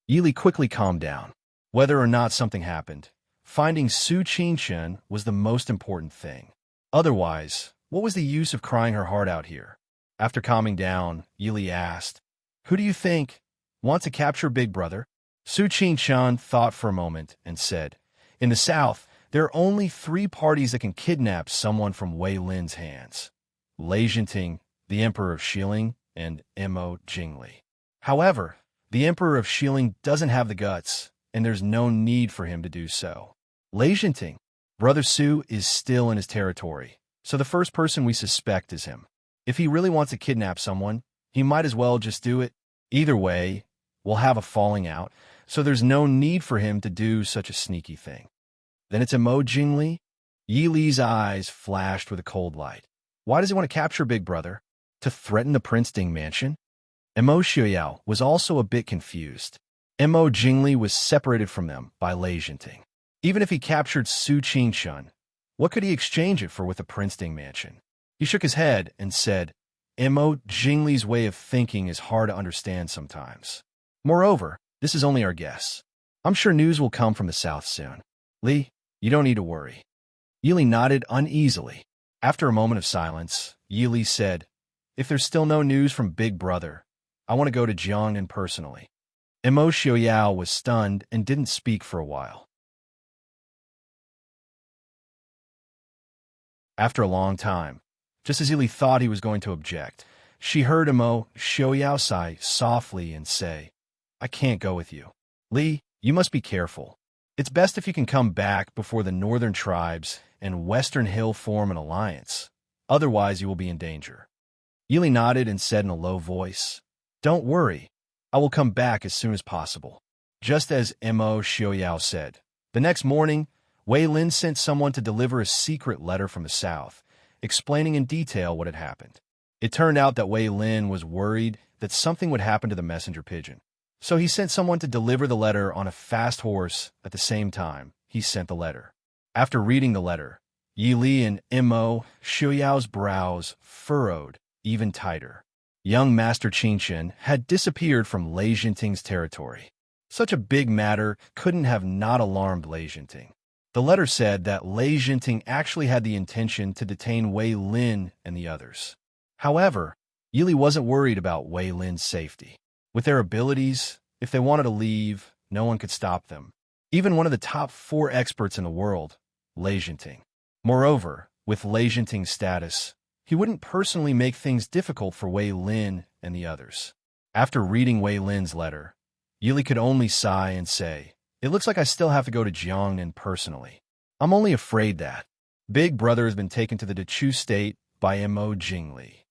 Yi Li quickly calmed down. Whether or not something happened, finding Su Qingshen was the most important thing. Otherwise, what was the use of crying her heart out here? After calming down, Yi Li asked, Who do you think wants to capture Big Brother? Su Qingshen thought for a moment and said, In the south, there are only 3 parties that can kidnap someone from Wei Lin's hands. Lei Jinting, the Emperor of Xiling, and Imo Jingli. However, the Emperor of Xiling doesn't have the guts, and there's no need for him to do so. Lei Jinting, Brother Su is still in his territory, so the first person we suspect is him. If he really wants to kidnap someone, he might as well just do it. Either way, we'll have a falling out, so there's no need for him to do such a sneaky thing. Then it's Imo Jingli? Yi Li's eyes flashed with a cold light. Why does he want to capture Big Brother? To threaten the Prince Ding mansion? Imo Xiaoyao was also a bit confused. Imo Jingli was separated from them by Lei Jinting. Even if he captured Su Qingshen, what could he exchange it for with the Prince Ding mansion? He shook his head and said, Imo Jingli's way of thinking is hard to understand sometimes. Moreover, this is only our guess. I'm sure news will come from the south soon. Li, you don't need to worry. Yi Li nodded uneasily. After a moment of silence, Yi Li said, If there's still no news from Big Brother, I want to go to Jiangnan personally. Imo Xiaoyao was stunned and didn't speak for a while. After a long time, just as Yi Li thought he was going to object, she heard Imo Xiaoyao sigh softly and say, I can't go with you. Li, you must be careful. It's best if you can come back before the northern tribes and Western Hill form an alliance. Otherwise, you will be in danger. Yi Li nodded and said in a low voice, Don't worry. I will come back as soon as possible. Just as Imo Xiaoyao said. The next morning, Wei Lin sent someone to deliver a secret letter from the south, explaining in detail what had happened. It turned out that Wei Lin was worried that something would happen to the messenger pigeon. So he sent someone to deliver the letter on a fast horse at the same time he sent the letter. After reading the letter, Yi Li and Imo Xiaoyao's brows furrowed even tighter. Young Master Qingshen had disappeared from Lei Jinting's territory. Such a big matter couldn't have not alarmed Lei Jinting. The letter said that Lei Jinting actually had the intention to detain Wei Lin and the others. However, Yi Li wasn't worried about Wei Lin's safety. With their abilities, if they wanted to leave, no one could stop them. Even one of the top 4 experts in the world, Lei Jinting. Moreover, with Lei Jinting's status, he wouldn't personally make things difficult for Wei Lin and the others. After reading Wei Lin's letter, Yi Li could only sigh and say, It looks like I still have to go to Jiangnan personally. I'm only afraid that Big Brother has been taken to the Dechu state by Imo Jingli.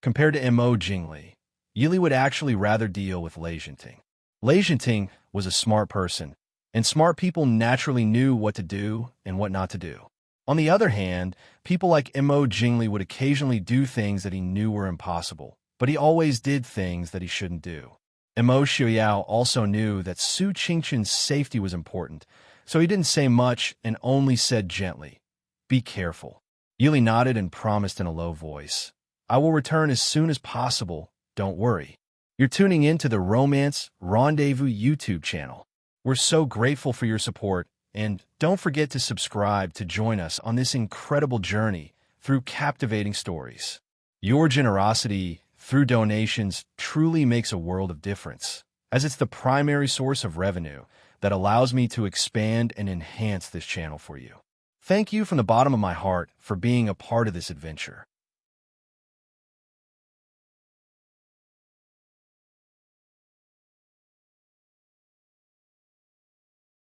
Compared to Imo Jingli, Yi Li would actually rather deal with Lei Jinting. Lei Jinting was a smart person, and smart people naturally knew what to do and what not to do. On the other hand, people like Imo Jingli would occasionally do things that he knew were impossible, but he always did things that he shouldn't do. Imo Xiaoyao also knew that Su Qingqin's safety was important, so he didn't say much and only said gently, "Be careful." Yili nodded and promised in a low voice, "I will return as soon as possible, don't worry." You're tuning in to the Romance Rendezvous YouTube channel. We're so grateful for your support, and don't forget to subscribe to join us on this incredible journey through captivating stories. Your generosity through donations truly makes a world of difference, as it's the primary source of revenue that allows me to expand and enhance this channel for you. Thank you from the bottom of my heart for being a part of this adventure.